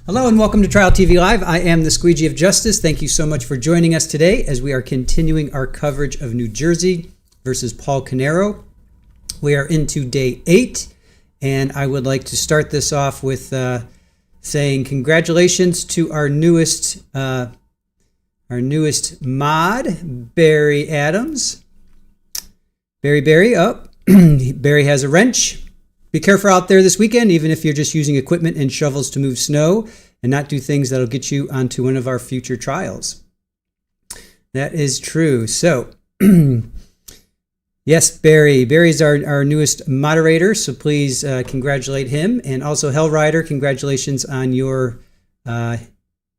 Hello and welcome to Trial TV Live. I am the Squeegee of Justice. Thank you so much for joining us today as we are continuing our coverage of New Jersey versus Paul Caneiro. We are into day 8, and I would like to start this off with saying congratulations to our newest mod, Barry Adams. Barry up. Barry has a wrench. Be careful out there this weekend, even if you're just using equipment and shovels to move snow, and not do things that'll get you onto one of our future trials. That is true. So, yes, Barry's our newest moderator, so please congratulate him. And also, Hellrider, congratulations on your, is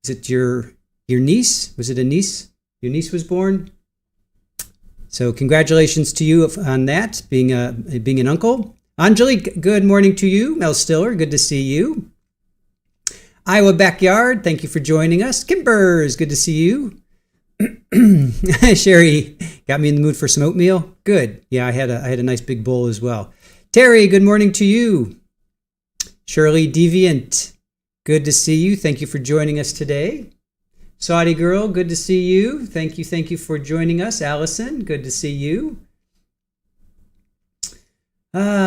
it your niece? Was it a niece? Your niece was born? So congratulations to you on that, being an uncle. Anjali, good morning to you. Mel Stiller, good to see you. Iowa Backyard, thank you for joining us. Kimbers, good to see you. Sherry got me in the mood for some oatmeal. Good. Yeah, I had a nice big bowl as well. Terry, good morning to you. Shirley Deviant, good to see you. Thank you for joining us today. Saudi Girl, good to see you. Thank you for joining us. Allison, good to see you.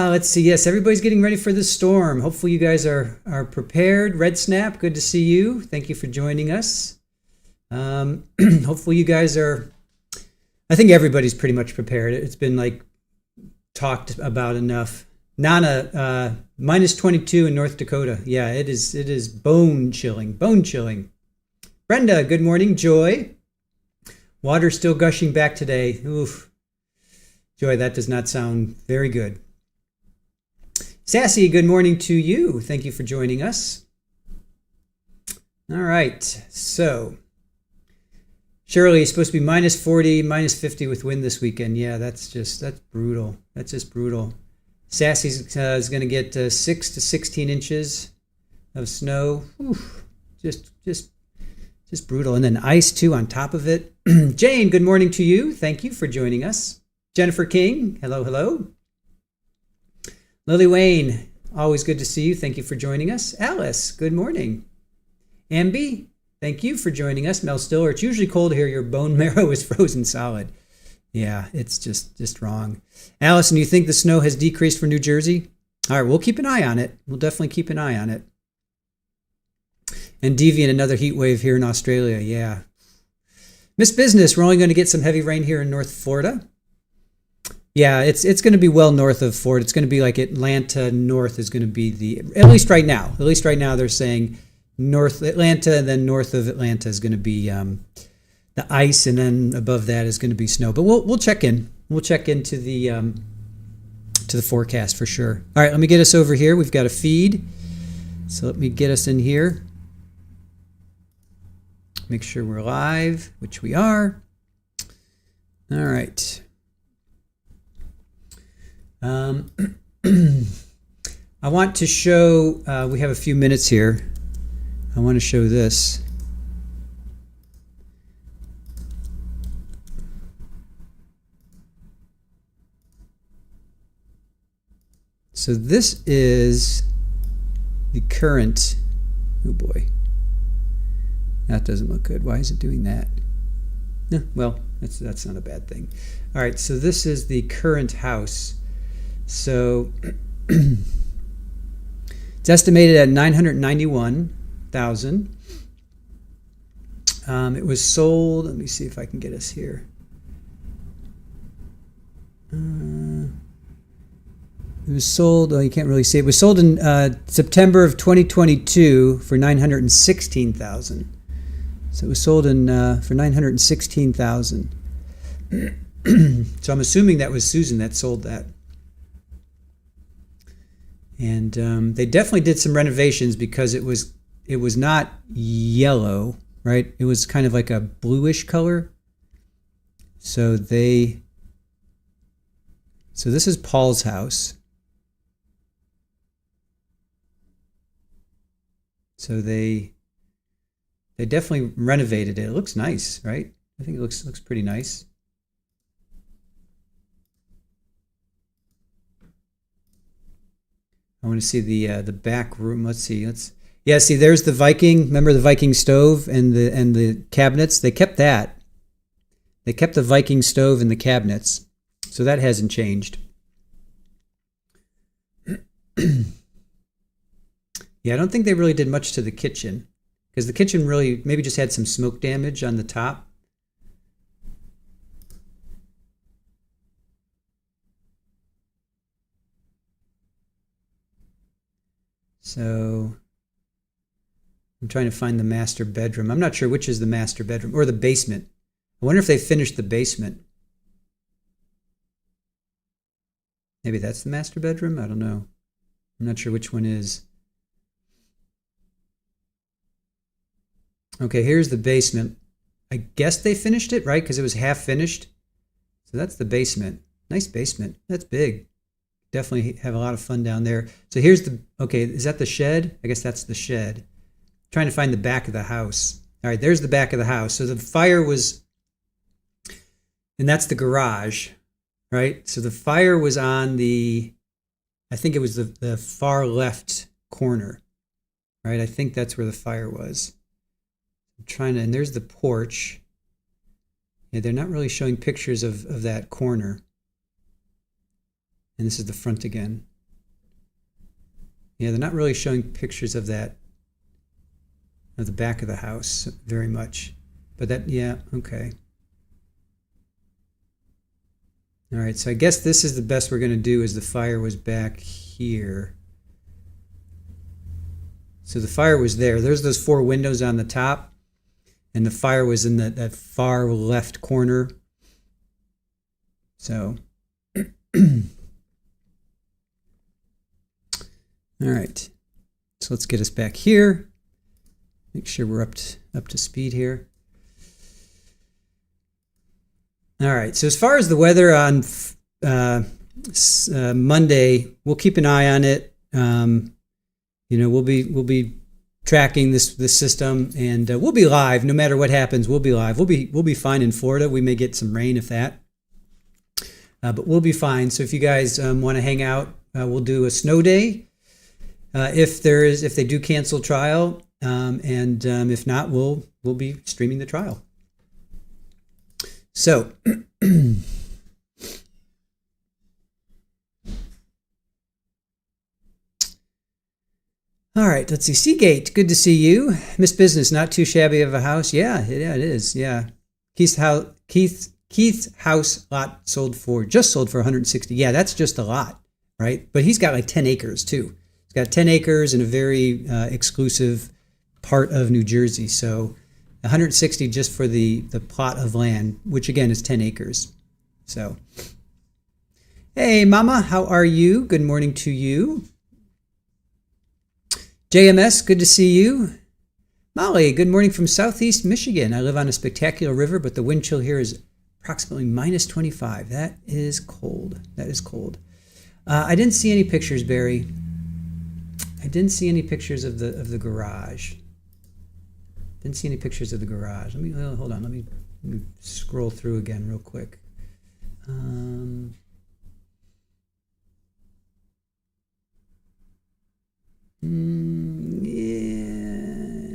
Let's see. Yes, everybody's getting ready for the storm. Hopefully you guys are prepared. Red Snap, good to see you. Thank you for joining us. Hopefully you guys are, I think everybody's pretty much prepared. It's been talked about enough. Nana, minus 22 in North Dakota. Yeah, it is bone chilling. Brenda, good morning. Joy, water still gushing back today. Oof. Joy, that does not sound very good. Sassy, good morning to you. Thank you for joining us. All right, so Shirley is supposed to be minus 40, minus 50 with wind this weekend. Yeah, that's brutal. That's just brutal. Sassy is going to get 6 to 16 inches of snow. Oof, just brutal. And then ice too on top of it. Jane, good morning to you. Thank you for joining us. Jennifer King, hello. Lily Wayne, always good to see you. Thank you for joining us. Alice, good morning. Amby, thank you for joining us. Mel Stiller, it's usually cold here. Your bone marrow is frozen solid. Yeah, it's just wrong. Allison, you think the snow has decreased for New Jersey? All right, we'll keep an eye on it. We'll definitely keep an eye on it. And Deviant, another heat wave here in Australia. Yeah. Miss Business, we're only going to get some heavy rain here in North Florida. Yeah, it's going to be well north of Florida. It's going to be like Atlanta north is going to be at least right now they're saying North Atlanta, and then north of Atlanta is going to be the ice, and then above that is going to be snow. But we'll check in. We'll check into the forecast for sure. All right, let me get us over here. We've got a feed. So let me get us in here. Make sure we're live, which we are. All right. I want to show, we have a few minutes here. I want to show this. So this is the current, oh boy, that doesn't look good. Why is it doing that? Well, that's not a bad thing. All right, so this is the current house. So it's estimated at $991,000. It was sold. Let me see if I can get us here. It was sold. Oh, you can't really see. It was sold in September of 2022 for $916,000. So it was sold for $916,000. So I'm assuming that was Susan that sold that. And they definitely did some renovations because it was not yellow, right? It was kind of like a bluish color. So this is Paul's house. So they definitely renovated it. It looks nice, right? I think it looks pretty nice. I want to see the back room. Let's see. Yeah, see, there's the Viking. Remember the Viking stove and the cabinets? They kept that. They kept the Viking stove and the cabinets. So that hasn't changed. Yeah, I don't think they really did much to the kitchen, because the kitchen really maybe just had some smoke damage on the top. So I'm trying to find the master bedroom. I'm not sure which is the master bedroom or the basement. I wonder if they finished the basement. Maybe that's the master bedroom? I don't know. I'm not sure which one is. Okay, here's the basement. I guess they finished it, right? Because it was half finished. So that's the basement. Nice basement. That's big. Definitely have a lot of fun down there. So here's the, okay, is that the shed? I guess that's the shed. Trying to find the back of the house. All right, there's the back of the house. So the fire was, and that's the garage, right? So the fire was on the, I think it was the far left corner, right? I think that's where the fire was. I'm trying to, and there's the porch. Yeah, they're not really showing pictures of that corner. And this is the front again. Yeah, they're not really showing pictures of that, of the back of the house very much. But that, yeah, okay. All right, so I guess this is the best we're going to do, is the fire was back here. So the fire was there. There's those 4 windows on the top, and the fire was in that far left corner. So, all right. So let's get us back here. Make sure we're up to speed here. All right. So as far as the weather on Monday, we'll keep an eye on it. We'll be tracking this system, and we'll be live no matter what happens. We'll be live. We'll be fine in Florida. We may get some rain if that, but we'll be fine. So if you guys want to hang out, we'll do a snow day if they do cancel trial, and if not, we'll be streaming the trial. So, all right, let's see. Seagate, good to see you. Miss Business, not too shabby of a house. Yeah, it is. Yeah. Keith's house lot just sold for 160. Yeah, that's just a lot, right? But he's got like 10 acres too. He's got 10 acres in a very exclusive part of New Jersey. So 160 just for the plot of land, which again is 10 acres. So, hey, Mama, how are you? Good morning to you. JMS, good to see you. Molly, good morning from Southeast Michigan. I live on a spectacular river, but the wind chill here is approximately minus 25. That is cold. That is cold. I didn't see any pictures, Barry. I didn't see any pictures of the garage. Didn't see any pictures of the garage. Hold on. Let me scroll through again real quick. Yeah,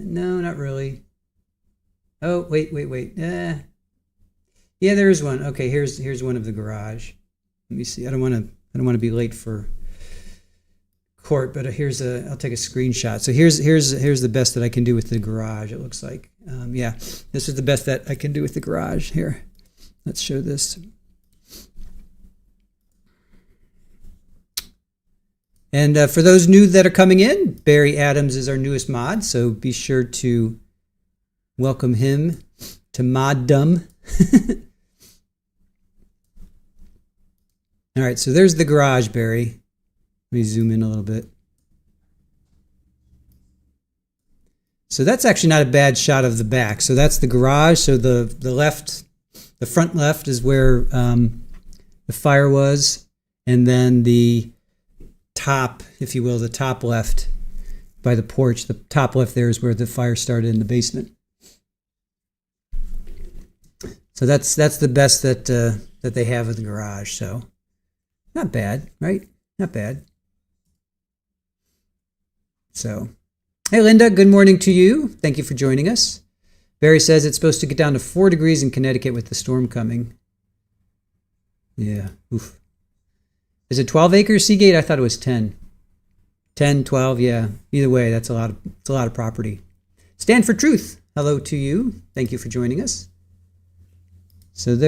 no, not really. Oh, wait. Yeah, there is one. Okay, here's one of the garage. Let me see. I don't want to be late for court, but I'll take a screenshot. So here's the best that I can do with the garage. It looks like, yeah, this is the best that I can do with the garage. Here, let's show this. And for those new that are coming in, Barry Adams is our newest mod, so be sure to welcome him to Moddom. All right, so there's the garage, Barry. Let me zoom in a little bit. So that's actually not a bad shot of the back. So that's the garage. So the front left is where the fire was, and then the top, if you will, the top left by the porch, the top left there is where the fire started in the basement. So that's the best that they have in the garage. So not bad, right? Not bad. So, Hey, Linda, good morning to you. Thank you for joining us. Barry says it's supposed to get down to 4 degrees in Connecticut with the storm coming. Yeah. Oof. Is it 12 acres, Seagate? I thought it was 10. 10, 12, yeah. Either way, it's a lot of property. Stand for Truth. Hello to you. Thank you for joining us. So it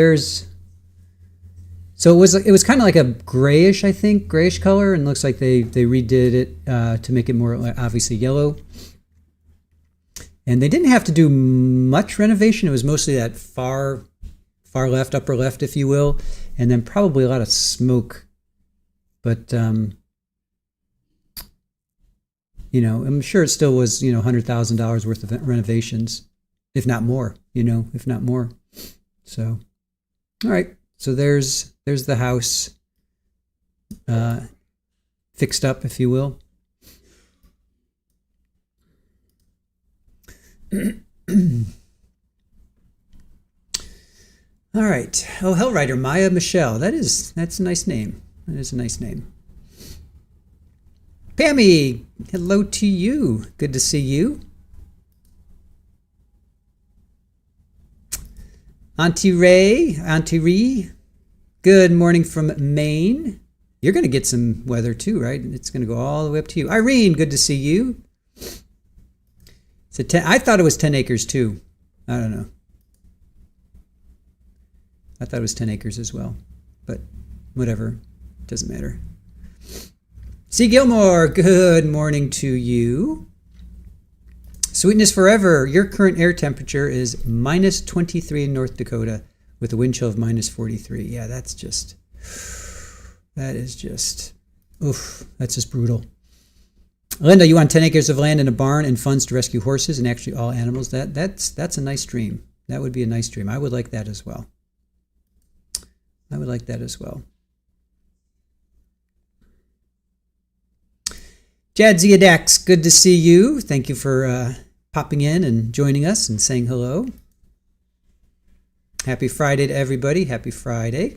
was kind of like a grayish, I think, grayish color, and looks like they redid it to make it more obviously yellow. And they didn't have to do much renovation. It was mostly that far left, upper left, if you will, and then probably a lot of smoke. But I'm sure it still was, $100,000 worth of renovations, if not more. So, all right. So there's the house fixed up, if you will. All right. Oh, Hellwriter, Maya Michelle. That's a nice name. That is a nice name. Pammy, hello to you. Good to see you. Auntie Ree, good morning from Maine. You're going to get some weather too, right? It's going to go all the way up to you. Irene, good to see you. I thought it was 10 acres too. I don't know. I thought it was 10 acres as well, but whatever. Doesn't matter. C. Gilmore, good morning to you. Sweetness Forever, your current air temperature is minus 23 in North Dakota with a wind chill of minus 43. Yeah, that's just brutal. Linda, you want 10 acres of land and a barn and funds to rescue horses and actually all animals. That's a nice dream. That would be a nice dream. I would like that as well. Jad Ziadax, good to see you. Thank you for popping in and joining us and saying hello. Happy Friday to everybody. Happy Friday.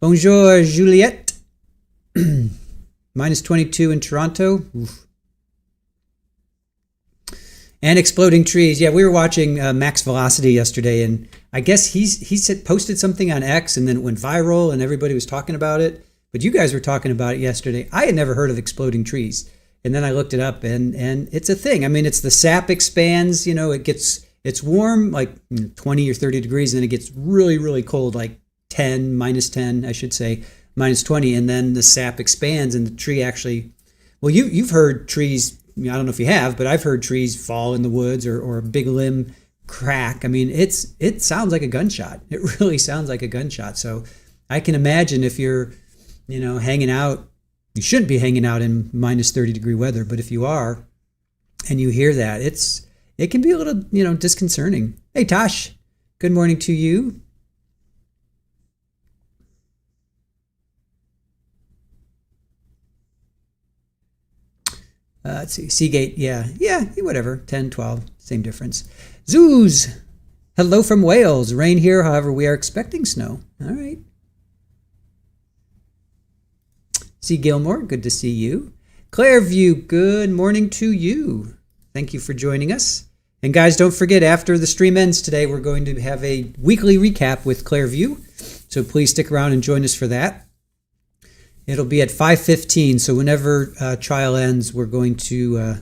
Bonjour, Juliette. Minus 22 in Toronto. Oof. And exploding trees. Yeah, we were watching Max Velocity yesterday, and I guess he posted something on X, and then it went viral, and everybody was talking about it. But you guys were talking about it yesterday. I had never heard of exploding trees, and then I looked it up, and it's a thing. I mean, it's the sap expands. It's warm, like 20 or 30 degrees, and then it gets really, really cold, like minus 10, I should say, minus 20, and then the sap expands, and the tree actually. Well, you've heard trees. I don't know if you have, but I've heard trees fall in the woods or a big limb crack. I mean, it sounds like a gunshot. It really sounds like a gunshot. So I can imagine if you're, hanging out, you shouldn't be hanging out in minus 30 degree weather, but if you are and you hear that, it can be a little, disconcerting. Hey, Tosh, good morning to you. Let's see, Seagate, yeah, whatever, 10, 12, same difference. Zoos, hello from Wales. Rain here, however, we are expecting snow. All right. C. Gilmore, good to see you. Clairview, good morning to you. Thank you for joining us. And guys, don't forget, after the stream ends today, we're going to have a weekly recap with Clairview. So please stick around and join us for that. It'll be at 5:15, so whenever trial ends, we're going to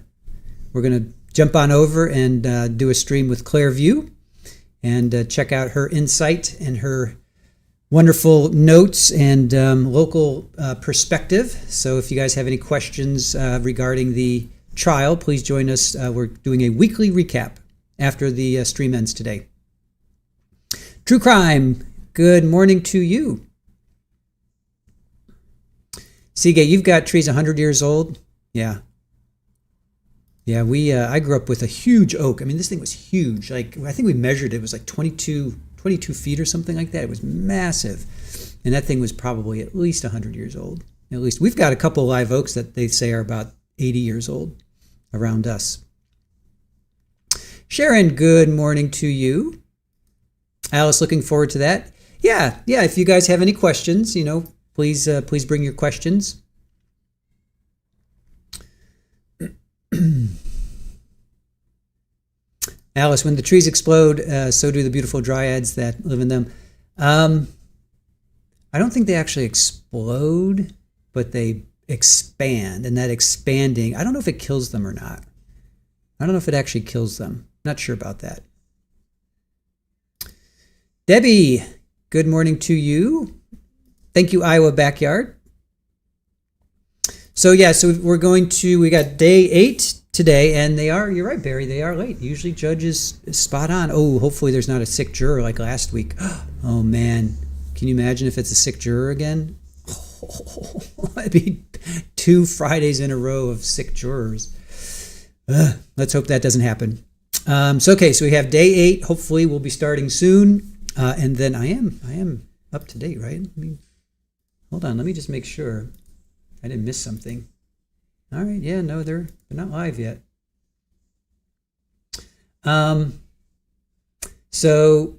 jump on over and do a stream with Clairview and check out her insight and her wonderful notes and local perspective. So if you guys have any questions regarding the trial, please join us. We're doing a weekly recap after the stream ends today. True Crime, good morning to you. Seagate, you've got trees 100 years old? Yeah. Yeah, I grew up with a huge oak. I mean, this thing was huge. Like, I think we measured it. It was like 22 feet or something like that. It was massive. And that thing was probably at least 100 years old. At least we've got a couple of live oaks that they say are about 80 years old around us. Sharon, good morning to you. Alice, looking forward to that. Yeah. If you guys have any questions, please bring your questions. Alice, when the trees explode, so do the beautiful dryads that live in them. I don't think they actually explode, but they expand. And that expanding, I don't know if it kills them or not. I don't know if it actually kills them. Not sure about that. Debbie, good morning to you. Thank you, Iowa Backyard. So we got day 8 today, and you're right, Barry, they are late. Usually Judge is spot on. Oh, hopefully there's not a sick juror like last week. Oh, man. Can you imagine if it's a sick juror again? Oh, that'd be 2 Fridays in a row of sick jurors. Let's hope that doesn't happen. So we have day 8. Hopefully we'll be starting soon. And then I am up to date, right? Hold on, let me just make sure I didn't miss something. All right, yeah, no, they're not live yet. So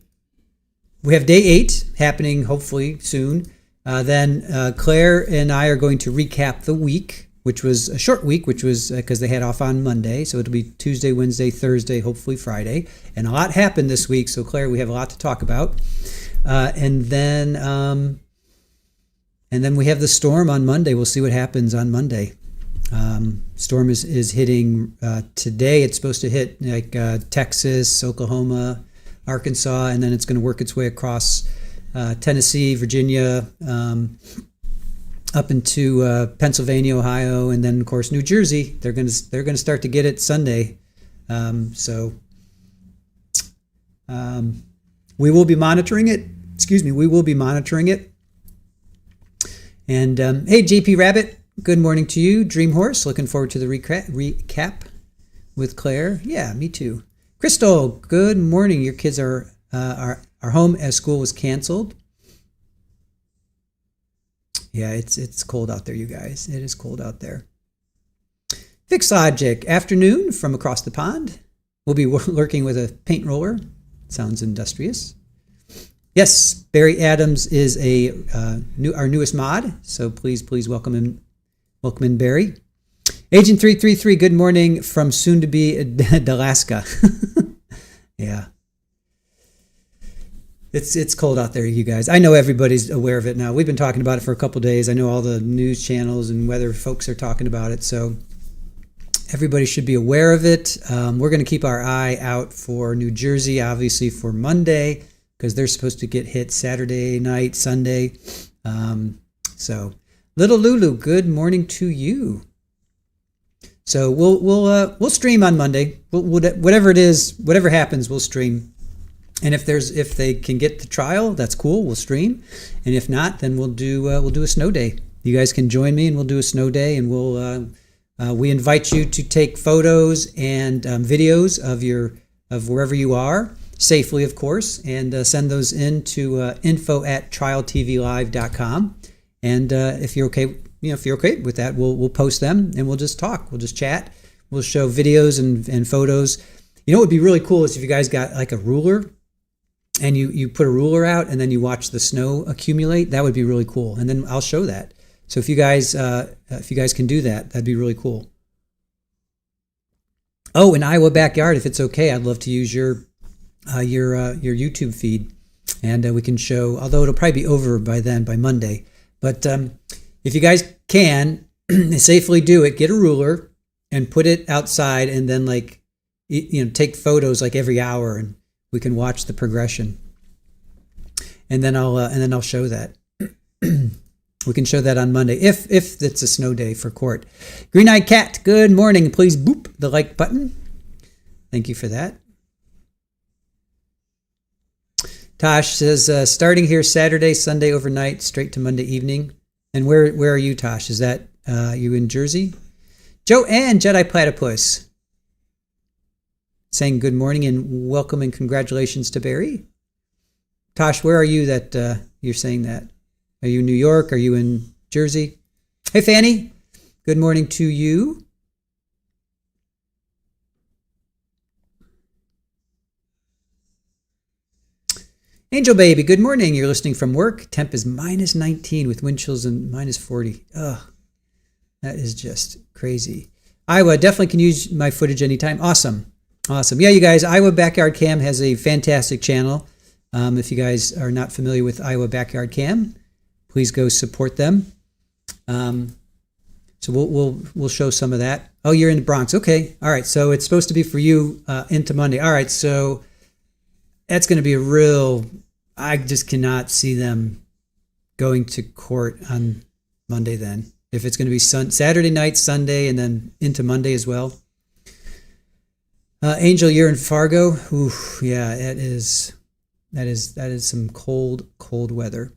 we have day 8 happening hopefully soon. Then Claire and I are going to recap the week, which was a short week, which was because they had off on Monday. So it'll be Tuesday, Wednesday, Thursday, hopefully Friday. And a lot happened this week. So Claire, we have a lot to talk about. And then we have the storm on Monday. We'll see what happens on Monday. Storm is hitting today. It's supposed to hit Texas, Oklahoma, Arkansas, and then it's going to work its way across Tennessee, Virginia, up into Pennsylvania, Ohio, and then of course New Jersey. They're going to start to get it Sunday. We will be monitoring it. We will be monitoring it. And hey, JP Rabbit, good morning to you. Dream Horse, looking forward to the recap with Claire. Yeah, me too. Crystal, good morning. Your kids are home as school was canceled. Yeah, it's cold out there, you guys. It is cold out there. Fix Logic, afternoon from across the pond. We'll be working with a paint roller. Sounds industrious. Yes, Barry Adams is our newest mod, so please welcome in Barry. Agent 333, good morning from soon-to-be Alaska. Yeah. It's cold out there, you guys. I know everybody's aware of it now. We've been talking about it for a couple days. I know all the news channels and weather folks are talking about it, so everybody should be aware of it. We're going to keep our eye out for New Jersey, obviously, for Monday, because they're supposed to get hit Saturday night, Sunday. So, Little Lulu, good morning to you. So we'll stream on Monday. Whatever it is, whatever happens, we'll stream. And if they can get the trial, that's cool. We'll stream. And if not, then we'll do a snow day. You guys can join me, and we'll do a snow day. And we invite you to take photos and videos of wherever you are, safely, of course, and send those in to info@trialtvlive.com. And if you're okay with that, we'll post them and we'll just talk. We'll just chat. We'll show videos and photos. You know what would be really cool is if you guys got like a ruler and you put a ruler out and then you watch the snow accumulate. That would be really cool. And then I'll show that. So if you guys can do that, that'd be really cool. Oh, in Iowa Backyard, if it's okay, I'd love to use your YouTube feed, and we can show. Although it'll probably be over by Monday. But if you guys can safely do it, get a ruler and put it outside, and then take photos like every hour, and we can watch the progression. And then I'll show that. We can show that on Monday if it's a snow day for court. Green Eyed Cat, good morning. Please boop the like button. Thank you for that. Tosh says, starting here Saturday, Sunday overnight, straight to Monday evening. And where are you, Tosh? Is that you in Jersey? Joanne Jedi Platypus saying good morning and welcome and congratulations to Barry. Tosh, where are you that you're saying that? Are you in New York? Are you in Jersey? Hey, Fanny. Good morning to you. Angel Baby, good morning. You're listening from work. Temp is -19 with wind chills and -40. Ugh, that is just crazy. Iowa, definitely can use my footage anytime. Awesome. Awesome. Yeah, you guys, Iowa Backyard Cam has a fantastic channel. If you guys are not familiar with Iowa Backyard Cam, please go support them. So we'll show some of that. Oh, you're in the Bronx. Okay. All right. So it's supposed to be for you into Monday. All right. So that's going to be a real, I just cannot see them going to court on Monday then. If it's going to be Saturday night, Sunday, and then into Monday as well. Angel, you're in Fargo. Ooh, yeah, that is some cold weather.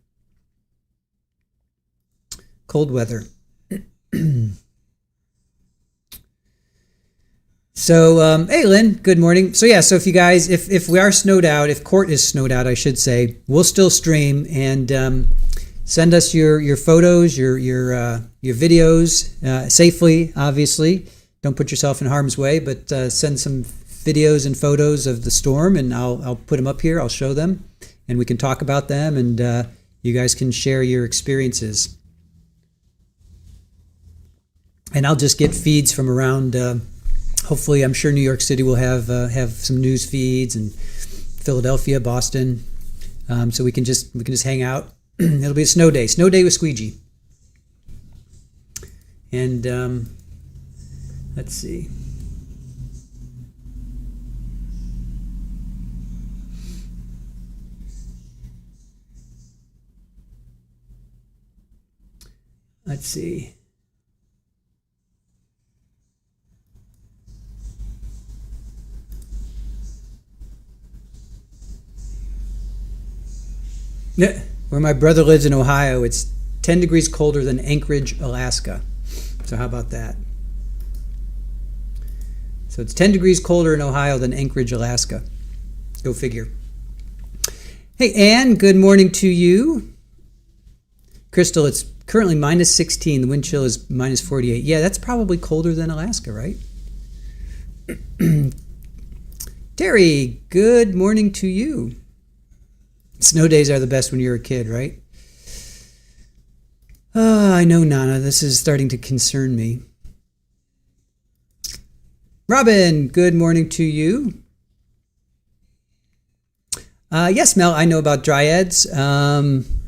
Cold weather. So, hey, Lynn, good morning. So yeah, so if you guys, if we are snowed out, if court is snowed out, I should say, we'll still stream and send us your photos, your videos safely. Obviously, don't put yourself in harm's way, but send some videos and photos of the storm, and I'll put them up here. I'll show them, and we can talk about them, and you guys can share your experiences. And I'll just get feeds from around. Hopefully, I'm sure New York City will have some news feeds, and Philadelphia, Boston, so we can just hang out. It'll be a snow day with Squeegee. And let's see. Let's see. Yeah, where my brother lives in Ohio, it's 10 degrees colder than Anchorage, Alaska. So how about that? So it's 10 degrees colder in Ohio than Anchorage, Alaska. Go figure. Hey, Ann, good morning to you. Crystal, it's currently minus 16. The wind chill is minus 48. Yeah, that's probably colder than Alaska, right? Terry, good morning to you. Snow days are the best when you're a kid, right? I know, Nana. This is starting to concern me. Robin, good morning to you. Yes, Mel, I know about dryads.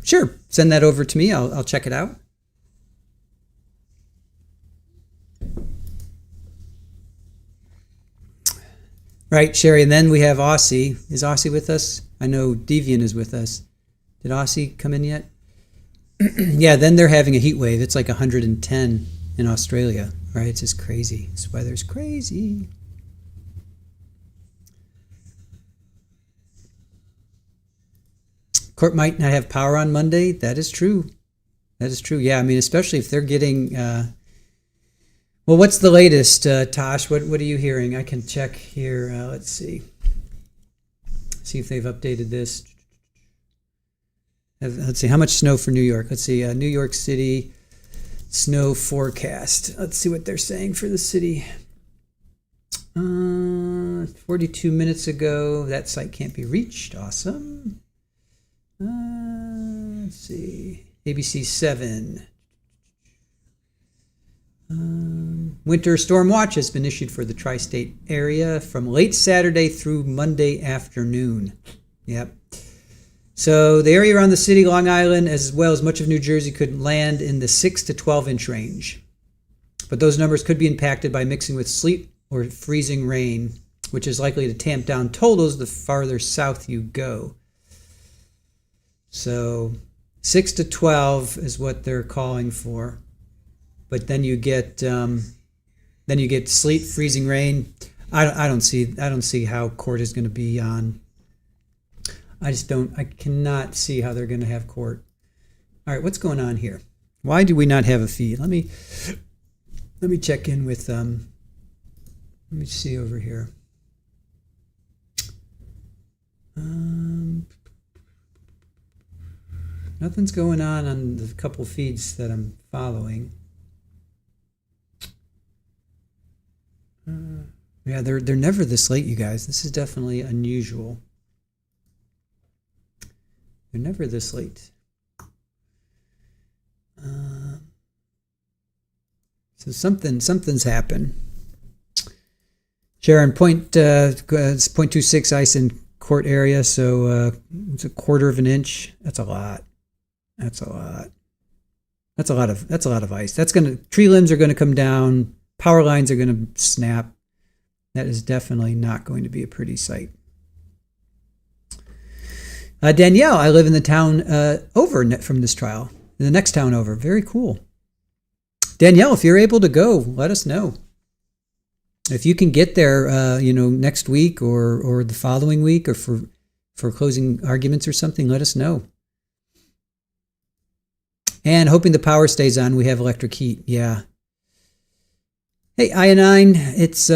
Sure, send that over to me. I'll check it out. Right, Sherry, and then we have Aussie. Is Aussie with us? I know Devian is with us. Did Aussie come in yet? Yeah, then they're having a heat wave. It's like 110 in Australia, right? It's just crazy. This weather's crazy. Court might not have power on Monday. That is true. That is true. Yeah, I mean, especially if they're getting... well, what's the latest, Tosh? What are you hearing? I can check here. Let's see. See if they've updated this. Let's see, how much snow for New York? Let's see, New York City snow forecast. Let's see what they're saying for the city. 42 minutes ago, that site can't be reached. Awesome. Let's see, ABC 7. Winter storm watch has been issued for the tri-state area from late Saturday through Monday afternoon. Yep. So the area around the city, Long Island, as well as much of New Jersey, could land in the 6 to 12 inch range. But those numbers could be impacted by mixing with sleet or freezing rain, which is likely to tamp down totals the farther south you go. So 6 to 12 is what they're calling for. But then you get sleet, freezing rain. I don't see how court is going to be on. I cannot see how they're going to have court. All right, what's going on here? Why do we not have a feed? Let me check in with let me see over here. Nothing's going on the couple feeds that I'm following. Yeah, they're never this late, you guys. This is definitely unusual. They're never this late. So something's happened. Sharon, it's 0.26 ice in court area, so it's a quarter of an inch. That's a lot. That's a lot. That's a lot of ice. Tree limbs are gonna come down. Power lines are gonna snap. That is definitely not going to be a pretty sight. Danielle, I live in the town over from this trial. In the next town over. Very cool. Danielle, if you're able to go, let us know. If you can get there, next week or the following week, or for closing arguments or something, let us know. And hoping the power stays on, we have electric heat. Yeah. Hey, Ionine, it's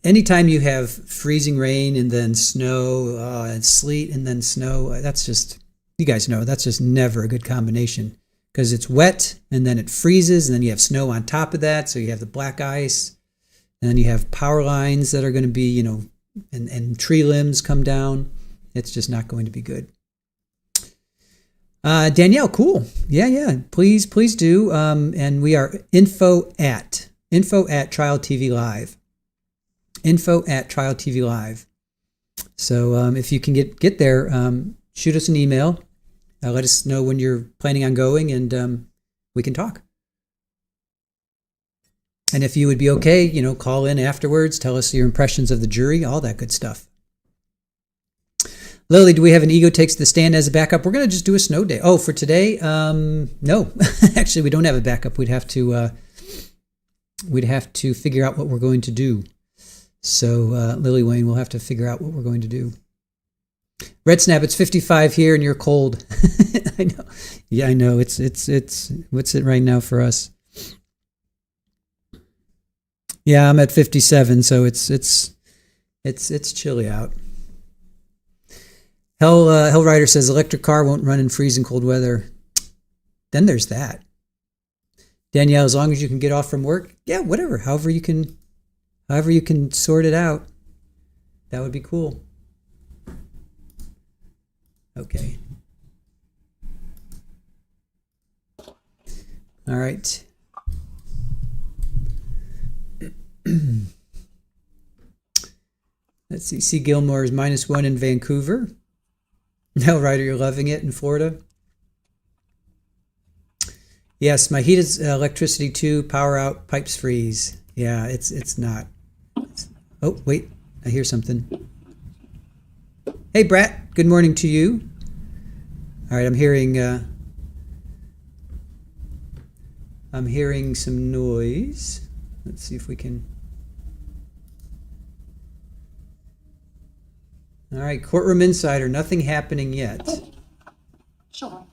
anytime you have freezing rain and then snow and sleet and then snow, that's just, you guys know, that's just never a good combination, because it's wet and then it freezes and then you have snow on top of that. So you have the black ice, and then you have power lines that are going to be, and tree limbs come down. It's just not going to be good. Danielle, cool. Yeah. Please do. And we are info at Trial TV Live. Info at Trial TV Live. So if you can get there, shoot us an email. Let us know when you're planning on going, and we can talk. And if you would be okay, call in afterwards, tell us your impressions of the jury, all that good stuff. Lily, do we have an Ego Takes the Stand as a backup? We're going to just do a snow day. Oh, for today? No. Actually, we don't have a backup. We'd have to figure out what we're going to do. So, Lily Wayne, we'll have to figure out what we're going to do. Red Snap, it's 55 here and you're cold. I know. Yeah, I know. It's what's it right now for us? Yeah, I'm at 57, so it's chilly out. Hell Rider says electric car won't run in freezing cold weather. Then there's that. Danielle, as long as you can get off from work, yeah, whatever. However you can sort it out, that would be cool. Okay. All right. Let's see. C. Gilmore is -1 in Vancouver. Hell Rider, you're loving it in Florida. Yes, my heat is electricity too. Power out, pipes freeze. Yeah, it's not. Oh, wait, I hear something. Hey, Brat, good morning to you. All right, I'm hearing some noise. Let's see if we can. All right, Courtroom Insider, nothing happening yet. Sure.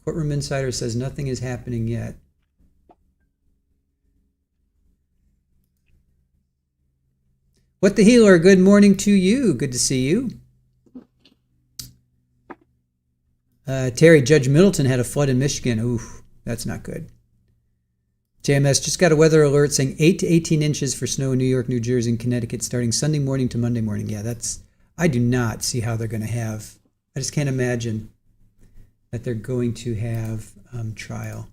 Courtroom Insider says nothing is happening yet. What the Healer, good morning to you. Good to see you. Terry, Judge Middleton had a flood in Michigan. Ooh, that's not good. JMS just got a weather alert saying 8 to 18 inches for snow in New York, New Jersey, and Connecticut starting Sunday morning to Monday morning. Yeah, I do not see how they're going to have, I just can't imagine that they're going to have trial.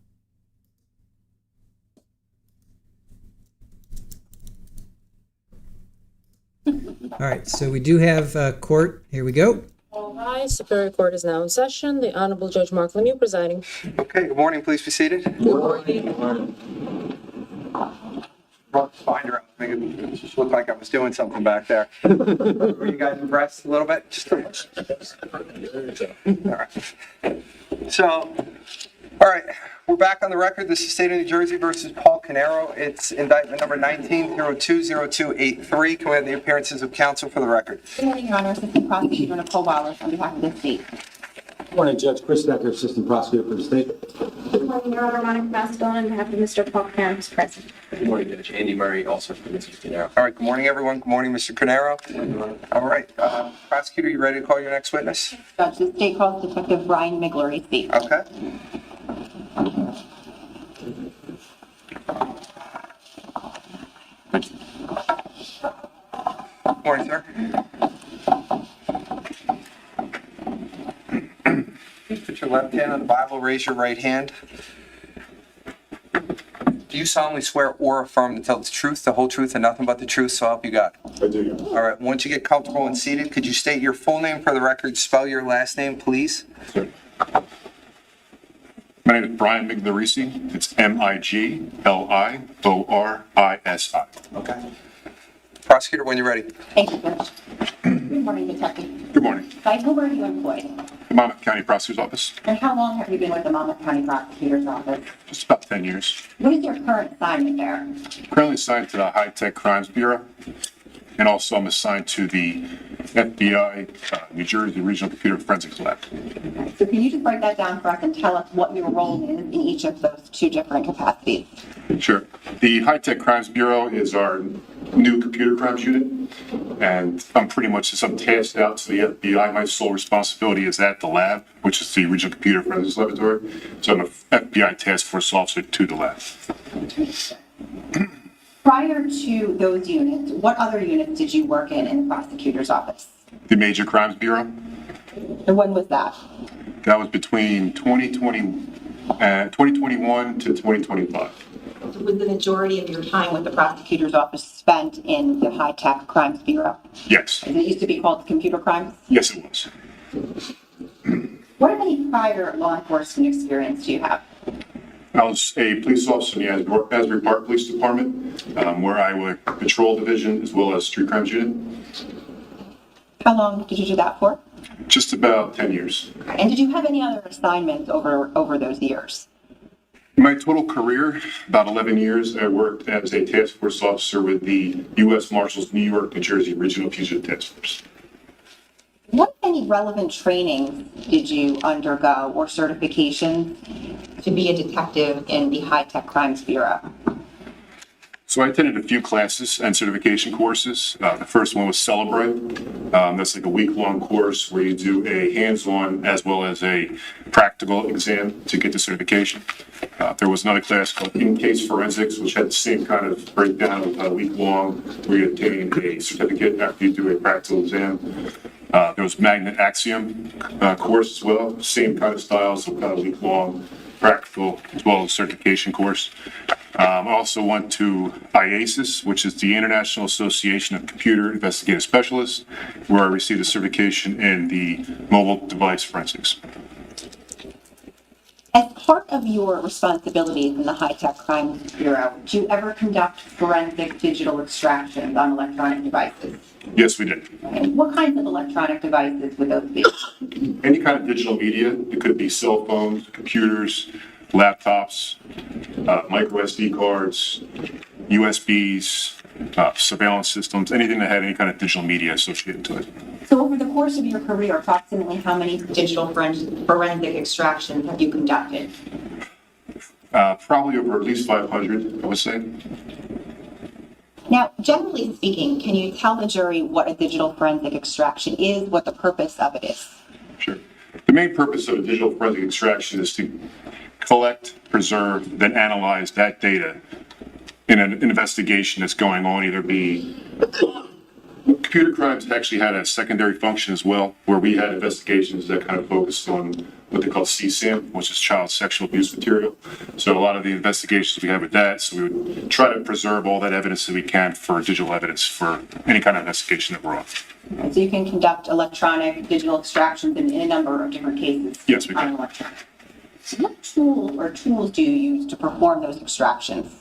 All right, so we do have court. Here we go. All rise. Superior Court is now in session. The Honorable Judge Mark Lemieux presiding. Okay, good morning. Please be seated. Good morning. Brought the finder up. Make it just look like I was doing something back there. Were you guys impressed a little bit? Just a little. All right. So, all right, we're back on the record. This is State of New Jersey versus Paul Caneiro. It's indictment number 19-020283. Can we have the appearances of counsel for the record? Good morning, Your Honor. Assistant Prosecutor Nicole Wallace on behalf of the state. Good morning, Judge Chris Neck, Assistant Prosecutor for the state. Good morning, Your Honor. Monica Mascon on behalf of Mr. Paul Caneiro is present. Good morning, Judge. Andy Murray, also for Mr. Caneiro. All right, good morning, everyone. Good morning, Mr. Caneiro. All right, prosecutor, you ready to call your next witness? Judge, the state calls Detective Brian Migler, AC. Okay. Morning, sir. Please put your left hand on the Bible, raise your right hand. Do do you solemnly swear or affirm to tell the truth, the whole truth, and nothing but the truth, so help you God? I do, Your Honor. All right, once you get comfortable and seated, could you state your full name for the record, spell your last name, please? Sir. My name is Brian Migliorisi. It's Migliorisi. Okay. Prosecutor, when you're ready. Thank you, Judge. Good morning, Detective. Good morning. By whom are you employed? The Monmouth County Prosecutor's Office. And how long have you been with the Monmouth County Prosecutor's Office? Just about 10 years. What is your current assignment there? Currently assigned to the High Tech Crimes Bureau. And also I'm assigned to the FBI New Jersey Regional Computer Forensics Lab. So can you just break that down for us and tell us what your role is in each of those two different capacities? Sure. The High Tech Crimes Bureau is our new computer crimes unit. And I'm pretty much just tasked out to the FBI. My sole responsibility is at the lab, which is the Regional Computer Forensics Laboratory. So I'm an FBI task force officer to the lab. Prior to those units, what other units did you work in the prosecutor's office? The Major Crimes Bureau. And when was that? That was between 2021 to 2025. Was the majority of your time with the prosecutor's office spent in the high-tech crimes bureau? Yes. As it used to be called computer crimes? Yes, it was. What any prior law enforcement experience do you have? I was a police officer in the Asbury Park Police Department, where I would patrol division as well as street crimes unit. How long did you do that for? Just about 10 years. And did you have any other assignments over those years? My total career, about 11 years, I worked as a task force officer with the U.S. Marshals New York, New Jersey Regional Fugitive Task Force. What any relevant trainings did you undergo or certifications to be a detective in the high-tech crimes bureau? So I attended a few classes and certification courses. The first one was Celebrate. That's like a week-long course where you do a hands-on as well as a practical exam to get the certification. There was another class called In-Case Forensics, which had the same kind of breakdown, a week-long, where you obtain a certificate after you do a practical exam. There was Magnet Axiom course as well, same kind of style, so kind of week-long, practical, as well as certification course. I also went to IASIS, which is the International Association of Computer Investigative Specialists, where I received a certification in the mobile device forensics. As part of your responsibilities in the high-tech crimes bureau, do you ever conduct forensic digital extractions on electronic devices? Yes, we did. And what kinds of electronic devices would those be? Any kind of digital media, it could be cell phones, computers, laptops, micro SD cards, USBs, surveillance systems, anything that had any kind of digital media associated to it. So over the course of your career, approximately how many digital forensic extractions have you conducted? Probably over at least 500, I would say. Now, generally speaking, can you tell the jury what a digital forensic extraction is, what the purpose of it is? Sure. The main purpose of a digital forensic extraction is to collect, preserve, then analyze that data in an investigation that's going on, either be computer crimes actually had a secondary function as well, where we had investigations that kind of focused on what they call CSAM, which is child sexual abuse material. So a lot of the investigations we had with that, so we would try to preserve all that evidence that we can for digital evidence for any kind of investigation that we're on. So you can conduct electronic digital extractions in a number of different cases. Yes, we can. On electronic. What tool or tools do you use to perform those extractions?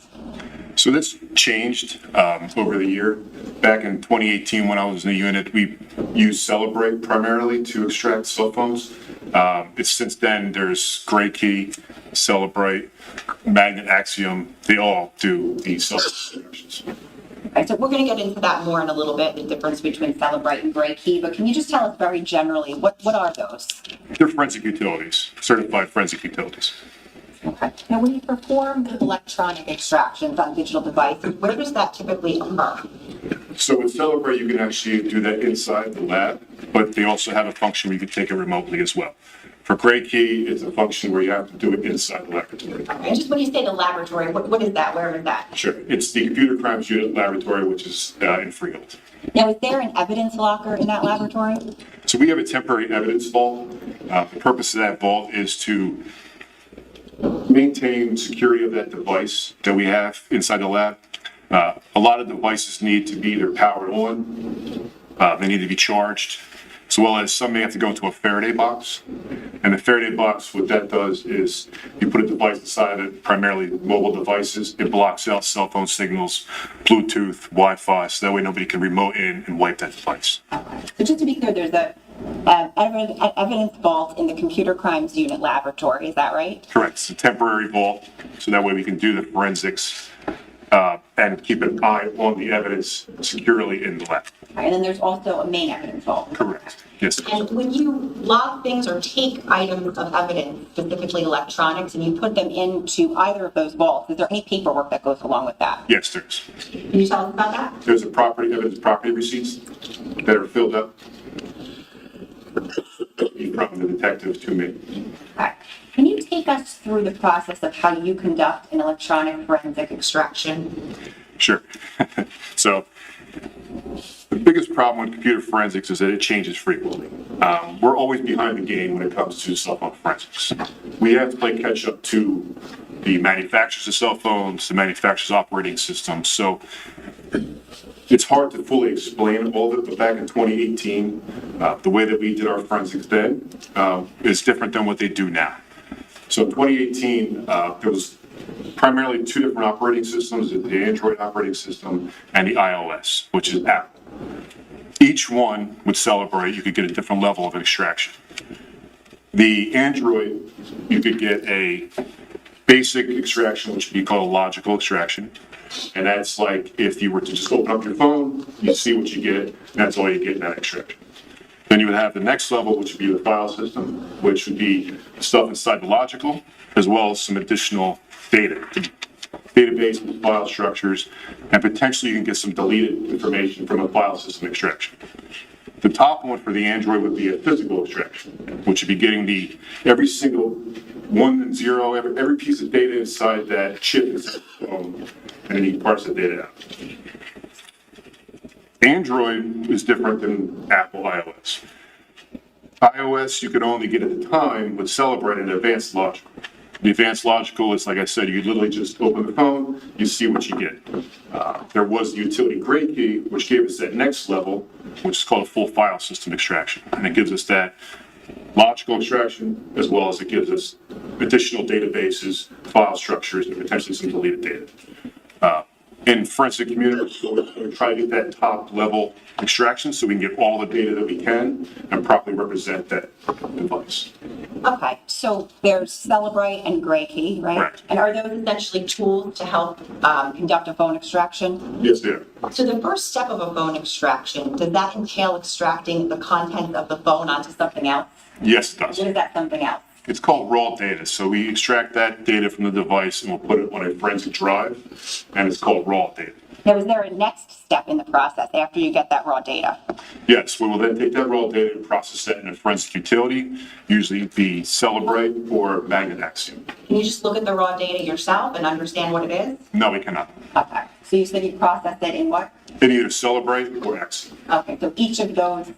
So that's changed over the year. Back in 2018, when I was in the unit, we used Celebrate primarily to extract cell phones. It's since then, there's Gray Key, Celebrate, Magnet Axiom. They all do these cell phone extractions. Okay, so we're going to get into that more in a little bit, the difference between Celebrate and Gray Key, but can you just tell us very generally, what are those? They're forensic utilities, certified forensic utilities. Okay. Now, when you perform electronic extractions on digital devices, where does that typically occur? So with Celebrate, you can actually do that inside the lab, but they also have a function where you can take it remotely as well. For Gray Key, it's a function where you have to do it inside the laboratory. Okay. And just when you say the laboratory, what is that? Where is that? Sure. It's the Computer Crimes Unit Laboratory, which is in Freehold. Now, is there an evidence locker in that laboratory? So we have a temporary evidence vault. The purpose of that vault is to maintain security of that device that we have inside the lab. A lot of devices need to be either powered on, they need to be charged, as well as some may have to go into a Faraday box. And the Faraday box, what that does is you put a device inside of it, primarily mobile devices. It blocks out cell phone signals, Bluetooth, Wi-Fi, so that way nobody can remote in and wipe that device. So just to be clear, there's a evidence vault in the computer crimes unit laboratory, is that right? Correct. It's a temporary vault, so that way we can do the forensics and keep an eye on the evidence securely in the lab. And then there's also a main evidence vault. Correct. Yes. And when you log things or take items of evidence, specifically electronics, and you put them into either of those vaults, is there any paperwork that goes along with that? Yes, there's. Can you tell us about that? There's a evidence property receipts that are filled up from the detectives to me. Okay. Can you take us through the process of how you conduct an electronic forensic extraction? Sure. So the biggest problem with computer forensics is that it changes frequently. We're always behind the game when it comes to cell phone forensics. We have to play catch up to the manufacturers of cell phones, the manufacturers' operating systems. So it's hard to fully explain all of it, but back in 2018, the way that we did our forensics then is different than what they do now. So in 2018, there was primarily two different operating systems, the Android operating system and the iOS, which is Apple. Each one would celebrate, you could get a different level of extraction. The Android, you could get a basic extraction, which would be called a logical extraction. And that's like if you were to just open up your phone, you see what you get, that's all you get in that extraction. Then you would have the next level, which would be the file system, which would be stuff inside the logical, as well as some additional data, databases, file structures, and potentially you can get some deleted information from a file system extraction. The top one for the Android would be a physical extraction, which would be getting every single 1 and 0, every piece of data inside that chip is and then you parse the data out. Android is different than Apple iOS. iOS you could only get at the time would celebrate an advanced logical. The advanced logical is, like I said, you literally just open the phone, you see what you get. There was the utility grade key, which gave us that next level, which is called a full file system extraction. And it gives us that logical extraction, as well as it gives us additional databases, file structures, and potentially some deleted data. In forensic communities, we try to get that top level extraction so we can get all the data that we can and properly represent that device. Okay, so there's Celebrite and Gray Key, right? Correct. And are those essentially tools to help conduct a phone extraction? Yes, they are. So the first step of a phone extraction, does that entail extracting the contents of the phone onto something else? Yes, it does. What is that something else? It's called raw data. So we extract that data from the device and we'll put it on a forensic drive, and it's called raw data. Now, is there a next step in the process after you get that raw data? Yes, we will then take that raw data and process that in a forensic utility, usually be Celebrate or Magnet Axiom. Can you just look at the raw data yourself and understand what it is? No, we cannot. Okay, so you said you process it in what? In either Celebrate or Axiom. Okay, so each of those,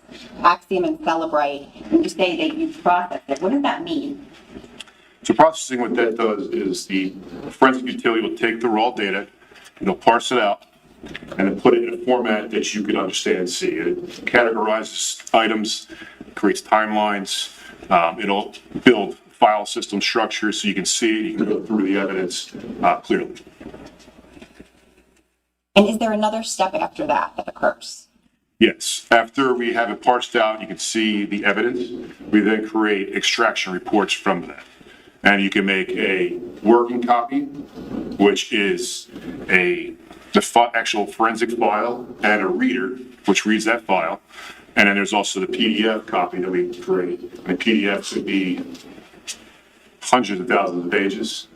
Axiom and Celebrate, when you say that you process it, what does that mean? So processing, what that does is the forensic utility will take the raw data, it'll parse it out, and then put it in a format that you can understand and see. It categorizes items, creates timelines, it'll build file system structures so you can see it, you can go through the evidence clearly. And is there another step after that occurs? Yes, after we have it parsed out, you can see the evidence. We then create extraction reports from that. And you can make a working copy, which is the actual forensic file, and a reader, which reads that file. And then there's also the PDF copy that we create. And PDF could be hundreds of thousands of pages.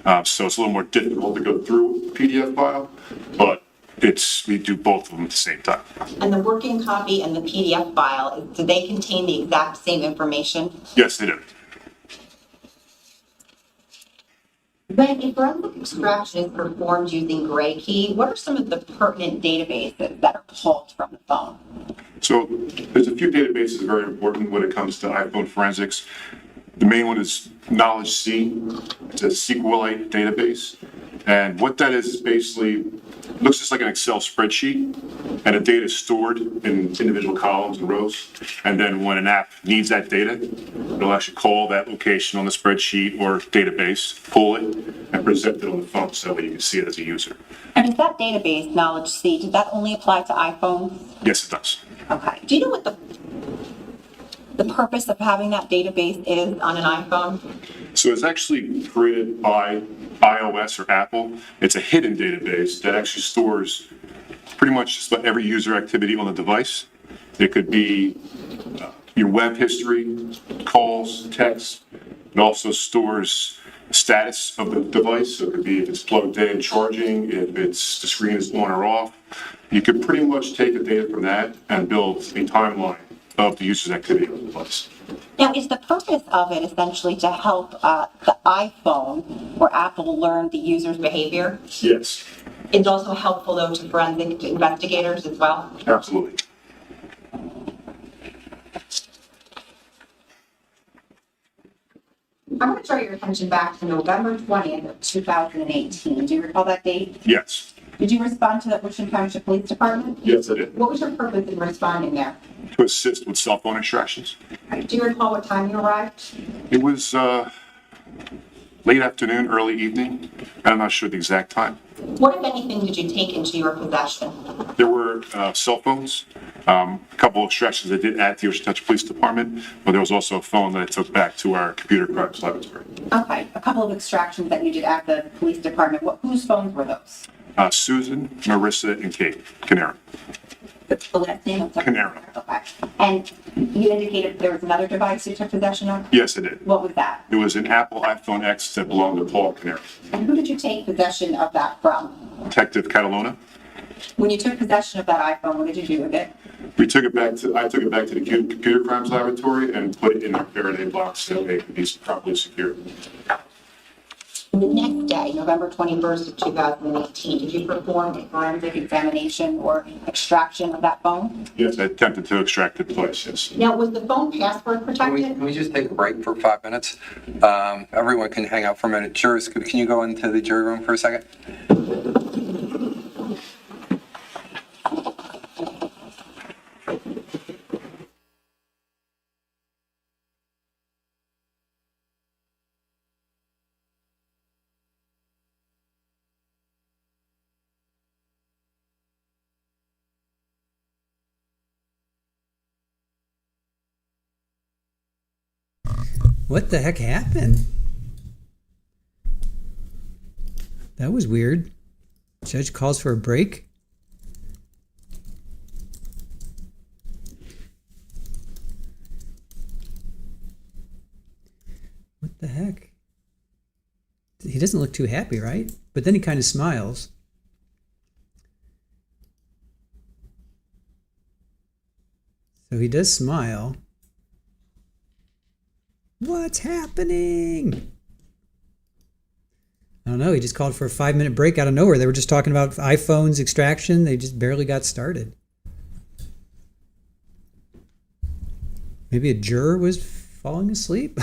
So it's a little more difficult to go through a PDF file, but we do both of them at the same time. And the working copy and the PDF file, do they contain the exact same information? Yes, they do. When a forensic extraction is performed using Gray Key, what are some of the pertinent databases that are pulled from the phone? So there's a few databases that are very important when it comes to iPhone forensics. The main one is Knowledge C. It's a SQLite database. And what that is basically, looks just like an Excel spreadsheet, and the data is stored in individual columns and rows. And then when an app needs that data, it'll actually call that location on the spreadsheet or database, pull it, and present it on the phone so that you can see it as a user. And is that database, Knowledge C, does that only apply to iPhones? Yes, it does. Okay. Do you know what the purpose of having that database is on an iPhone? So it's actually created by iOS or Apple. It's a hidden database that actually stores pretty much just about every user activity on the device. It could be your web history, calls, texts. It also stores status of the device. So it could be if it's plugged in, charging, if the screen is on or off. You could pretty much take the data from that and build a timeline of the user's activity on the device. Now, is the purpose of it essentially to help the iPhone or Apple learn the user's behavior? Yes, It's also helpful, though, to forensic investigators as well? absolutely. I want to draw your attention back to November 20th of 2018. Do you recall that date? Yes, Did you respond to the Ocean Township Police Department? yes, I did. What was your purpose in responding there? To assist with cell phone extractions. Do you recall what time you arrived? It was late afternoon, early evening, and I'm not sure the exact time. What, if anything, did you take into your possession? There were cell phones, a couple of extractions I did at the Ocean Township Police Department, but there was also a phone that I took back to our computer crimes laboratory. Okay, a couple of extractions that you did at the police department. Whose phones were those? Susan, Marissa, and Kate Caneiro. That's the last name of the Caneiro. Okay. And you indicated there was another device you took possession of? Yes, I did. What was that? It was an Apple iPhone X that belonged to Paul Caneiro. And who did you take possession of that from? Detective Catalona. When you took possession of that iPhone, what did you do with it? I took it back to the computer crimes laboratory and put it in a Faraday box so it could be properly secured. The next day, November 21st of 2018, did you perform a forensic examination or extraction of that phone? Yes, I attempted to extract the device, yes. Now, was the phone password Can protected? we just take a break for 5 minutes? Everyone can hang out for a minute. Jurors, can you go into the jury room for a second? What the heck happened? That was weird. Judge calls for a break. What the heck? He doesn't look too happy, right? But then he kind of smiles. So he does smile. What's happening? I don't know. He just called for a 5-minute break out of nowhere. They were just talking about iPhones extraction. They just barely got started. Maybe a juror was falling asleep.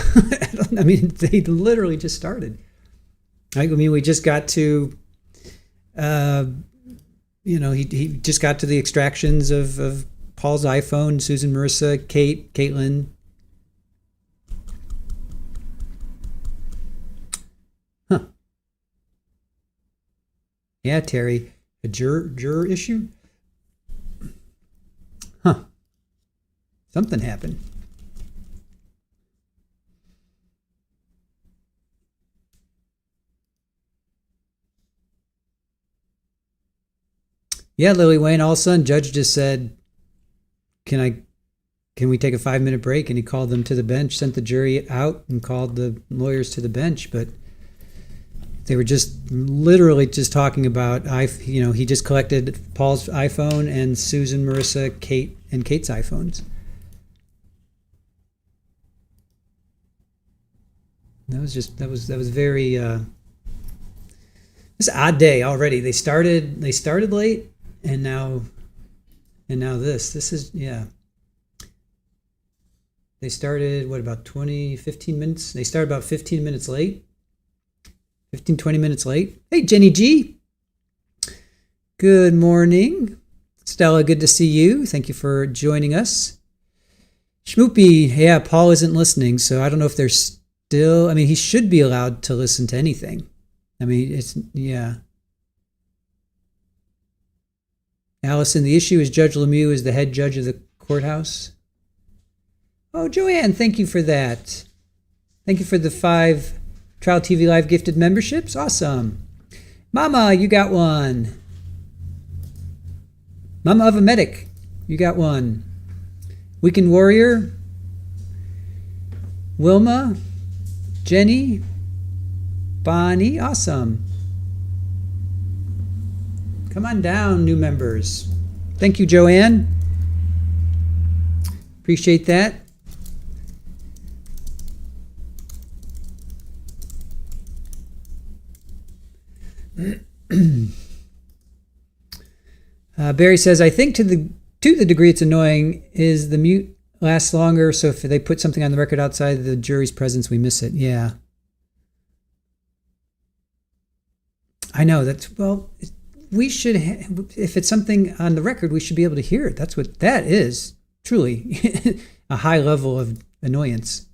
I mean, they literally just started. I mean, we just got to, he just got to the extractions of Paul's iPhone, Susan, Marissa, Caitlin. Yeah, Terry, a juror issue? Huh. Something happened. Yeah, Lily Wayne, all of a sudden, judge just said, can we take a 5-minute break? And he called them to the bench, sent the jury out and called the lawyers to the bench, but they were just literally just talking about, he just collected Paul's iPhone and Susan, Marissa, Kate's iPhones. That was very, this odd day already. They started late and now this is, yeah. They started, about 15 minutes? They started about 15 minutes late. 20 minutes late. Hey, Jenny G. Good morning. Stella, good to see you. Thank you for joining us. Schmoopy, yeah, Paul isn't listening, so I don't know if they're still, he should be allowed to listen to anything. Yeah. Allison, the issue is Judge Lemieux is the head judge of the courthouse. Oh, Joanne, thank you for that. Thank you for the 5 Trial TV Live gifted memberships. Awesome. Mama, you got one. Mama of a Medic, you got one. Weekend Warrior, Wilma, Jenny, Bonnie, awesome. Come on down, new members. Thank you, Joanne. Appreciate that. Barry says, I think to the degree it's annoying is the mute lasts longer, so if they put something on the record outside the jury's presence, we miss it. Yeah. I know we should, if it's something on the record, we should be able to hear it. That's what that is, truly, a high level of annoyance.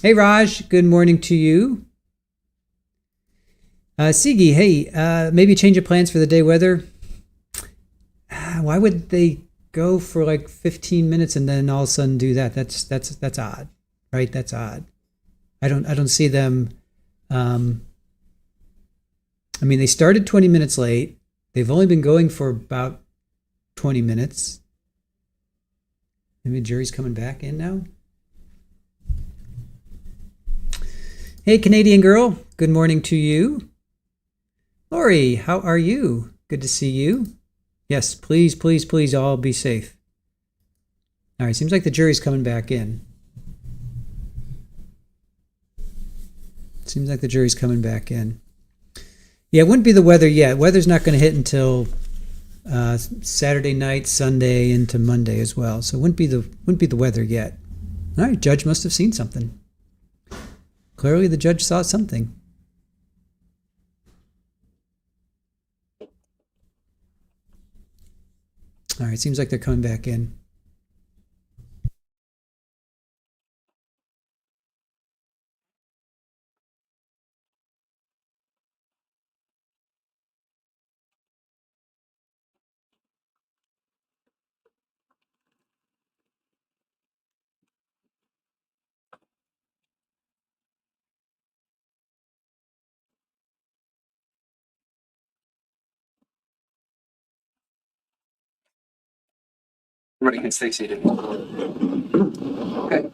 Hey, Raj, good morning to you. Sigi, hey, maybe change of plans for the day weather. Why would they go for like 15 minutes and then all of a sudden do that? That's odd, right? That's odd. I don't see them. They started 20 minutes late. They've only been going for about 20 minutes. Maybe the jury's coming back in now. Hey, Canadian girl, good morning to you. Lori, how are you? Good to see you. Yes, please, please, please all be safe. All right, seems like the jury's coming back in. Seems like the jury's coming back in. Yeah, it wouldn't be the weather yet. Weather's not going to hit until Saturday night, Sunday, into Monday as well. So it wouldn't be the weather yet. All right, judge must have seen something. Clearly, the judge saw something. All right, seems like they're coming back in. Everybody can stay seated. Okay.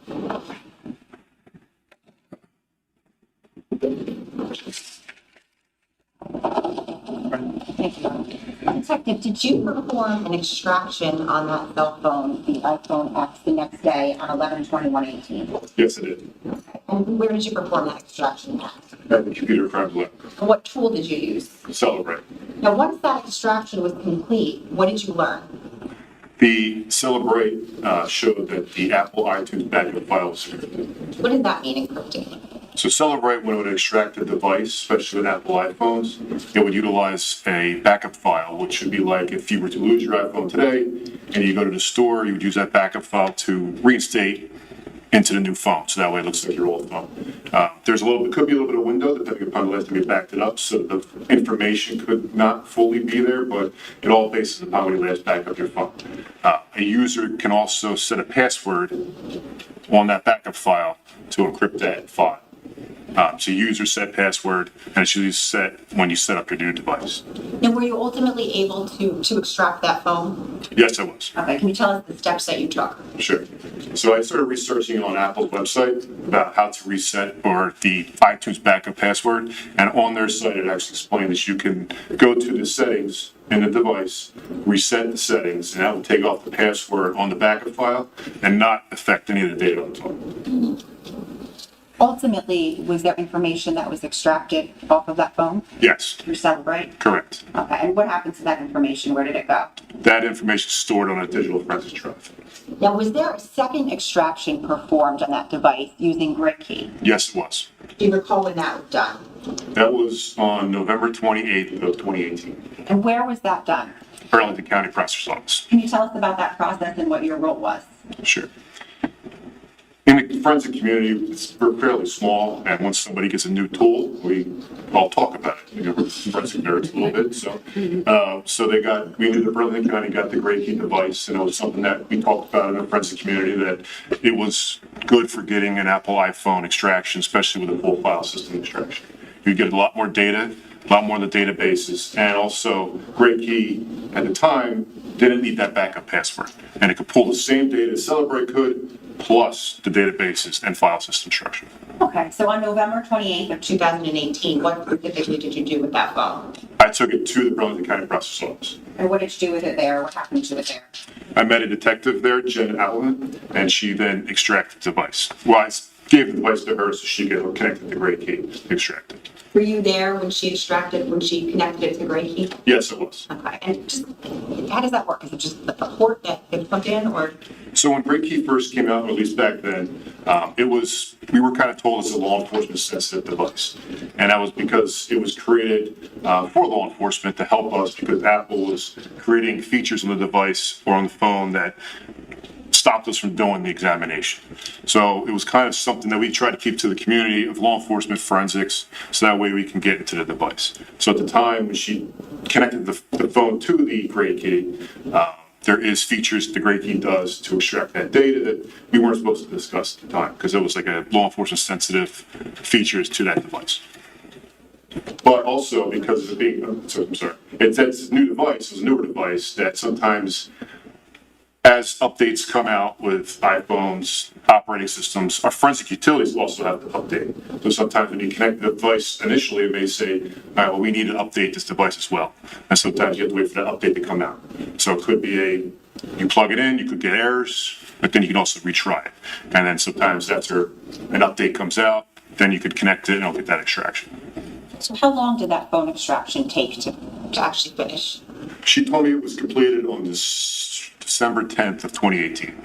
Detective, did you perform an extraction on that cell phone, the iPhone X, the next day on 11/21/18? Yes, I did. Okay. And where did you perform that extraction at? At the computer crime lab. And what tool did you use? Celebrate. Now, once that extraction was complete, what did you learn? The Celebrate showed that the Apple iTunes backup file was encrypted. What did that mean, encrypting? So Celebrate, when it would extract a device, especially with Apple iPhones, it would utilize a backup file, which would be like if you were to lose your iPhone today and you go to the store, you would use that backup file to reinstate into the new phone. So that way it looks like your old phone. Could be a little bit of window depending upon the last time you backed it up. So the information could not fully be there, but it all bases upon when you last backed up your phone. A user can also set a password on that backup file to encrypt that file. So user set password, and it's usually set when you set up your new device. And were you ultimately able to extract that phone? Yes, I was. Okay, can you tell us the steps that you took? Sure. So I started researching on Apple's website about how to reset or the iTunes backup password. And on their site, it actually explained that you can go to the settings in the device, reset the settings, and that will take off the password on the backup file and not affect any of the data on top. Ultimately, was there information that was extracted off of that phone Yes, through Celebrate? correct. Okay, and what happened to that information? Where did it go? That information is stored on a digital forensic drive. Now, was there a second extraction performed on that device using Grid Key? Yes, it was. Do you recall when that was done? That was on November 28th of 2018, And where was that done? Burlington County Prosecutor's Office. Can you tell us about that process and what your role was? Sure. In the forensic community, we're fairly small, and once somebody gets a new tool, we all talk about it. You know, we're forensic nerds a little bit, so we knew that Burlington County got the Gray Key device, and it was something that we talked about in the forensic community, that it was good for getting an Apple iPhone extraction, especially with a full file system extraction. You get a lot more data, a lot more in the databases, and also Gray Key at the time didn't need that backup password, and it could pull the same data Celebrate could, plus the databases and file system structure. Okay, so on November 28th of 2018, what specifically did you do with that phone? I took it to the Burlington County Prosecutor's Office. And what did you do with it there? What happened to it there? I met a detective there, Jen Allen, and she then extracted the device. Well, I gave the device to her so she could connect it to Gray Key, extract it. Were you there when she connected it to Gray Key? Yes, it was. Okay, and just, how does that work? Is it just the port that gets plugged in, or? So when Gray Key first came out, or at least back then, we were kind of told it's a law enforcement sensitive device. And that was because it was created for law enforcement to help us, because Apple was creating features on the device or on the phone that stopped us from doing the examination. So it was kind of something that we tried to keep to the community of law enforcement forensics, so that way we can get into the device. So at the time when she connected the phone to the Gray Key, there is features the Gray Key does to extract that data that we weren't supposed to discuss at the time, because it was like a law enforcement sensitive features to that device. But also because of it being, it's a new device, it's a newer device that sometimes, as updates come out with iPhones, operating systems, our forensic utilities also have to update. So sometimes when you connect the device initially, it may say, all right, well, we need to update this device as well. And sometimes you have to wait for that update to come out. So it could be you plug it in, you could get errors, but then you can also retry it. And then sometimes after an update comes out, then you could connect it and it'll get that extraction. So how long did that phone extraction take to actually finish? She told me it was completed on December 10th of 2018.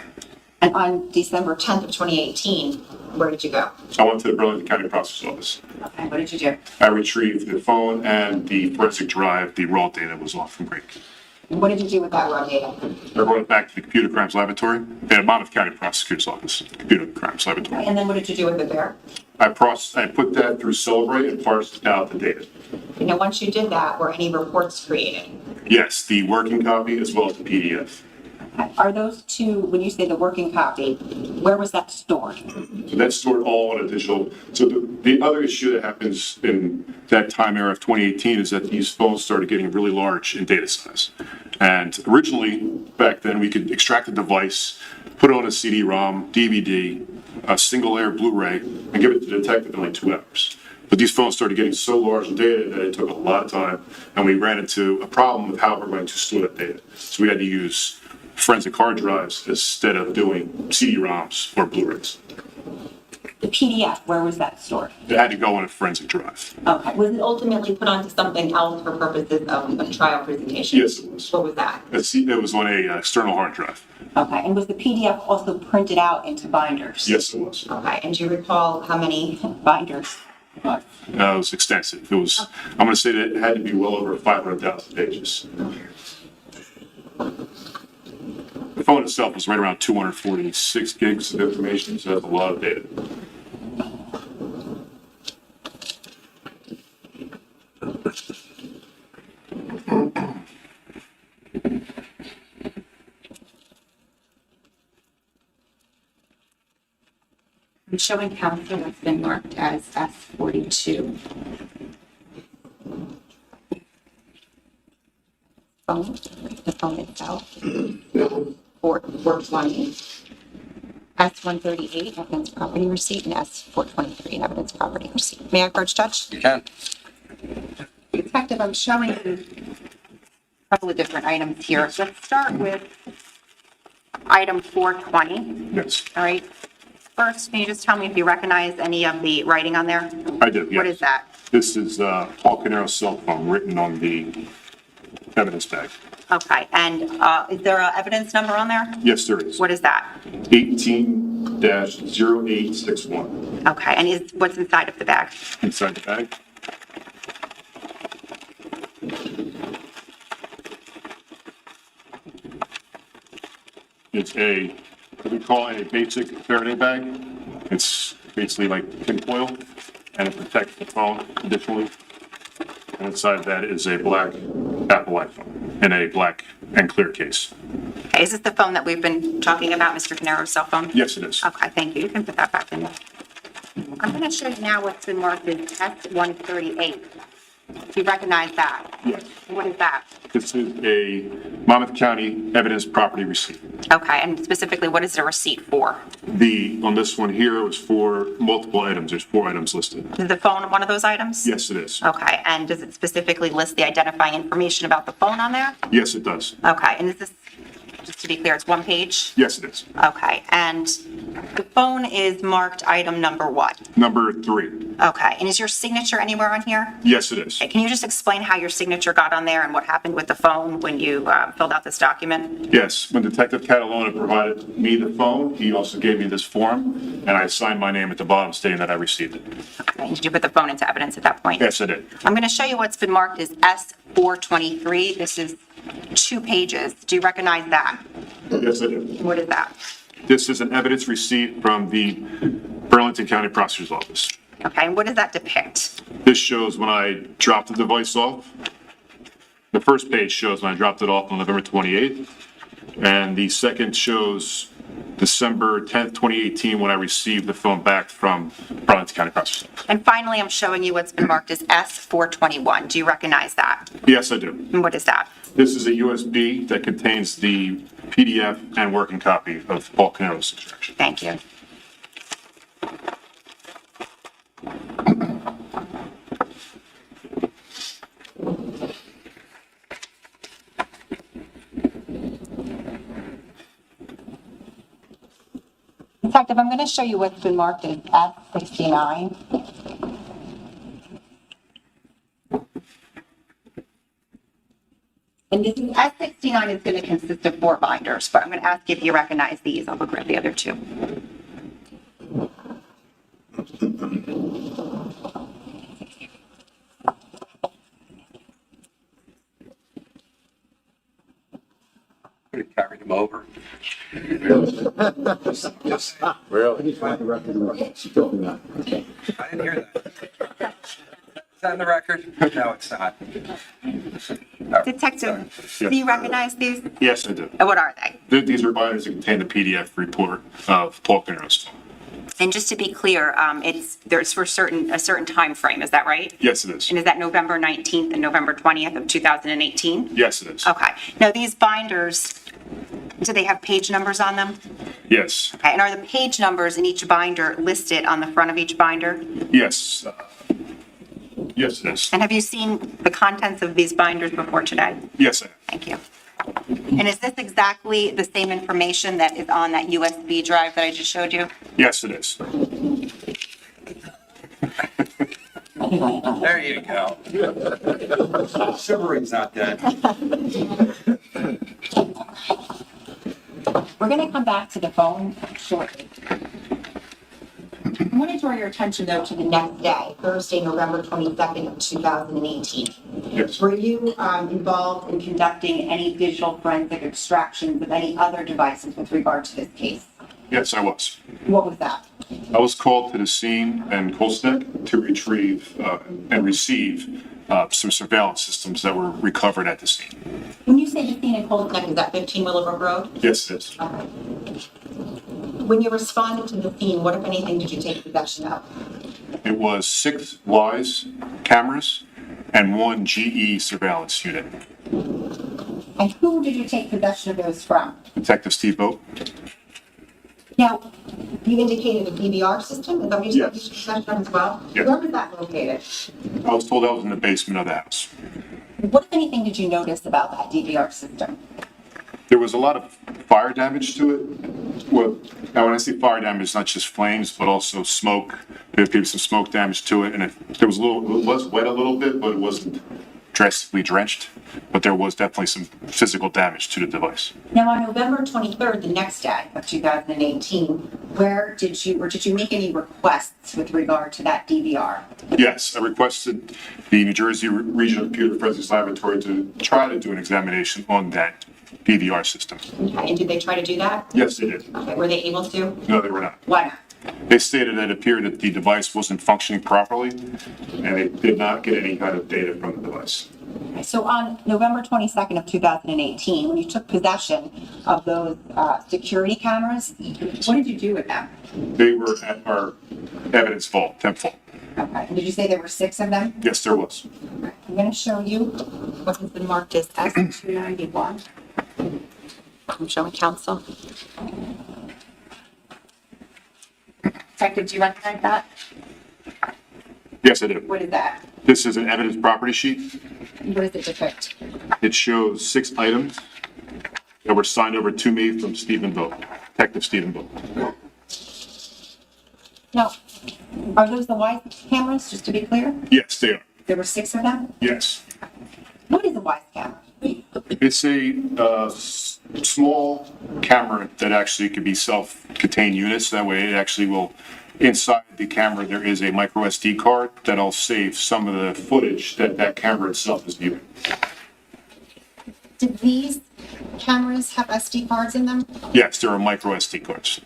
And on December 10th of 2018, where did you go? I went to the Burlington County Prosecutor's Office. Okay, what did you do? I retrieved the phone and the forensic drive. The raw data was off from Gray Key. And what did you do with that raw data? I brought it back to the Computer Crimes Laboratory at Monmouth County Prosecutor's Office, Computer Crimes Laboratory. And then what did you do with it there? I put that through Celebrate and parsed out the data. You know, once you did that, were any reports created? Yes, the working copy as well as the PDF. Are those two, when you say the working copy, where was that stored? So that's stored all in a digital. So the other issue that happens in that time era of 2018 is that these phones started getting really large in data size. And originally, back then, we could extract the device, put it on a CD-ROM, DVD, a single layer Blu-ray, and give it to the detective in like 2 hours. But these phones started getting so large in data that it took a lot of time, and we ran into a problem with how we're going to store that data. So we had to use forensic hard drives instead of doing CD-ROMs or Blu-rays. The PDF, where was that stored? It had to go on a forensic drive. Okay, was it ultimately put onto something else for purposes of a trial presentation? Yes, it was. What was that? It was on a external hard drive. Okay, and was the PDF also printed out into binders? Yes, it was. Okay, and do you recall how many binders? It was extensive. It was, I'm going to say that it had to be well over 500,000 pages. The phone itself was right around 246 gigs of information, so that's a lot of data. I'm showing counsel that's been marked as S42. Phone, the phone itself, 420. S138, evidence property receipt, and S423, evidence property receipt. May I approach judge? You can. Detective, I'm showing you a couple of different items here. Let's start with item 420. Yes. All right. First, can you just tell me if you recognize any of the writing on there? I do, yes. What is that? This is Paul Caneiro's cell phone written on the evidence bag. Okay, and is there an evidence number on there? Yes, there is. What is that? 18-0861 Okay, and what's inside of the bag? inside the bag. It's what we call a basic Faraday bag. It's basically like tinfoil, and it protects the phone additionally. And inside that is a black Apple iPhone in a black and clear case. Okay, is this the phone that we've been talking about, Mr. Caneiro's cell phone? Yes, it is. Okay, thank you. You can put that back in there. I'm going to show you now what's been marked as S138. Do you recognize that? Yes. What is that? This is a Monmouth County evidence property receipt. Okay, and specifically, what is the receipt for? On this one here, it was for multiple items. There's 4 items listed. Is the phone one of those items? Yes, it is. Okay, and does it specifically list the identifying information about the phone on there? Yes, it does. Okay, and is this, just to be clear, it's one page? Yes, it is. Okay, and the phone is marked item number what? Number 3. Okay, and is your signature anywhere on here? Yes, it is. Okay, can you just explain how your signature got on there and what happened with the phone when you filled out this document? Yes, when Detective Catalona provided me the phone, he also gave me this form, and I signed my name at the bottom stating that I received it. Okay, did you put the phone into evidence at that point? Yes, I did. I'm going to show you what's been marked as S423. This is 2 pages. Do you recognize that? Yes, I did. What is that? This is an evidence receipt from the Burlington County Prosecutor's Office. Okay, and what does that depict? This shows when I dropped the device off. The first page shows when I dropped it off on November 28th. And the second shows December 10th, 2018, when I received the phone back from Burlington County Prosecutor's Office. And finally, I'm showing you what's been marked as S421. Do you recognize that? Yes, I do. And what is that? This is a USB that contains the PDF and working copy of Paul Caneiro's extraction. Thank you. Detective, I'm going to show you what's been marked as S69. And this is S69 is going to consist of 4 binders, but I'm going to ask you if you recognize these. I'll go grab the other 2. Could have carried him over. Just, Really? I just want the record, she told me that. I didn't hear that. Is that in the record? No, it's not. Detective, do you recognize these? Yes, I do. And what are they? These are binders that contain the PDF report of Paul Caneiro's phone. And just to be clear, there's for a certain time frame. Is that right? Yes, it is. And is that November 19th and November 20th of 2018? Yes, it is. Okay. Now these binders, do they have page numbers on them? Yes. Okay. And are the page numbers in each binder listed on the front of each binder? Yes. Yes, it is. And have you seen the contents of these binders before today? Yes, I have. Thank you. And is this exactly the same information that is on that USB drive that I just showed you? Yes, it is. There you go. Shivering's not dead. We're going to come back to the phone shortly. I want to draw your attention, though, to the next day, Thursday, November 22nd of 2018. Yes. Were you involved in conducting any digital forensic extractions of any other devices with regard to this case? Yes, I was. What was that? I was called to the scene in Colts Neck to retrieve and receive some surveillance systems that were recovered at the scene. When you say the scene in Colts Neck, is that 15 Willowbrook Road? Yes, it is. Okay. When you responded to the scene, what, if anything, did you take possession of? It was 6 Wise cameras and 1 GE surveillance unit. And who did you take possession of those from? Detective Steve Boat. Now, you indicated a DVR system, is that what you said you Yes. took possession of as well? Yes. Where was that located? I was told I was in the basement of the house. What, if anything, did you notice about that DVR system? There was a lot of fire damage to it, Well, now when I say fire damage, it's not just flames, but also smoke. There appeared some smoke damage to it, and it was wet a little bit, but it wasn't drastically drenched. But there was definitely some physical damage to the device. Now, on November 23rd, the next day of 2018, where did you make any requests with regard to that DVR? Yes, I requested the New Jersey Regional Computer Forensics Laboratory to try to do an examination on that DVR system. Okay, and did they try to do that? Yes, they did. Okay, were they able to? No, they were not. Why not? They stated that it appeared that the device wasn't functioning properly, and they did not get any kind of data from the device. So on November 22nd of 2018, when you took possession of those security cameras, what did you do with them? They were at our evidence vault, temp vault. Okay, and did you say there were 6 of them? Yes, there was. I'm going to show you what has been marked as S291. I'm showing counsel. Detective, do you recognize that? Yes, I did. What is that? This is an evidence property sheet. What does it depict? It shows 6 items that were signed over to me from Detective Stephenville. Now, are those the Wise cameras, just to be clear? Yes, they are. There were 6 of them? Yes. What is a Wise camera? It's a small camera that actually could be self-contained units. That way it actually will, inside the camera, there is a micro SD card that'll save some of the footage that camera itself is viewing. Did these cameras have SD cards in them? Yes, there are micro SD cards.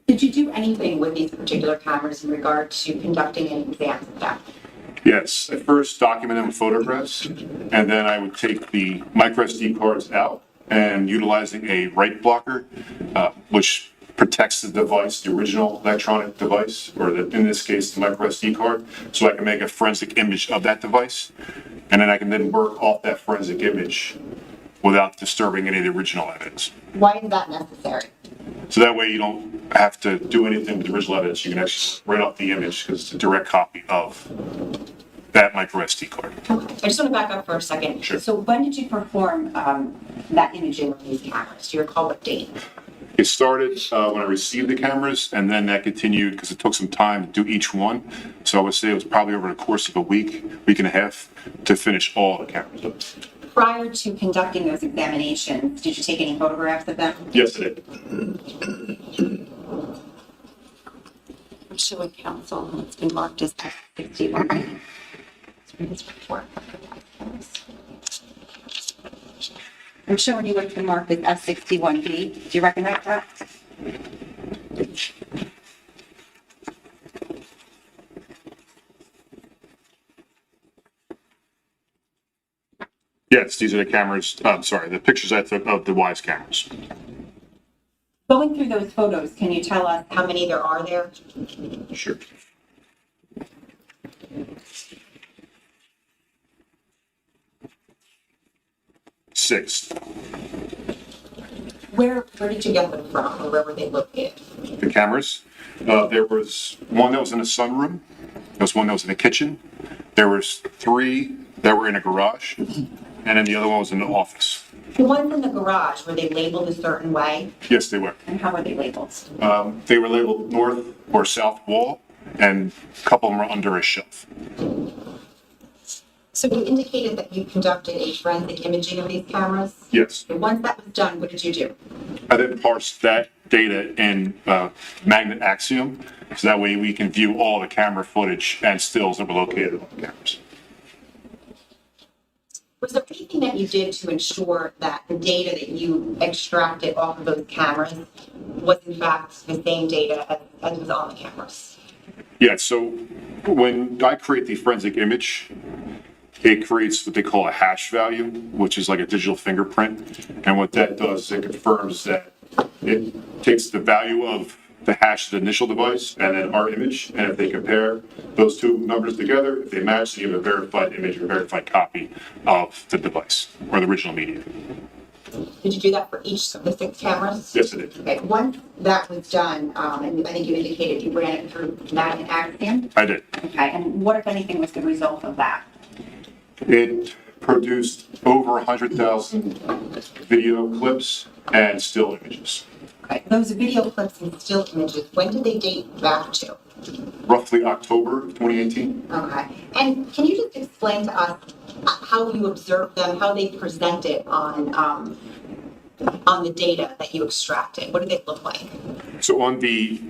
Did you do anything with these particular cameras in regard to conducting an exam of them? Yes, I first document them with photographs, and then I would take the micro SD cards out and utilizing a write blocker, which protects the device, the original electronic device, or in this case, the micro SD card, so I can make a forensic image of that device, and then I can then work off that forensic image without disturbing any of the original evidence. Why is that necessary? So that way you don't have to do anything with the original evidence. You can actually write off the image because it's a direct copy of that micro SD card. Okay. I just want to back up for a second. Sure. So when did you perform that imaging of these cameras? Do you recall what date? It started when I received the cameras, and then that continued because it took some time to do each one. So I would say it was probably over the course of a week and a half to finish all the cameras up. Prior to conducting those examinations, did you take any photographs of them? Yes, I did. I'm showing counsel. It's been marked as S61. Let's read this report. I'm showing you what's been marked as S61B. Do you recognize that? Yes, these are the cameras. I'm sorry, the pictures I took of the Wise cameras. Going through those photos, can you tell us how many there are there? Sure. Six. Where did you get them from, or where were they located? The cameras. There was one that was in a sunroom. There was one that was in the kitchen. There was 3 that were in a garage, and then the other one was in the office. The ones in the garage, were they labeled a certain way? Yes, they were. And how were they labeled? They were labeled north or south wall, and a couple of them were under a shelf. So you indicated that you conducted a forensic imaging of these cameras? Yes. And once that was done, what did you do? I then parsed that data in Magnet Axiom, so that way we can view all the camera footage and stills that were located on the cameras. Was there anything that you did to ensure that the data that you extracted off of those cameras was in fact the same data as was on the cameras? Yeah, so when I create the forensic image, it creates what they call a hash value, which is like a digital fingerprint. And what that does is it confirms that it takes the value of the hash of the initial device and then our image. And if they compare those 2 numbers together, if they match, they give a verified image or verified copy of the device or the original media. Did you do that for each of the 6 cameras? Yes, I did. Okay, once that was done, and I think you indicated you ran it through Magnet Axiom? I did. Okay, and what, if anything, was the result of that? It produced over 100,000 video clips and still images. Okay, those video clips and still images, when did they date back to? Roughly October of 2018. Okay, and can you just explain to us how you observed them, how they presented on the data that you extracted? What did they look like? So on the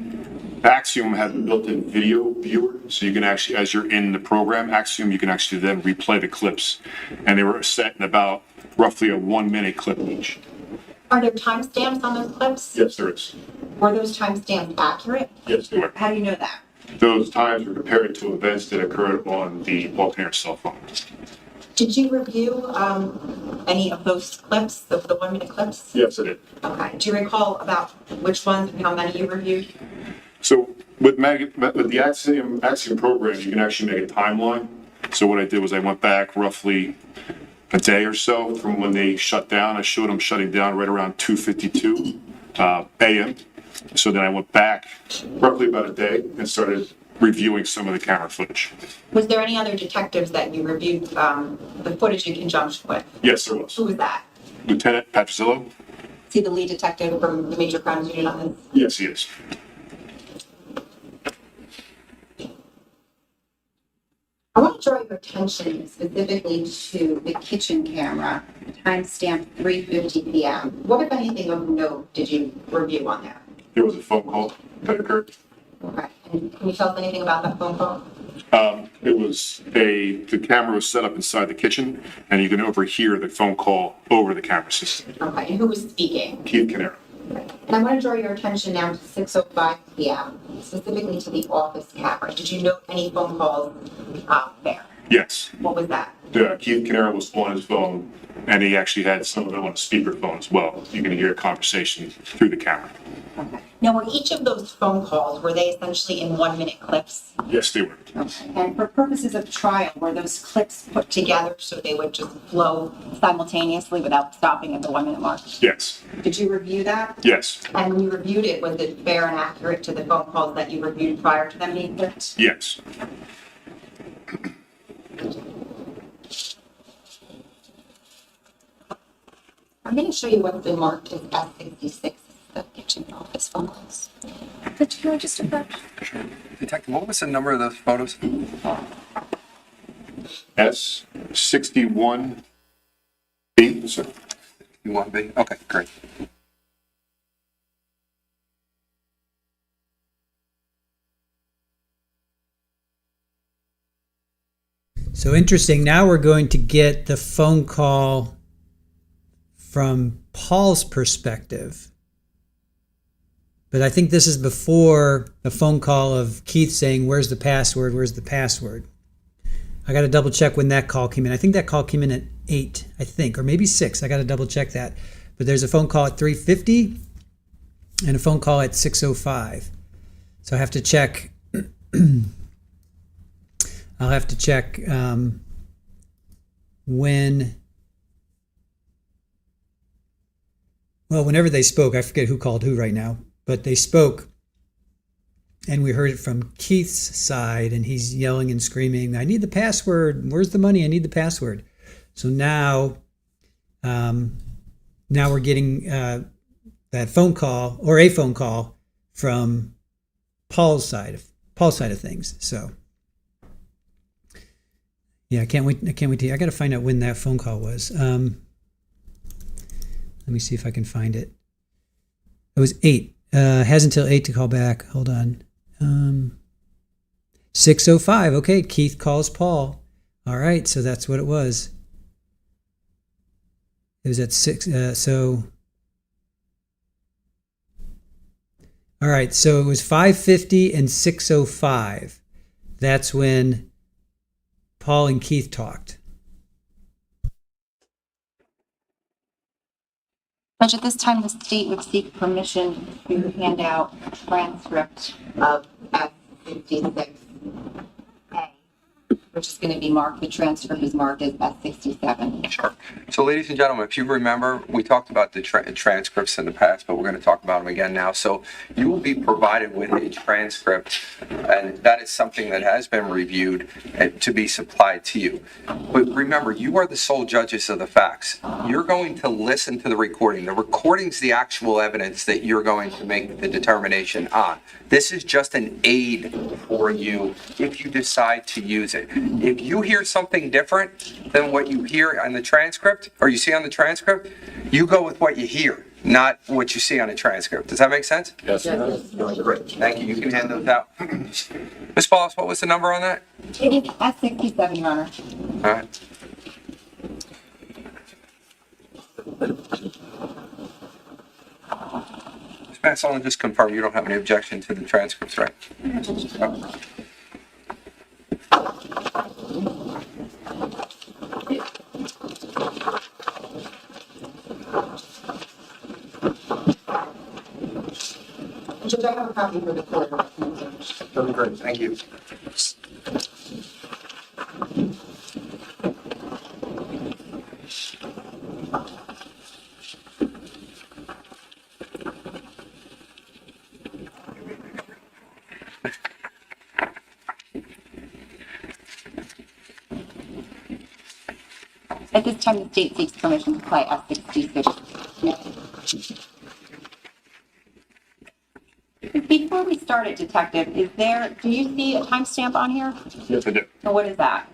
Axiom has a built-in video viewer, so you can actually, as you're in the program Axiom, you can actually then replay the clips. And they were set in about roughly a 1-minute clip each. Are there timestamps on those clips? Yes, there is. Were those timestamps accurate? Yes, they were. How do you know that? Those times were compared to events that occurred on the Paul Caneiro cell phone. Did you review any of those clips, the 1-minute clips? Yes, I did. Okay. Do you recall about which ones and how many you reviewed? So with the Axiom program, you can actually make a timeline. So what I did was I went back roughly a day or so from when they shut down. I showed them shutting down right around 2:52 a.m. So then I went back roughly about a day and started reviewing some of the camera footage. Was there any other detectives that you reviewed the footage in conjunction with? Yes, there was. Who was that? Lieutenant Patricillo? Is he the lead detective from the Major Crimes Unit on this? Yes, he is. I want to draw your attention specifically to the kitchen camera, timestamp 3:50 p.m. What, if anything, of note did you review on there? There was a phone call that occurred. Okay. And can you tell us anything about that phone call? The camera was set up inside the kitchen, and you can overhear the phone call over the camera system. Okay. And who was speaking? Keith Caneiro. And I want to draw your attention now to 6:05 p.m., specifically to the office camera. Did you note any phone calls there? Yes. What was that? Keith Caneiro was on his phone, and he actually had some of it on a speakerphone as well. You can hear a conversation through the camera. Okay. Now, were each of those phone calls, were they essentially in 1-minute clips? Yes, they were. Okay. And for purposes of trial, were those clips put together so they would just flow simultaneously without stopping at the 1-minute mark? Yes. Did you review that? Yes. And when you reviewed it, was it fair and accurate to the phone calls that you reviewed prior to them being clipped? Yes. I'm going to show you what's been marked as S66, the kitchen office phone calls. Could you register that? Detective, what was the number of those photos? S61B. You want to be? Okay, great. So interesting. Now we're going to get the phone call from Paul's perspective. But I think this is before the phone call of Keith saying, "Where's the password? Where's the password?" I got to double check when that call came in. I think that call came in at 8, I think, or maybe 6. I got to double check that. But there's a phone call at 3:50 and a phone call at 6:05. So I have to check. I'll have to check whenever they spoke. I forget who called who right now, but they spoke, and we heard it from Keith's side, and he's yelling and screaming, "I need the password. Where's the money? I need the password." So now we're getting that phone call, or a phone call, from Paul's side of things. So yeah, I can't wait to. I got to find out when that phone call was. Let me see if I can find it. It was 8. Has until 8 to call back. Hold on. 6:05. Okay, Keith calls Paul. All right, so that's what it was. It was at 6. All right, so it was 5:50 and 6:05. That's when Paul and Keith talked. Judge, at this time, the state would seek permission to hand out a transcript of S66A which is going to be marked, the transcript is marked as S67. Sure. So ladies and gentlemen, if you remember, we talked about the transcripts in the past, but we're going to talk about them again now. So you will be provided with a transcript, and that is something that has been reviewed to be supplied to you. But remember, you are the sole judges of the facts. You're going to listen to the recording. The recording's the actual evidence that you're going to make the determination on. This is just an aid for you if you decide to use it. If you hear something different than what you hear on the transcript, or you see on the transcript, you go with what you hear, not what you see on the transcript. Does that make sense? Yes, sir. Great. Thank you. You can hand those out. Ms. Paulus, what was the number on that? It is S67, Your Honor. All right. Ms. Mansalon, just confirm you don't have any objection to the transcripts, right? Oh. Judge, I have a copy for the court. That'd be great. Thank you. At this time, the state seeks permission to play S66. Before we start it, Detective, do you see a timestamp on here? Yes, I do. And what is that?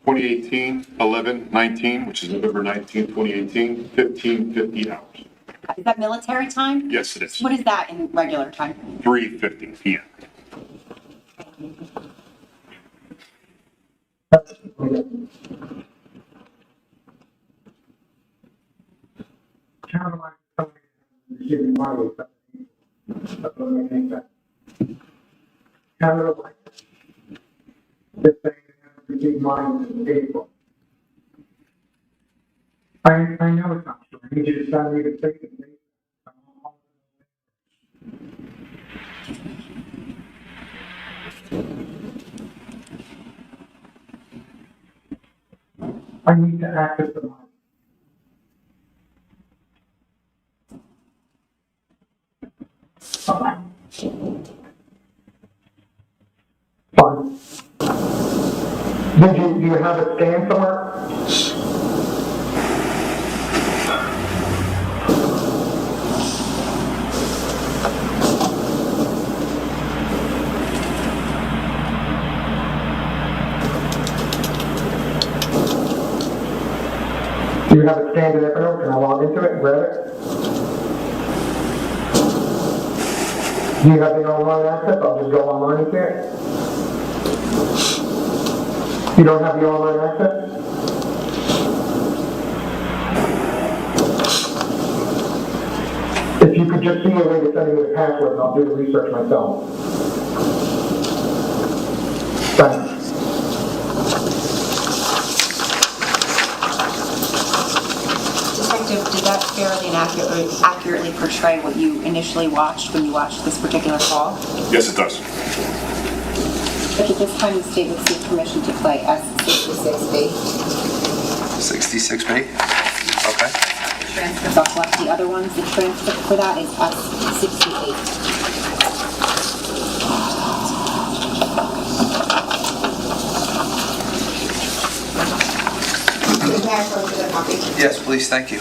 2018-11-19, which is November 19, 2018, 15:50 hours. Is that military time? Yes, it is. What is that in regular time? 3:50 p.m. I know it's not true. I need you to send me the ticket. I need to access the money. Fine. Do you have a scan somewhere? Do you have a scanned evidence? Can I log into it and grab it? Do you have the online access? I'll just go online and see it. You don't have the online access? If you could just see a way to send me the password, and I'll do the research myself. Thanks. Detective, did that fairly and accurately portray what you initially watched when you watched this particular call? Yes, it does. But at this time, the state would seek permission to play S66B. 66B? Okay. Transcript off left. The other ones, the transcript for that is S68. May I approach with a copy? Yes, please. Thank you.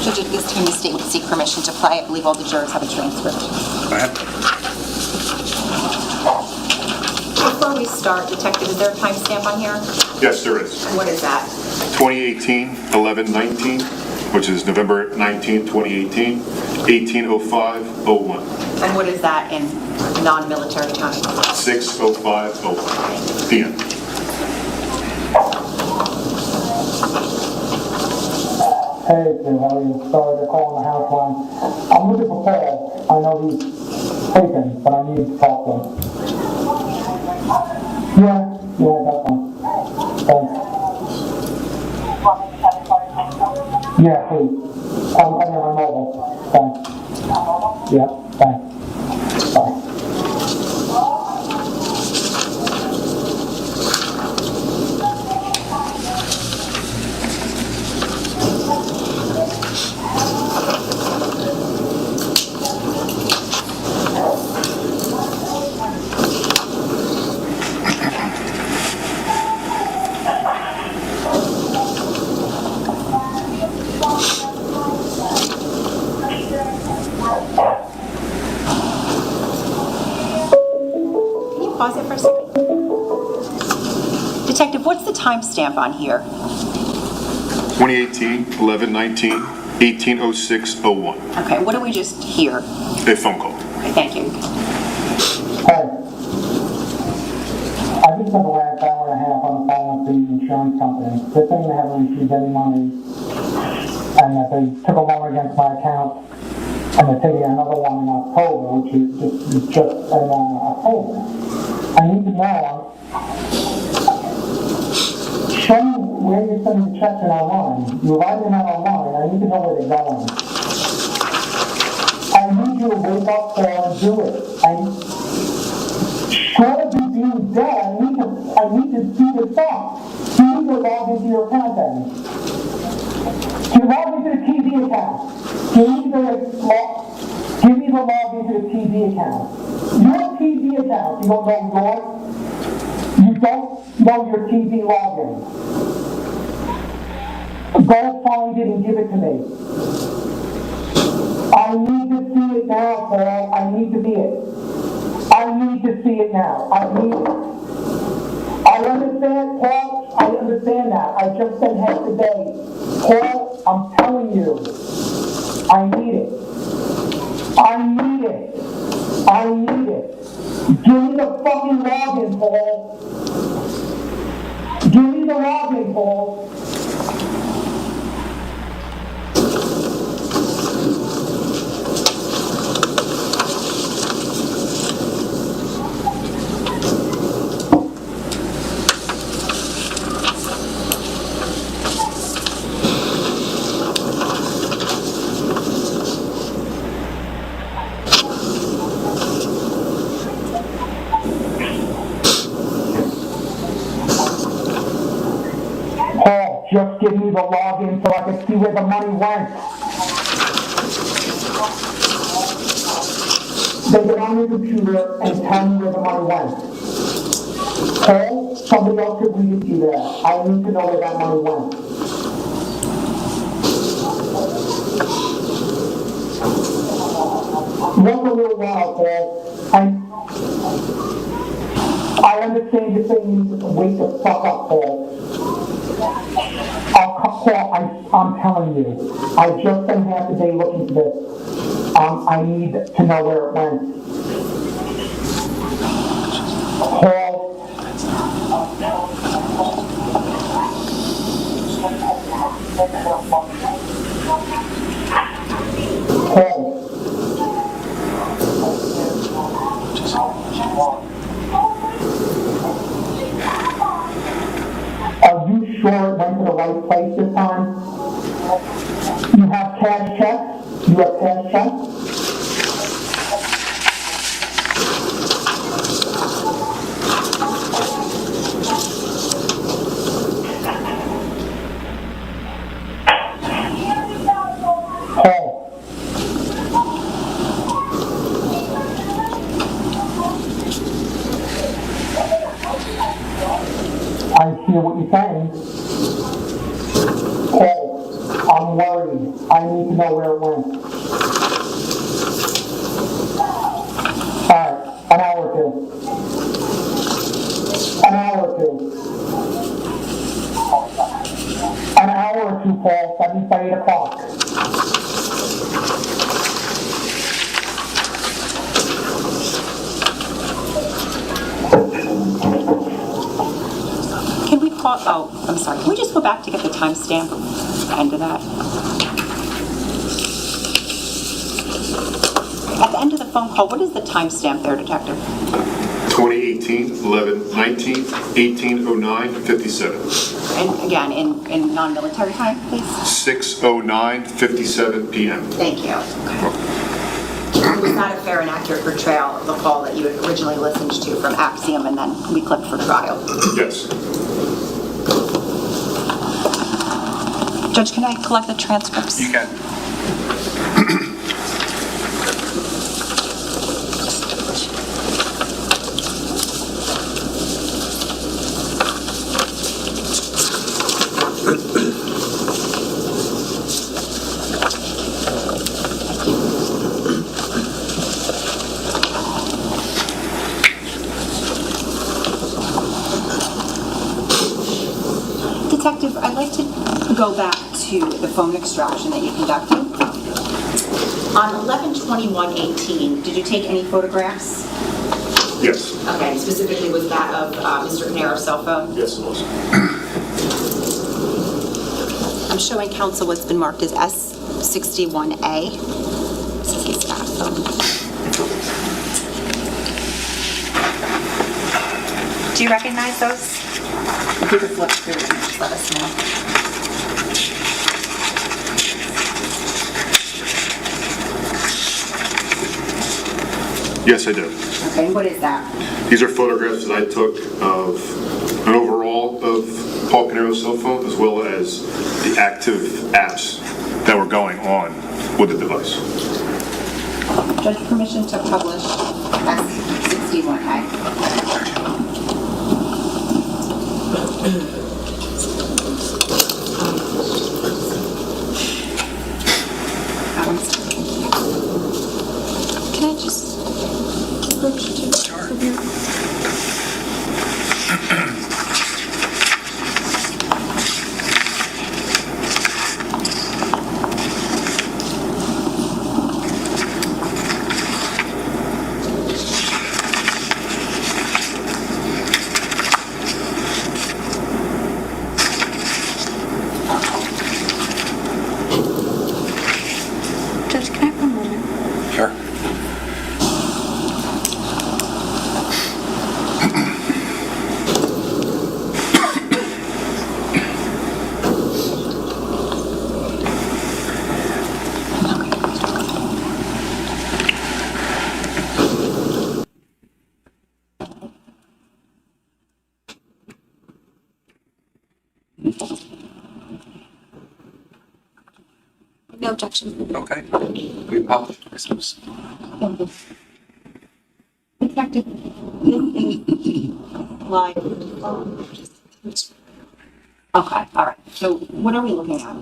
Judge, at this time, the state would seek permission to play. I believe all the jurors have a transcript. Go ahead. Before we start, Detective, is there a timestamp on here? Yes, there is. What is that? 2018-11-19, which is November 19, 2018, 18:05:01. And what is that in non-military time? 6:05:01 p.m. Hey, Tim, how are you? Sorry to call on the house line. I'm looking for Paul. I know he's taken, but I need to talk to him. Yeah, that's fine. Thanks. Yeah, please. I'm on my mobile. Thanks. Yeah, thanks. Bye. Pause it for a second. Detective, what's the timestamp on here? 2018-11-19, 18:06:01. Okay, what do we just hear? A phone call. Okay, thank you. Hey, I just spent the last hour and a half on the phone with the insurance company. They're saying they haven't received any money and that they took a loan against my account and they're taking another one in October, which is just in October. I need to know, show me where you're sending the checks in online. You're writing them out online. I need to know where they're going. I need you to wake up there and do it. Short of you being dead, I need to see this up. You need to log into your account then. You log into the TV account. You need to give me the log into the TV account. Your TV account, you don't know yours? You don't know your TV login. Go find it and give it to me. I need to see it now, Paul. I need to see it. I need to see it now. I understand, Paul. I understand that. I just spent half the day. Paul, I'm telling you. I need it. I need it. I need it. Give me the fucking login, Paul. Give me the login, Paul. Paul, just give me the login so I can see where the money went. They get on your computer and tell me where the money went. Paul, somebody else could read it to you there. I need to know where that money went. Wait a little while, Paul. I understand you're saying you need to wake the fuck up, Paul. Paul, I'm telling you, I just spent half the day looking for this. I need to know where it went. Paul. Paul. Are you sure it went to the right place this time? You have cash checks? You have cash checks? Paul. I hear what you're saying. Paul, I'm worried. I need to know where it went. Alright, an hour or two. An hour or two. An hour or two, Paul, 7 by 8 o'clock. Can we call, oh, I'm sorry, can we just go back to get the timestamp at the end of that? At the end of the phone call, what is the timestamp there, Detective? 2018, 11/19, 1809:57. And again, in non-military time, please? 6:09:57 p.m. Thank you. It was not a fair and accurate portrayal of the call that you had originally listened to from Axiom and then we clipped for trial. Yes. Judge, can I collect the transcripts? You can. Detective, I'd like to go back to the phone extraction that you conducted. On 11/21/18, did you take any photographs? Yes. Okay, specifically was that of Mr. Caneiro's cell phone? Yes, it was. I'm showing counsel what's been marked as S61A. This is his staff phone. Do you recognize those? If you could flip through and just let us know. Yes, I do. Okay, what is that? These are photographs that I took of an overall of Paul Caneiro's cell phone, as well as the active apps that were going on with the device. Judge, permission to publish S61A. Can I just switch to Sophia? Judge, can I have a moment? Sure. No objection. Okay. We apologize. Detective, this is live. Okay, all right. So what are we looking at?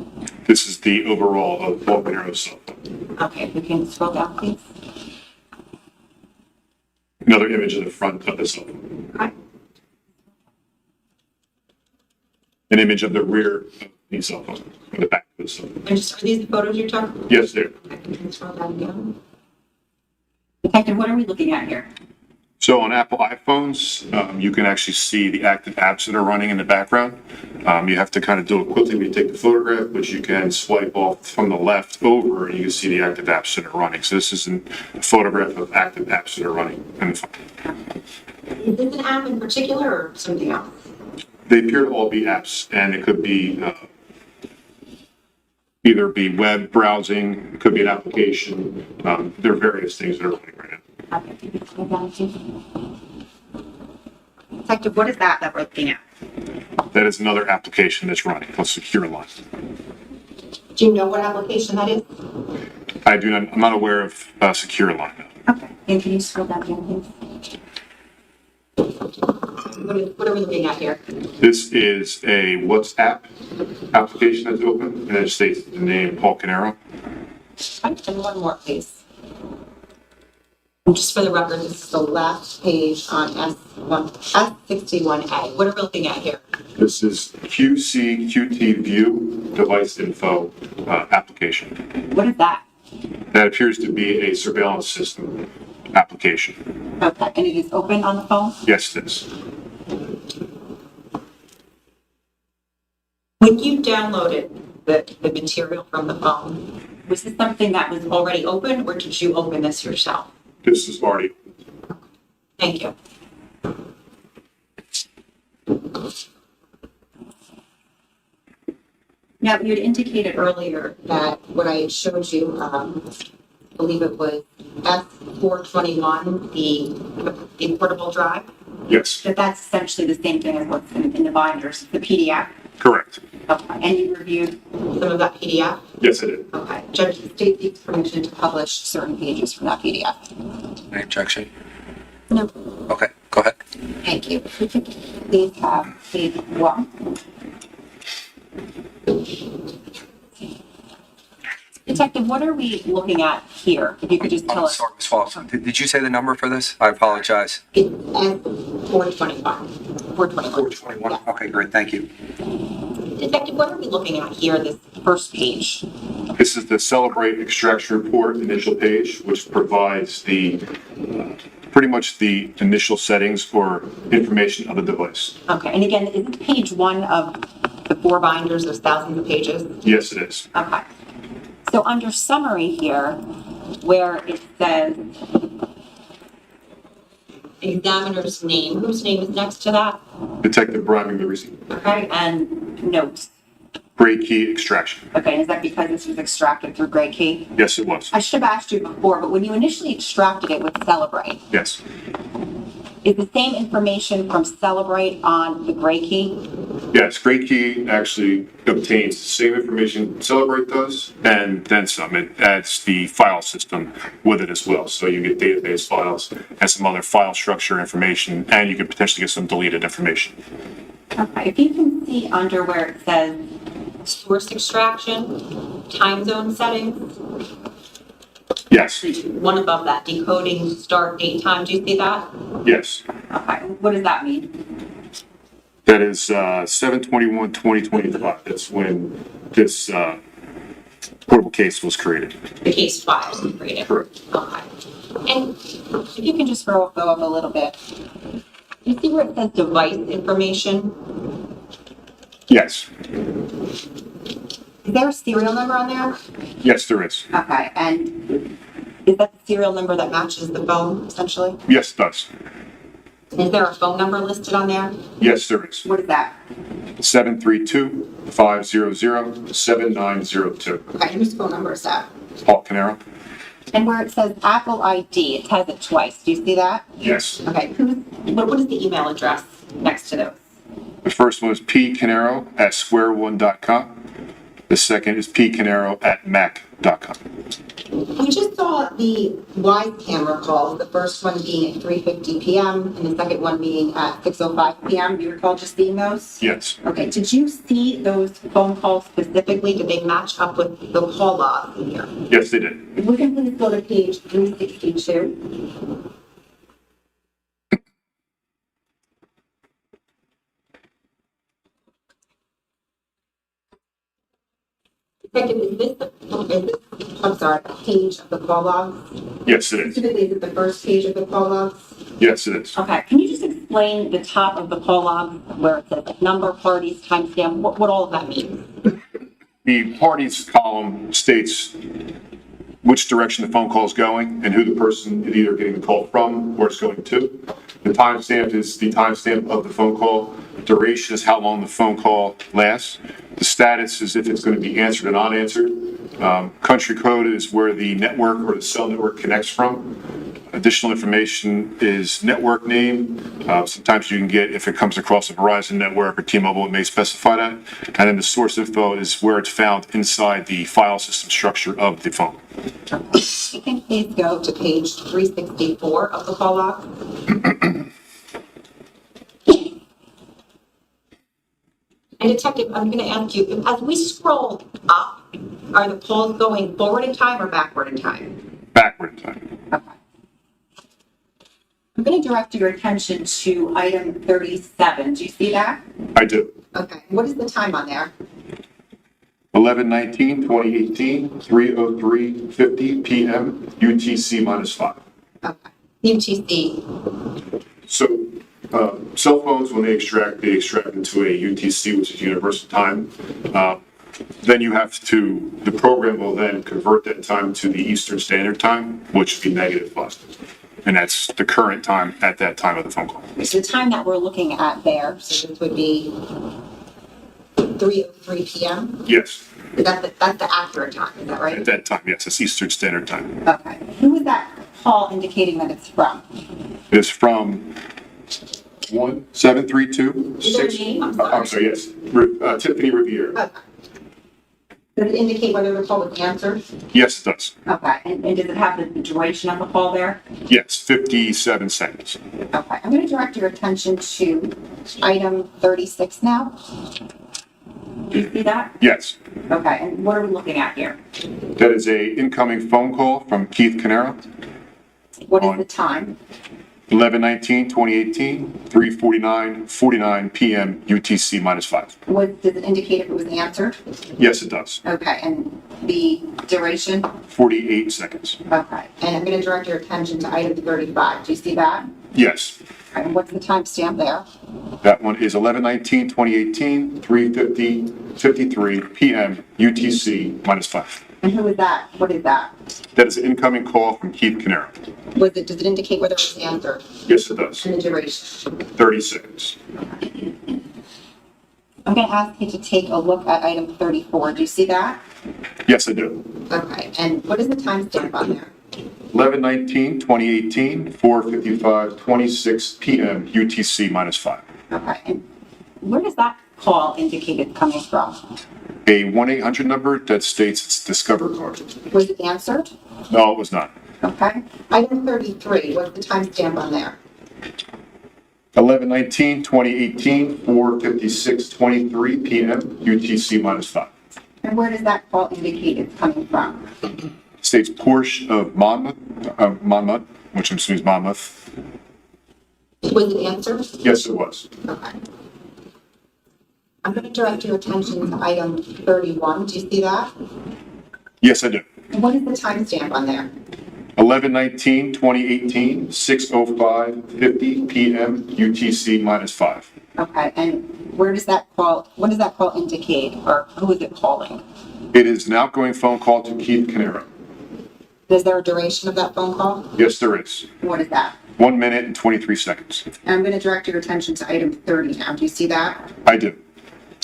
This is the overall of Paul Caneiro's cell phone. Okay, we can scroll down, please. Another image of the front of the cell phone. Okay. An image of the rear of the cell phone, or the back of the cell phone. And just, are these the photos you're talking about? Yes, there. Okay, we can scroll down again. Detective, what are we looking at here? So on Apple iPhones, you can actually see the active apps that are running in the background. You have to kind of do it quickly when you take the photograph, but you can swipe off from the left over and you can see the active apps that are running. So this is a photograph of active apps that are running in the phone. Is this an app in particular or something else? They appear to all be apps, and it could be either be web browsing, it could be an application. There are various things that are running right now. Okay, we can scroll down too. Detective, what is that we're looking at? That is another application that's running called Secure Line. Do you know what application that is? I'm not aware of Secure Line. Okay, and can you scroll down again, please? What are we looking at here? This is a WhatsApp application that's open, and it states the name Paul Caneiro. And one more, please. And just for the record, this is the last page on S61A. What are we looking at here? This is QT View Device Info application. What is that? That appears to be a surveillance system application. Okay, and it is open on the phone? Yes, it is. When you downloaded the material from the phone, was this something that was already open, or did you open this yourself? This is already. Thank you. Now, you had indicated earlier that what I had showed you, I believe it was S421, the portable drive, Yes, that's essentially the same thing as what's in the binders, the PDF. correct. Okay, and you reviewed some of that PDF? Yes, it is. Okay, Judge, the state seeks permission to publish certain pages from that PDF. Any objection? No. Okay, go ahead. Thank you. If you could please have page 1. Detective, what are we looking at here? If you could just tell I'm us. sorry, Ms. Wallace. Did you say the number for this? I apologize. It's S421. 421. 421. Okay, great. Thank you. Detective, what are we looking at here, this first page? This is the Celebrate Extraction Report initial page, which provides the pretty much the initial settings or information of the device. Okay, and again, is this page 1 of the 4 binders? There's thousands of pages? Yes, it is. Okay. So under summary here, where it says examiner's name, whose name is next to that? Detective Brian McLeary. Okay, and notes. Gray key extraction. Okay, and is that because this was extracted through Gray Key? Yes, it was. I should have asked you before, but when you initially extracted it with Celebrate, Yes. is the same information from Celebrate on the Gray Key? Yes, Gray key actually obtains the same information Celebrate does, and then some. It adds the file system with it as well. So you get database files and some other file structure information, and you could potentially get some deleted information. Okay, if you can see under where it says source extraction, time zone settings, Yes, one above that, decoding start date time, do you see that? yes. Okay, what does that mean? That is 7/21/2025. That's when this portable case was created. The case file was created? Correct. Okay. And if you can just go up a little bit, you see where it says device information? Yes, Is there a serial number on there? yes, there is. Okay, and is that the serial number that matches the phone, essentially? Yes, it does. Is there a phone number listed on there? Yes, there is. What is that? 732-500-7902. Okay, whose phone number is that? Paul Caneiro? And where it says Apple ID, it has it twice. Do you see that? Yes. Okay, what is the email address next to those? The first one is pcaneiro@squareone.com. The second is pcaneiro@mac.com. We just saw the live camera calls, the first one being at 3:50 p.m. and the second one being at 6:05 p.m. Do you recall just seeing those? Yes. Okay, did you see those phone calls specifically? Did they match up with the call logs in here? Yes, they did. If we can please go to page 362. Detective, is this a page of the call logs? Yes, it is. Typically, is it the first page of the call logs? Yes, it is. Okay, can you just explain the top of the call log where it says number, parties, timestamp, what all of that means? The parties column states which direction the phone call is going and who the person is either getting the call from or it's going to. The timestamp is the timestamp of the phone call. Duration is how long the phone call lasts. The status is if it's going to be answered or not answered. Country code is where the network or the cell network connects from. Additional information is network name. Sometimes you can get, if it comes across a Verizon network or T-Mobile, it may specify that. And then the source info is where it's found inside the file system structure of the phone. You can please go to page 364 of the call log. And Detective, I'm going to ask you, as we scroll up, are the calls going forward in time or backward in time? Backward in time. Okay. I'm going to direct your attention to item 37. Do you see that? I do. Okay. What is the time on there? 11/19/2018, 3:03:50 p.m. UTC -5. Okay. UTC. So, cell phones, when they extract into a UTC, which is Universal Time. Then the program will then convert that time to the Eastern Standard Time, which would be -5. And that's the current time at that time of the phone call. So the time that we're looking at there, so this would be 3:03 p.m. Yes, That's the accurate time, is that at right? that time, yes, it's Eastern Standard Time. Okay. Who is that call indicating that it's from? It's from 1732. Is there a name? I'm sorry, yes, Tiffany Riviere. Okay. Does it indicate whether the call was answered? Yes, it does. Okay. And does it have the duration of the call there? Yes, 57 seconds. Okay. I'm going to direct your attention to item 36 now. Do you see that? Yes, Okay. And what are we looking at here? that is a incoming phone call from Keith Caneiro. What is the time? 11/19/2018, 3:49:49 p.m. UTC -5. Does it indicate if it was answered? Yes, it does. Okay. And the duration? 48 seconds. Okay. And I'm going to direct your attention to item 35. Do you see that? Yes, Okay. And what's the timestamp there? that one is 11/19/2018, 3:53 p.m. UTC -5. And who is that? What is that? That is an incoming call from Keith Caneiro. Does it indicate whether it was answered? Yes, it does. And the duration? 30 seconds. I'm going to ask you to take a look at item 34. Do you see that? Yes, I do. Okay. And what is the timestamp on there? 11/19/2018, 4:55:26 p.m. UTC -5. Okay. And where does that call indicate it's coming from? A 1-800 number that states it's Discover card. Was it answered? No, it was not. Okay. Item 33. What's the timestamp on there? 11/19/2018, 4:56:23 p.m. UTC -5. And where does that call indicate it's coming from? States Porsche of Monmouth, which means Monmouth. Was it answered? Yes, it was. Okay. I'm going to direct your attention to item 31. Do you see that? Yes, I do. And what is the timestamp on there? 11/19/2018, 6:05:50 p.m. UTC -5. Okay. And what does that call indicate, or who is it calling? It is an outgoing phone call to Keith Caneiro. Is there a duration of that phone call? Yes, there is. What is that? 1 minute and 23 seconds. And I'm going to direct your attention to item 30 now. Do you see that? I do.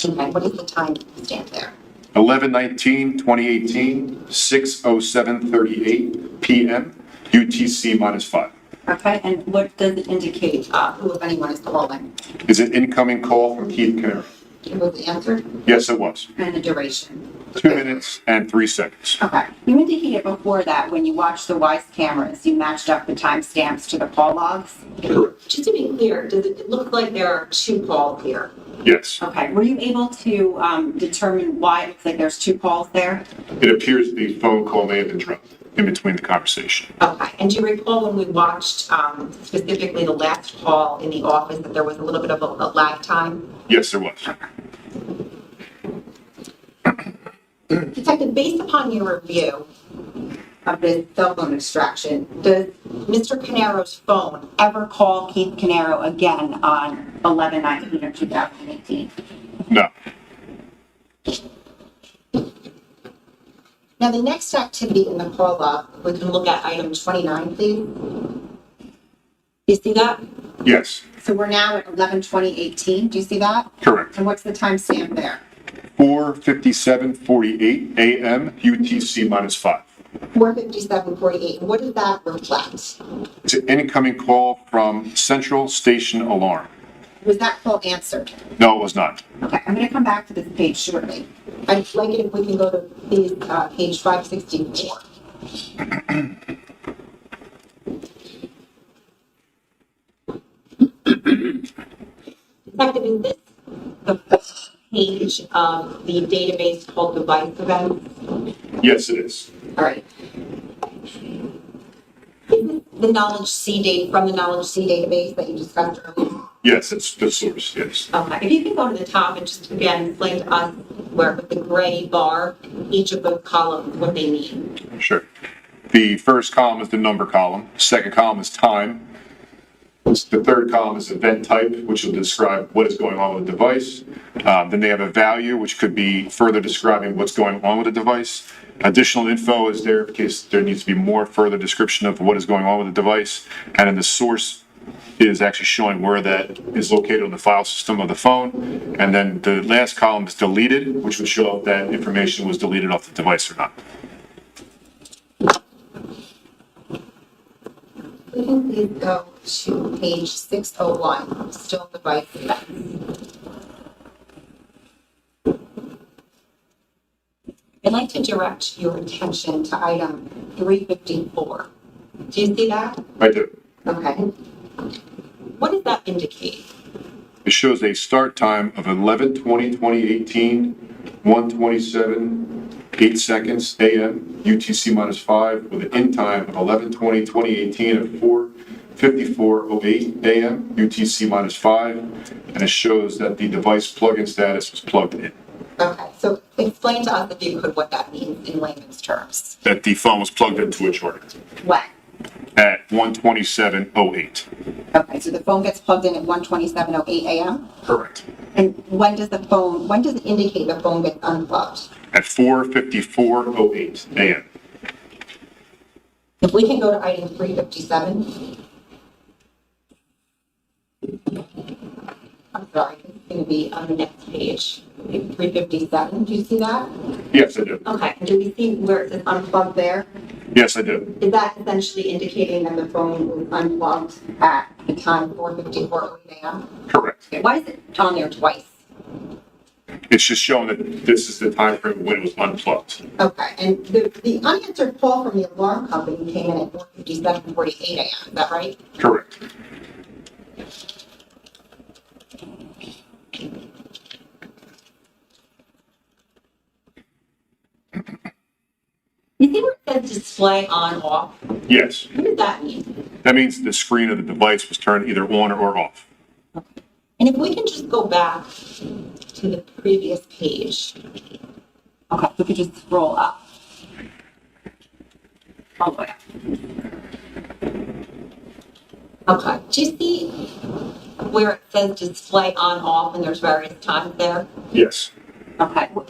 Okay. What is the time stamp there? 11/19/2018, 6:07:38 p.m. UTC -5. Okay. And what does it indicate, who, if anyone, is calling? Is an incoming call from Keith Caneiro. Was it answered? Yes, it was. And the duration? 2 minutes and 3 seconds. Okay. You indicated before that when you watched the Wise cameras, you matched up the timestamps to the call logs. Correct. Just to be clear, does it look like there are two calls here? Yes. Okay. Were you able to determine why it looks like there's two calls there? It appears the phone call may have been dropped in between the conversation. Okay. And do you recall when we watched specifically the last call in the office that there was a little bit of a lag time? Yes, there was. Detective, based upon your review of the cell phone extraction, does Mr. Caneiro's phone ever call Keith Caneiro again on 11/19 of 2018? No. Now, the next activity in the call log, we can look at item 29, please. You see that? Yes. So we're now at 11/20/18. Do you see that? Correct. And what's the timestamp there? 4:57:48 a.m. UTC -5. 4:57:48. What does that reflect? It's an incoming call from Central Station Alarm. Was that call answered? No, it was not. Okay, I'm going to come back to this page shortly. I'd like it if we can go to page 564. Detective, is this the page of the database called device events? Yes, it is. All right. The knowledge C date from the knowledge C database that you discussed earlier? Yes, it's the source, yes. Okay, if you can go to the top and just again explain to us where with the gray bar, each of those columns, what they mean. Sure. The first column is the number column. The second column is time. The third column is event type, which will describe what is going on with the device. Then they have a value, which could be further describing what's going on with the device. Additional info is there in case there needs to be more further description of what is going on with the device. And then the source is actually showing where that is located on the file system of the phone. And then the last column is deleted, which would show if that information was deleted off the device or not. We can please go to page 601, still device events. I'd like to direct your attention to item 354. Do you see that? I do. Okay. What does that indicate? It shows a start time of 11/20/2018, 1:27, 8 seconds a.m., UTC -5, with an end time of 11/20/2018 at 4:54:08 a.m., UTC -5, and it shows that the device plug-in status was plugged in. Okay, so explain to us, if you could, what that means in layman's terms. That the phone was plugged into a charger When? at 1:27:08. Okay, so the phone gets plugged in at 1:27:08 a.m.? Correct. And when does it indicate the phone gets unplugged? At 4:54:08 a.m. If we can go to item 357. I'm sorry, it's going to be on the next page. 357, do you see that? Yes, I do. Okay, do we see where it says unplugged there? Yes, I do. Is that essentially indicating that the phone was unplugged at the time 4:54:08 a.m.? Correct. Okay, why is it on there twice? It's just showing that this is the time frame when it was unplugged. Okay, and the unanswered call from the alarm company came in at 4:57:48 a.m., is that right? Correct. You see where it says display on off? Yes. What does that mean? That means the screen of the device was turned either on or off. And if we can just go back to the previous page. Okay, if we could just scroll up. All the way up. Okay, do you see where it says display on off and there's various times there? Yes. Okay, what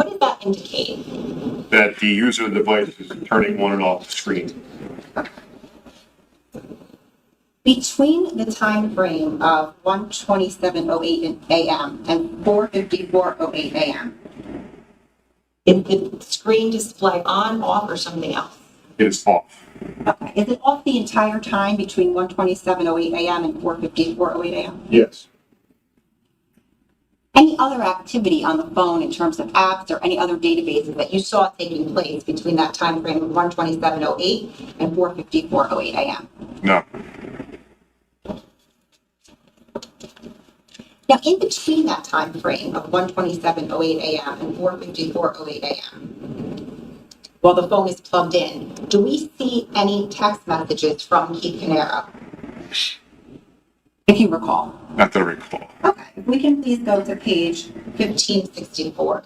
does that indicate? That the user of the device is turning on and off the screen. Between the time frame of 1:27:08 a.m. and 4:54:08 a.m., is the screen display on, off, or something else? It is off. Okay. Is it off the entire time between 1:27:08 a.m. and 4:54:08 a.m.? Yes. Any other activity on the phone in terms of apps or any other databases that you saw taking place between that time frame of 1:27:08 and 4:54:08 a.m.? No. Now, in between that time frame of 1:27:08 a.m. and 4:54:08 a.m., while the phone is plugged in, do we see any text messages from Keith Caneiro? If you recall. Not that I recall. Okay, if we can please go to page 1564.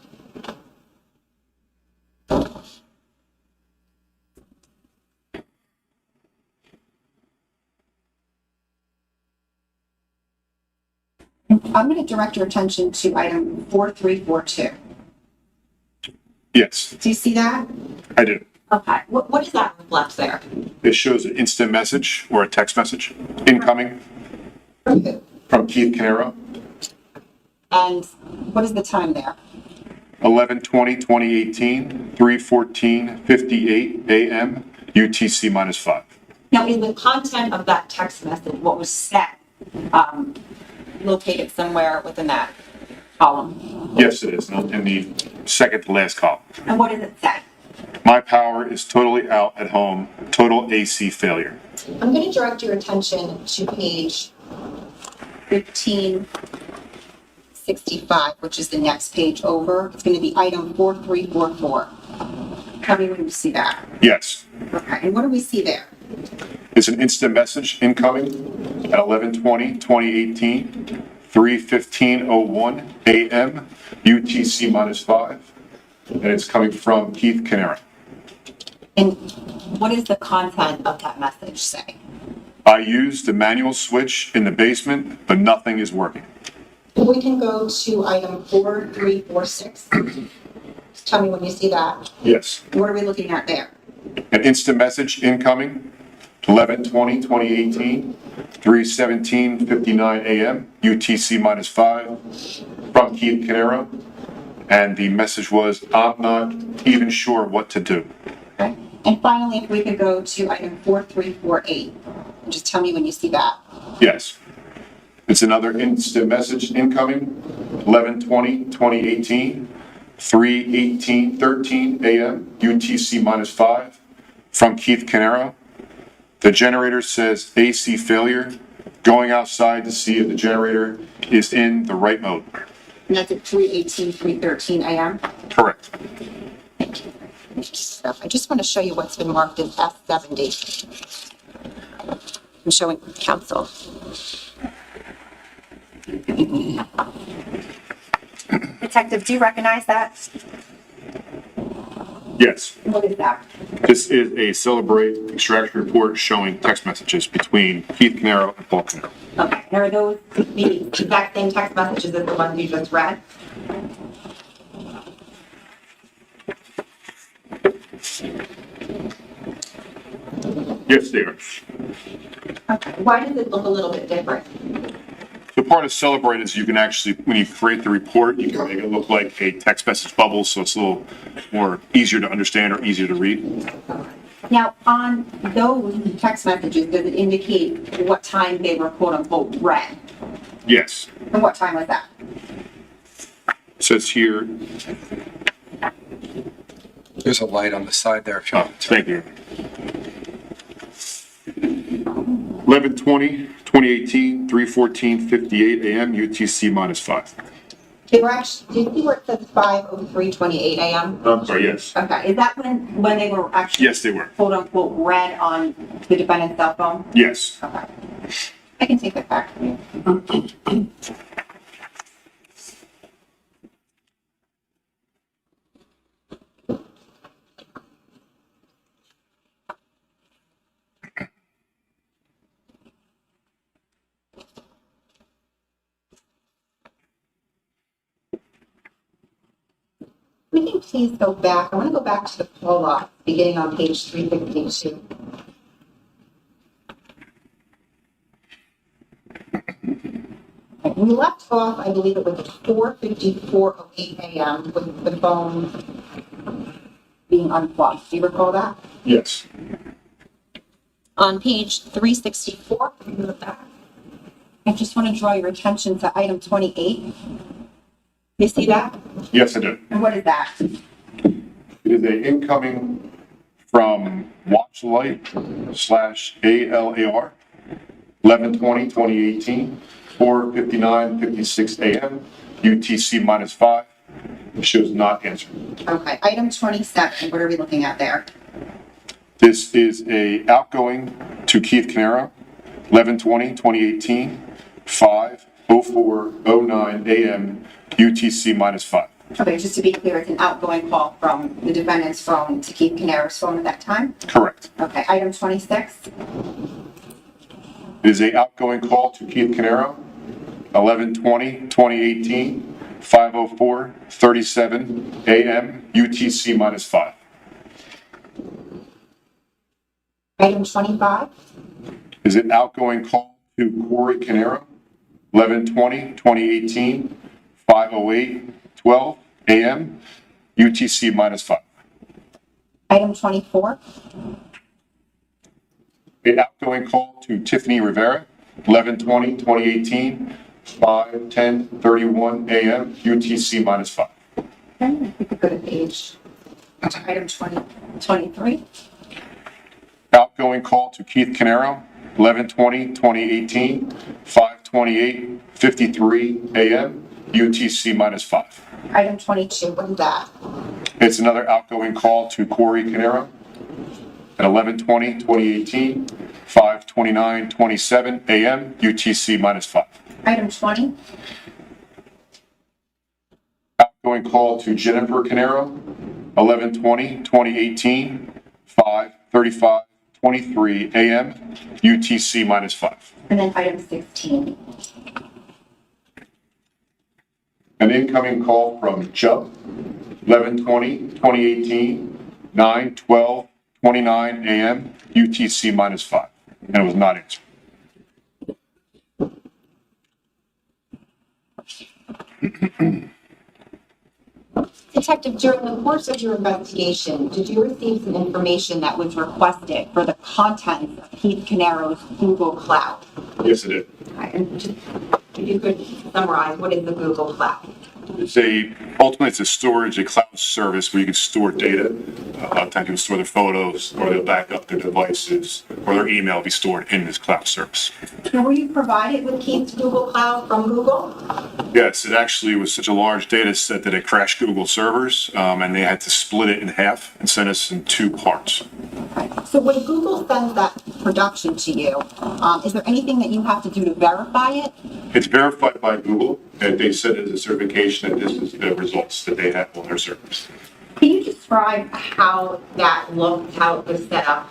I'm going to direct your attention to item 4342. Yes, Do you see that? I do. Okay, what does that reflect there? It shows an instant message or a text message incoming From who? from Keith Caneiro. And what is the time there? 11/20/2018, 3:14:58 a.m., UTC -5. Now, is the content of that text message, what was said, located somewhere within that column? Yes, it is, in the second to last column. And what does it say? My power is totally out at home, total AC failure. I'm going to direct your attention to page 15 365, which is the next page over. It's going to be item 4344. Tell me when you see that. Yes. Okay, and what do we see there? It's an instant message incoming at 11:20/2018, 3:15:01 a.m. UTC -5, and it's coming from Keith Caneiro. And what does the content of that message say? I used the manual switch in the basement, but nothing is working. We can go to item 4346. Just tell me when you see that. Yes. What are we looking at there? An instant message incoming, 11:20/2018, 3:17:59 a.m. UTC -5 from Keith Caneiro. And the message was, I'm not even sure what to do. Okay. And finally, if we could go to item 4348, and just tell me when you see that. Yes. It's another instant message incoming, 11:20/2018, 3:13 a.m. UTC -5 from Keith Caneiro. The generator says AC failure, going outside to see if the generator is in the right mode. And that's at 3:18, 3:13 a.m. Correct. Thank you. I just want to show you what's been marked as F70. I'm showing counsel. Detective, do you recognize that? Yes. What is that? This is a Celebrate extraction report showing text messages between Keith Caneiro and Paul Caneiro. Okay, and are those the exact same text messages as the ones you just read? Yes, they are. Okay, why does it look a little bit different? So part of Celebrate is you can actually, when you create the report, you can make it look like a text message bubble, so it's a little more easier to understand or easier to read. Now, on those text messages, does it indicate what time they were quote unquote read? Yes. And what time was that? It says here, There's a light on the side there. If you oh, thank you. 11:20/2018, 3:14:58 a.m. UTC -5. They were actually, did you see where it says 5:03:28 a.m.? I'm sorry, yes. Okay, is that when they were actually Yes, they were. quote unquote read on the defendant's cell phone? Yes. Okay. I can take that back from you. We can please go back. I want to go back to the call log, beginning on page 352. We left off, I believe it was 4:54:08 a.m. with the phone being unplugged. Do you recall that? Yes. On page 364, in the back, I just want to draw your attention to item 28. You see that? Yes, I do. And what is that? It is a incoming from Watchlight/ALAR, 11:20/2018, 4:59:56 a.m. UTC -5. It shows not answered. Okay, item 27, what are we looking at there? This is a outgoing to Keith Caneiro, 11:20/2018, 5:04:09 a.m. UTC -5. Okay, just to be clear, it's an outgoing call from the defendant's phone to Keith Caneiro's phone at that time? Correct. Okay, item 26, It is a outgoing call to Keith Caneiro, 11:20/2018, 5:04:37 a.m. UTC -5. item 25, Is an outgoing call to Corey Caneiro, 11:20/2018, 5:08:12 a.m. UTC -5. item 24, An outgoing call to Tiffany Rivera, 11:20/2018, 5:10:31 a.m. UTC -5. okay, we could go to page, item 23, Outgoing call to Keith Caneiro, 11:20/2018, 5:28:53 a.m. UTC -5. Item 22, what is that? It's another outgoing call to Corey Caneiro at 11/20/2018, 5:29:27 a.m., UTC -5. Item 20, Outgoing call to Jennifer Caneiro, 11/20/2018, 5:35:23 a.m., UTC -5. and then item 16. An incoming call from Chubb, 11/20/2018, 9:12:29 a.m., UTC -5, and it was not answered. Detective, during the course of your investigation, did you receive some information that was requested for the contents of Keith Caneiro's Google Cloud? Yes, it did. And just, if you could summarize, what is the Google Cloud? Ultimately, it's a cloud service where you can store data. A lot of times people store their photos, or they'll back up their devices, or their email will be stored in this cloud service. Now, were you provided with Keith's Google Cloud from Google? Yes, it actually was such a large data set that it crashed Google servers, and they had to split it in half and send us in 2 parts. So when Google sends that production to you, is there anything that you have to do to verify it? It's verified by Google, and they said as a certification that this is the results that they have on their servers. Can you describe how that looked, how it was set up?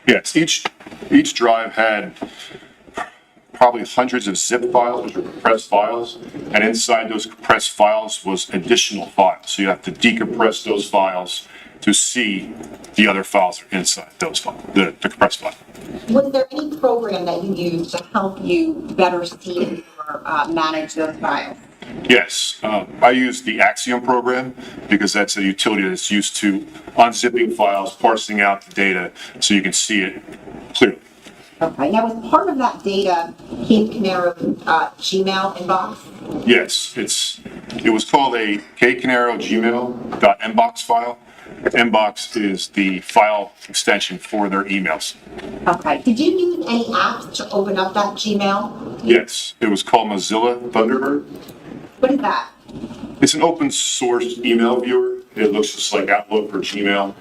Yes, each drive had probably hundreds of zip files, which are compressed files, and inside those compressed files was additional files. So you have to decompress those files to see the other files that are inside those files, the compressed file. Was there any program that you used to help you better see or manage those files? Yes, I use the Axiom program because that's a utility that's used to unzipping files, parsing out the data so you can see it clearly. Okay, now was part of that data Keith Caneiro's Gmail inbox? Yes, it was called a kcaneiro.gmail.mbox file. Mbox is the file extension for their emails. Okay, did you use any apps to open up that Gmail? Yes, it was called Mozilla Thunderbird. What is that? It's an open source email viewer. It looks just like Outlook or Gmail.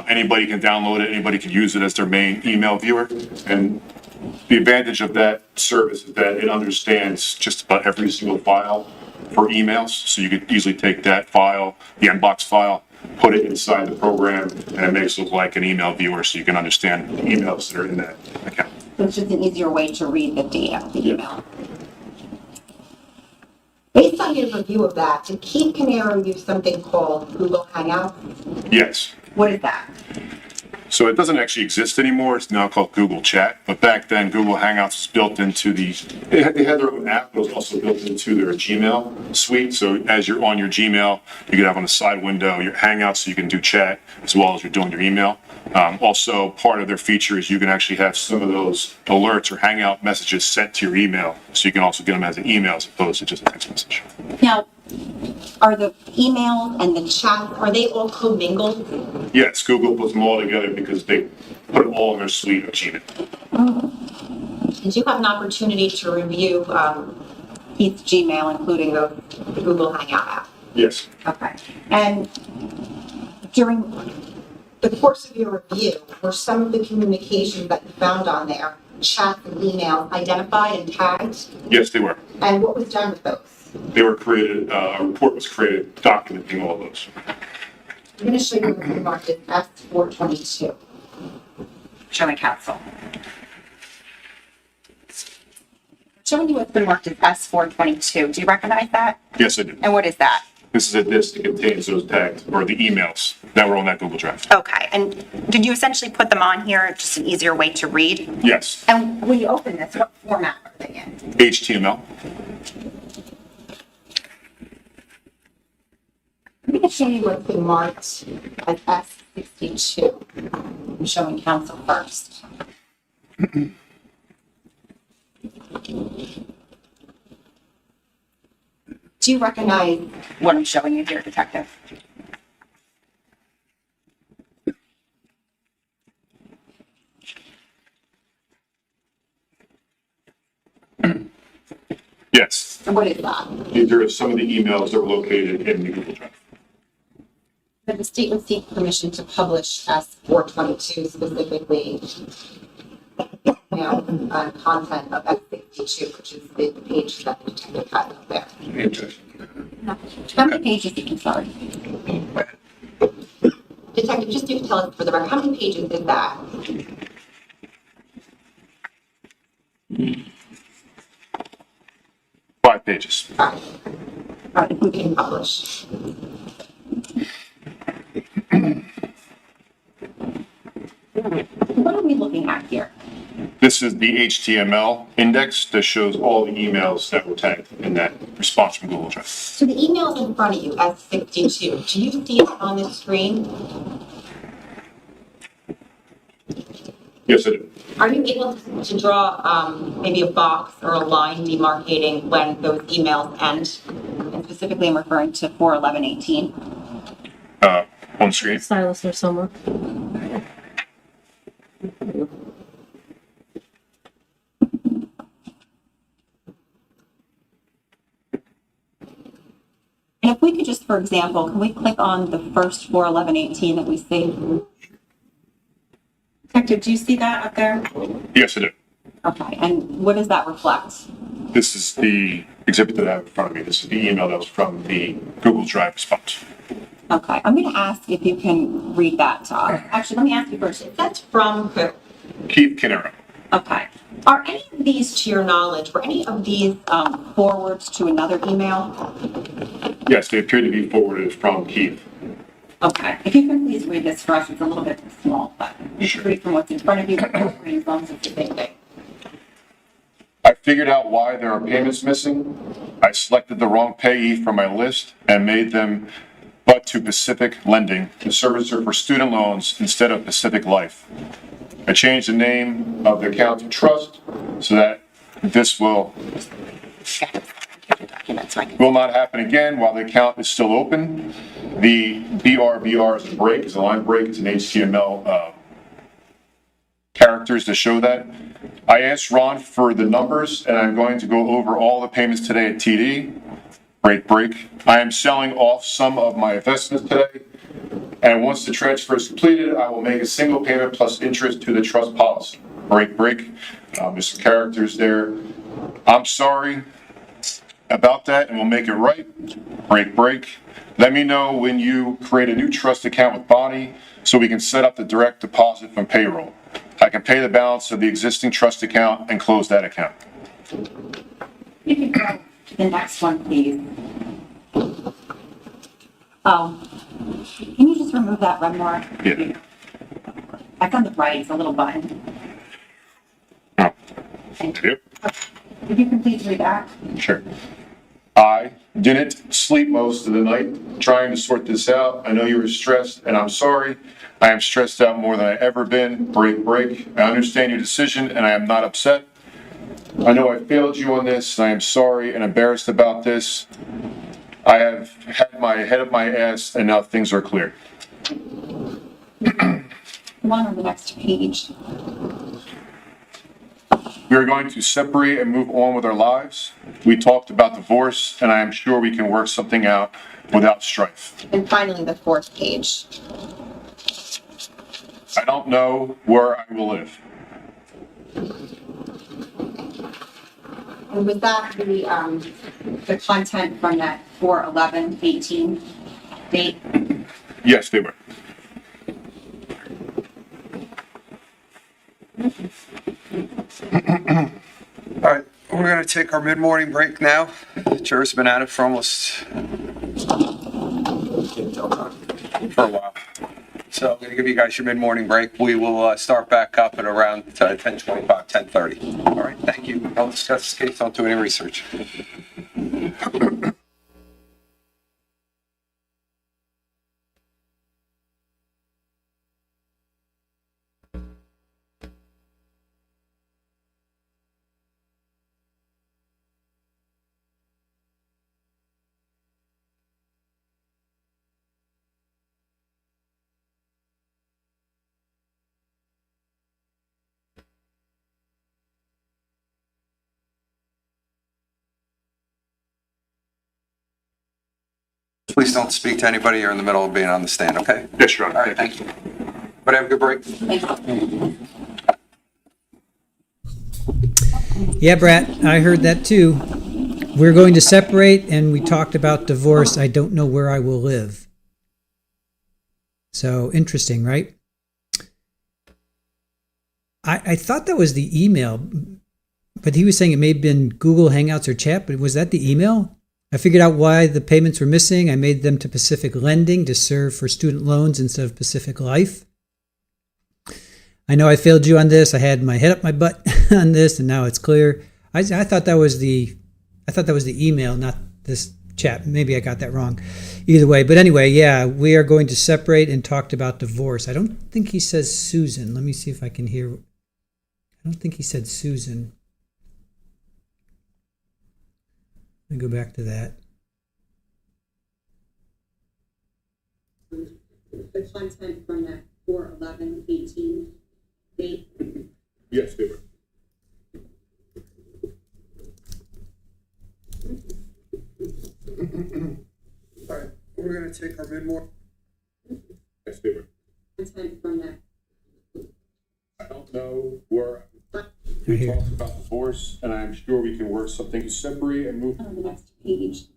Anybody can download it. Anybody can use it as their main email viewer. And the advantage of that service is that it understands just about every single file for emails. So you could easily take that file, the Mbox file, put it inside the program, and it makes it look like an email viewer so you can understand the emails that are in that account. So it's just an easier way to read the data, the email. Based on your review of that, did Keith Caneiro use something called Google Hangouts? Yes. What is that? So it doesn't actually exist anymore. It's now called Google Chat. But back then, Google Hangouts was built into they had their own app, but it was also built into their Gmail suite. So as you're on your Gmail, you can have on the side window your Hangouts so you can do chat as well as you're doing your email. Also, part of their feature is you can actually have some of those alerts or Hangout messages sent to your email. So you can also get them as an email as opposed to just a text message. Now, are the emails and the chats, are they all commingled? Yes, Google puts them all together because they put them all in their suite of Gmail. Did you have an opportunity to review Keith's Gmail, including the Google Hangout app? Yes. Okay. And during the course of your review, were some of the communications that you found on there, chats and emails, identified and tagged? Yes, they were. And what was done with those? They were created, a report was created documenting all of those. I'm going to show you what we marked as S422. Showing counsel. Showing you what's been marked as S422. Do you recognize that? Yes, I did. And what is that? This is a disk that contains those tagged, or the emails that were on that Google Drive. Okay. And did you essentially put them on here, just an easier way to read? Yes. And when you open this, what format are they in? HTML. I'm going to show you what's been marked as S62. I'm showing counsel first. Do you recognize what I'm showing you here, Detective? Yes, And what is that? these are some of the emails that were located in the Google Drive. Did the statement seek permission to publish S-422 specifically, content of S-62, which is the page that the detective had up there? How many pages, I'm sorry. Detective, just you can tell us for the record, how many pages is that? 5 pages. All right, if we can publish. What are we looking at here? This is the HTML index that shows all the emails that were tagged in that response from Google Drive. So the email is in front of you, S-62. Do you see it on the screen? Yes, I do. Are you able to draw maybe a box or a line demarcating when those emails end? And specifically, I'm referring to 4/11/18. On screen. Stylus or somewhere. And if we could just, for example, can we click on the first 4/11/18 that we see? Detective, do you see that up there? Yes, I do. Okay, and what does that reflect? This is the exhibit that I have in front of me. This is the email that was from the Google Drive response. Okay, I'm going to ask if you can read that to us. Actually, let me ask you first. That's from who? Keith Caneiro. Okay. Are any of these, to your knowledge, were any of these forwards to another email? Yes, they appear to be forwarded from Keith. Okay. If you can please read this for us, it's a little bit small, but you should read from what's in front of you, as long as it's the same thing. I figured out why there are payments missing. I selected the wrong payee from my list and made them but to Pacific Lending, the servicer for student loans, instead of Pacific Life. I changed the name of the account to Trust so that this will not happen again while the account is still open. The BRBR is a break, is a line break, it's an HTML characters to show that. I asked Ron for the numbers, and I'm going to go over all the payments today at TD. Break. I am selling off some of my investments today, and once the transfer is completed, I will make a single payment plus interest to the trust policy. Break. There's some characters there. I'm sorry about that, and we'll make it right. Break. Let me know when you create a new trust account with Bonnie so we can set up the direct deposit from payroll. I can pay the balance of the existing trust account and close that account. You can go to the next one, please. Oh, can you just remove that red mark? Yeah. I found the right, it's a little button. Oh. Thank you. Yep. If you can please read that. Sure. I didn't sleep most of the night trying to sort this out. I know you were stressed, and I'm sorry. I am stressed out more than I've ever been. Break. I understand your decision, and I am not upset. I know I failed you on this, and I am sorry and embarrassed about this. I have had my head up my ass, and now things are clear. Come on the next page. We are going to separate and move on with our lives. We talked about divorce, and I am sure we can work something out without strife. And finally, the fourth page. I don't know where I will live. And was that the content from that 4/11/18 date? Yes, they were. All right, we're going to take our mid-morning break now. Jurors have been at it for almost for a while. So I'm going to give you guys your mid-morning break. We will start back up at around 10:25, 10:30. All right, thank you. I'll discuss this case. Don't do any research. Please don't speak to anybody. You're in the middle of being on the stand, okay? Yes, Your Honor. All right, thank you. But have a good break. Yeah, Brat, I heard that too. We're going to separate, and we talked about divorce. I don't know where I will live. So interesting, right? I thought that was the email, but he was saying it may have been Google Hangouts or chat, but was that the email? I figured out why the payments were missing. I made them to Pacific Lending to serve for student loans instead of Pacific Life. I know I failed you on this. I had my head up my butt on this, and now it's clear. I thought that was the email, not this chat. Maybe I got that wrong. Either way, but anyway, yeah, we are going to separate and talked about divorce. I don't think he says Susan. Let me see if I can hear. I don't think he said Susan. Let me go back to that. The content from that 4/11/18 date. Yes, they were. All right, we're going to take our mid-morning. Yes, they were. Content from that. I don't know where Right we here. talked about divorce, and I'm sure we can work something to separate and move. On the next page.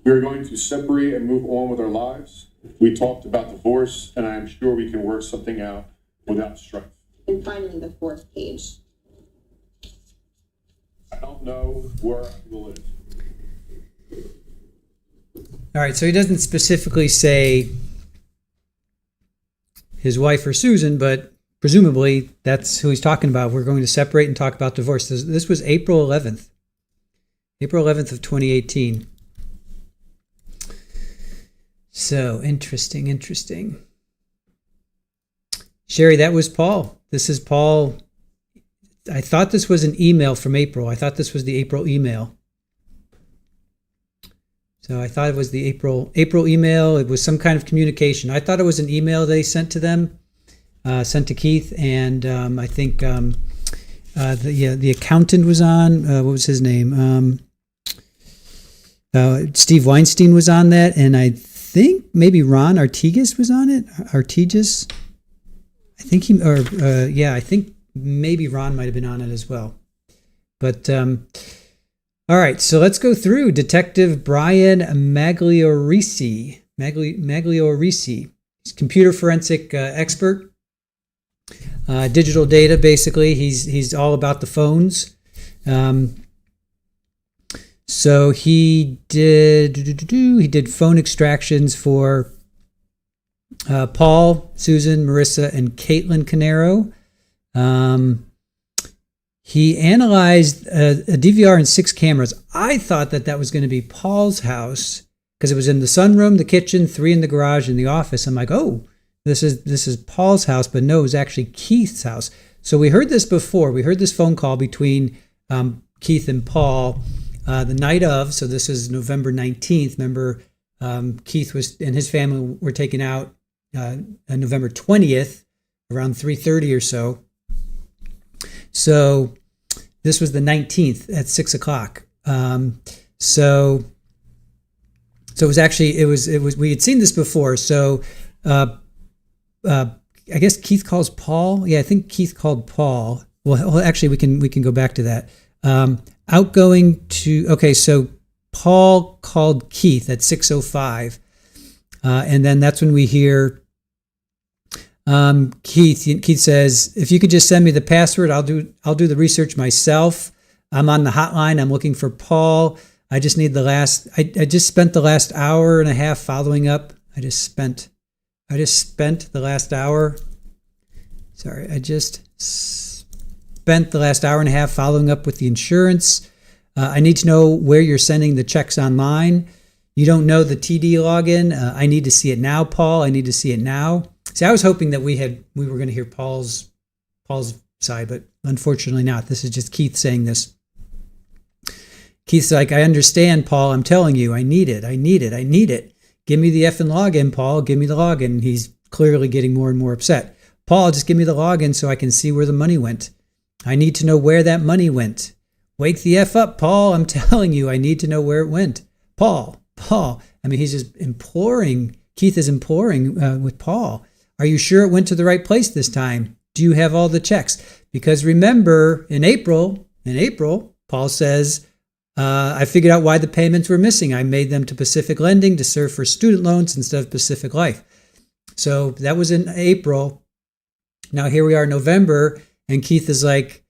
We're going to separate and move on with our lives. We talked about divorce, and I'm sure we can work something out without strife. And finally, the 4th page. I don't know where I will live. All right, so he doesn't specifically say his wife or Susan, but presumably that's who he's talking about. We're going to separate and talk about divorce. This was April 11th. April 11th of 2018. So interesting. Sherry, that was Paul. This is Paul. I thought this was an email from April. I thought this was the April email. So I thought it was the April email. It was some kind of communication. I thought it was an email they sent to them, sent to Keith, and I think the accountant was on. What was his name? Steve Weinstein was on that, and I think maybe Ron Artigas was on it. Artigas, I think I think maybe Ron might have been on it as well. But all right, so let's go through Detective Brian Magliorisi. He's computer forensic expert, digital data. Basically, he's all about the phones. So he did phone extractions for Paul, Susan, Marissa, and Caitlin Caneiro. He analyzed a DVR and 6 cameras. I thought that was going to be Paul's house because it was in the sunroom, the kitchen, 3 in the garage, and the office. I'm like, oh, this is Paul's house, but no, it was actually Keith's house. So we heard this before. We heard this phone call between Keith and Paul the night of. So this is November 19th. Remember, Keith and his family were taken out on November 20th around 3:30 or so. So this was the 19th at 6 o'clock. So it was actually, we had seen this before. So I guess Keith calls Paul. Yeah, I think Keith called Paul. Well, actually we can go back to that. So Paul called Keith at 6:05. And then that's when we hear Keith says, if you could just send me the password, I'll do the research myself. I'm on the hotline. I'm looking for Paul. I just need I just spent the last hour and a half following up. I just spent the last hour. Sorry. I just spent the last hour and a half following up with the insurance. I need to know where you're sending the checks online. You don't know the TD login. I need to see it now, Paul. I need to see it now. See, I was hoping that we were going to hear Paul's side, but unfortunately not. This is just Keith saying this. Keith's like, I understand, Paul. I'm telling you, I need it. Give me the effing login, Paul. Give me the login. He's clearly getting more and more upset. Paul, just give me the login so I can see where the money went. I need to know where that money went. Wake the F up, Paul. I'm telling you, I need to know where it went. Paul. I mean, he's just imploring, Keith is imploring with Paul, are you sure it went to the right place this time? Do you have all the checks? Because remember, in April, Paul says, I figured out why the payments were missing. I made them to Pacific Lending to serve for student loans instead of Pacific Life. So that was in April. Now here we are in November, and Keith is like,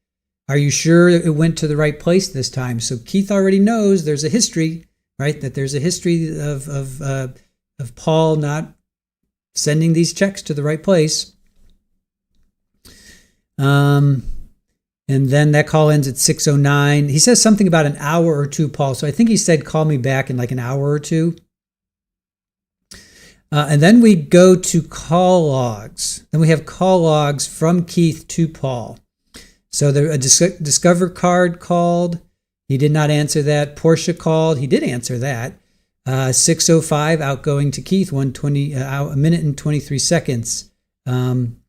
are you sure it went to the right place this time? So Keith already knows there's a history, right? That there's a history of Paul not sending these checks to the right place. And then that call ends at 6:09. He says something about an hour or two, Paul. So I think he said, call me back in like an hour or two. And then we go to call logs. Then we have call logs from Keith to Paul. So a Discover card called. He did not answer that. Portia called. He did answer that. 6:05 outgoing to Keith, 1:20, a minute and 23 seconds. Then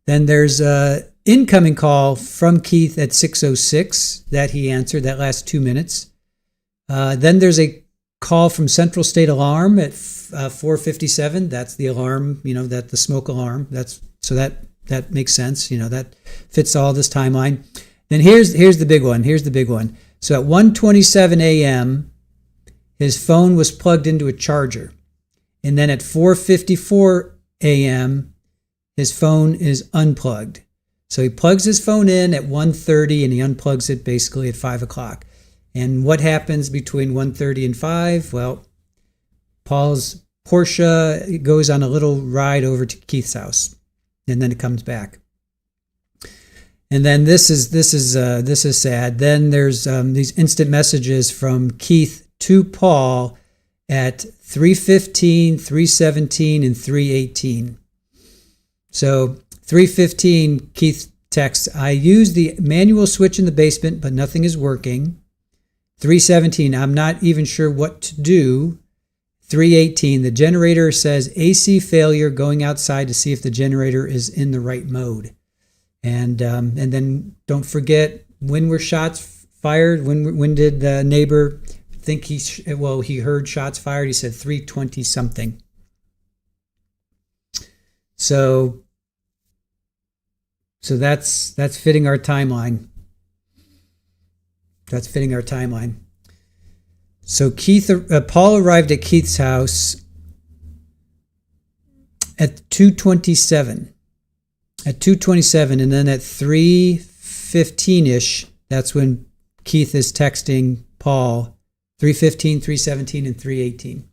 there's a incoming call from Keith at 6:06 that he answered, that last 2 minutes. Then there's a call from Central State Alarm at 4:57. That's the alarm, that the smoke alarm. That makes sense. That fits all this timeline. Then here's the big one. So at 1:27 a.m., his phone was plugged into a charger. And then at 4:54 a.m., his phone is unplugged. So he plugs his phone in at 1:30 and he unplugs it basically at 5 o'clock. And what happens between 1:30 and 5? Well, Paul's Porsche goes on a little ride over to Keith's house, and then it comes back. And then this is sad. Then there's these instant messages from Keith to Paul at 3:15, 3:17, and 3:18. So 3:15, Keith texts, I used the manual switch in the basement, but nothing is working. 3:17, I'm not even sure what to do. 3:18, the generator says AC failure, going outside to see if the generator is in the right mode. And then don't forget, when were shots fired? When did the neighbor think he heard shots fired? He said 3:20 something. So that's fitting our timeline. So Paul arrived at Keith's house at 2:27. At 2:27, and then at 3:15-ish, that's when Keith is texting Paul. 3:15, 3:17, and 3:18.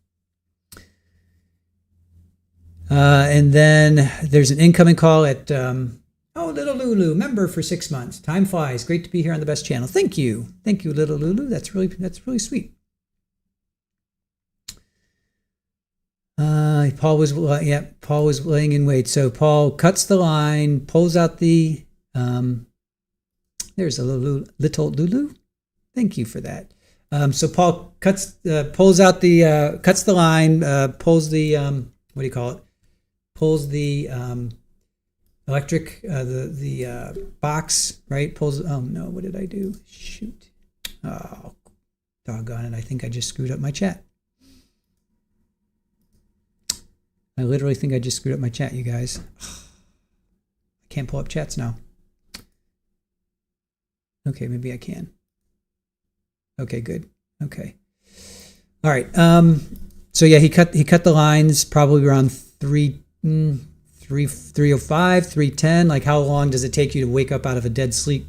And then there's an incoming call at little Lulu, member for 6 months. Time flies. Great to be here on the best channel. Thank you, little Lulu. That's really sweet. Paul was laying in wait. So Paul cuts the line, pulls out the. There's a little Lulu. Thank you for that. So Paul cuts the line, pulls the what do you call it? Pulls the electric the box, right? Pulls. Oh no, what did I do? Shoot! Oh, doggone it! I think I just screwed up my chat. I literally think I just screwed up my chat, you guys. I can't pull up chats now. Okay, maybe I can. Okay, good. Okay. All right. So yeah, he cut the lines probably around 3:05, 3:10. Like, how long does it take you to wake up out of a dead sleep?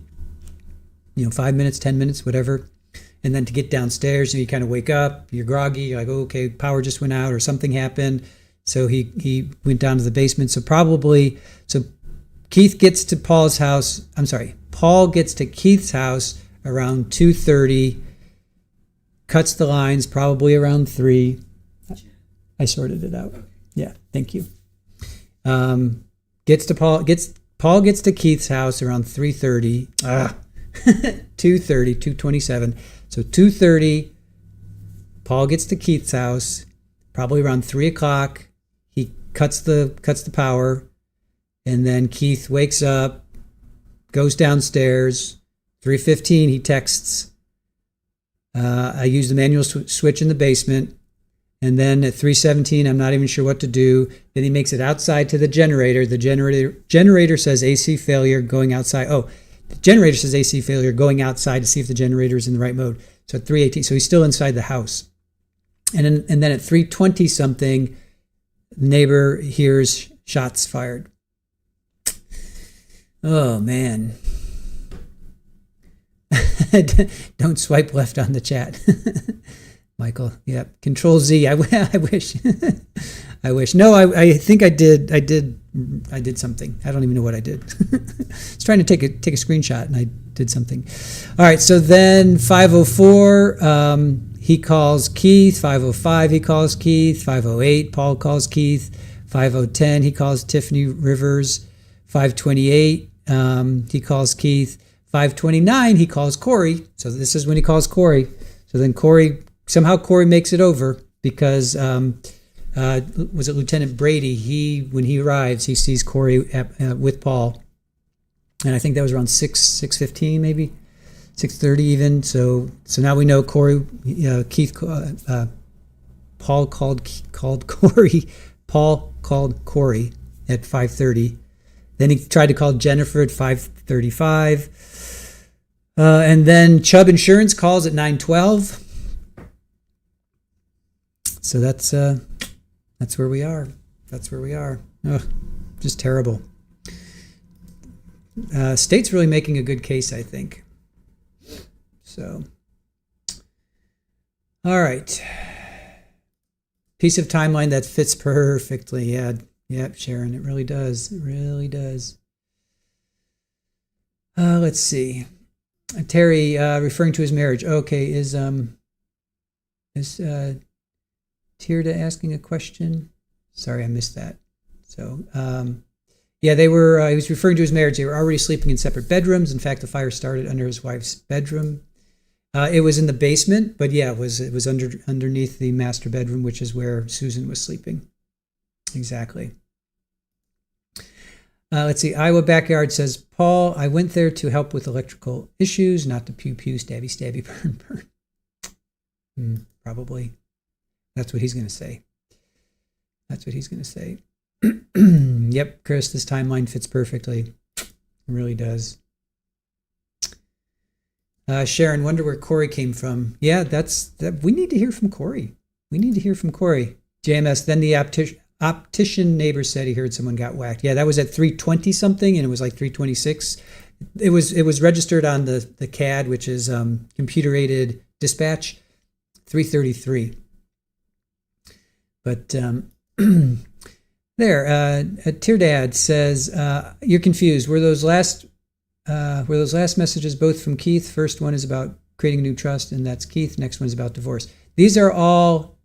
5 minutes, 10 minutes, whatever. And then to get downstairs, you kind of wake up, you're groggy, you're like, oh, okay, power just went out or something happened. So he went down to the basement. So Keith gets to Paul's house. I'm sorry. Paul gets to Keith's house around 2:30, cuts the lines probably around 3. I sorted it out. Yeah, thank you. Paul gets to Keith's house around 3:30. 2:27. So 2:30, Paul gets to Keith's house probably around 3 o'clock. He cuts the power, and then Keith wakes up, goes downstairs. 3:15, he texts I use the manual switch in the basement. And then at 3:17, I'm not even sure what to do. Then he makes it outside to the generator. The generator says AC failure going outside. Oh, the generator says AC failure going outside to see if the generator is in the right mode. So at 3:18, so he's still inside the house. And then at 3:20 something, neighbor hears shots fired. Oh, man. Don't swipe left on the chat. Michael, yep. Control Z. I wish. I wish. No, I think I did something. I don't even know what I did. I was trying to take a screenshot and I did something. All right. So then 5:04, he calls Keith. 5:05, he calls Keith. 5:08, Paul calls Keith. 5:10, he calls Tiffany Rivers. 5:28, he calls Keith. 5:29, he calls Corey. So this is when he calls Corey. So then somehow Corey makes it over because was it Lieutenant Brady? When he arrives, he sees Corey with Paul, and I think that was around 6:15, maybe 6:30 even. So now we know Corey, Paul called Corey. Paul called Corey at 5:30. Then he tried to call Jennifer at 5:35. And then Chubb Insurance calls at 9:12. So that's where we are. That's where we are. Ugh, just terrible. State's really making a good case, I think. So, all right. Piece of timeline that fits perfectly. Yeah, Sharon, it really does. It really does. Let's see. Terry, referring to his marriage. Okay, is Tirda asking a question? Sorry, I missed that. So, yeah, he was referring to his marriage. They were already sleeping in separate bedrooms. In fact, the fire started under his wife's bedroom. It was in the basement, but yeah, it was underneath the master bedroom, which is where Susan was sleeping. Exactly. Let's see. Iowa Backyard says, Paul, I went there to help with electrical issues, not to pew pew, stabby stabby, burn. Probably. That's what he's going to say. That's what he's going to say. Yep, Chris, this timeline fits perfectly. It really does. Sharon, wonder where Corey came from. Yeah, we need to hear from Corey. We need to hear from Corey. JMS, then the optician neighbor said he heard someone got whacked. Yeah, that was at 3:20 something, and it was like 3:26. It was registered on the CAD, which is computer-aided dispatch, 3:33. But there, Teardad says you're confused. Were those last messages both from Keith? First one is about creating a new trust, and that's Keith. Next one is about divorce. These are all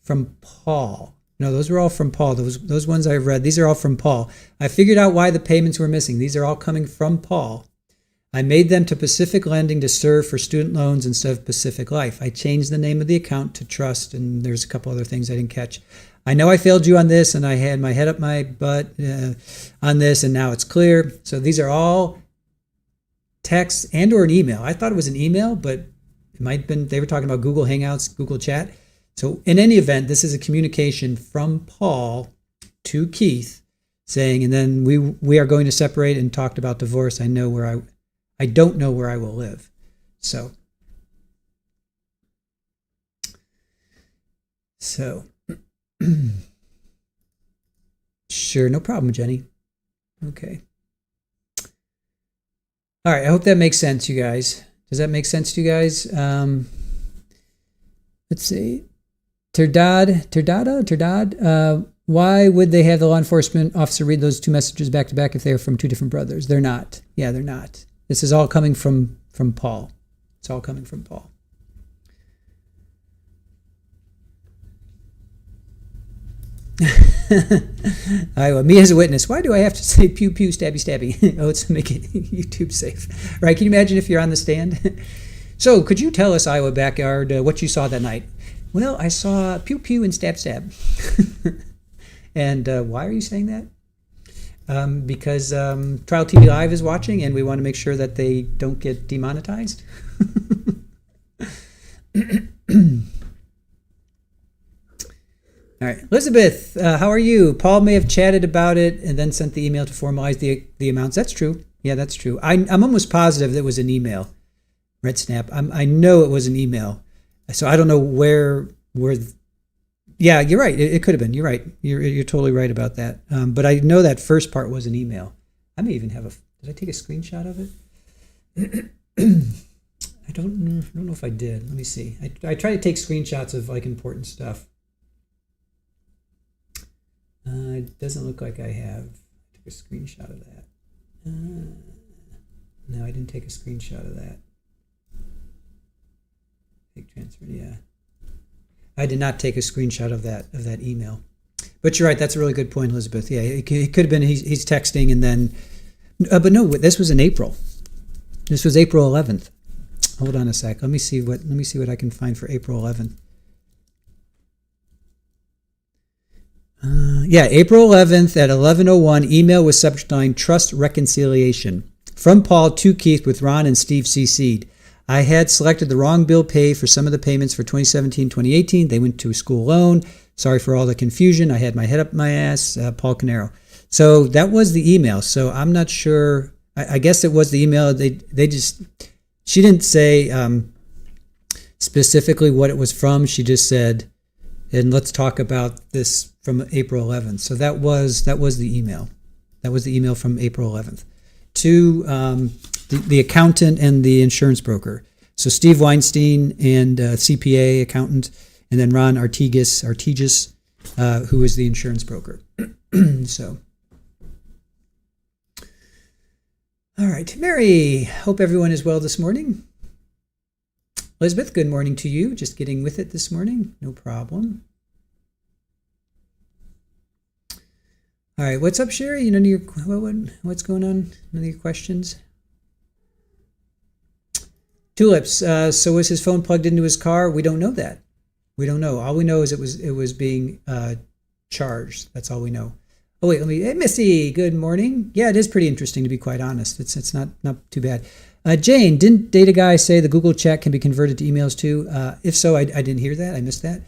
from Paul. No, those were all from Paul. Those ones I've read, these are all from Paul. I figured out why the payments were missing. These are all coming from Paul. I made them to Pacific Lending to serve for student loans instead of Pacific Life. I changed the name of the account to Trust, and there's a couple other things I didn't catch. I know I failed you on this, and I had my head up my butt on this, and now it's clear. So these are all text and or an email. I thought it was an email, but it might have been, they were talking about Google Hangouts, Google Chat. So in any event, this is a communication from Paul to Keith saying, and then we are going to separate and talked about divorce. I don't know where I will live. So sure, no problem, Jenny. Okay. All right, I hope that makes sense, you guys. Does that make sense to you guys? Let's see. Terdad, why would they have the law enforcement officer read those two messages back to back if they are from two different brothers? They're not. Yeah, they're not. This is all coming from Paul. It's all coming from Paul. Me as a witness. Why do I have to say pew pew stabby stabby? Oh, it's to make it YouTube safe, right? Can you imagine if you're on the stand? So, could you tell us, Iowa Backyard, what you saw that night? Well, I saw pew pew and stab stab. And why are you saying that? Because Trial TV Live is watching, and we want to make sure that they don't get demonetized. All right, Elizabeth, how are you? Paul may have chatted about it and then sent the email to formalize the amounts. That's true. Yeah, that's true. I'm almost positive that it was an email. Red Snap. I know it was an email. So I don't know where. Yeah, you're right. It could have been. You're right. You're totally right about that. But I know that first part was an email. I may even have Did I take a screenshot of it? I don't know if I did. Let me see. I try to take screenshots of like important stuff. It doesn't look like I have. I took a screenshot of that. No, I didn't take a screenshot of that. Take transfer. Yeah. I did not take a screenshot of that email. But you're right. That's a really good point, Elizabeth. Yeah, it could have been he's texting and then. But no, this was in April. This was April 11th. Hold on a sec. Let me see what I can find for April 11th. April 11th at 11:01. Email with subject line "Trust Reconciliation" from Paul to Keith with Ron and Steve CC'd. I had selected the wrong bill pay for some of the payments for 2017, 2018. They went to a school loan. Sorry for all the confusion. I had my head up my ass. Paul Caneiro. So that was the email. So I'm not sure. I guess it was the email. She didn't say specifically what it was from. She just said, and let's talk about this from April 11th. So that was the email. That was the email from April 11th to the accountant and the insurance broker. So Steve Weinstein and CPA accountant, and then Ron Artigas, who is the insurance broker. So. All right, Mary, hope everyone is well this morning. Elizabeth, good morning to you. Just getting with it this morning. No problem. All right, what's up, Sherry? None of your, what's going on? None of your questions? Tulips, so was his phone plugged into his car? We don't know that. We don't know. All we know is it was being charged. That's all we know. Oh wait, hey Missy, good morning. Yeah, it is pretty interesting to be quite honest. It's not too bad. Jane, didn't Data Guy say the Google chat can be converted to emails too? If so, I didn't hear that. I missed that.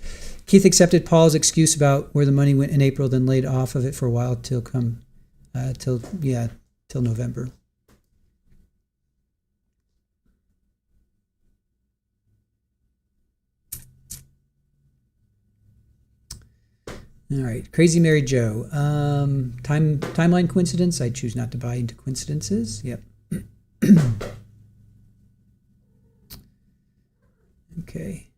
Keith accepted Paul's excuse about where the money went in April, then laid off of it for a while till November. All right, Crazy Mary Joe. Timeline coincidence. I choose not to buy into coincidences. Yep. Okay.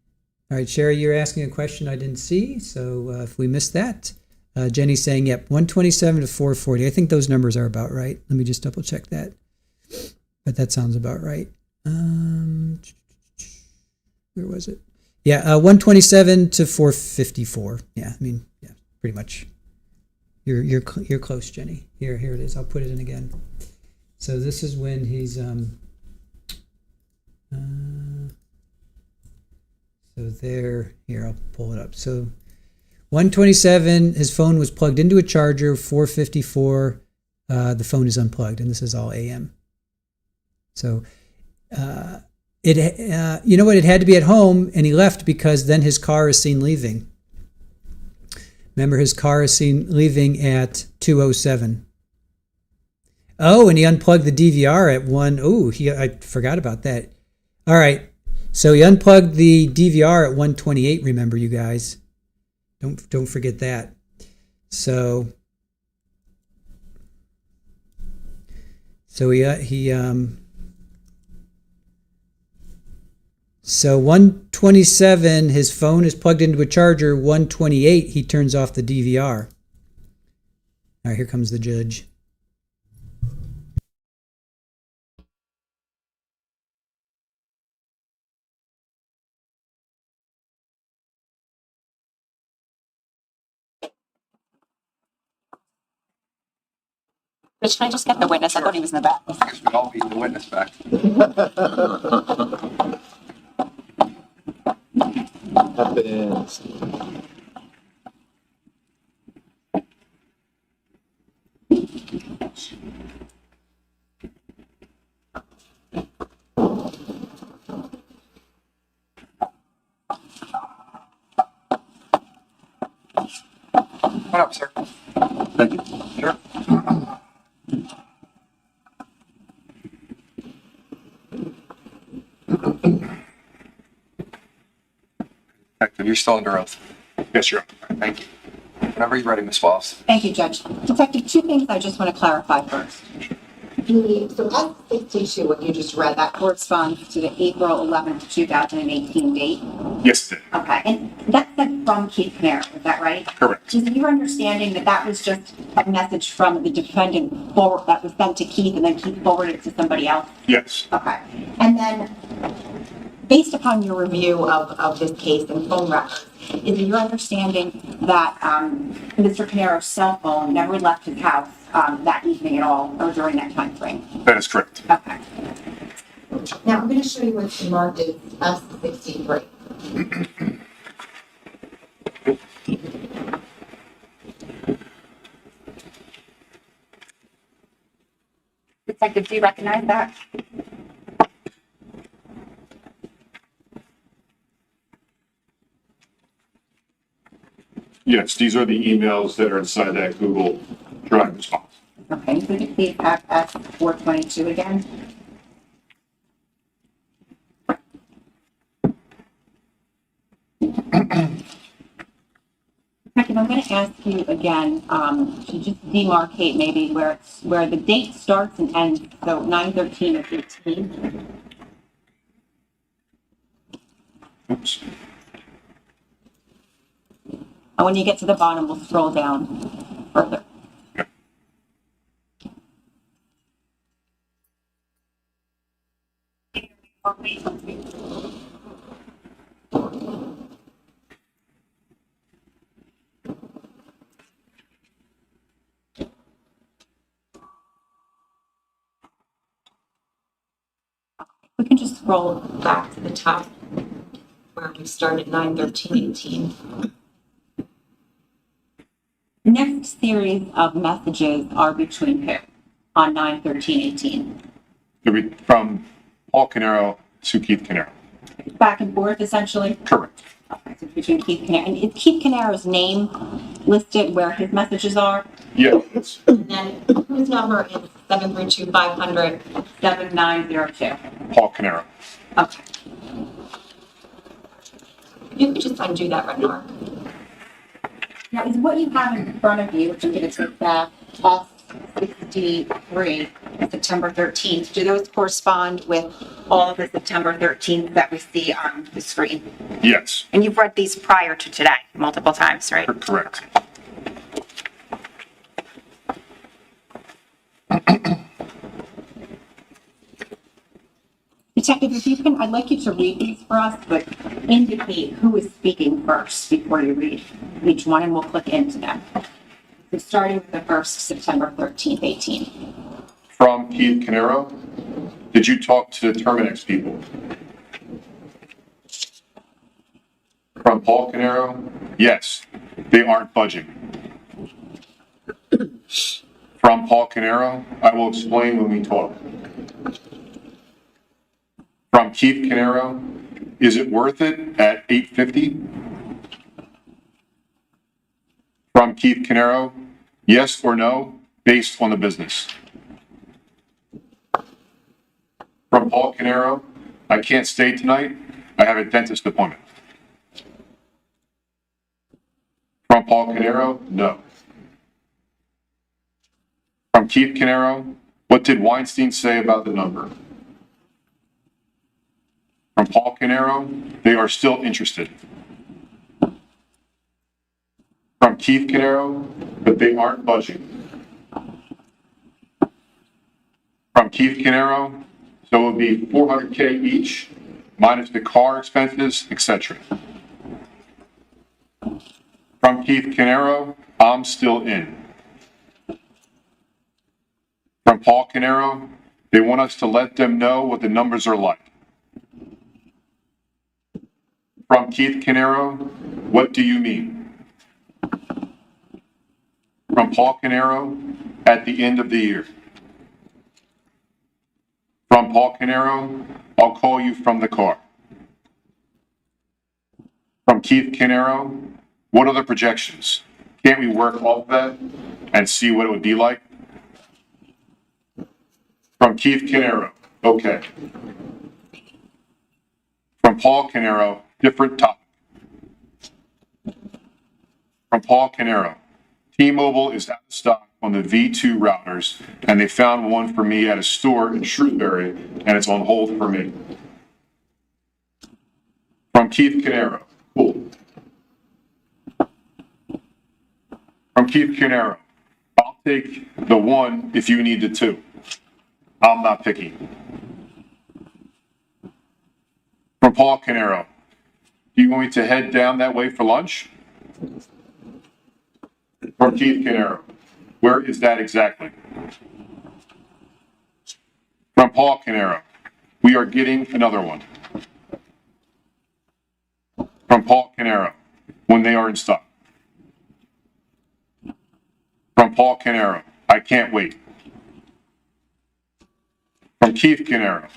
All right, Sherry, you're asking a question I didn't see, so if we missed that. Jenny's saying, yep, 127 to 440. I think those numbers are about right. Let me just double check that. But that sounds about right. Where was it? Yeah, 127 to 454. Yeah, I mean, yeah, pretty much. You're close, Jenny. Here it is. I'll put it in again. So this is when he's so there. Here, I'll pull it up. So 127. His phone was plugged into a charger. 454. The phone is unplugged, and this is all AM. So you know what? It had to be at home, and he left because then his car is seen leaving. Remember, his car is seen leaving at 2:07. Oh, and he unplugged the DVR at 1. Oh, I forgot about that. All right. So he unplugged the DVR at 1:28. Remember, you guys. Don't forget that. So So 127, his phone is plugged into a charger. 128, he turns off the DVR. All right, here comes the judge. Rich, can I just get the witness? I thought he was in the back. I guess we all need the witness back. Happens. up, sir. Thank you. Sure. Detective, you're still under oath. Yes, Your Honor. Thank you. Whenever you're ready, Ms. Wallace. Thank you, Judge. Detective, two things I just want to clarify first. So S62, what you just read, that corresponds to the April 11th, 2018 date. Yes, it did. Okay, and that said from Keith Caneiro, is that right? Correct. Is it your understanding that that was just a message from the defendant forward that was sent to Keith and then Keith forwarded it to somebody else? Yes. Okay, and then based upon your review of this case and phone records, is it your understanding that Mr. Caneiro's cell phone never left his house that evening at all or during that time frame? That is correct. Okay. Now I'm going to show you what's marked as S63. Detective, do you recognize that? Yes, these are the emails that are inside that Google Drive response. Okay, could you please have S422 again? Detective, I'm going to ask you again to just demarcate maybe where the date starts and ends, so 9/13 of 18. Oops. And when you get to the bottom, we'll scroll down further. We can just scroll back to the top where we started 9/13/18. The next series of messages are between who on 9/13/18? It'll be from Paul Caneiro to Keith Caneiro. Back and forth, essentially. Correct. Okay, so between Keith Caneiro and is Keith Caneiro's name listed where his messages are? Yes. And then whose number is 732-500-7902? Paul Caneiro. Okay. You could just undo that remark. Now, is what you have in front of you, which I'm going to take back, S63, September 13th, do those correspond with all of the September 13th that we see on the screen? Yes. And you've read these prior to today, multiple times, right? Correct. Detective, if you can, I'd like you to read these for us, but indicate who is speaking first before you read each one, and we'll click into them. So starting with the first, September 13th, 18. From Keith Caneiro, did you talk to the Terminex people? From Paul Caneiro, yes, they aren't budging. From Paul Caneiro, I will explain when we talk. From Keith Caneiro, is it worth it at $850? From Keith Caneiro, yes or no, based on the business. From Paul Caneiro, I can't stay tonight, I have a dentist appointment. From Paul Caneiro, no. From Keith Caneiro, what did Weinstein say about the number? From Paul Caneiro, they are still interested. From Keith Caneiro, but they aren't budging. From Keith Caneiro, so it would be $400K each, minus the car expenses, etc. From Keith Caneiro, I'm still in. From Paul Caneiro, they want us to let them know what the numbers are like. From Keith Caneiro, what do you mean? From Paul Caneiro, at the end of the year. From Paul Caneiro, I'll call you from the car. From Keith Caneiro, what are the projections? Can't we work off that and see what it would be like? From Keith Caneiro, okay. From Paul Caneiro, different topic. From Paul Caneiro, T-Mobile is out of stock on the V2 routers, and they found one for me at a store in Shrewsbury, and it's on hold for me. From Keith Caneiro, cool. From Keith Caneiro, I'll take the one if you need the two. I'm not picky. From Paul Caneiro, do you want me to head down that way for lunch? From Keith Caneiro, where is that exactly? From Paul Caneiro, we are getting another one. From Paul Caneiro, when they are in stock. From Paul Caneiro, I can't wait. From Keith Caneiro,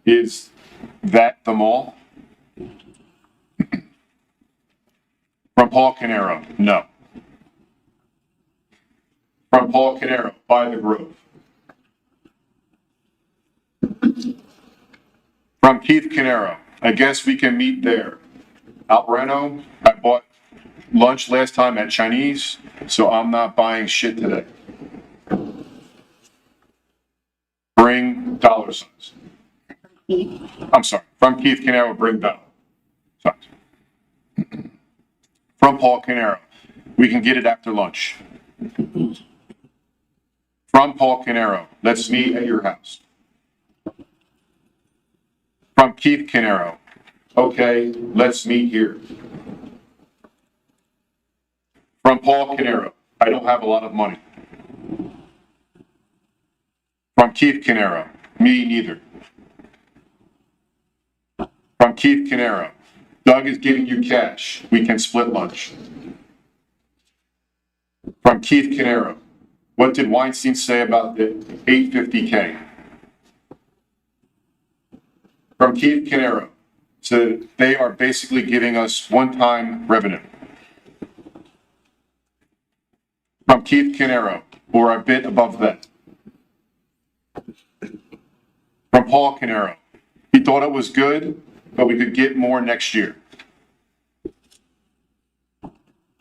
is that the mall? From Paul Caneiro, no. From Paul Caneiro, by the Grove. From Keith Caneiro, I guess we can meet there. Alberano, I bought lunch last time at Chinese, so I'm not buying shit today. Bring dollar signs. I'm sorry. From Keith Caneiro, bring dollar signs. From Paul Caneiro, we can get it after lunch. From Paul Caneiro, let's meet at your house. From Keith Caneiro, okay, let's meet here. From Paul Caneiro, I don't have a lot of money. From Keith Caneiro, me neither. From Keith Caneiro, Doug is giving you cash. We can split lunch. From Keith Caneiro, what did Weinstein say about the $850K? From Keith Caneiro, so they are basically giving us one-time revenue. From Keith Caneiro, or a bit above that. From Paul Caneiro, he thought it was good, but we could get more next year.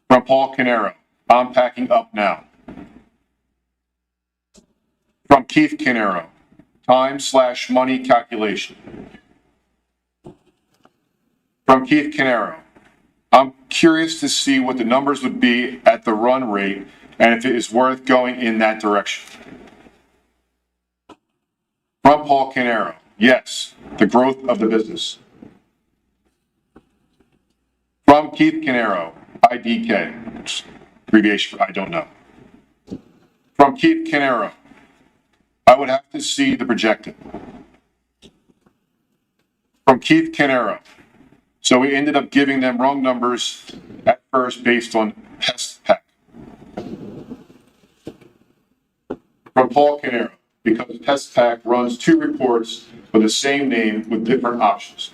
From Paul Caneiro, I'm packing up now. From Keith Caneiro, time/money calculation. From Keith Caneiro, I'm curious to see what the numbers would be at the run rate and if it is worth going in that direction. From Paul Caneiro, yes, the growth of the business. From Keith Caneiro, IDK, abbreviation for I don't know. From Keith Caneiro, I would have to see the projected. From Keith Caneiro, so we ended up giving them wrong numbers at first based on pest pack. From Paul Caneiro, because pest pack runs 2 reports with the same name with different options.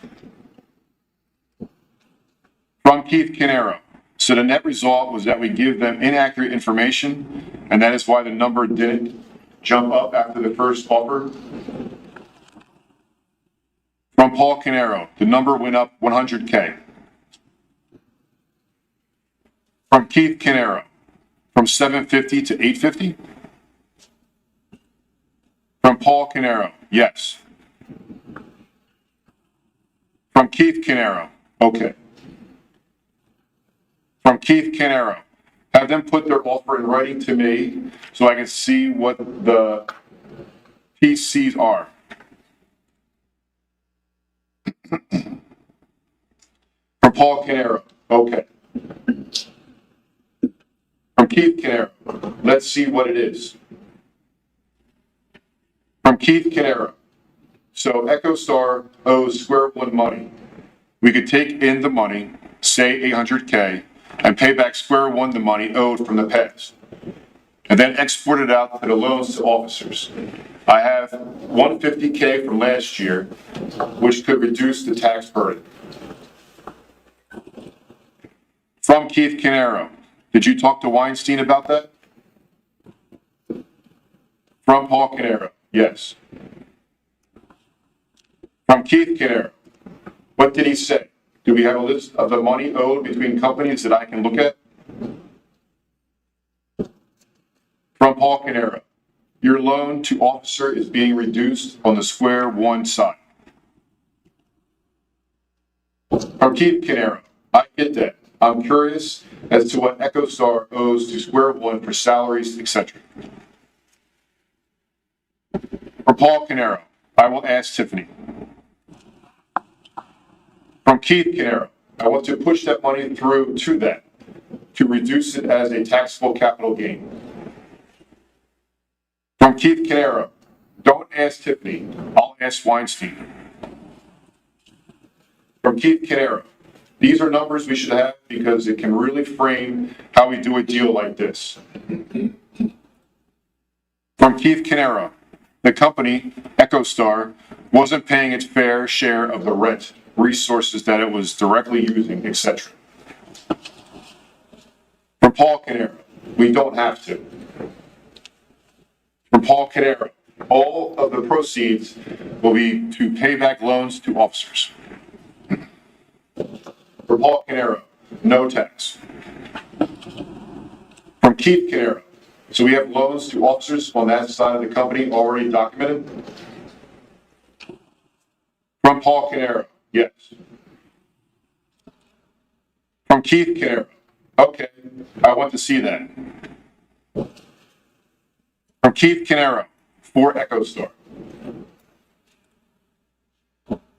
From Keith Caneiro, so the net result was that we give them inaccurate information, and that is why the number didn't jump up after the first offer. From Paul Caneiro, the number went up 100K. From Keith Caneiro, from 750 to 850. From Paul Caneiro, yes. From Keith Caneiro, okay. From Keith Caneiro, have them put their offer in writing to me so I can see what the PCs are. From Paul Caneiro, okay. From Keith Caneiro, let's see what it is. From Keith Caneiro, so EchoStar owes Square One money. We could take in the money, say 800K, and pay back Square One the money owed from the past, and then export it out to the loans to officers. I have 150K from last year, which could reduce the tax burden. From Keith Caneiro, Did you talk to Weinstein about that? From Paul Caneiro, yes. From Keith Caneiro, what did he say? Do we have a list of the money owed between companies that I can look at? From Paul Caneiro, your loan to officer is being reduced on the square one side. From Keith Caneiro, I get that. I'm curious as to what EchoStar owes to Square One for salaries, etc. From Paul Caneiro, I will ask Tiffany. From Keith Caneiro, I want to push that money through to that, to reduce it as a taxable capital gain. From Keith Caneiro, don't ask Tiffany, I'll ask Weinstein. From Keith Caneiro, these are numbers we should have because it can really frame how we do a deal like this. From Keith Caneiro, the company, EchoStar, wasn't paying its fair share of the rent, resources that it was directly using, etc. From Paul Caneiro, we don't have to. From Paul Caneiro, all of the proceeds will be to pay back loans to officers. For Paul Caneiro, no tax. From Keith Caneiro, so we have loans to officers on that side of the company already documented. From Paul Caneiro, yes. From Keith Caneiro, okay, I want to see that. From Keith Caneiro, for EchoStar.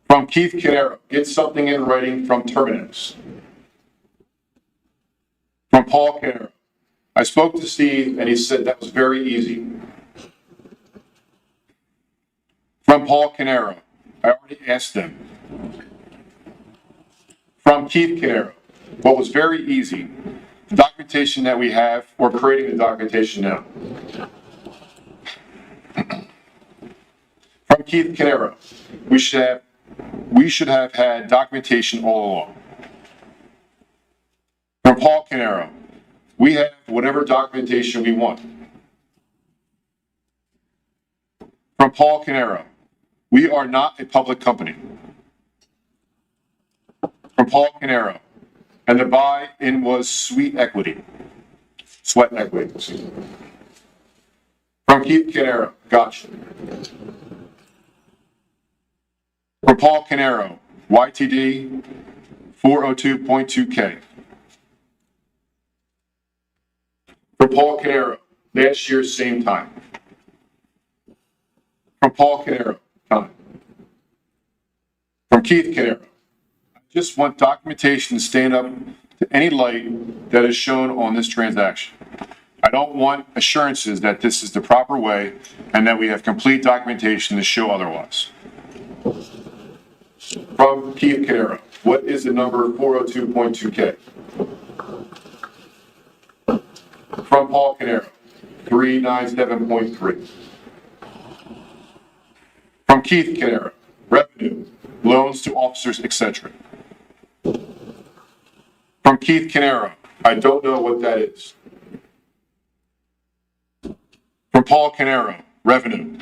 From Keith Caneiro, get something in writing from Terminus. From Paul Caneiro, I spoke to Steve and he said that was very easy. From Paul Caneiro, I already asked them. From Keith Caneiro, what was very easy, the documentation that we have, or creating the documentation now. From Keith Caneiro, we should have had documentation all along. From Paul Caneiro, we have whatever documentation we want. From Paul Caneiro, we are not a public company. From Paul Caneiro, and the buy-in was sweat equity. From Keith Caneiro, gotcha. From Paul Caneiro, YTD 402.2K. From Paul Caneiro, last year, same time. From Paul Caneiro, time. From Keith Caneiro, I just want documentation to stand up to any light that is shown on this transaction. I don't want assurances that this is the proper way and that we have complete documentation to show otherwise. From Keith Caneiro, what is the number 402.2K? From Paul Caneiro, 397.3. From Keith Caneiro, revenue, loans to officers, etc. From Keith Caneiro, I don't know what that is. From Paul Caneiro, revenue.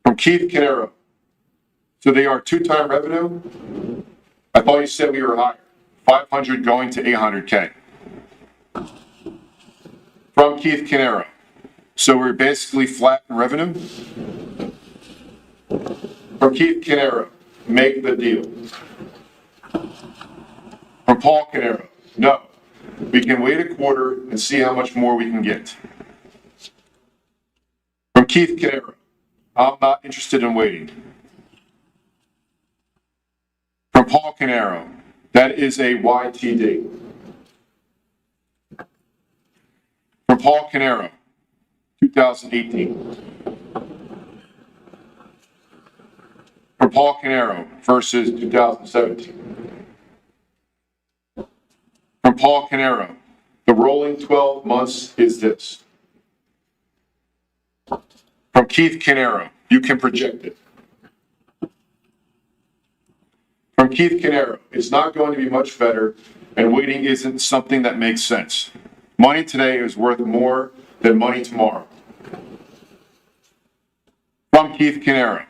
From Keith Caneiro, so they are two-time revenue? I thought you said we were higher, 500 going to 800K. From Keith Caneiro, so we're basically flat in revenue? From Keith Caneiro, make the deal. From Paul Caneiro, no, we can wait a quarter and see how much more we can get. From Keith Caneiro, I'm not interested in waiting. From Paul Caneiro, that is a YTD. From Paul Caneiro, 2018. From Paul Caneiro versus 2017. From Paul Caneiro, the rolling 12 months is this. From Keith Caneiro, you can project it. From Keith Caneiro, it's not going to be much better and waiting isn't something that makes sense. Money today is worth more than money tomorrow. From Keith Caneiro,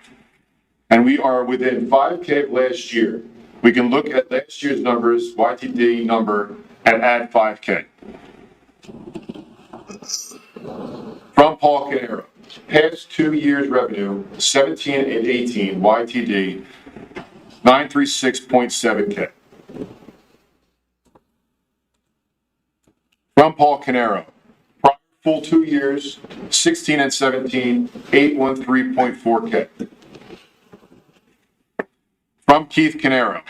and we are within 5K of last year. We can look at last year's numbers, YTD number, and add 5K. From Paul Caneiro, past 2 years revenue, 17 and 18, YTD, 936.7K. From Paul Caneiro, prior full 2 years, 16 and 17, 813.4K. From Keith Caneiro,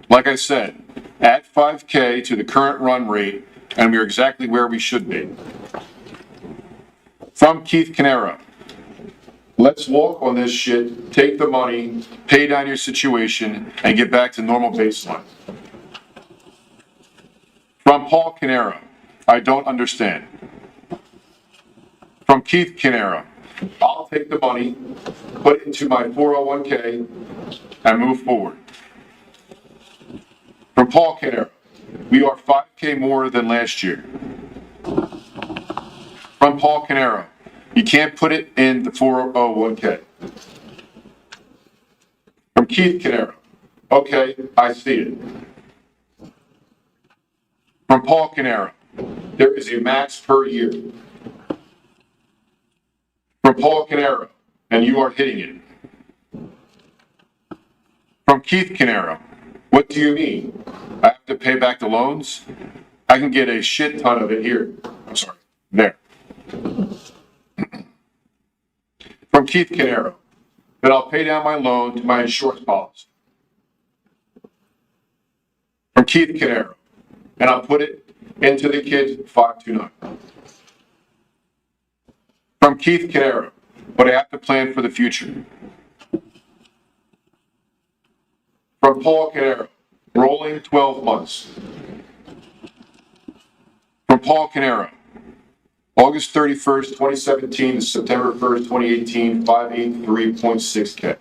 like I said, add 5K to the current run rate, and we're exactly where we should be. From Keith Caneiro, let's walk on this shit, take the money, pay down your situation, and get back to normal baseline. From Paul Caneiro, I don't understand. From Keith Caneiro, I'll take the money, put it into my 401k, and move forward. From Paul Caneiro, we are 5K more than last year. From Paul Caneiro, you can't put it in the 401k. From Keith Caneiro, okay, I see it. From Paul Caneiro, there is a max per year. From Paul Caneiro, and you are hitting it. From Keith Caneiro, what do you mean? I have to pay back the loans? I can get a shit ton of it here. I'm sorry, there. From Keith Caneiro, then I'll pay down my loan to my insurance policy. From Keith Caneiro, and I'll put it into the kids 529. From Keith Caneiro, but I have to plan for the future. From Paul Caneiro, rolling 12 months. From Paul Caneiro, August 31st, 2017 to September 1st, 2018, 583.6K.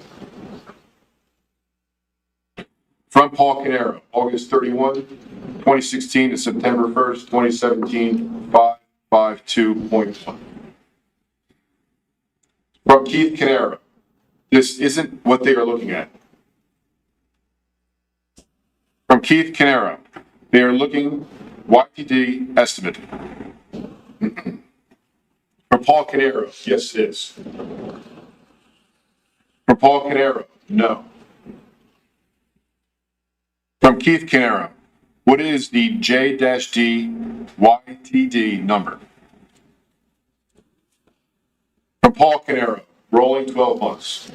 From Paul Caneiro, August 31, 2016 to September 1st, 2017, 552.1. From Keith Caneiro, this isn't what they are looking at. From Keith Caneiro, they are looking YTD estimate. From Paul Caneiro, yes it is. From Paul Caneiro, no. From Keith Caneiro, what is the J-D YTD number? From Paul Caneiro, rolling 12 months.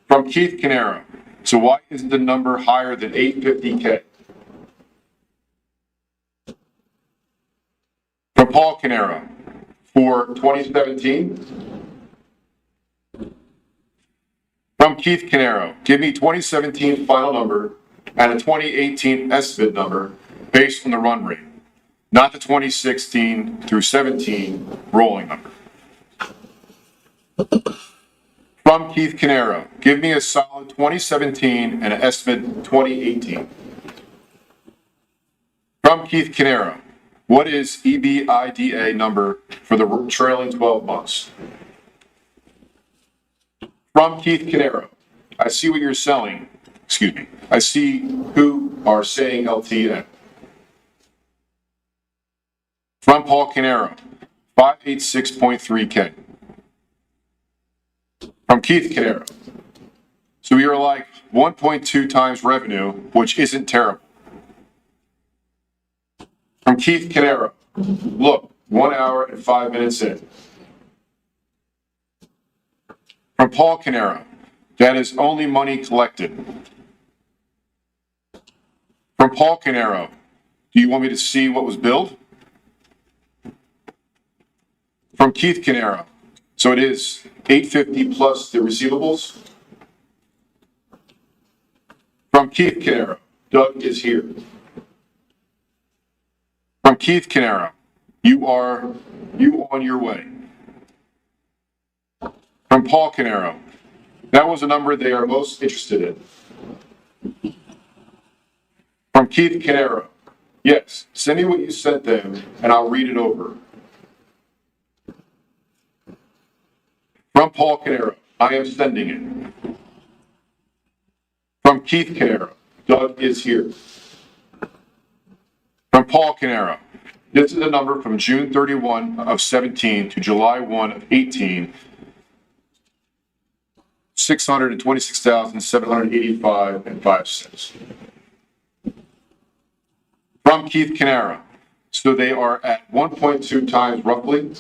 From Keith Caneiro, so why isn't the number higher than 850K? From Paul Caneiro, for 2017. From Keith Caneiro, give me 2017 final number and a 2018 estimate number based on the run rate, not the 2016 through 17 rolling number. From Keith Caneiro, give me a solid 2017 and an estimate 2018. From Keith Caneiro, what is EBITDA number for the trailing 12 months? From Keith Caneiro, I see what you're selling. Excuse me. I see who are saying LTN. From Paul Caneiro, 586.3K. From Keith Caneiro, so we are like 1.2 times revenue, which isn't terrible. From Keith Caneiro, look, 1 hour and 5 minutes in. From Paul Caneiro, that is only money collected. From Paul Caneiro, do you want me to see what was billed? From Keith Caneiro, so it is 850 plus the receivables. From Keith Caneiro, Doug is here. From Keith Caneiro, you on your way. From Paul Caneiro, that was a number they are most interested in. From Keith Caneiro. Yes, send me what you sent them and I'll read it over. From Paul Caneiro. I am sending it. From Keith Caneiro. Doug is here. From Paul Caneiro. This is a number from June 31 of 17 to July 1 of 18. $626,785.05. From Keith Caneiro. So they are at 1.2 times roughly.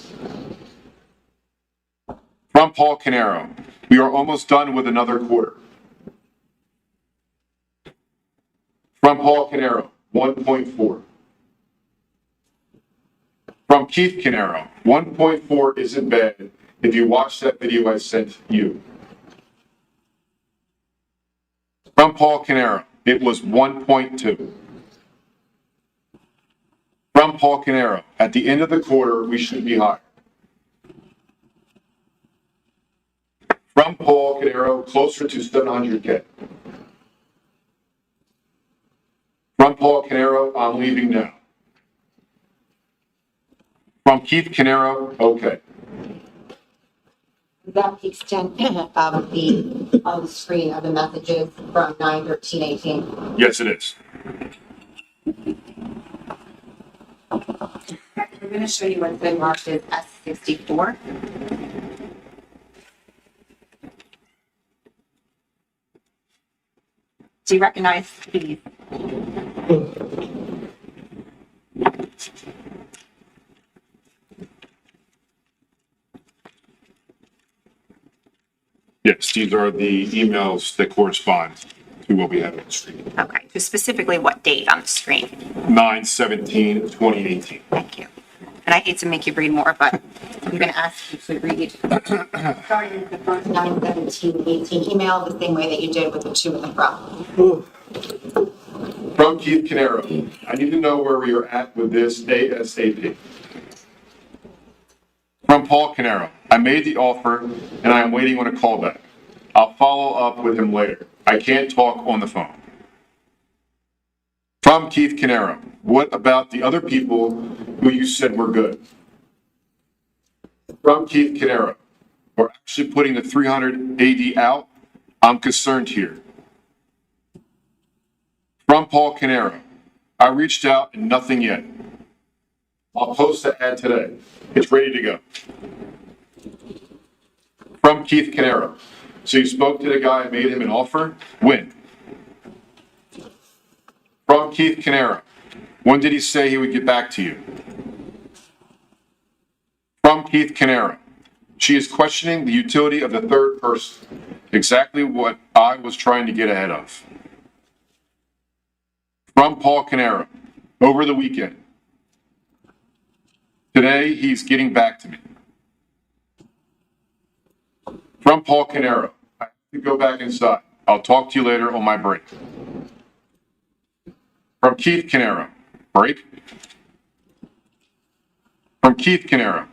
From Paul Caneiro. We are almost done with another quarter. From Paul Caneiro. 1.4. From Keith Caneiro. 1.4 isn't bad if you watch that video I sent you. From Paul Caneiro. It was 1.2. From Paul Caneiro. At the end of the quarter, we should be higher. From Paul Caneiro, closer to 700K. From Paul Caneiro, I'm leaving now. From Keith Caneiro, okay. Is that the extent of the screen of the messages from 9/13/18? Yes, it is. I'm going to show you what's been marked as S64. Do you recognize these? Yes, these are the emails that correspond to what we have on the screen. Okay, so specifically what date on the screen? 9/17/2018. Thank you. And I hate to make you read more, but I'm going to ask you to read starting with the first 9/17/18 email the same way that you did with the two in the front. From Keith Caneiro. I need to know where we are at with this ASAP. From Paul Caneiro. I made the offer and I am waiting on a callback. I'll follow up with him later. I can't talk on the phone. From Keith Caneiro. What about the other people who you said were good? From Keith Caneiro. We're actually putting the 300 AD out. I'm concerned here. From Paul Caneiro. I reached out and nothing yet. I'll post the ad today. It's ready to go. From Keith Caneiro. So you spoke to the guy and made him an offer? When? From Keith Caneiro. When did he say he would get back to you? From Keith Caneiro. She is questioning the utility of the third person. Exactly what I was trying to get ahead of. From Paul Caneiro. Over the weekend. Today, he's getting back to me. From Paul Caneiro. I have to go back inside. I'll talk to you later on my break. From Keith Caneiro. Break? From Keith Caneiro.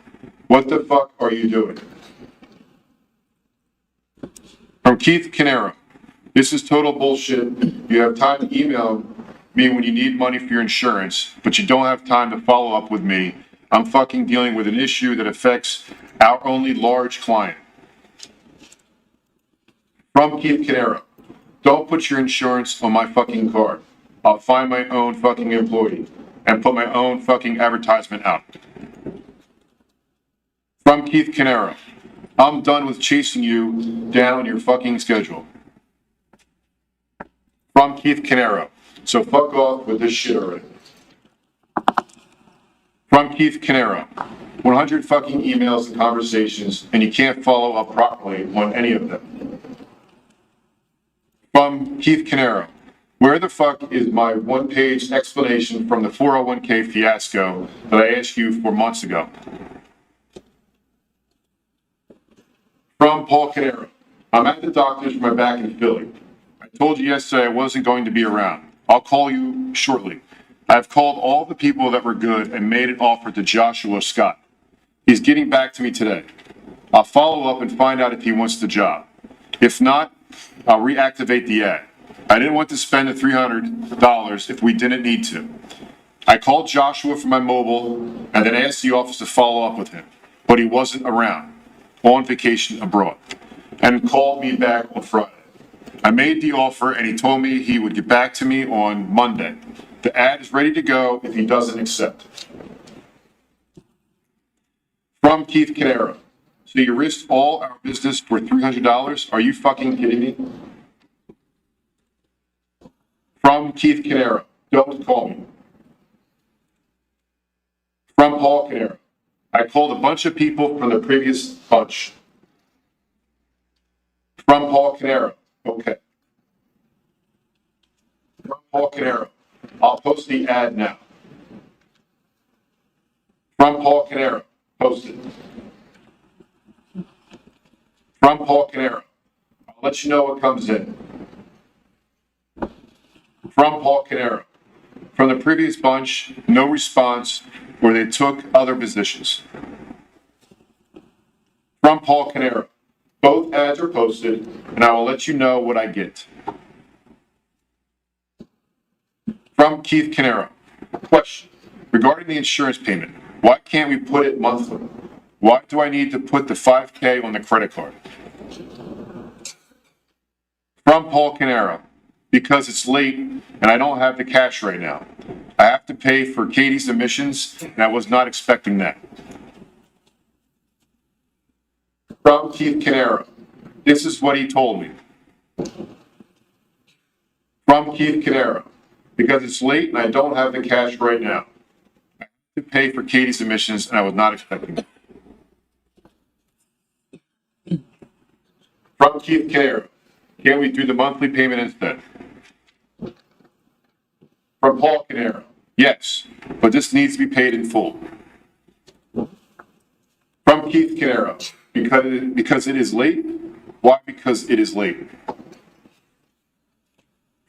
What the fuck are you doing? From Keith Caneiro. This is total bullshit. You have time to email me when you need money for your insurance, but you don't have time to follow up with me. I'm fucking dealing with an issue that affects our only large client. From Keith Caneiro. Don't put your insurance on my fucking card. I'll find my own fucking employee and put my own fucking advertisement out. From Keith Caneiro. I'm done with chasing you down on your fucking schedule. From Keith Caneiro. So fuck off with this shit already. From Keith Caneiro. 100 fucking emails and conversations, and you can't follow up properly on any of them. From Keith Caneiro. Where the fuck is my one-page explanation from the 401k fiasco that I asked you for months ago? From Paul Caneiro. I'm at the doctor's for my back in Philly. I told you yesterday I wasn't going to be around. I'll call you shortly. I've called all the people that were good and made an offer to Joshua Scott. He's getting back to me today. I'll follow up and find out if he wants the job. If not, I'll reactivate the ad. I didn't want to spend the $300 if we didn't need to. I called Joshua from my mobile and then asked the office to follow up with him, but he wasn't around, on vacation abroad, and called me back on Friday. I made the offer and he told me he would get back to me on Monday. The ad is ready to go if he doesn't accept. From Keith Caneiro. So you risked all our business for $300? Are you fucking kidding me? From Keith Caneiro. Don't call me. From Paul Caneiro. I called a bunch of people from the previous bunch. From Paul Caneiro. Okay. From Paul Caneiro. I'll post the ad now. From Paul Caneiro. Post it. From Paul Caneiro. I'll let you know what comes in. From Paul Caneiro. From the previous bunch, no response, where they took other positions. From Paul Caneiro. Both ads are posted, and I will let you know what I get. From Keith Caneiro. Question. Regarding the insurance payment, why can't we put it monthly? Why do I need to put the $5K on the credit card? From Paul Caneiro. Because it's late and I don't have the cash right now. I have to pay for Katie's emissions, and I was not expecting that. From Keith Caneiro. This is what he told me. From Keith Caneiro. Because it's late and I don't have the cash right now. I have to pay for Katie's emissions, and I was not expecting that. From Keith Caneiro. Can we do the monthly payment instead? From Paul Caneiro. Yes, but this needs to be paid in full. From Keith Caneiro. Because it is late? Why? Because it is late.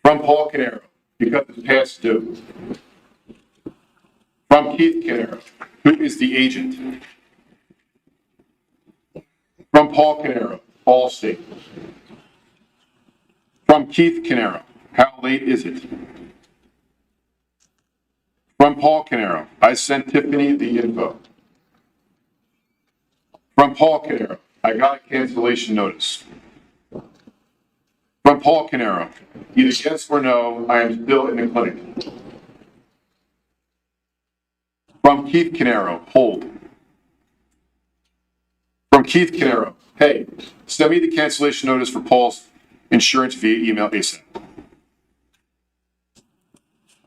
From Paul Caneiro. Because it's past due. From Keith Caneiro. Who is the agent? From Paul Caneiro. Allstate. From Keith Caneiro. How late is it? From Paul Caneiro. I sent Tiffany the info. From Paul Caneiro. I got a cancellation notice. From Paul Caneiro. Either yes or no, I am still in the clinic. From Keith Caneiro. Hold. From Keith Caneiro. Hey, send me the cancellation notice for Paul's insurance via email ASAP.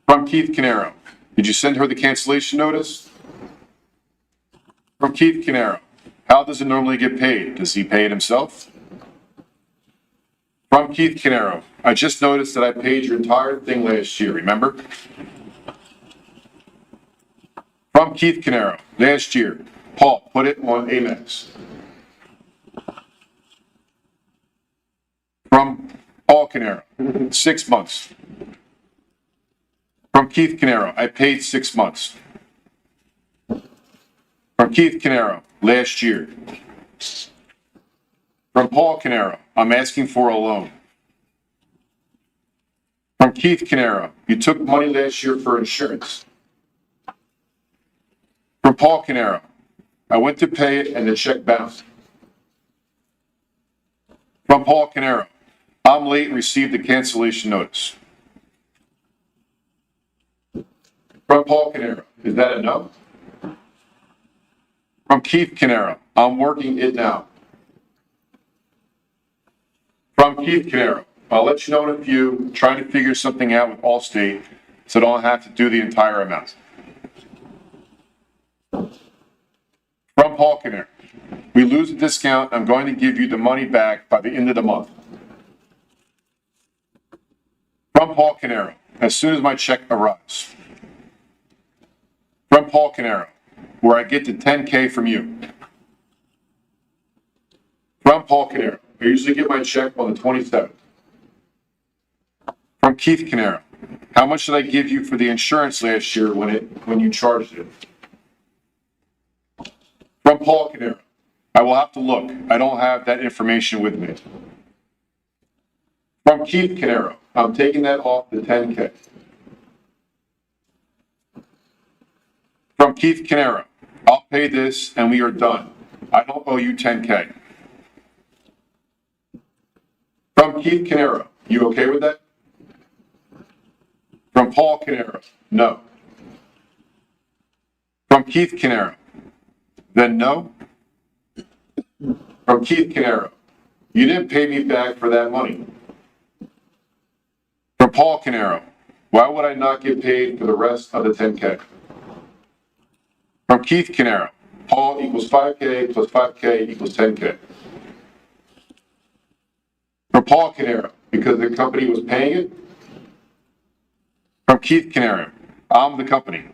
From Keith Caneiro. Did you send her the cancellation notice? From Keith Caneiro. How does it normally get paid? Does he pay it himself? From Keith Caneiro. I just noticed that I paid your entire thing last year, remember? From Keith Caneiro. Last year. Paul, put it on Amex. From Paul Caneiro. 6 months. From Keith Caneiro. I paid 6 months. From Keith Caneiro. Last year. From Paul Caneiro. I'm asking for a loan. From Keith Caneiro. You took money last year for insurance. From Paul Caneiro. I went to pay it and the check bounced. From Paul Caneiro. I'm late and received the cancellation notice. From Paul Caneiro. Is that a no? From Keith Caneiro. I'm working it now. From Keith Caneiro. I'll let you know in a few. Trying to figure something out with Allstate so I don't have to do the entire amount. From Paul Caneiro. We lose a discount. I'm going to give you the money back by the end of the month. From Paul Caneiro. As soon as my check arrives. From Paul Caneiro. Where I get the $10K from you. From Paul Caneiro. I usually get my check on the 27th. From Keith Caneiro. How much did I give you for the insurance last year when you charged it? From Paul Caneiro. I will have to look. I don't have that information with me. From Keith Caneiro. I'm taking that off the 10K. From Keith Caneiro, I'll pay this and we are done. I don't owe you 10K. From Keith Caneiro, you okay with that? From Paul Caneiro, no. From Keith Caneiro, then no. From Keith Caneiro, you didn't pay me back for that money. From Paul Caneiro, why would I not get paid for the rest of the 10K? From Keith Caneiro, Paul equals 5K plus 5K equals 10K. From Paul Caneiro, because the company was paying it. From Keith Caneiro, I'm the company.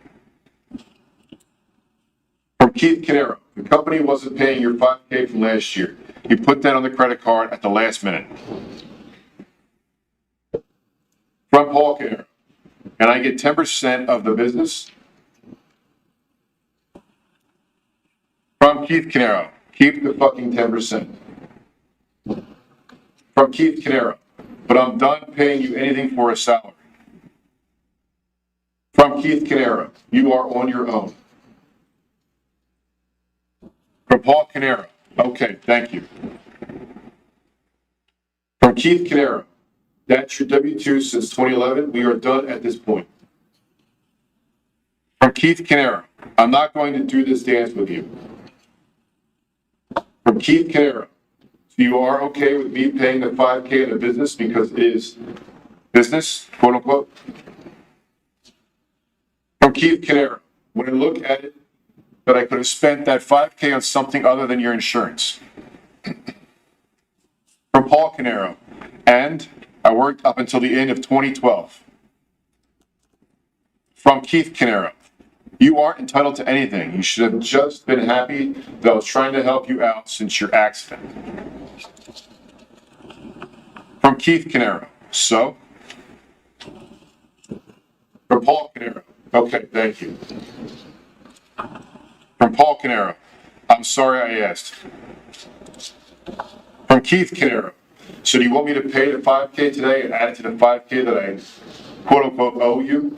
From Keith Caneiro, the company wasn't paying your 5K from last year. You put that on the credit card at the last minute. From Paul Caneiro, and I get 10% of the business. From Keith Caneiro, keep the fucking 10%. From Keith Caneiro, but I'm done paying you anything for a salary. From Keith Caneiro, you are on your own. From Paul Caneiro, okay, thank you. From Keith Caneiro, that's your W-2 since 2011. We are done at this point. From Keith Caneiro, I'm not going to do this dance with you. From Keith Caneiro, so you are okay with me paying the 5K in the business because it is business, quote unquote? From Keith Caneiro, when I look at it, that I could have spent that 5K on something other than your insurance. From Paul Caneiro, and I worked up until the end of 2012. From Keith Caneiro, you aren't entitled to anything. You should have just been happy that I was trying to help you out since your accident. From Keith Caneiro, so? From Paul Caneiro, okay, thank you. From Paul Caneiro, I'm sorry I asked. From Keith Caneiro, so do you want me to pay the 5K today and add it to the 5K that I quote unquote owe you?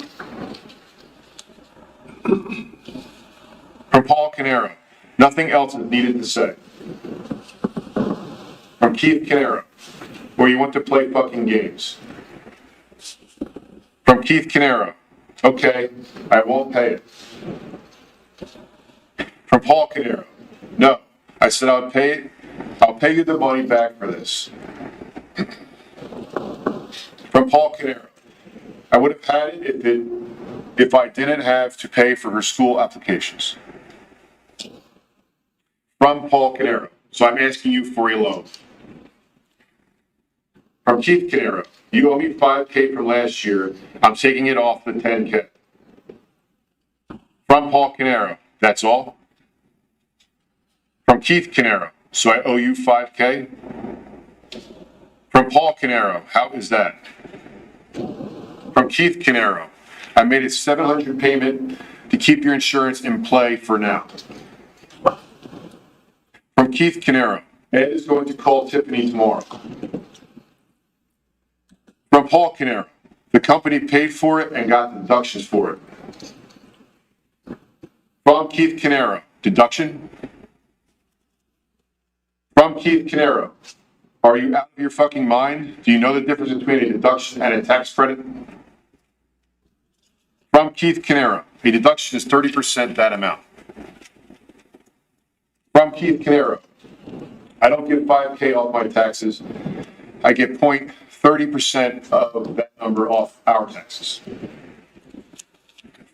From Paul Caneiro, nothing else is needed to say. From Keith Caneiro, where you want to play fucking games. From Keith Caneiro, okay, I won't pay it. From Paul Caneiro, no, I said I'll pay it. I'll pay you the money back for this. From Paul Caneiro, I would have had it if I didn't have to pay for her school applications. From Paul Caneiro, so I'm asking you for a loan. From Keith Caneiro, you owe me 5K from last year. I'm taking it off the 10K. From Paul Caneiro, that's all. From Keith Caneiro, so I owe you 5K. From Paul Caneiro, how is that? From Keith Caneiro, I made a $700 payment to keep your insurance in play for now. From Keith Caneiro, Ed is going to call Tiffany tomorrow. From Paul Caneiro, the company paid for it and got deductions for it. From Keith Caneiro, deduction. From Keith Caneiro, are you out of your fucking mind? Do you know the difference between a deduction and a tax credit? From Keith Caneiro, a deduction is 30% that amount. From Keith Caneiro, I don't get 5K off my taxes. I get 0.30% of that number off our taxes.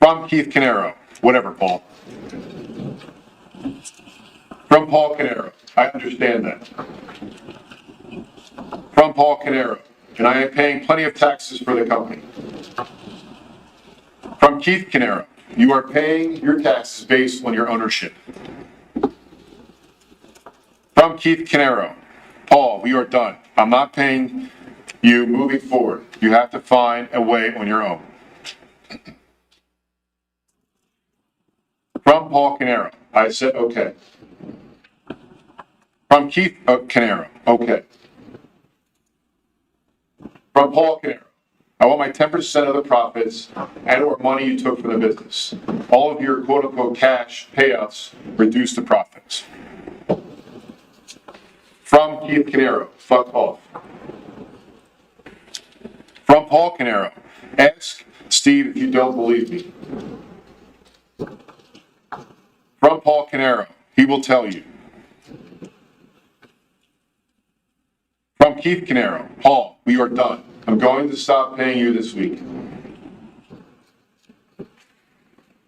From Keith Caneiro, whatever, Paul. From Paul Caneiro, I understand that. From Paul Caneiro, and I am paying plenty of taxes for the company. From Keith Caneiro, you are paying your taxes based on your ownership. From Keith Caneiro, Paul, we are done. I'm not paying you moving forward. You have to find a way on your own. From Paul Caneiro, I said, okay. From Keith Caneiro, okay. From Paul Caneiro, I want my 10% of the profits and or money you took from the business. All of your quote unquote cash payouts reduce the profits. From Keith Caneiro, fuck off. From Paul Caneiro, ask Steve if you don't believe me. From Paul Caneiro, he will tell you. From Keith Caneiro, Paul, we are done. I'm going to stop paying you this week.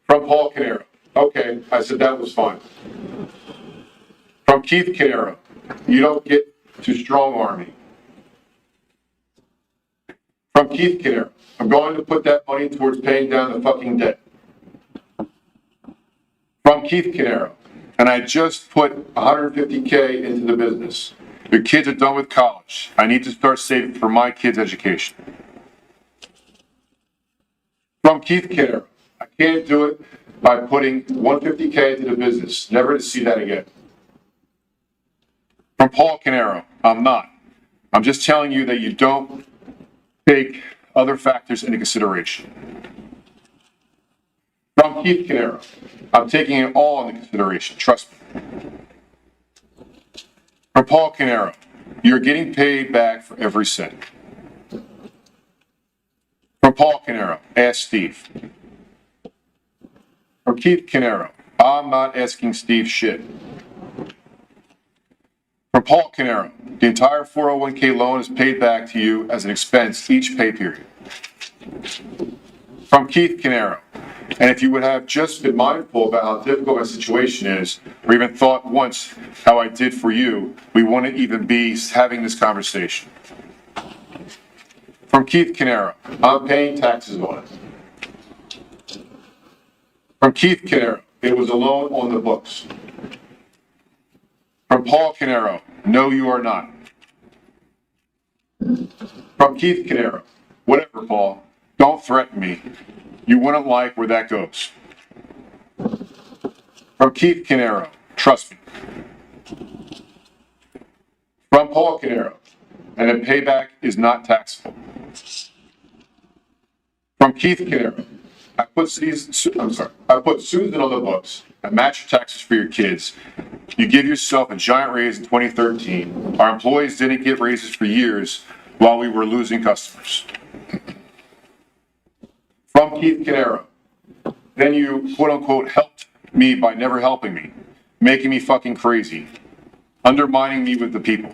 From Paul Caneiro, okay, I said that was fine. From Keith Caneiro, you don't get to strong arm me. From Keith Caneiro, I'm going to put that money towards paying down the fucking debt. From Keith Caneiro, and I just put $150K into the business. Your kids are done with college. I need to start saving for my kids' education. From Keith Caneiro, I can't do it by putting $150K into the business, never to see that again. From Paul Caneiro, I'm not. I'm just telling you that you don't take other factors into consideration. From Keith Caneiro, I'm taking it all into consideration, trust me. From Paul Caneiro, you're getting paid back for every cent. From Paul Caneiro, ask Steve. From Keith Caneiro, I'm not asking Steve shit. From Paul Caneiro, the entire 401k loan is paid back to you as an expense each pay period. From Keith Caneiro, and if you would have just been mindful about how difficult my situation is, or even thought once how I did for you, we wouldn't even be having this conversation. From Keith Caneiro, I'm paying taxes on it. From Keith Caneiro, it was a loan on the books. From Paul Caneiro, no, you are not. From Keith Caneiro, whatever, Paul, don't threaten me. You wouldn't like where that goes. From Keith Caneiro, trust me. From Paul Caneiro, and the payback is not taxable. From Keith Caneiro, I put Susan on the books. I match your taxes for your kids. You give yourself a giant raise in 2013. Our employees didn't get raises for years while we were losing customers. From Keith Caneiro, then you quote unquote helped me by never helping me, making me fucking crazy, undermining me with the people.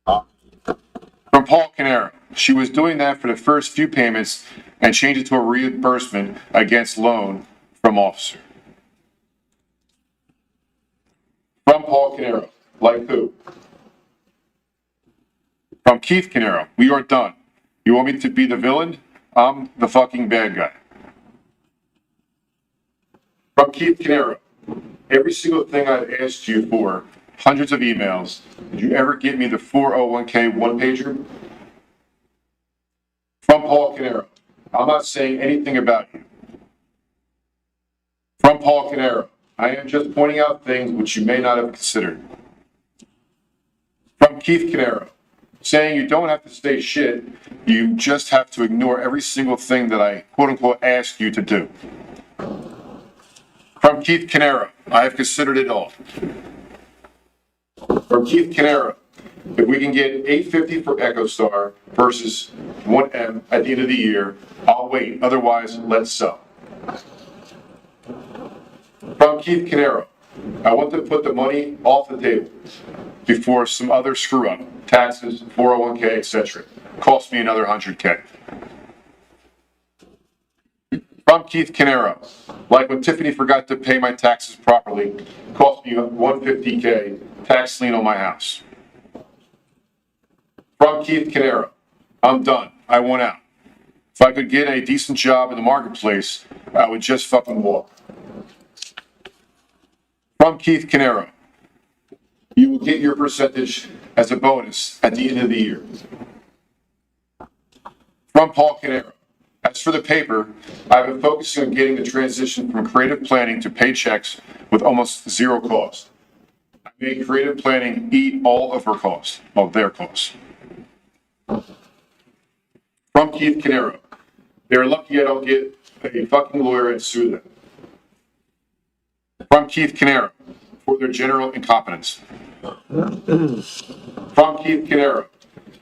From Paul Caneiro, she was doing that for the first few payments and changed it to a reimbursement against loan from officer. From Paul Caneiro, like who? From Keith Caneiro, we are done. You want me to be the villain? I'm the fucking bad guy. From Keith Caneiro, every single thing I've asked you for, hundreds of emails, did you ever get me the 401k one-pager? From Paul Caneiro, I'm not saying anything about you. From Paul Caneiro, I am just pointing out things which you may not have considered. From Keith Caneiro, saying you don't have to say shit, you just have to ignore every single thing that I quote-unquote asked you to do. From Keith Caneiro, I have considered it all. From Keith Caneiro, if we can get $850 for EchoStar versus 1M at the end of the year, I'll wait, otherwise let's sell. From Keith Caneiro, I want to put the money off the table before some other screw up, taxes, 401k, etc. Cost me another $100K. From Keith Caneiro, like when Tiffany forgot to pay my taxes properly, cost me $150K tax lien on my house. From Keith Caneiro, I'm done. I want out. If I could get a decent job in the marketplace, I would just fucking walk. From Keith Caneiro, you will get your percentage as a bonus at the end of the year. From Paul Caneiro, as for the paper, I've been focusing on getting the transition from creative planning to paychecks with almost zero cost. I made creative planning eat all of her costs, of their costs. From Keith Caneiro. They're lucky I don't get a fucking lawyer and sue them. From Keith Caneiro for their general incompetence. From Keith Caneiro.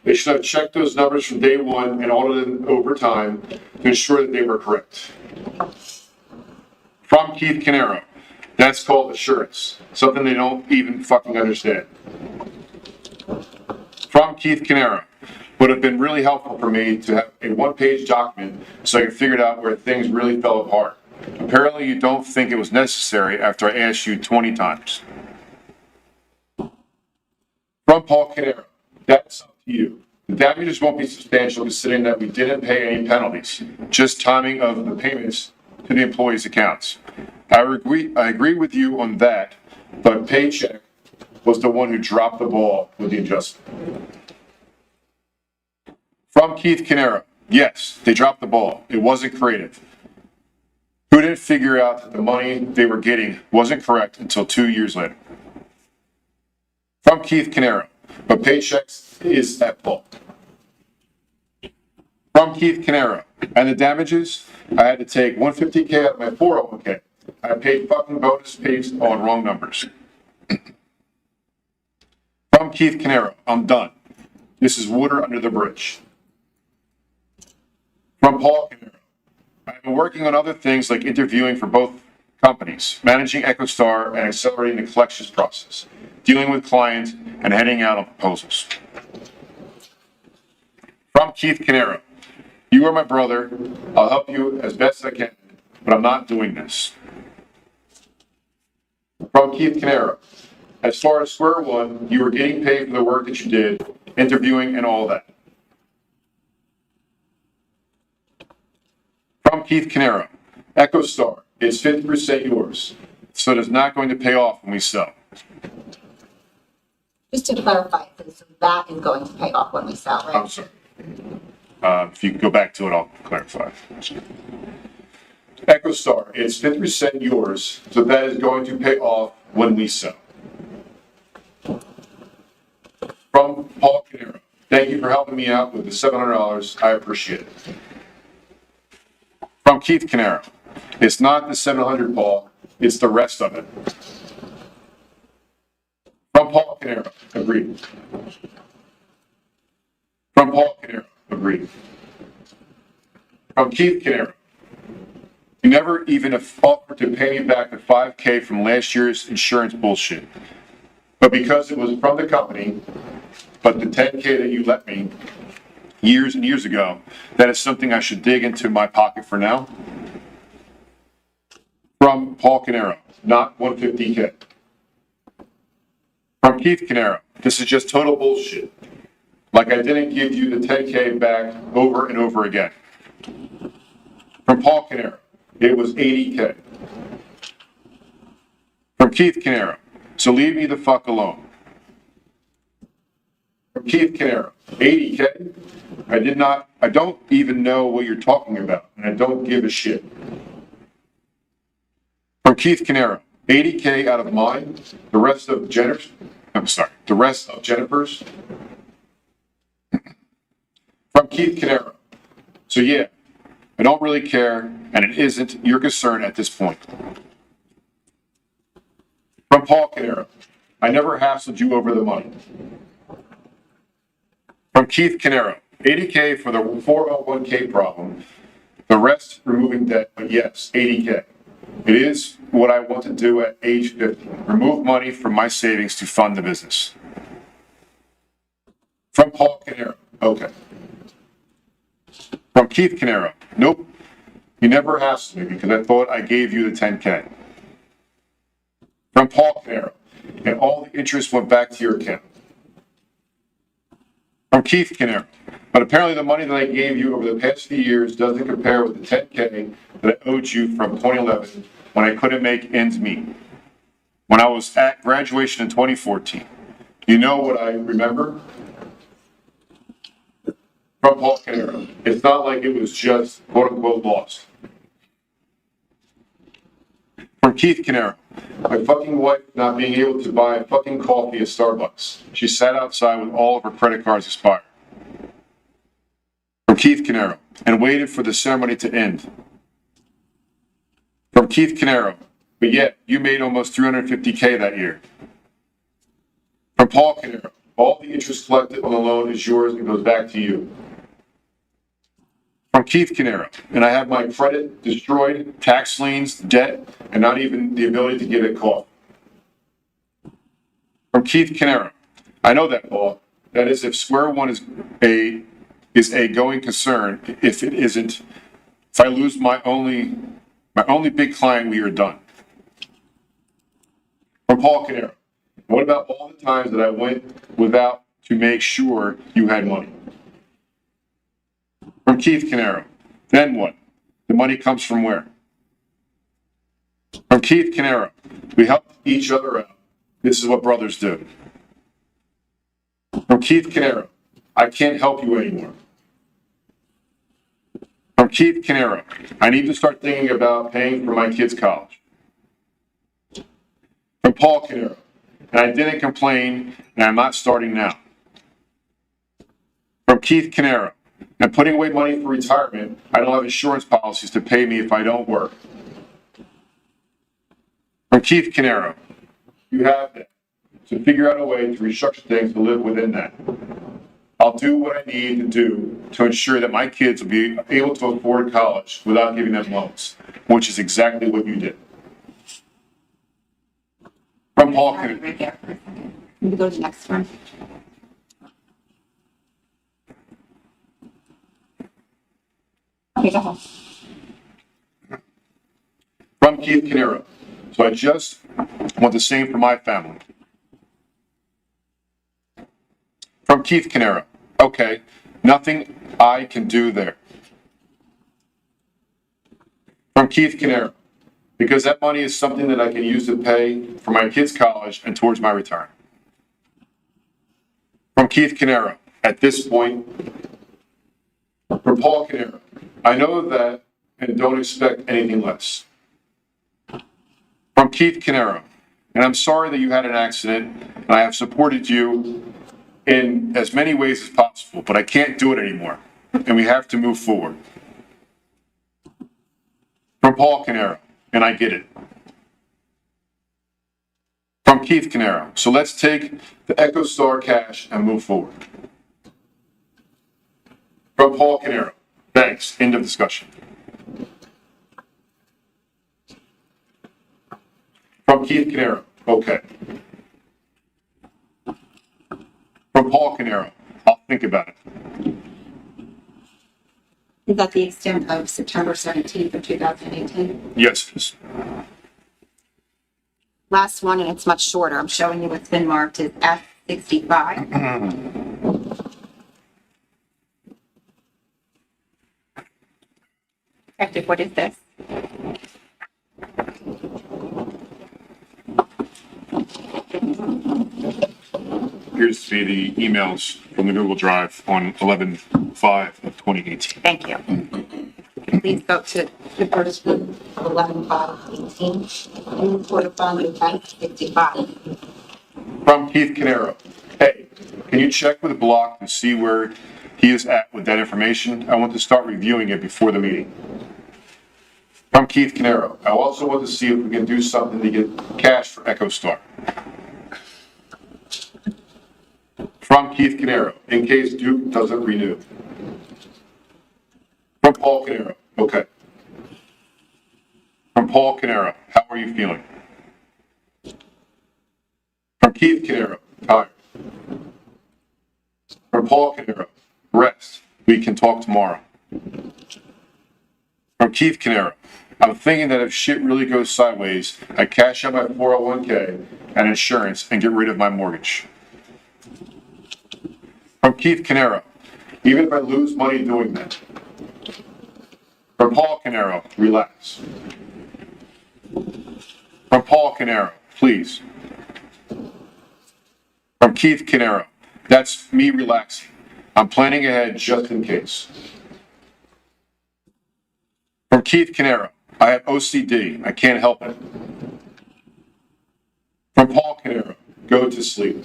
They should have checked those numbers from day one and audited them over time to ensure that they were correct. From Keith Caneiro. That's called assurance. Something they don't even fucking understand. From Keith Caneiro. Would have been really helpful for me to have a one-page document so I could figure out where things really fell apart. Apparently you don't think it was necessary after I asked you 20 times. From Paul Caneiro. That's up to you. The damages won't be substantial considering that we didn't pay any penalties, just timing of the payments to the employees' accounts. I agree with you on that, but Paycheck was the one who dropped the ball with the adjustment. From Keith Caneiro. Yes, they dropped the ball. It wasn't creative. Who didn't figure out that the money they were getting wasn't correct until 2 years later? From Keith Caneiro. But Paychecks is at fault. From Keith Caneiro. And the damages? I had to take $150K out of my 401k. I paid fucking bonus based on wrong numbers. From Keith Caneiro. I'm done. This is water under the bridge. From Paul Caneiro. I've been working on other things like interviewing for both companies, managing EchoStar and accelerating the collections process, dealing with clients, and heading out on proposals. From Keith Caneiro. You are my brother. I'll help you as best I can, but I'm not doing this. From Keith Caneiro. As far as square one, you were getting paid for the work that you did, interviewing and all that. From Keith Caneiro. EchoStar is 50% yours, so it is not going to pay off when we sell. Just to clarify, so that is going to pay off when we sell, right? I'm sorry. If you go back to it, I'll clarify. EchoStar is 50% yours, so that is going to pay off when we sell. From Paul Caneiro. Thank you for helping me out with the $700. I appreciate it. From Keith Caneiro. It's not the $700, Paul. It's the rest of it. From Paul Caneiro. Agreed. From Paul Caneiro. Agreed. From Keith Caneiro. You never even offered to pay me back the $5K from last year's insurance bullshit. But because it was from the company, but the $10K that you let me years and years ago, that is something I should dig into my pocket for now. From Paul Caneiro, not $150K. From Keith Caneiro, this is just total bullshit. Like I didn't give you the $10K back over and over again. From Paul Caneiro, it was $80K. From Keith Caneiro, so leave me the fuck alone. From Keith Caneiro, $80K? I don't even know what you're talking about, and I don't give a shit. From Keith Caneiro, $80K out of mine, the rest of Jennifer's. From Keith Caneiro. So yeah, I don't really care, and it isn't your concern at this point. From Paul Caneiro. I never hassled you over the money. From Keith Caneiro. $80K for the 401k problem. The rest removing debt, but yes, $80K. It is what I want to do at age 50. Remove money from my savings to fund the business. From Paul Caneiro. Okay. From Keith Caneiro. Nope. You never asked me because I thought I gave you the $10K. From Paul Caneiro. And all the interest went back to your account. From Keith Caneiro. But apparently the money that I gave you over the past few years doesn't compare with the $10K that I owed you from 2011 when I couldn't make ends meet. When I was at graduation in 2014. You know what I remember? From Paul Caneiro. It's not like it was just quote unquote lost. From Keith Caneiro. My fucking wife not being able to buy fucking coffee at Starbucks. She sat outside with all of her credit cards expired. From From Keith Caneiro, and waited for the ceremony to end. From Keith Caneiro, but yet you made almost $350K that year. From Paul Caneiro, all the interest collected on the loan is yours and goes back to you. From Keith Caneiro, and I have my credit destroyed, tax liens, debt, and not even the ability to get it caught. From Keith Caneiro, I know that, Paul. That is, if Square One is a going concern. If it isn't, if I lose my only big client, we are done. From Paul Caneiro, what about all the times that I went without to make sure you had money? From Keith Caneiro, then what? The money comes from where? From Keith Caneiro, we help each other out. This is what brothers do. From Keith Caneiro, I can't help you anymore. From Keith Caneiro, I need to start thinking about paying for my kids' college. From Paul Caneiro, and I didn't complain, and I'm not starting now. From Keith Caneiro, I'm putting away money for retirement. I don't have insurance policies to pay me if I don't work. From Keith Caneiro, you have that. So figure out a way to restructure things to live within that. I'll do what I need to do to ensure that my kids will be able to afford college without giving them loans, which is exactly what you did. From Paul Caneiro. Right there for a second. Can we go to the next one? Okay, go ahead. From Keith Caneiro. So I just want the same for my family. From Keith Caneiro. Okay, nothing I can do there. From Keith Caneiro. Because that money is something that I can use to pay for my kids' college and towards my retirement. From Keith Caneiro. At this point, from Paul Caneiro. I know that and don't expect anything less. From Keith Caneiro. And I'm sorry that you had an accident, and I have supported you in as many ways as possible, but I can't do it anymore, and we have to move forward. From Paul Caneiro, and I get it. From Keith Caneiro, so let's take the EchoStar cash and move forward. From Paul Caneiro, thanks, end of discussion. From Keith Caneiro, okay. From Paul Caneiro, I'll think about it. Is that the extent of September 17th of 2018? Yes, it is. Last one, and it's much shorter. I'm showing you what's been marked as F65. Detective, what is this? Appears to be the emails from the Google Drive on 11/5 of 2018. Thank you. Please go to the first one, 11/5/18, and report a fund of F65. From Keith Caneiro, hey, can you check with Block to see where he is at with that information? I want to start reviewing it before the meeting. From Keith Caneiro, I also want to see if we can do something to get cash for EchoStar. From Keith Caneiro, in case Duke doesn't renew. From Paul Caneiro, okay. From Paul Caneiro, how are you feeling? From Keith Caneiro, tired. From Paul Caneiro, rest. We can talk tomorrow. From Keith Caneiro, I'm thinking that if shit really goes sideways, I cash out my 401k and insurance and get rid of my mortgage. From Keith Caneiro, even if I lose money doing that. From Paul Caneiro, relax. From Paul Caneiro, please. From Keith Caneiro, that's me relaxing. I'm planning ahead just in case. From Keith Caneiro, I have OCD. I can't help it. From Paul Caneiro, go to sleep.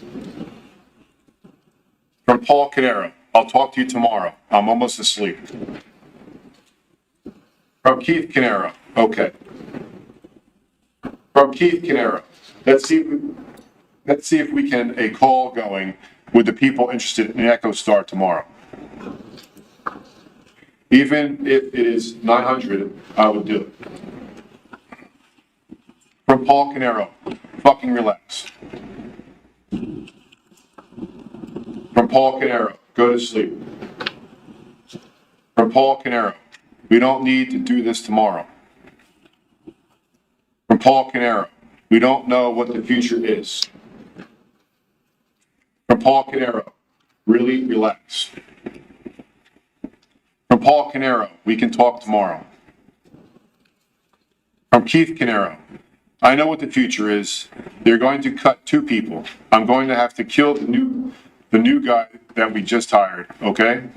From Paul Caneiro, I'll talk to you tomorrow. I'm almost asleep. From Keith Caneiro. Okay. From Keith Caneiro. Let's see if we can a call going with the people interested in Echo Star tomorrow. Even if it is 900, I would do it. From Paul Caneiro. Fucking relax. From Paul Caneiro. Go to sleep. From Paul Caneiro. We don't need to do this tomorrow. From Paul Caneiro. We don't know what the future is. From Paul Caneiro. Really relax. From Paul Caneiro. We can talk tomorrow. From Keith Caneiro. I know what the future is. They're going to cut 2 people. I'm going to have to kill the new guy that we just hired, okay?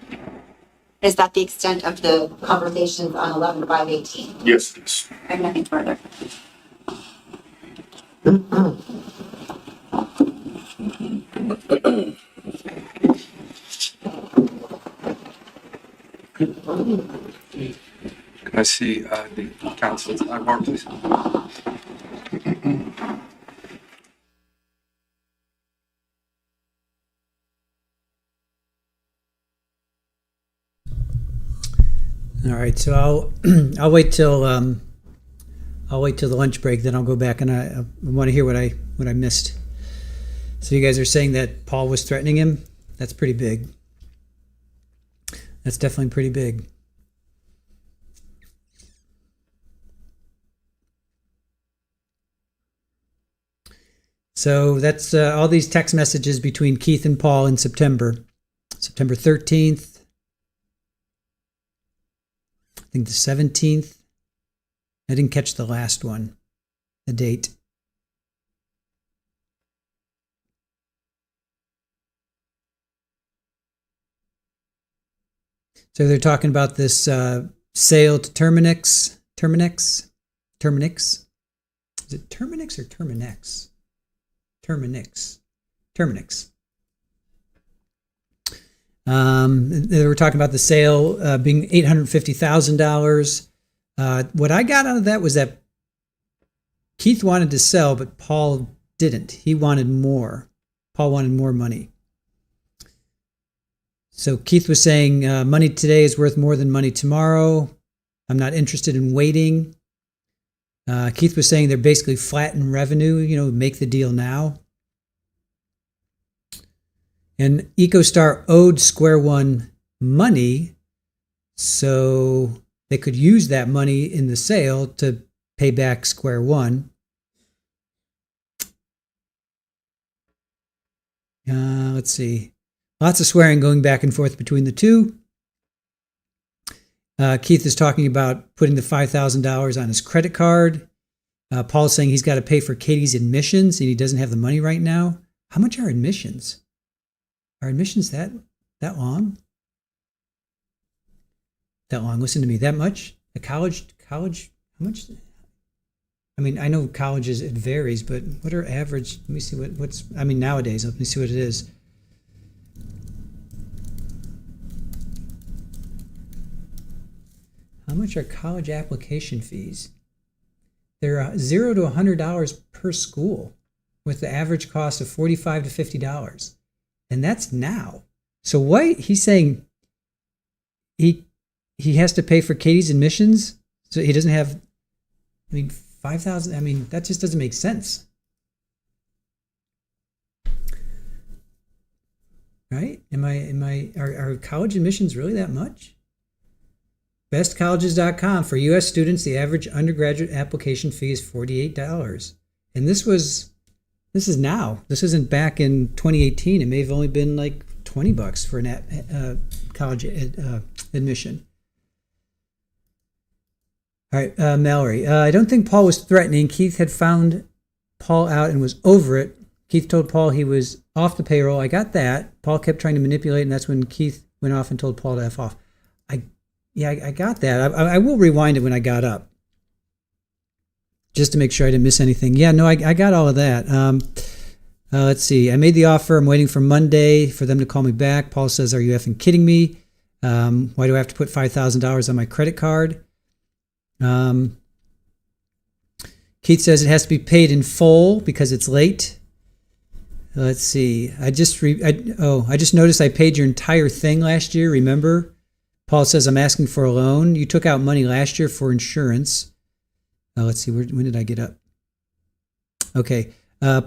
Is that the extent of the conversations on 11/5/18? Yes, it is. I have nothing further. Can I see the counsel's report, please? All right, so I'll wait till the lunch break. Then I'll go back and I want to hear what I missed. So you guys are saying that Paul was threatening him? That's pretty big. That's definitely pretty big. So that's all these text messages between Keith and Paul in September 13th. I think the 17th. I didn't catch the last one, the date. So they're talking about this sale to Terminix. Is it Terminix or Terminex? Terminix. They were talking about the sale being $850,000. What I got out of that was that Keith wanted to sell, but Paul didn't. He wanted more. Paul wanted more money. So Keith was saying money today is worth more than money tomorrow. I'm not interested in waiting. Keith was saying they're basically flat in revenue, make the deal now. And EcoStar owed Square One money, so they could use that money in the sale to pay back Square One. Let's see. Lots of swearing going back and forth between the two. Keith is talking about putting the $5,000 on his credit card. Paul's saying he's got to pay for Katie's admissions and he doesn't have the money right now. How much are admissions? Are admissions that long? That long? Listen to me. That much? A college? How much? I mean, I know colleges, it varies, but what are average? Let me see what's, nowadays, let me see what it is. How much are college application fees? They're $0 to $100 per school, with the average cost of $45 to $50, and that's now. So why he's saying he has to pay for Katie's admissions, so he doesn't have. $5,000. That just doesn't make sense, right? Are college admissions really that much? Bestcolleges.com, for U.S. students, the average undergraduate application fee is $48. And this is now. This isn't back in 2018. It may have only been like $20 for an college admission. All right, Mallory. I don't think Paul was threatening. Keith had found Paul out and was over it. Keith told Paul he was off the payroll. I got that. Paul kept trying to manipulate, and that's when Keith went off and told Paul to F off. I got that. I will rewind it when I got up, just to make sure I didn't miss anything. Yeah, no, I got all of that. Let's see. I made the offer. I'm waiting for Monday for them to call me back. Paul says, "Are you effing kidding me? Why do I have to put $5,000 on my credit card?" Keith says it has to be paid in full because it's late. Let's see. I just noticed I paid your entire thing last year. Remember? Paul says I'm asking for a loan. You took out money last year for insurance. Let's see. When did I get up? Okay.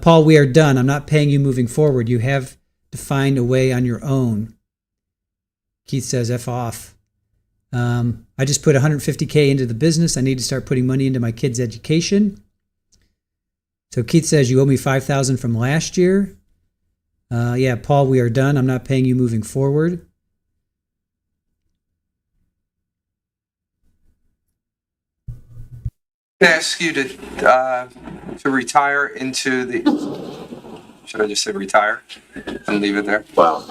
Paul, we are done. I'm not paying you moving forward. You have to find a way on your own. Keith says F off. I just put $150K into the business. I need to start putting money into my kids' education. So Keith says you owe me $5,000 from last year. Yeah, Paul, we are done. I'm not paying you moving forward. Can I ask you to retire into the, should I just say retire and leave it there? Wow.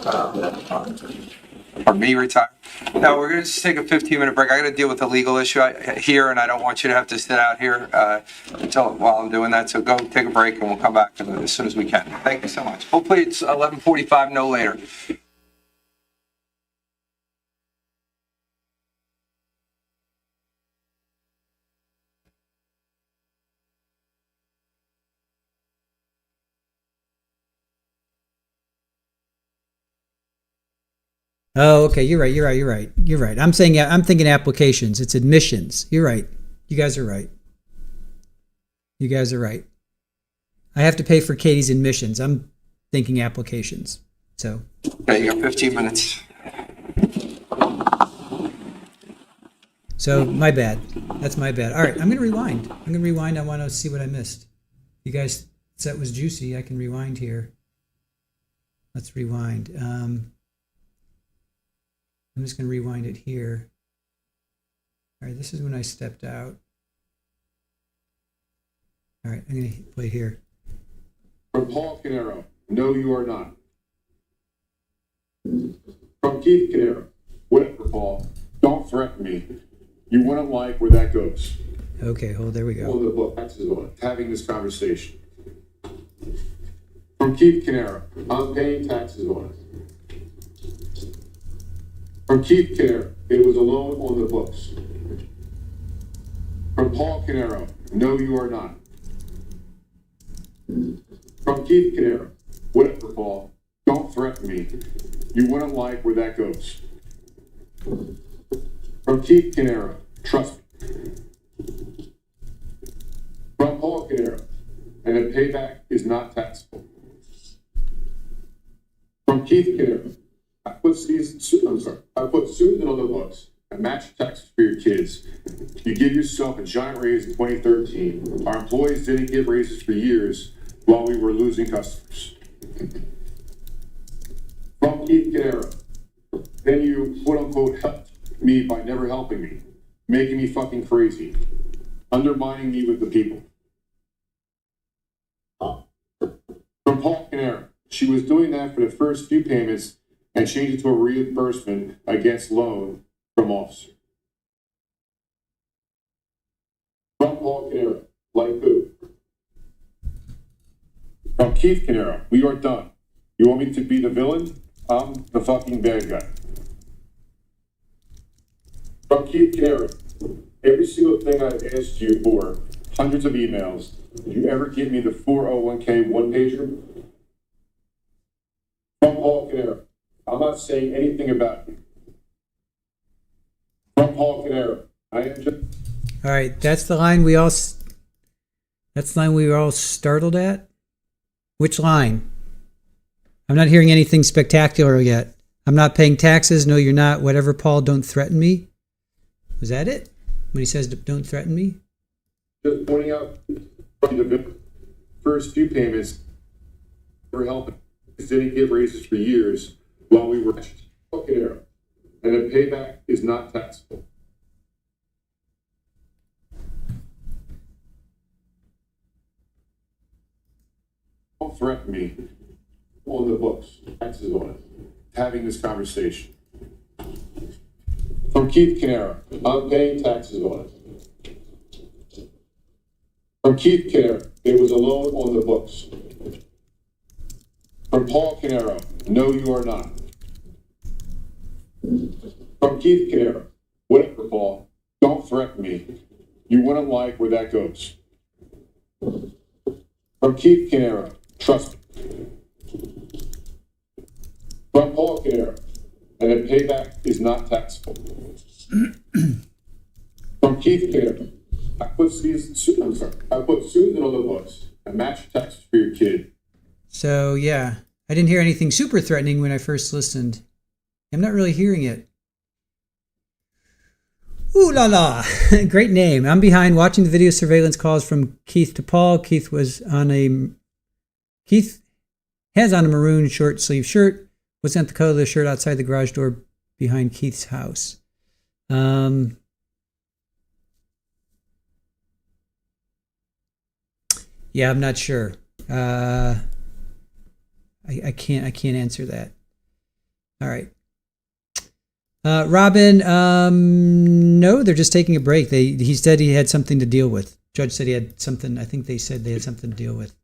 Or me retire? No, we're going to just take a 15-minute break. I got to deal with a legal issue here, and I don't want you to have to sit out here while I'm doing that. So go take a break, and we'll come back as soon as we can. Thank you so much. Hopefully it's 11:45, no later. Oh, okay. You're right. I'm thinking applications. It's admissions. You're right. You guys are right. I have to pay for Katie's admissions. I'm thinking applications. So. Okay, you got 15 minutes. So my bad. That's my bad. All right. I'm going to rewind. I want to see what I missed. You guys said it was juicy. I can rewind here. Let's rewind. I'm just going to rewind it here. All right, this is when I stepped out. All right, I'm going to play here. From Paul Caneiro, no, you are not. From Keith Caneiro, whatever, Paul, don't threaten me. You wouldn't like where that goes. Okay, there we go. On the book, taxes on it, having this conversation. From Keith Caneiro, I'm paying taxes on it. From Keith Caneiro, it was a loan on the books. From Paul Caneiro, no, you are not. From Keith Caneiro, whatever, Paul, don't threaten me. You wouldn't like where that goes. From Keith Caneiro, trust me. From Paul Caneiro, and the payback is not taxable. From Keith Caneiro, I put Susan on the books. I match taxes for your kids. You give yourself a giant raise in 2013. Our employees didn't get raises for years while we were losing customers. From Keith Caneiro, then you quote unquote helped me by never helping me, making me fucking crazy, undermining me with the people. From Paul Caneiro, she was doing that for the first few payments and changed it to a reimbursement against loan from officer. From Paul Caneiro, like who? From Keith Caneiro, we are done. You want me to be the villain? I'm the fucking bad guy. From Keith Caneiro, every single thing I've asked you for, hundreds of emails, did you ever give me the 401k one-pager? From Paul Caneiro, I'm not saying anything about you. From Paul Caneiro, I am just... All right, that's the line we were all startled at. Which line? I'm not hearing anything spectacular yet. I'm not paying taxes. No, you're not. Whatever, Paul, don't threaten me. Was that it? When he says don't threaten me? Just pointing out the first few payments were helping. Didn't give raises for years while we were Caneiro, and the payback is not taxable. Don't threaten me on the books, taxes on it, having this conversation. From Keith Caneiro, I'm paying taxes on it. From Keith Caneiro, it was a loan on the books. From Paul Caneiro, no, you are not. From Keith Caneiro, whatever, Paul, don't threaten me. You wouldn't like where that goes. From Keith Caneiro, trust me. From Paul Caneiro, and the payback is not taxable. From Keith Caneiro, I put Susan on the books and match taxes for your kid. So, yeah, I didn't hear anything super threatening when I first listened. I'm not really hearing it. Ooh la la, great name. I'm behind watching the video surveillance calls from Keith to Paul. Keith has on a maroon short sleeve shirt. Was at the color of the shirt outside the garage door behind Keith's house. Yeah, I'm not sure. I can't answer that. All right. Robin, no, they're just taking a break. He said he had something to deal with. Judge said he had something. I think they said they had something to deal with.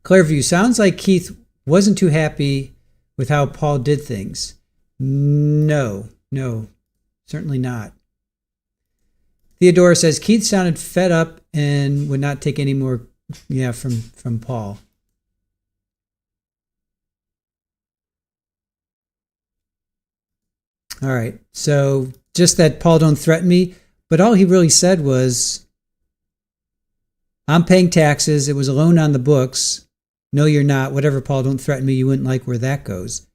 Clairview, sounds like Keith wasn't too happy with how Paul did things. No, certainly not. Theodora says Keith sounded fed up and would not take any more from Paul. All right. So just that Paul don't threaten me, but all he really said was, I'm paying taxes. It was a loan on the books. No, you're not. Whatever, Paul, don't threaten me. You wouldn't like where that goes.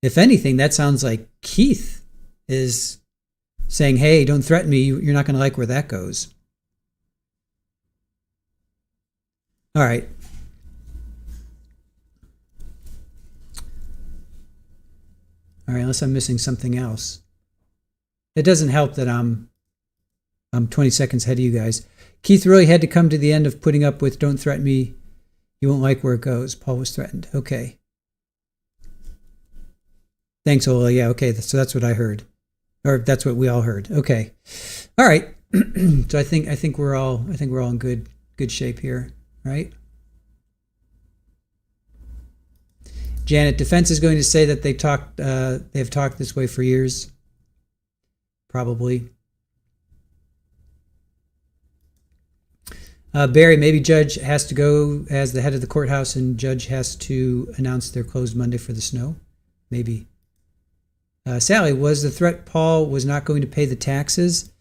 If anything, that sounds like Keith is saying, hey, don't threaten me. You're not going to like where that goes. All right. All right, unless I'm missing something else. It doesn't help that I'm 20 seconds ahead of you guys. Keith really had to come to the end of putting up with don't threaten me. You won't like where it goes. Paul was threatened. Okay. Thanks, Ola. Yeah, okay. So that's what I heard. Or that's what we all heard. Okay. All right. So I think we're all in good shape here, right? Janet, defense is going to say that they've talked this way for years. Probably. Barry, maybe judge has to go as the head of the courthouse and judge has to announce they're closed Monday for the snow. Maybe. Sally, was the threat Paul was not going to pay the taxes?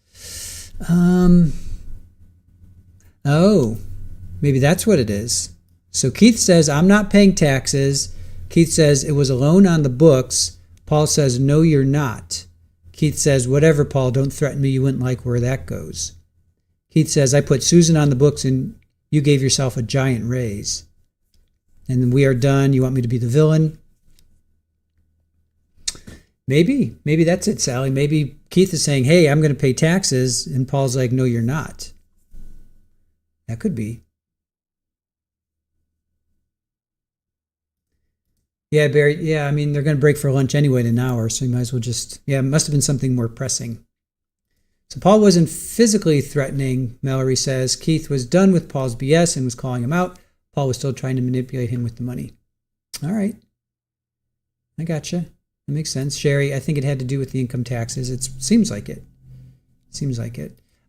Oh, maybe that's what it is. So Keith says, I'm not paying taxes. Keith says, it was a loan on the books. Paul says, no, you're not. Keith says, whatever, Paul, don't threaten me. You wouldn't like where that goes. Keith says, I put Susan on the books and you gave yourself a giant raise. And then we are done. You want me to be the villain? Maybe that's it, Sally. Maybe Keith is saying, hey, I'm going to pay taxes. And Paul's like, no, you're not. That could be. Yeah, Barry. Yeah, I mean, they're going to break for lunch anyway in an hour, so you might as well just, it must have been something more pressing. So Paul wasn't physically threatening, Mallory says. Keith was done with Paul's BS and was calling him out. Paul was still trying to manipulate him with the money. All right. I gotcha. That makes sense. Sherry, I think it had to do with the income taxes. It seems like it.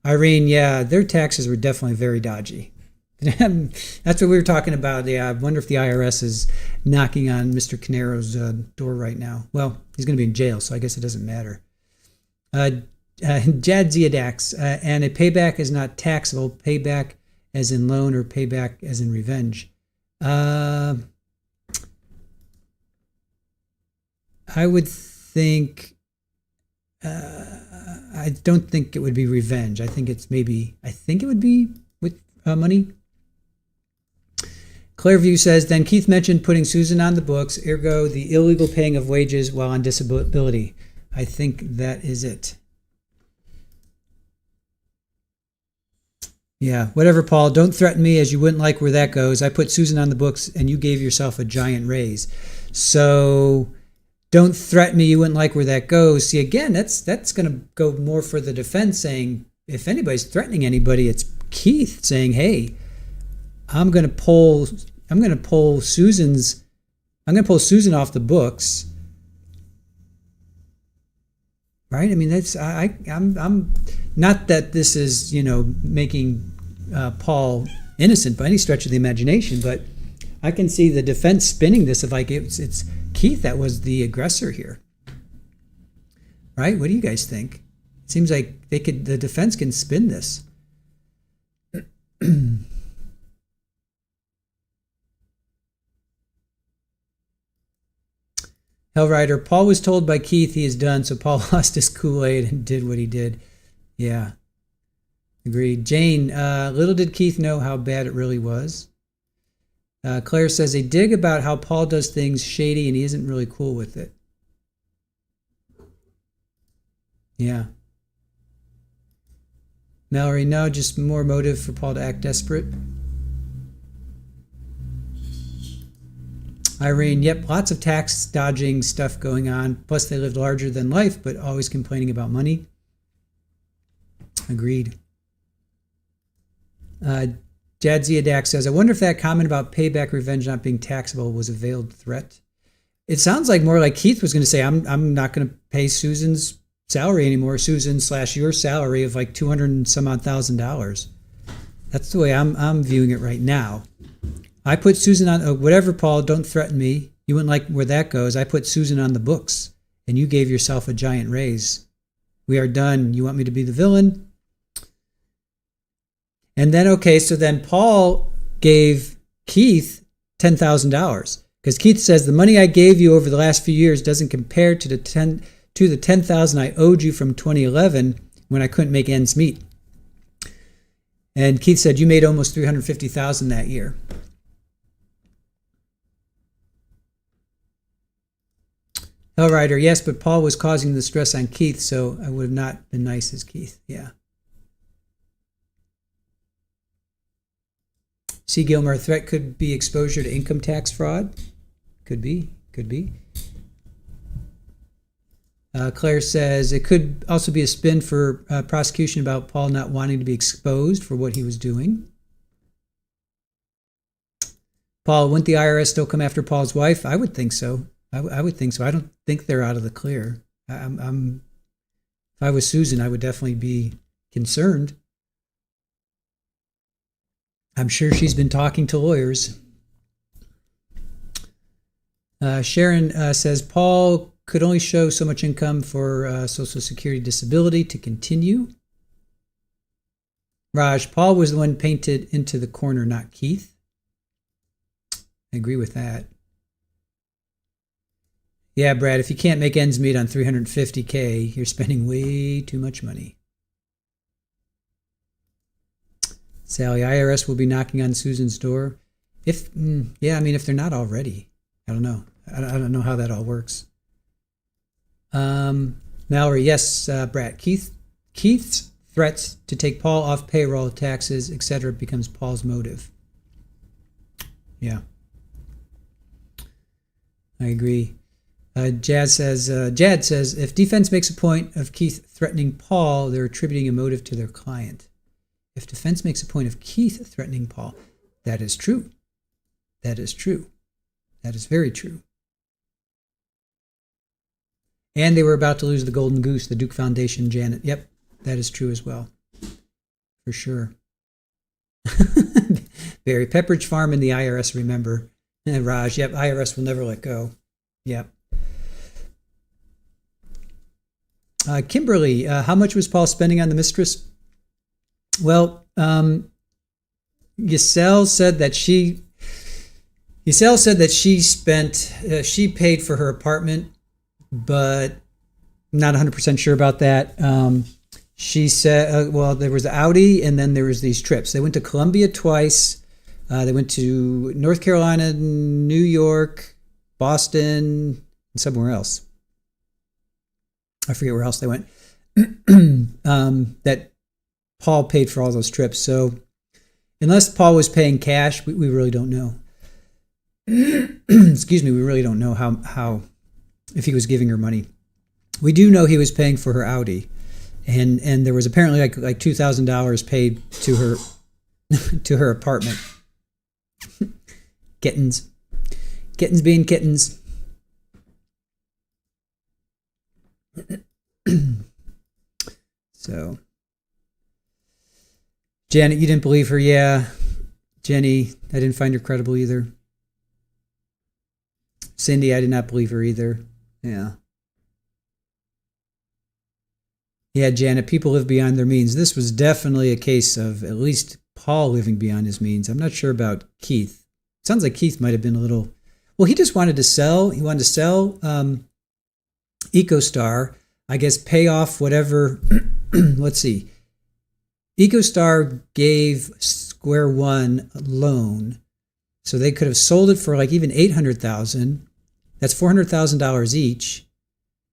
Irene, yeah, their taxes were definitely very dodgy. That's what we were talking about. Yeah, I wonder if the IRS is knocking on Mr. Caneiro's door right now. Well, he's going to be in jail, so I guess it doesn't matter. Jad Ziadax, and a payback is not taxable. Payback as in loan or payback as in revenge. I would think, I don't think it would be revenge. I think it would be with money. Clairview says, then Keith mentioned putting Susan on the books, ergo the illegal paying of wages while on disability. I think that is it. Yeah, whatever, Paul. Don't threaten me as you wouldn't like where that goes. I put Susan on the books and you gave yourself a giant raise. So don't threaten me. You wouldn't like where that goes. See, again, that's going to go more for the defense saying, if anybody's threatening anybody, it's Keith saying, hey, I'm going to pull gonna pull Susan off the books. Right? I mean, I'm not that this is, making Paul innocent by any stretch of the imagination, but I can see the defense spinning this of like it's Keith that was the aggressor here. Right? What do you guys think? It seems like the defense can spin this. Hellrider, Paul was told by Keith he is done, so Paul lost his Kool-Aid and did what he did. Yeah. Agreed. Jane, little did Keith know how bad it really was. Claire says, they dig about how Paul does things shady and he isn't really cool with it. Yeah. Mallory, no, just more motive for Paul to act desperate. Irene, yep, lots of tax dodging stuff going on. Plus they lived larger than life, but always complaining about money. Agreed. Jadzia says, I wonder if that comment about payback revenge not being taxable was a veiled threat. It sounds like more like Keith was going to say, I'm not going to pay Susan's salary anymore, Susan/your salary of like $200 and some odd $1,000. That's the way I'm viewing it right now. I put Susan on, whatever, Paul, don't threaten me. You wouldn't like where that goes. I put Susan on the books, and you gave yourself a giant raise. We are done. You want me to be the villain? And then, okay, so then Paul gave Keith $10,000 because Keith says the money I gave you over the last few years doesn't compare to the $10,000 I owed you from 2011 when I couldn't make ends meet. And Keith said you made almost $350,000 that year. Hellrider, yes, but Paul was causing the stress on Keith, so I would have not been nice as Keith. Yeah. C. Gilmer, threat could be exposure to income tax fraud. Could be. Claire says it could also be a spin for prosecution about Paul not wanting to be exposed for what he was doing. Paul, wouldn't the IRS still come after Paul's wife? I would think so. I would think so. I don't think they're out of the clear. If I was Susan, I would definitely be concerned. I'm sure she's been talking to lawyers. Sharon says Paul could only show so much income for Social Security disability to continue. Raj, Paul was the one painted into the corner, not Keith. I agree with that. Yeah, Brad, if you can't make ends meet on $350K, you're spending way too much money. Sally, IRS will be knocking on Susan's door. If they're not already. I don't know. I don't know how that all works. Mallory, yes, Brad. Keith's threats to take Paul off payroll, taxes, etc. becomes Paul's motive. Yeah. I agree. Jad says, if defense makes a point of Keith threatening Paul, they're attributing a motive to their client. If defense makes a point of Keith threatening Paul, that is true. That is true. That is very true. And they were about to lose the golden goose, the Duke Foundation, Janet. Yep, that is true as well. For sure. Barry, Pepperidge Farm and the IRS, remember. And Raj, yep, IRS will never let go. Yep. Kimberly, how much was Paul spending on the mistress? Well, Giselle said that she she paid for her apartment, but not 100% sure about that. She said, there was the Audi and then there was these trips. They went to Columbia twice. They went to North Carolina, New York, Boston, and somewhere else. I forget where else they went. That Paul paid for all those trips. So unless Paul was paying cash, we really don't know. Excuse me, we really don't know how if he was giving her money. We do know he was paying for her Audi, and there was apparently like $2,000 paid to her to her apartment. Kittens. Kittens being kittens. So, Janet, you didn't believe her? Yeah. Jenny, I didn't find her credible either. Cindy, I did not believe her either. Yeah. Yeah, Janet, people live beyond their means. This was definitely a case of at least Paul living beyond his means. I'm not sure about Keith. Sounds like Keith might have been a little, well, he just wanted to sell. He wanted to sell EcoStar, I guess, pay off whatever. Let's see. EcoStar gave Square One a loan, so they could have sold it for like even $800,000. That's $400,000 each.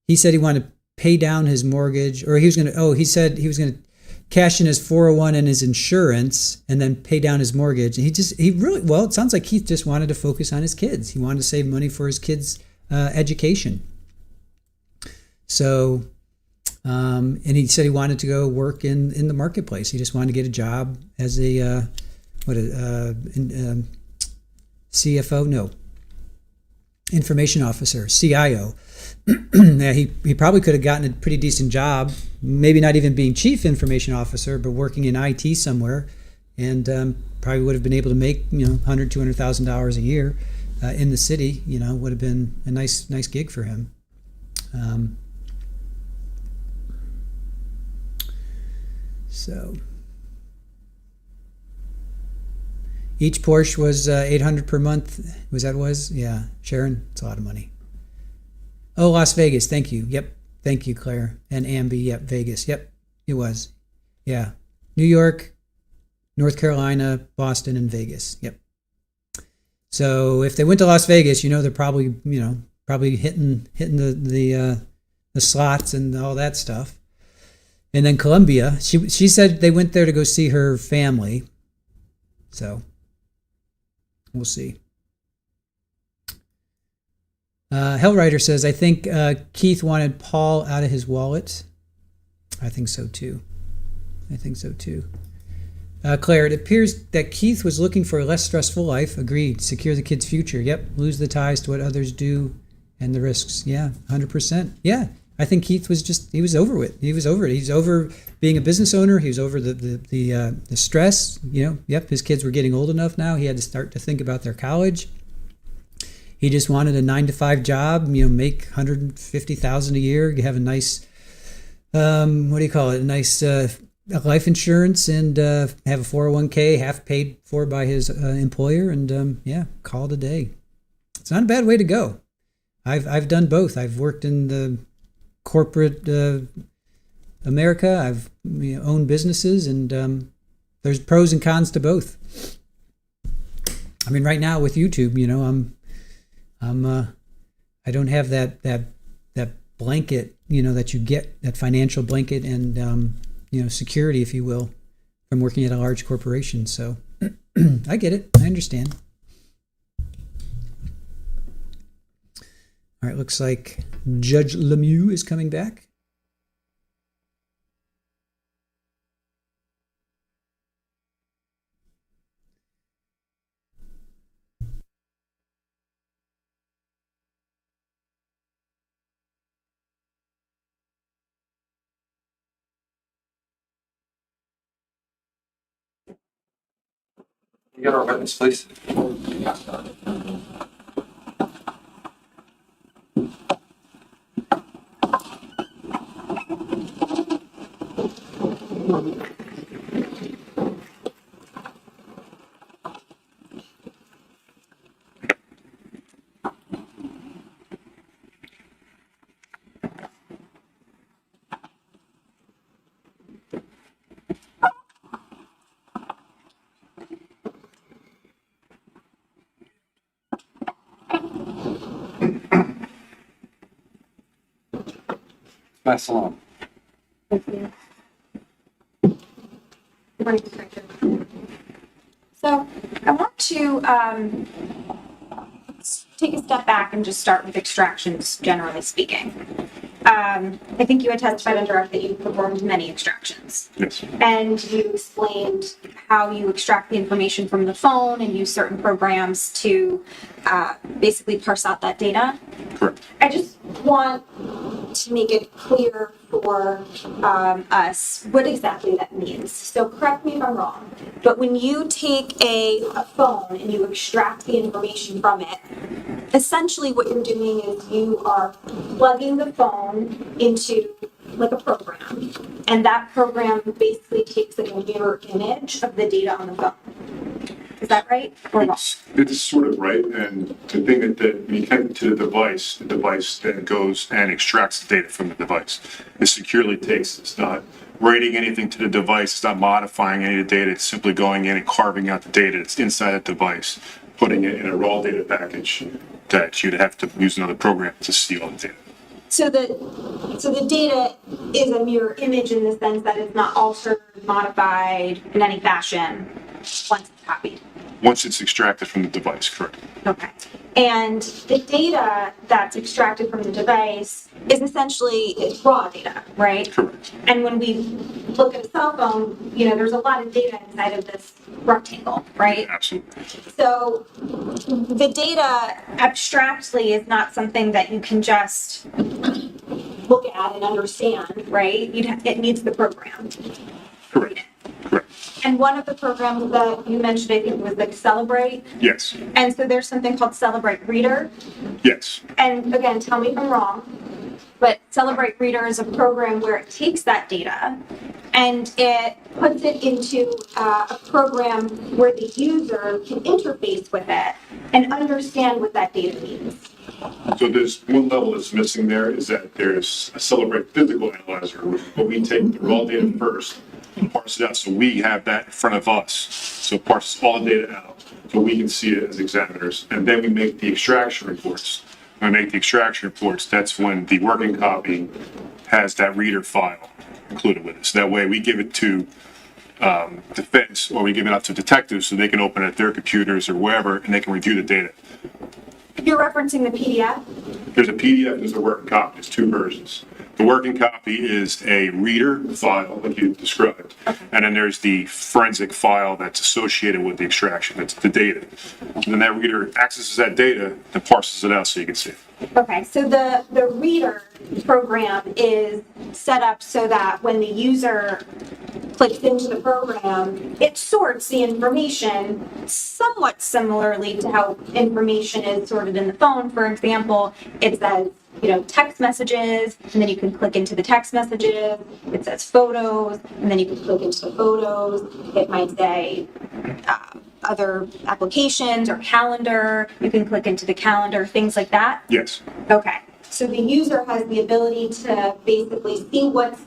He said he wanted to pay down his mortgage, or he was going to, he said he was going to cash in his 401 and his insurance and then pay down his mortgage. And it sounds like Keith just wanted to focus on his kids. He wanted to save money for his kids' education. So, and he said he wanted to go work in the marketplace. He just wanted to get a job as a, CFO? No. Information officer, CIO. Yeah, he probably could have gotten a pretty decent job, maybe not even being chief information officer, but working in IT somewhere, and probably would have been able to make $100,000, $200,000 a year in the city. Would have been a nice gig for him. So each Porsche was $800 per month. Was that was? Yeah, Sharon, it's a lot of money. Oh, Las Vegas. Thank you. Yep. Thank you, Claire. And Amby. Yep. Vegas. Yep. It was. Yeah. New York, North Carolina, Boston, and Vegas. Yep. So if they went to Las Vegas, they're probably, hitting the slots and all that stuff. And then Colombia, she said they went there to go see her family. So we'll see. Hellwriter says, I think Keith wanted Paul out of his wallet. I think so too. Claire, it appears that Keith was looking for a less stressful life. Agreed. Secure the kid's future. Yep. Lose the ties to what others do and the risks. Yeah, 100%. Yeah. I think Keith was he was over it. He was over it. He's over being a business owner. He was over the stress. Yep. His kids were getting old enough now. He had to start to think about their college. He just wanted a 9-to-5 job, make $150,000 a year, have a nice, a nice life insurance, and have a 401k half paid for by his employer, and call it a day. It's not a bad way to go. I've done both. I've worked in the corporate America. I've owned businesses, and there's pros and cons to both. I mean, right now with YouTube, I don't have that blanket, that you get, that financial blanket and, security, if you will, from working at a large corporation. So I get it. I understand. All right. Looks like Judge Lemieux is coming back. You got our witness, please. Pass along. Thank you. Good morning, Detective. So I want to take a step back and just start with extractions, generally speaking. I think you had testified on direct that you performed many extractions. Yes. And you explained how you extract the information from the phone and use certain programs to basically parse out that data. Correct. I just want to make it clear for us what exactly that means. So correct me if I'm wrong, but when you take a phone and you extract the information from it, essentially what you're doing is you are plugging the phone into like a program, and that program basically takes like a mirror image of the data on the phone. Is that right or wrong? It's sort of right, and the thing that when you connect it to the device then goes and extracts the data from the device. It securely takes, it's not writing anything to the device, it's not modifying any of the data, it's simply going in and carving out the data that's inside the device, putting it in a raw data package that you'd have to use another program to steal the data. So the data is a mirror image in the sense that it's not altered, modified in any fashion once it's copied. Once it's extracted from the device, correct. Okay. And the data that's extracted from the device is essentially it's raw data, right? Correct. And when we look at a cell phone, you know, there's a lot of data inside of this rectangle, right? Absolutely. So the data abstractly is not something that you can just look at and understand, right? It needs the program. Correct. Correct. And one of the programs that you mentioned, I think, was like Celebrate. Yes. And so there's something called Celebrate Reader. Yes. And again, tell me if I'm wrong, but Celebrate Reader is a program where it takes that data and it puts it into a program where the user can interface with it and understand what that data means. So there's one level that's missing there is that there's a Celebrate physical analyzer where we take the raw data first and parse it out. So we have that in front of us. So it parses all the data out so we can see it as examiners. And then we make the extraction reports. When we make the extraction reports, that's when the working copy has that reader file included with it. So that way we give it to defense or we give it out to detectives so they can open it at their computers or wherever and they can review the data. You're referencing the PDF? There's a PDF, there's a working copy, there's two versions. The working copy is a reader file, like you described, and then there's the forensic file that's associated with the extraction, that's the data. And then that reader accesses that data and parses it out so you can see it. Okay, so the reader program is set up so that when the user clicks into the program, it sorts the information somewhat similarly to how information is sorted in the phone. For example, it says, you know, text messages, and then you can click into the text messages. It says photos, and then you can click into the photos. It might say other applications or calendar. You can click into the calendar, things like that. Yes. Okay. So the user has the ability to basically see what's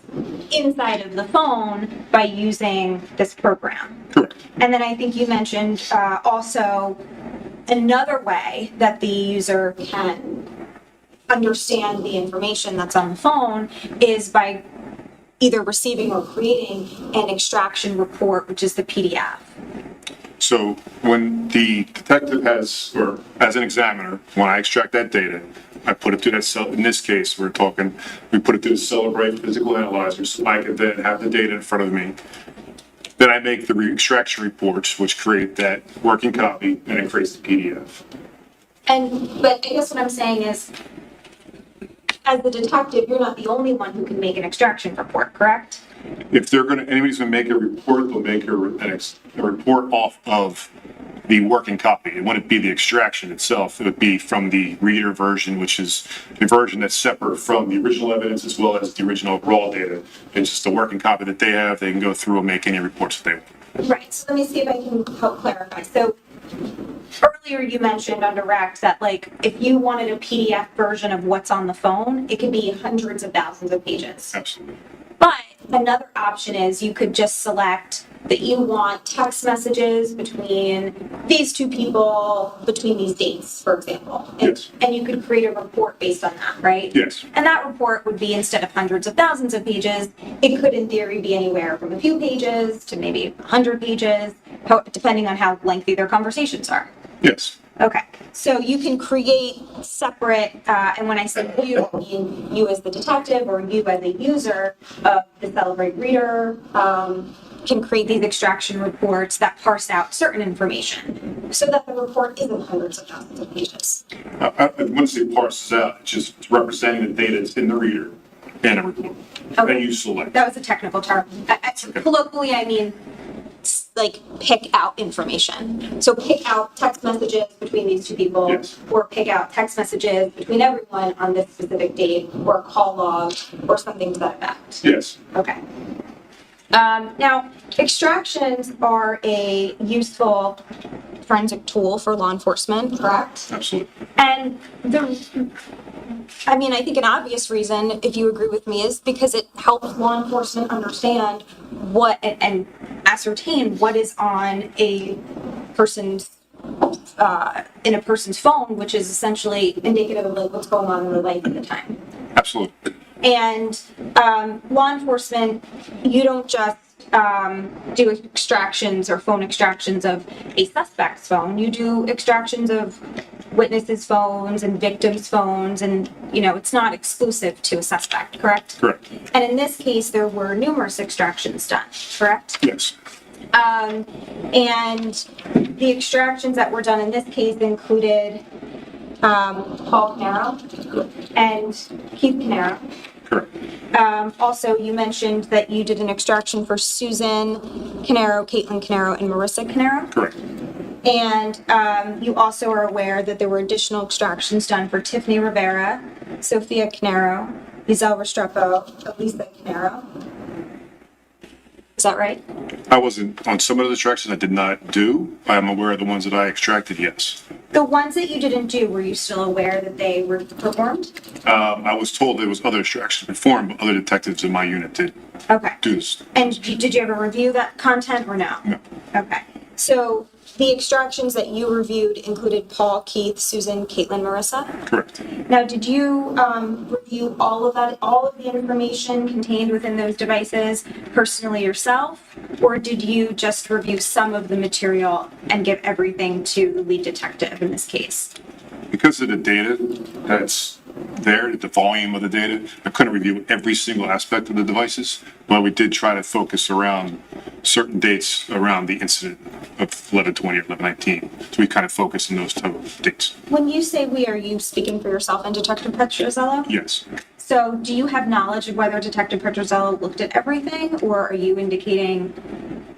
inside of the phone by using this program. Correct. And then I think you mentioned also another way that the user can understand the information that's on the phone is by either receiving or creating an extraction report, which is the PDF. So when the detective has, or as an examiner, when I extract that data, I put it to that cell. In this case, we put it to the Celebrate physical analyzer so I can then have the data in front of me. Then I make the extraction reports, which create that working copy, and it creates the PDF. But I guess what I'm saying is, as the detective, you're not the only one who can make an extraction report, correct? If anybody's gonna make a report, they'll make a report off of the working copy. It wouldn't be the extraction itself. It would be from the reader version, which is the version that's separate from the original evidence as well as the original raw data. It's just the working copy that they have. They can go through and make any reports that they want. Right. So let me see if I can help clarify. So earlier you mentioned on direct that like if you wanted a PDF version of what's on the phone, it could be hundreds of thousands of pages. Absolutely. But another option is you could just select that you want text messages between these two people between these dates, for example. Yes. And you could create a report based on that, right? Yes. And that report would be, instead of hundreds of thousands of pages, it could in theory be anywhere from a few pages to maybe 100 pages, depending on how lengthy their conversations are. Yes. Okay, so you can create separate, and when I say you, I mean you as the detective or you as a user of the Celebrate Reader, can create these extraction reports that parse out certain information so that the report isn't hundreds of thousands of pages. Once it parses out, it's just representing the data that's in the reader and a report. Okay. And you select. That was a technical term. Colloquially, I mean, like pick out information. So pick out text messages between these two people, Yes. or pick out text messages between everyone on this specific date, or a call log, or something to that effect. Yes, Okay. Now, extractions are a useful forensic tool for law enforcement, correct? absolutely. And I think an obvious reason, if you agree with me, is because it helps law enforcement understand what and ascertain what is on a person's in a person's phone, which is essentially indicative of like what's going on in their life at the time. Absolutely. And law enforcement, you don't just do extractions or phone extractions of a suspect's phone. You do extractions of witnesses' phones and victims' phones, and it's not exclusive to a suspect, correct? Correct. And in this case, there were numerous extractions done, correct? Yes. And the extractions that were done in this case included Paul Caneiro and Keith Caneiro. Correct. Also, you mentioned that you did an extraction for Susan Caneiro, Caitlin Caneiro, and Marissa Caneiro. Correct. And you also are aware that there were additional extractions done for Tiffany Rivera, Sophia Caneiro, Giselle Restrepo, Elisa Caneiro. Is that right? I wasn't, on some of the extractions I did not do. I am aware of the ones that I extracted, yes. The ones that you didn't do, were you still aware that they were performed? I was told there was other extractions performed, but other detectives in my unit did Okay. do this. And did you ever review that content or no? No. Okay. So the extractions that you reviewed included Paul, Keith, Susan, Caitlin, Marissa? Correct. Now, did you review all of the information contained within those devices personally yourself? Or did you just review some of the material and give everything to the lead detective in this case? Because of the data that's there, the volume of the data, I couldn't review every single aspect of the devices, but we did try to focus around certain dates around the incident of 11/20 or 11/19. So we kind of focused on those type of dates. When you say we, are you speaking for yourself and Detective Petrozello? Yes. So do you have knowledge of whether Detective Petrozello looked at everything, or are you indicating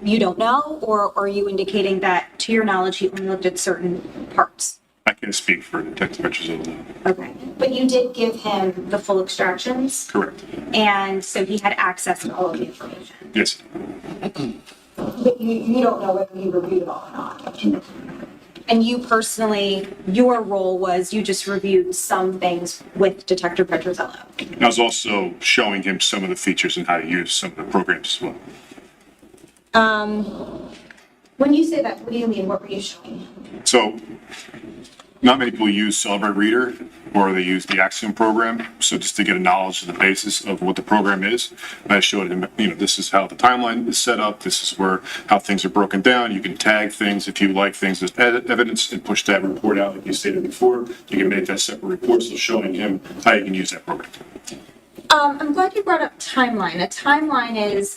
you don't know, or are you indicating that, to your knowledge, he only looked at certain parts? I can't speak for Detective Petrozello. Okay, but you did give him the full extractions, Correct. and so he had access to all of the information. Yes. But you don't know whether he reviewed it all or not. And you personally, your role was you just reviewed some things with Detective Petrozello. I was also showing him some of the features and how to use some of the programs as well. When you say that, what do you mean? What were you showing him? So, not many people use Celebrate Reader, or they use the Axiom program. So just to get a knowledge of the basis of what the program is, I showed him, this is how the timeline is set up. This is how things are broken down. You can tag things if you like things as evidence and push that report out like you stated before. You can make that separate report, so showing him how you can use that program. I'm glad you brought up timeline. A timeline is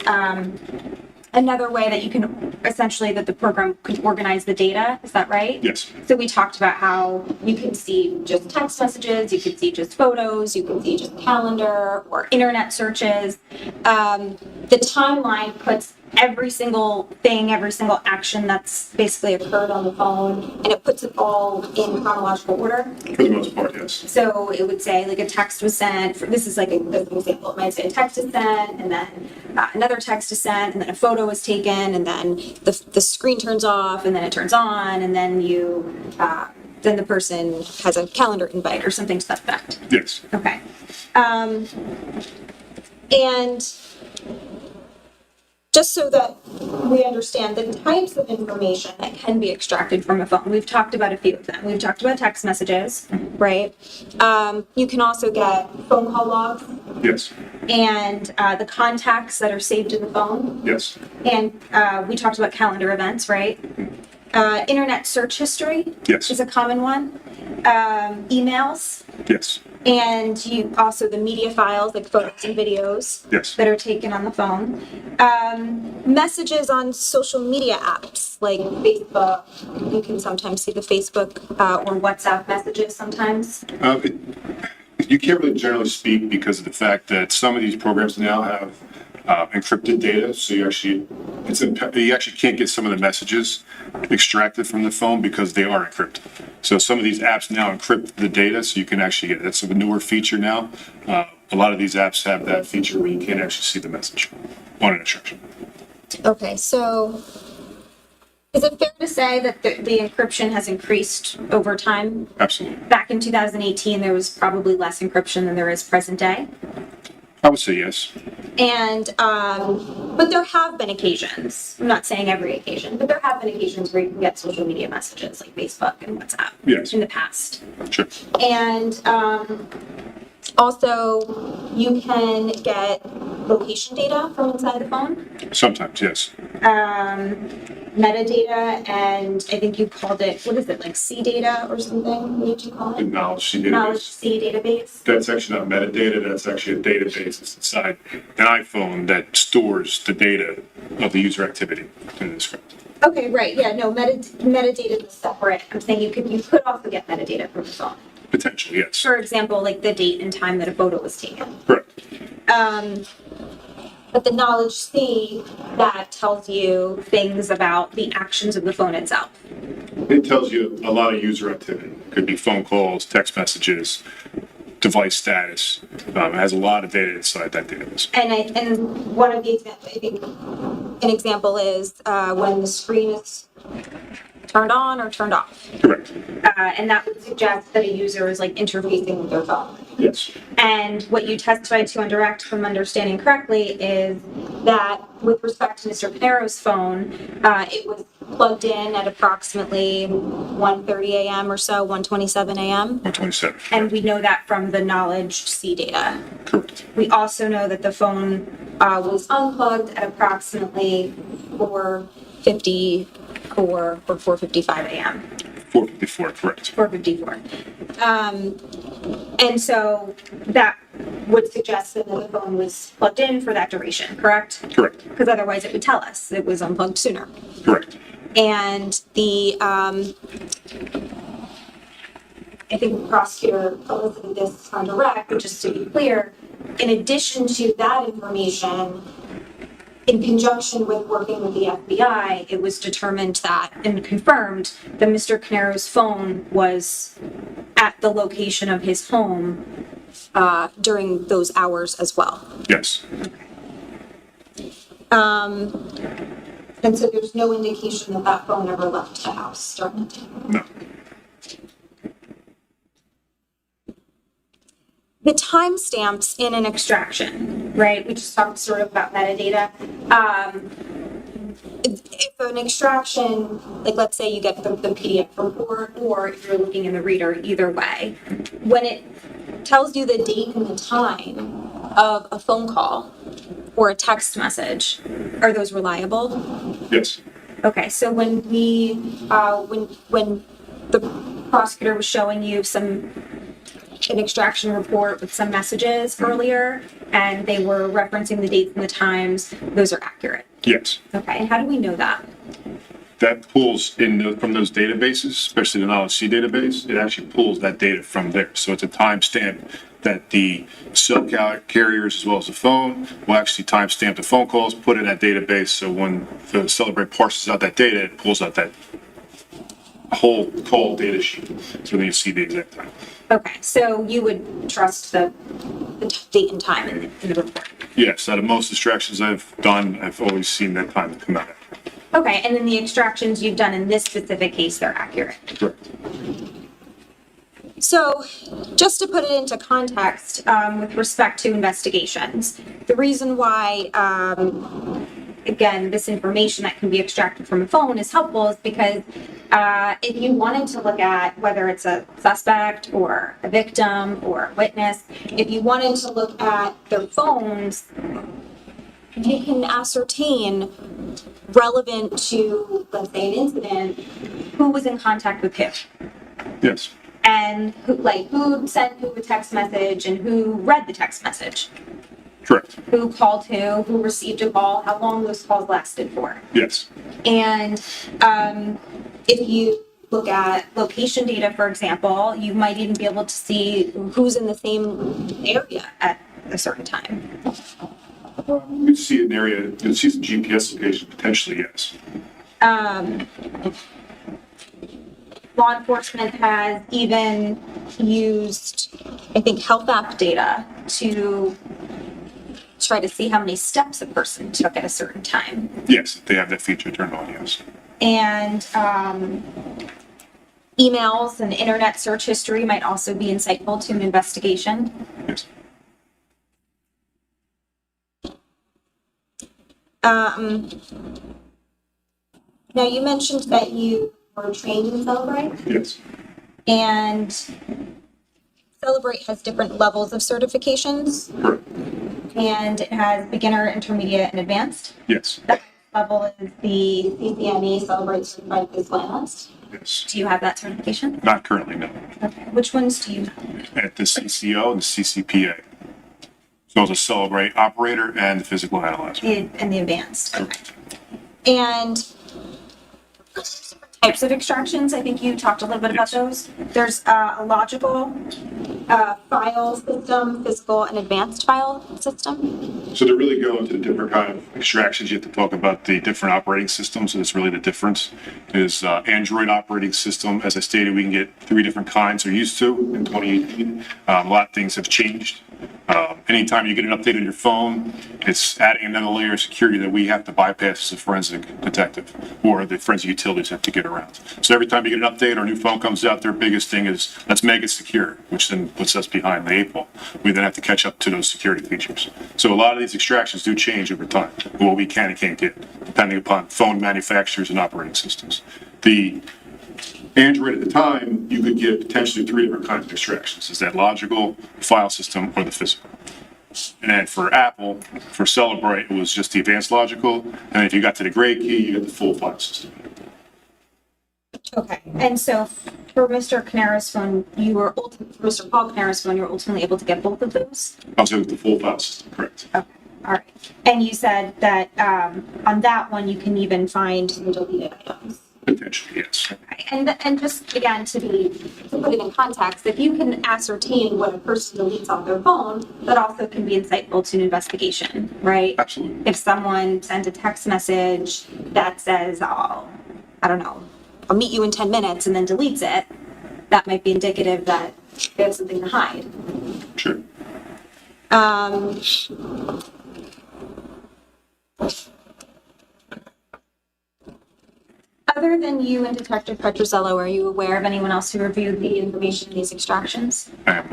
another way that you can essentially, that the program can organize the data. Is that right? Yes. So we talked about how you can see just text messages, you can see just photos, you can see just calendar or internet searches. The timeline puts every single thing, every single action that's basically occurred on the phone, and it puts it all in chronological order. For the most part, yes. So it would say like a text was sent, this is like an example, it might say a text is sent, and then another text is sent, and then a photo is taken, and then the screen turns off, and then it turns on, and then then the person has a calendar invite or something to that effect. Yes. Okay. And just so that we understand the types of information that can be extracted from a phone. We've talked about a few of them. We've talked about text messages, right? You can also get phone call logs. Yes. And the contacts that are saved in the phone. Yes. And we talked about calendar events, right? Internet search history Yes. is a common one. Emails, Yes. and you also the media files like photos and videos Yes. that are taken on the phone. Messages on social media apps like Facebook. You can sometimes see the Facebook or WhatsApp messages sometimes. You can't really generally speak because of the fact that some of these programs now have encrypted data, so you actually can't get some of the messages extracted from the phone because they are encrypted. So some of these apps now encrypt the data, so you can actually get it. That's a newer feature now. A lot of these apps have that feature where you can't actually see the message on an instruction. Okay, so is it fair to say that the encryption has increased over time? Absolutely. Back in 2018, there was probably less encryption than there is present day. I would say yes. And, but there have been occasions, I'm not saying every occasion, but there have been occasions where you can get social media messages like Facebook and WhatsApp Yes. in the past. Sure. And also, you can get location data from inside the phone, Sometimes, yes. metadata, and I think you called it, what is it, like C data or something? What did you call The it? knowledge C Knowledge database. C database. That's actually not metadata, that's actually a database that's inside an iPhone that stores the data of the user activity in the script. Okay, right, yeah, no, metadata is separate. I'm saying you could also get metadata from the phone. Potentially, yes. For example, like the date and time that a photo was taken. Correct. But the knowledge C, that tells you things about the actions of the phone itself. It tells you a lot of user activity. Could be phone calls, text messages, device status. It has a lot of data inside that database. And one of the examples, I think, an example is when the screen is turned on or turned off. Correct. And that would suggest that a user is like interfacing with their phone. Yes. And what you testified to on direct, if I'm understanding correctly, is that with respect to Mr. Caneiro's phone, it was plugged in at approximately 1:30 a.m. or so, 1:27 a.m. 127. And we know that from the knowledge C data. Correct. We also know that the phone was unplugged at approximately 4:54 or 4:55 a.m. 454, correct. 4:54. And so that would suggest that the phone was plugged in for that duration, correct? Correct. Because otherwise it would tell us it was unplugged sooner. Correct. And I think the prosecutor elicited this on direct, but just to be clear, in addition to that information, in conjunction with working with the FBI, it was determined that and confirmed that Mr. Caneiro's phone was at the location of his home during those hours as well. Yes. And so there's no indication that that phone ever left the house during the time. No. The timestamps in an extraction, right? We just talked sort of about metadata. If an extraction, like let's say you get the PDF report, or if you're looking in the reader, either way, when it tells you the date and the time of a phone call or a text message, are those reliable? Yes. Okay, so when we, when the prosecutor was showing you an extraction report with some messages earlier, and they were referencing the dates and the times, those are accurate. Yes. Okay, and how do we know that? That pulls from those databases, especially the knowledge C database, it actually pulls that data from there. So it's a timestamp that the cell carriers as well as the phone will actually timestamp the phone calls, put in that database. So when the Celebrate parses out that data, it pulls out that whole call data sheet. So then you see the exact time. Okay, so you would trust the date and time in the report? Yes, out of most extractions I've done, I've always seen that time come out. Okay, and then the extractions you've done in this specific case, they're accurate? Correct. So, just to put it into context, with respect to investigations, the reason why, again, this information that can be extracted from a phone is helpful is because if you wanted to look at whether it's a suspect or a victim or a witness, if you wanted to look at their phones, you can ascertain relevant to, let's say, an incident, who was in contact with who? Yes, And who sent who a text message and who read the text message? correct. Who called who received a call, how long those calls lasted for? Yes, And if you look at location data, for example, you might even be able to see who's in the same area at a certain time. you see an area, you see some GPS location, potentially, yes. Law enforcement has even used, I think, health app data to try to see how many steps a person took at a certain time. Yes, they have that feature turned on, yes. And emails and internet search history might also be insightful to an investigation. Yes. Now, you mentioned that you were trained in Celebrate, Yes, and Celebrate has different levels of certifications, correct. and it has beginner, intermediate, and advanced. Yes, The highest level is the CCNE Celebrate Certified Physical Analyst. yes. Do you have that certification? Not currently, no. Okay. Which ones do you have? At the CCO and the CCPA. So it's a Celebrate operator and the physical analyzer. In the advanced. Okay. And types of extractions, I think you talked a little bit about Yes. those. There's a logical file system, physical, and advanced file system. So to really go into the different kind of extractions, you have to talk about the different operating systems. And it's really the difference is Android operating system. As I stated, we can get 3 different kinds we're used to in 2018. A lot of things have changed. Anytime you get an update on your phone, it's adding another layer of security that we have to bypass as a forensic detective or the forensic utilities have to get around. So every time you get an update or a new phone comes out, their biggest thing is let's make it secure, which then puts us behind the 8 ball. We then have to catch up to those security features. So a lot of these extractions do change over time, what we can and can't get, depending upon phone manufacturers and operating systems. The Android at the time, you could get potentially 3 different kinds of extractions. Is that logical, file system, or the physical? And then for Apple, for Celebrate, it was just the advanced logical. And if you got to the gray key, you got the full file system. Okay. And so for Mr. Caneiro's phone, for Mr. Paul Caneiro's phone, you were ultimately able to get both of those? I was able to the full file system, correct? Okay. All right. And you said that on that one, you can even find some deleted items. Potentially, yes. And just again to put it in context, if you can ascertain what a person deletes off their phone, that also can be insightful to an investigation, right? Absolutely. If someone sends a text message that says, "Oh, I don't know, I'll meet you in 10 minutes," and then deletes it, that might be indicative that they have something to hide. Sure. Other than you and Detective Petrozello, are you aware of anyone else who reviewed the information in these extractions? I am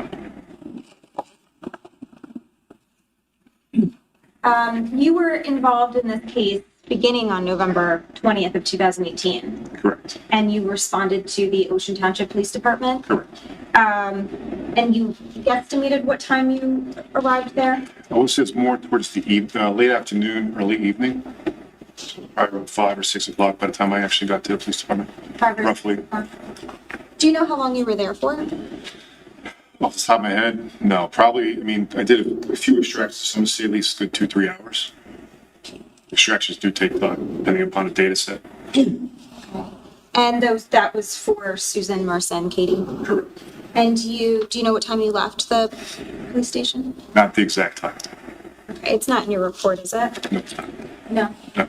not. You were involved in this case beginning on November 20th of 2018, Correct. and you responded to the Ocean Township Police Department. Correct. And you guesstimated what time you arrived there? I would say it's more towards the late afternoon, early evening. Probably around 5 or 6 o'clock by the time I actually got to the police department. 5 or Roughly. 6 o'clock. Do you know how long you were there for? Off the top of my head, no. Probably, I mean, I did a few extractions. Some say at least good 2-3 hours. Extractions do take time, depending upon the data set. And that was for Susan, Marissa, and Katie? Correct. And do you know what time you left the police station? Not the exact time. Okay, it's not in your report, is it? No, it's not. No. No.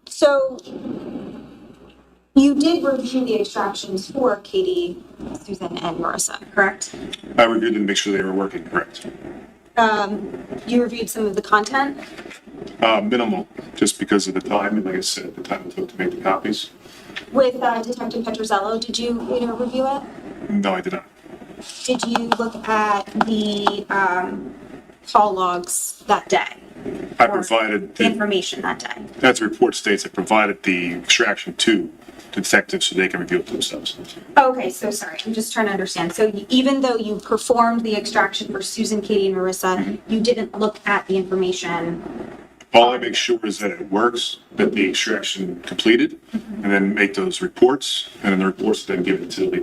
So you did review the extractions for Katie, Susan, and Marissa, correct? I reviewed them to make sure they were working correct. You reviewed some of the content? Minimal, just because of the time, and like I said, the time it took to make the copies. With Detective Petrozello, did you review it? No, I did not. Did you look at the call logs that day? I Or provided the information that day? as the report states, I provided the extraction to the detectives so they can review it themselves. Okay, so sorry, I'm just trying to understand. So even though you performed the extraction for Susan, Katie, and Marissa, you didn't look at the information? All I make sure is that it works, that the extraction completed, and then make those reports, and then the reports then give it to the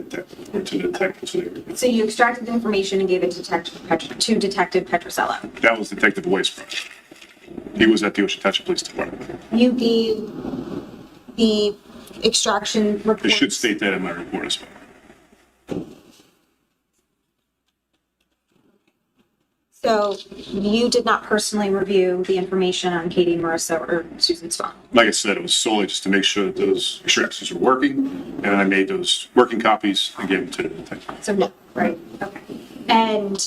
detective. So they review. So you extracted the information and gave it to Detective Petrosello? That was Detective Weisbrot. He was at the Ocean Township Police Department. You gave the extraction report? It should state that in my report as well. So you did not personally review the information on Katie, Marissa, or Susan's phone? Like I said, it was solely just to make sure that those extractions were working, and I made those working copies and gave them to the detective. So no, right, okay. And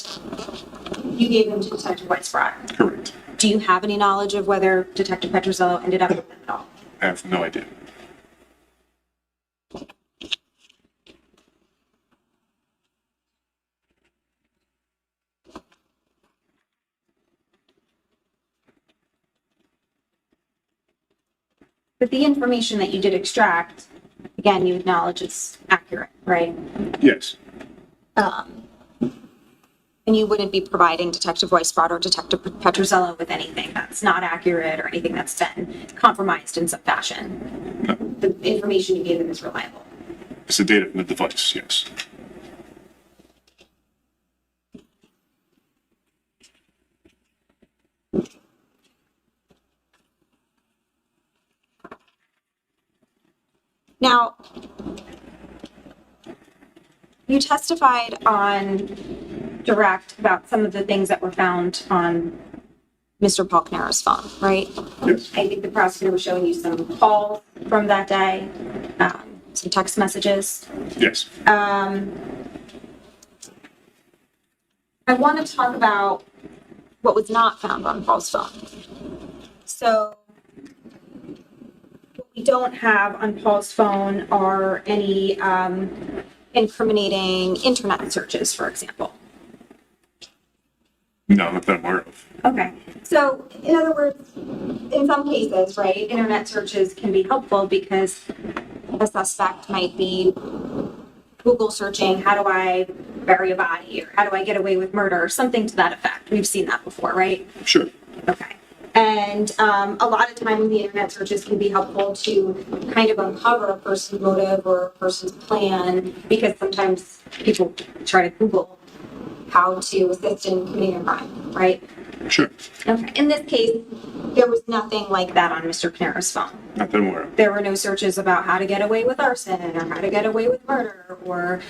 you gave them to Detective Weisbrot? Correct. Do you have any knowledge of whether Detective Petrosello ended up with them at all? I have no idea. But the information that you did extract, again, you acknowledge it's accurate, right? Yes. And you wouldn't be providing Detective Weisbrot or Detective Petrosello with anything that's not accurate or anything that's been compromised in some fashion? No. The information you gave them is reliable? It's the data from the device, yes. Now, you testified on direct about some of the things that were found on Mr. Paul Caneiro's phone, right? Yes. I think the prosecutor was showing you some calls from that day, some text messages. Yes. I want to talk about what was not found on Paul's phone. So, what we don't have on Paul's phone are any incriminating internet searches, for example. No, not that I'm aware of. Okay. So, in other words, in some cases, right, internet searches can be helpful because a suspect might be Google searching, how do I bury a body, or how do I get away with murder, or something to that effect. We've seen that before, right? Sure. Okay. And a lot of times the internet searches can be helpful to kind of uncover a person's motive or a person's plan, because sometimes people try to Google how to assist in committing a crime, right? Sure. Okay. In this case, there was nothing like that on Mr. Caneiro's phone. Not that I'm aware of. There were no searches about how to get away with arson or how to get away with murder or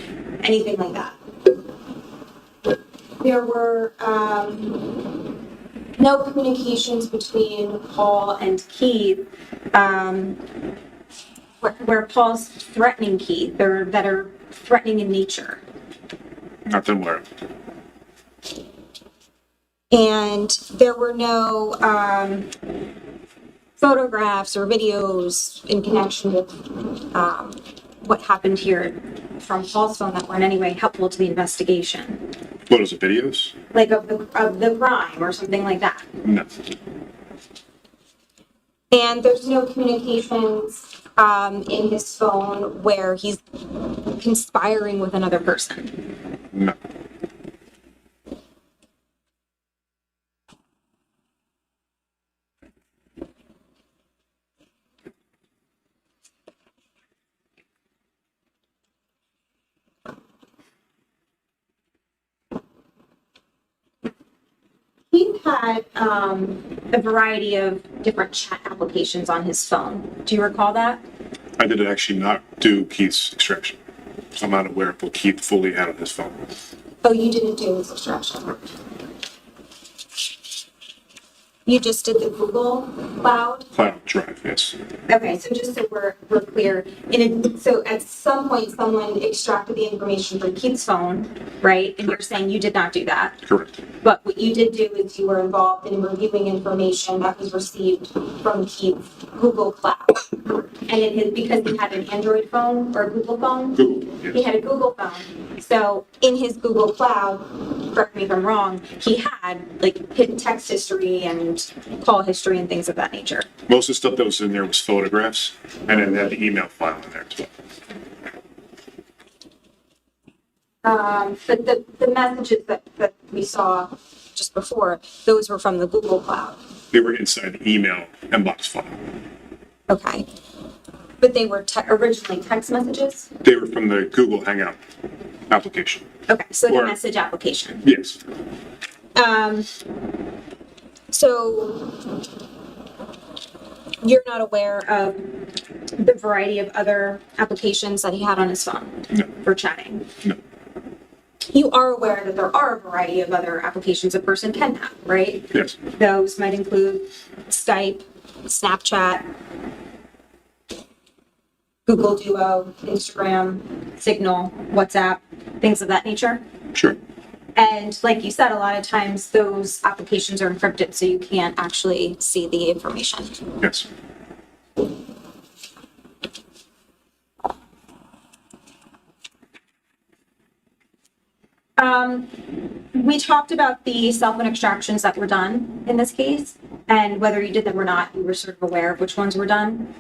anything like that. There were no communications between Paul and Keith where Paul's threatening Keith or that are threatening in nature. Not that I'm aware of. And there were no photographs or videos in connection with what happened here from Paul's phone that were in any way helpful to the investigation. What is it, videos? Like of the crime or something like that. No. And there's no communications in his phone where he's conspiring with another person. No. He had a variety of different chat applications on his phone. Do you recall that? I did actually not do Keith's extraction. So I'm not aware of what Keith fully had on his phone. Oh, you didn't do his extraction. You just did the Google Cloud? Cloud Drive, yes. Okay, so just so we're clear, so at some point someone extracted the information from Keith's phone, right? And you're saying you did not do that. Correct. But what you did do is you were involved in reviewing information that was received from Keith's Google Cloud. And because he had an Android phone or a Google phone? Google, yes. He had a Google phone. So in his Google Cloud, correct me if I'm wrong, he had like hidden text history and call history and things of that nature. Most of the stuff that was in there was photographs, and then they had the email file in there as well. But the messages that we saw just before, those were from the Google Cloud. They were inside the email inbox file. Okay. But they were originally text messages? They were from the Google Hangout application. Okay, so like Or- a message application. Yes. So you're not aware of the variety of other applications that he had on his phone No. for chatting? No. You are aware that there are a variety of other applications a person can have, right? Yes. Those might include Skype, Snapchat, Google Duo, Instagram, Signal, WhatsApp, things of that nature. Sure. And like you said, a lot of times those applications are encrypted, so you can't actually see the information. Yes. We talked about the cell phone extractions that were done in this case, and whether you did them or not, you were sort of aware of which ones were done.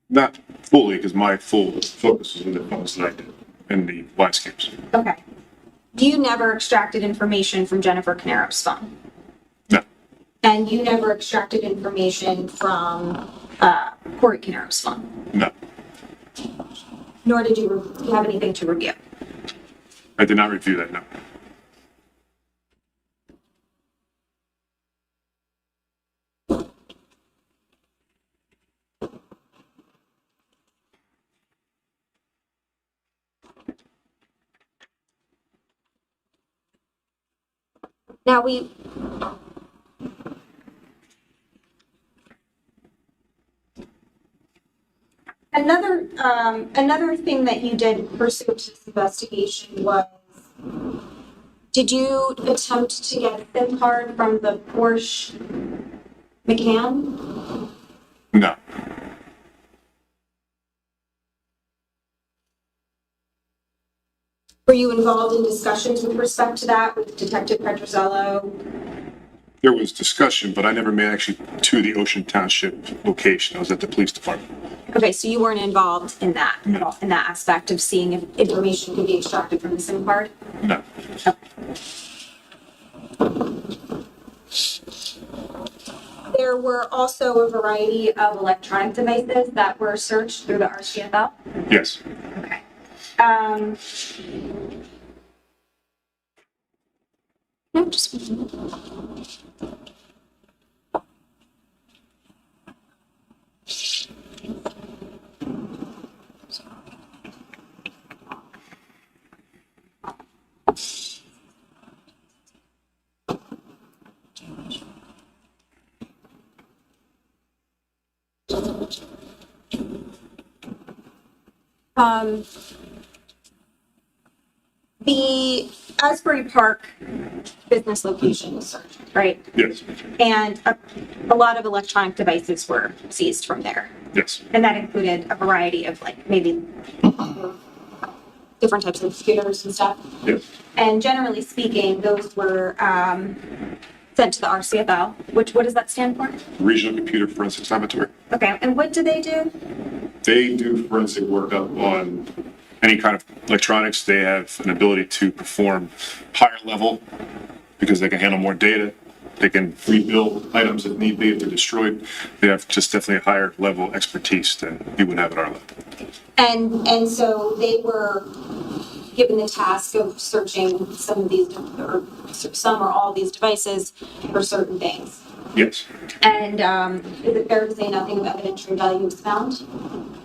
Not fully, because my full focus was in the phones that I did and the landscapes. Okay. You never extracted information from Jennifer Caneiro's phone, No. and you never extracted information from Corey Caneiro's phone, No. nor did you have anything to review. I did not review that, no. Now another thing that you did pursuant to this investigation was, did you attempt to get a SIM card from the Porsche McCann? No. Were you involved in discussions with respect to that with Detective Petrozello? There was discussion, but I never made actually to the Ocean Township location. I was at the police department. Okay, so you weren't involved in that at No. all, in that aspect of seeing if information could be extracted from the SIM card? No. There were also a variety of electronic devices that were searched through the RCFL. Yes. Okay. No, just. The Asbury Park business location was searched, right? Yes. And a lot of electronic devices were seized from there. Yes. And that included a variety of like maybe different types of computers and stuff. Yes. And generally speaking, those were sent to the RCFL, which, what does that stand for? Regional Computer Forensics Laboratory. Okay, and what do they do? They do forensic work up on any kind of electronics. They have an ability to perform higher level because they can handle more data. They can rebuild items if need be if they're destroyed. They have just definitely a higher level expertise than we would have at our level. And so they were given the task of searching some of these, or some or all these devices for certain things. Yes. And is it fair to say nothing of evidentiary value was found?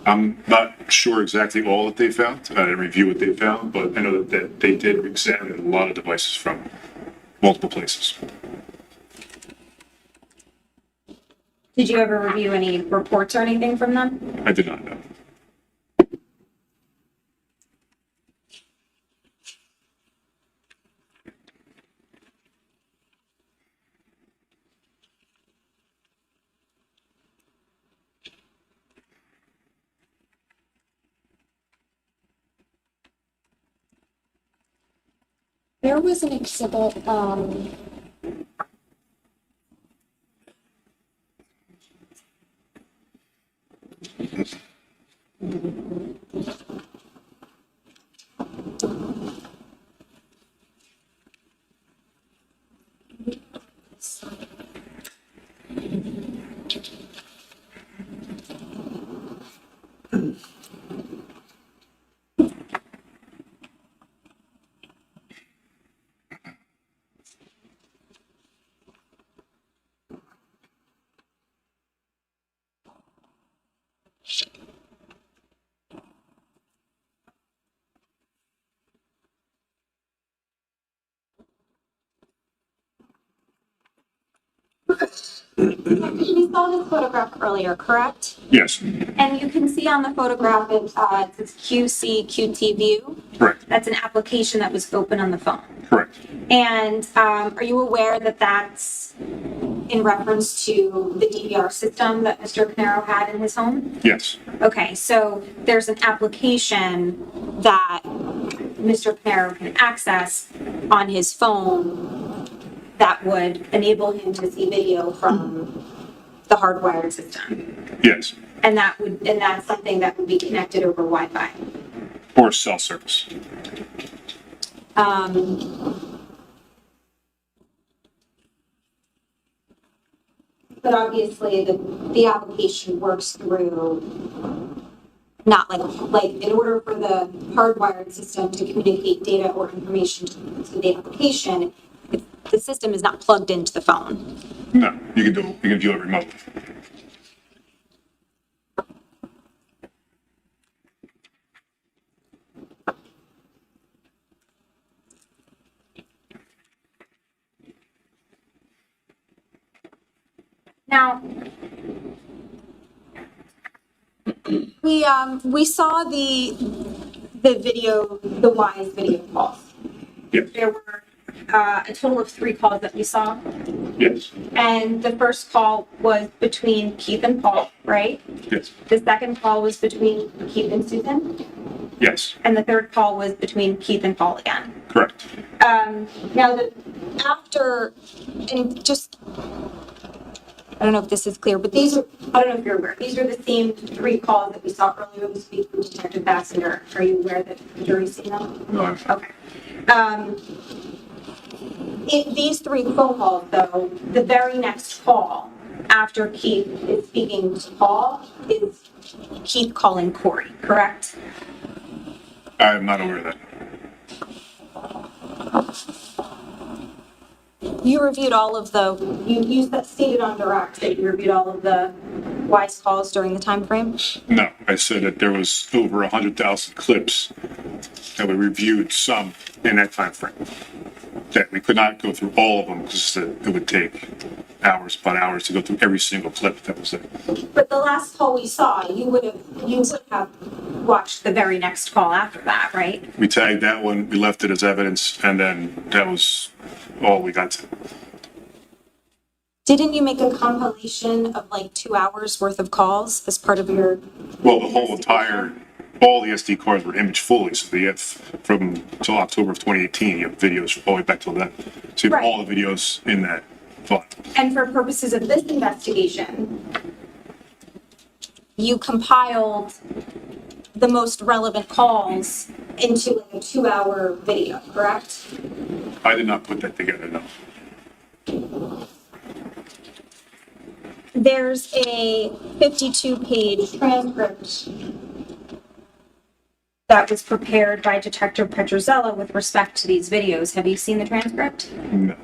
I'm not sure exactly all that they found. I didn't review what they found, but I know that they did examine a lot of devices from multiple places. Did you ever review any reports or anything from them? I did not know. There was an exhibit, we saw this photograph earlier, correct? Yes, And you can see on the photograph, it says QC QT View. correct, That's an application that was open on the phone. correct. And are you aware that that's in reference to the DVR system that Mr. Caneiro had in his home? Yes, Okay, so there's an application that Mr. Caneiro can access on his phone that would enable him to see video from the hardwired system. yes. And that's something that would be connected over Wi-Fi. Or cell service. But obviously, the application works through, not like in order for the hardwired system to communicate data or information to the application, the system is not plugged into the phone. No, you can view it remotely. Now, we saw the video, the WISE video calls. Yes, There were a total of 3 calls that we saw. yes, And the first call was between Keith and Paul, right? yes, The second call was between Keith and Susan. yes, And the third call was between Keith and Paul again. correct. Now, and just, I don't know if this is clear, but these are, I don't know if you're aware, these are the same 3 calls that we saw earlier this week from Detective Bassender. Are you aware that the jury's seen them? No, I'm- Okay. These 3 phone calls, though, the very next call after Keith is speaking to Paul is Keith calling Corey, correct? I'm not aware of that. You reviewed all of you stated on direct that you reviewed all of the WISE calls during the time frame? No, I said that there was over 100,000 clips that we reviewed some in that time frame. That we could not go through all of them because it would take hours upon hours to go through every single clip that was there. But the last call we saw, you would have watched the very next call after that, right? We tagged that one, we left it as evidence, and then that was all we got to. Didn't you make a compilation of like 2 hours worth of calls as part of your? Well, the whole entire, all the SD cards were image fully, so you have from till October of 2018, you have videos all the way back till then. So you have Right. all the videos in that file. And for purposes of this investigation, you compiled the most relevant calls into like a 2-hour video, correct? I did not put that together, no. There's a 52-page transcript that was prepared by Detective Petrozella with respect to these videos. Have you seen the transcript? No.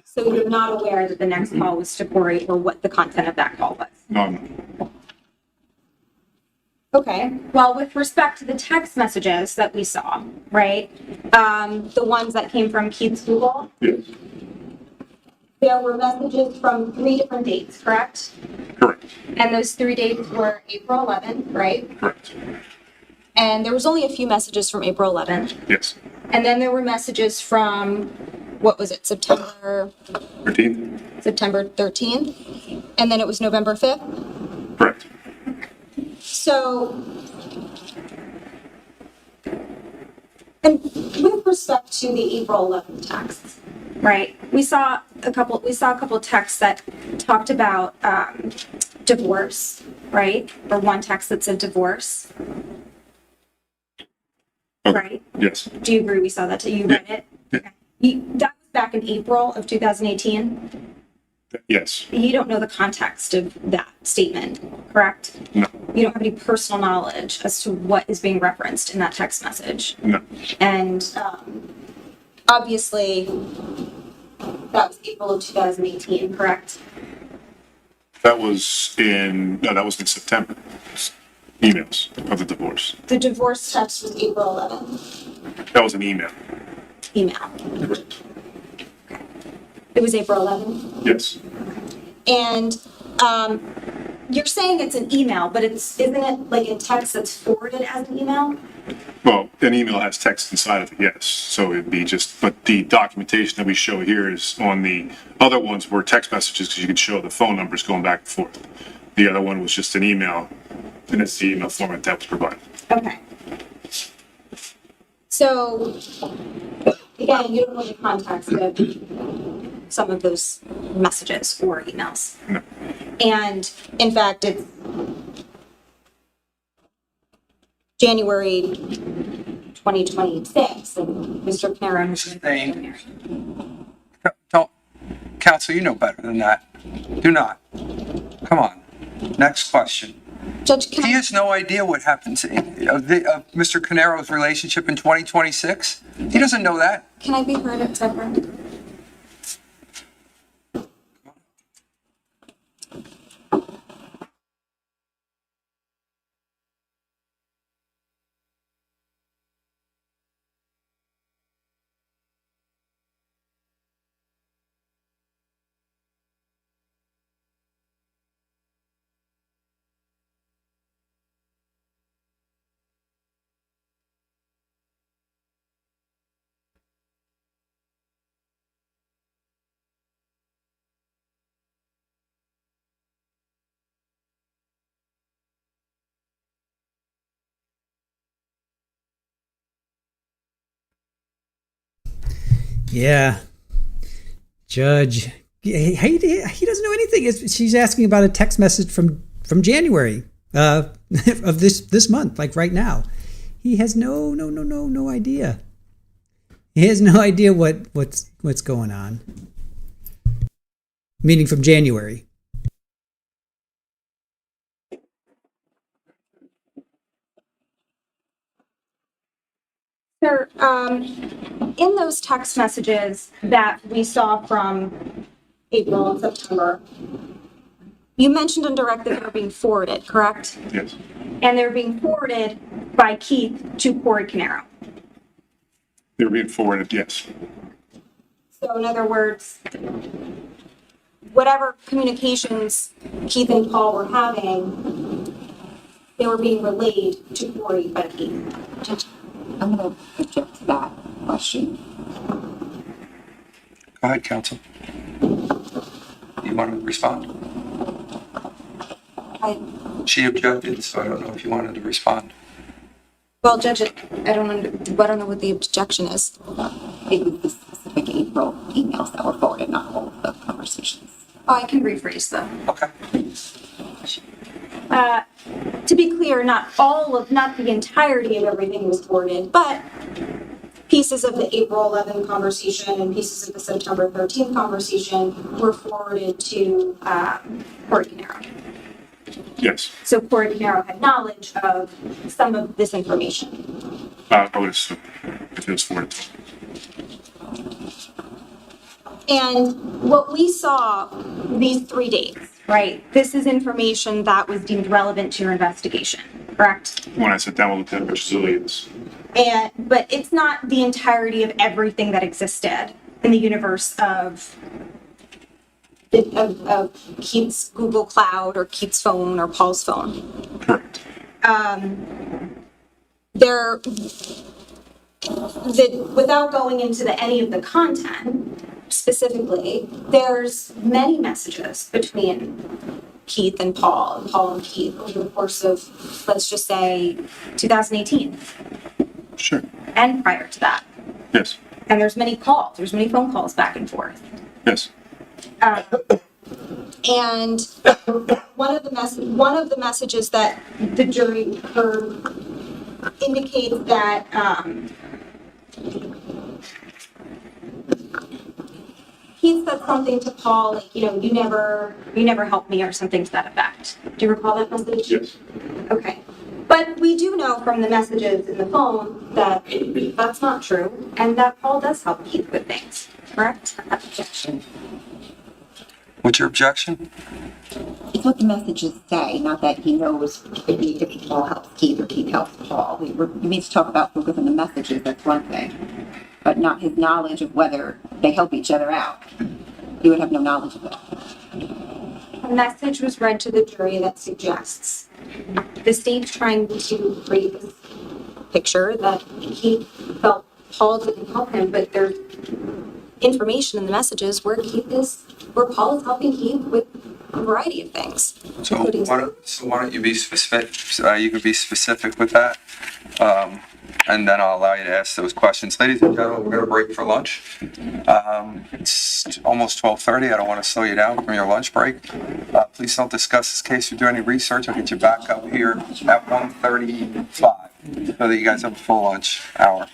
So you're not aware that the next call was to Corey or what the content of that call was? No, I'm not. Okay, well, with respect to the text messages that we saw, right? The ones that came from Keith's Google, Yes, there were messages from 3 different dates, correct? correct, And those 3 dates were April 11th, right? correct. And there was only a few messages from April 11th. Yes. And then there were messages from, what was it, September 13th? 13th? And then it was November 5th? Correct. So And with respect to the April 11th texts, right? We saw a couple texts that talked about divorce, right? Or one text that said divorce. Okay. Right? Yes. Do you agree we saw that? You read it? Yeah. Okay. That was back in April of 2018. Yes. You don't know the context of that statement, correct? No. You don't have any personal knowledge as to what is being referenced in that text message. No. And obviously, that was April of 2018, correct? That was in September. Emails of the divorce. The divorce text was April 11th. That was an email. Email. Okay. It was April 11th? Yes. And you're saying it's an email, but isn't it like a text that's forwarded as an email? Well, an email has text inside of it, yes. So it'd be but the documentation that we show here is on the other ones were text messages because you could show the phone numbers going back and forth. The other one was just an email, and it's the email format that was provided. Okay. So, again, you don't know the context of some of those messages or emails. No. And in fact, it's January 2026, and Mr. Caneiro has been here. Don't, counsel, you know better than that. Do not. Come on. Next question. Judge, He has no idea what happens of Mr. Caneiro's relationship in 2026. He doesn't know that. can I be heard at separate? Yeah. Judge, he doesn't know anything. She's asking about a text message from January of this month, like right now. He has no idea. He has no idea what's going on. Meaning from January. Sir, in those text messages that we saw from April and September, you mentioned in direct that they were being forwarded, correct? Yes. And they're being forwarded by Keith to Corey Caneiro. They were being forwarded, yes. So in other words, whatever communications Keith and Paul were having, they were being relayed to Corey by Keith. I'm going to object to that question. Go ahead, counsel. You want to respond? She objected, so I don't know if you wanted to respond. Well, Judge, I don't know what the objection is. It was the specific April emails that were forwarded, not all of the conversations. Oh, I can rephrase them. Okay. To be clear, not the entirety of everything was forwarded, but pieces of the April 11th conversation and pieces of the September 13th conversation were forwarded to Corey Caneiro. Yes. So Corey Caneiro had knowledge of some of this information. I would assume if it was forwarded. And what we saw these 3 days, right? This is information that was deemed relevant to your investigation, correct? When I sat down with Lieutenant Richard, But it's not the entirety of everything that existed in the universe of Keith's Google Cloud or Keith's phone or Paul's phone. correct. Without going into any of the content specifically, there's many messages between Keith and Paul and Keith over the course of, let's just say, 2018. Sure. and prior to that. Yes. And there's many phone calls back and forth. Yes. And one of the messages that the jury heard indicates that he said something to Paul, like, you never helped me, or something to that effect. Do you recall that message? Yes. Okay. But we do know from the messages in the phone that that's not true, and that Paul does help Keith with things, correct? Objection. What's your objection? It's what the messages say, not that he knows if Paul helps Keith or Keith helps Paul. We need to talk about focus on the messages, that's one thing, but not his knowledge of whether they help each other out. He would have no knowledge of that. A message was read to the jury that suggests the state's trying to create this picture that he felt Paul didn't help him, but there's information in the messages where Paul is helping Keith with a variety of things. So why don't you be specific? You could be specific with that, and then I'll allow you to ask those questions. Ladies and gentlemen, we're going to break for lunch. It's almost 12:30. I don't want to slow you down from your lunch break. Please don't discuss this case or do any research. I'll get you back up here at 1:35 so that you guys have a full lunch hour.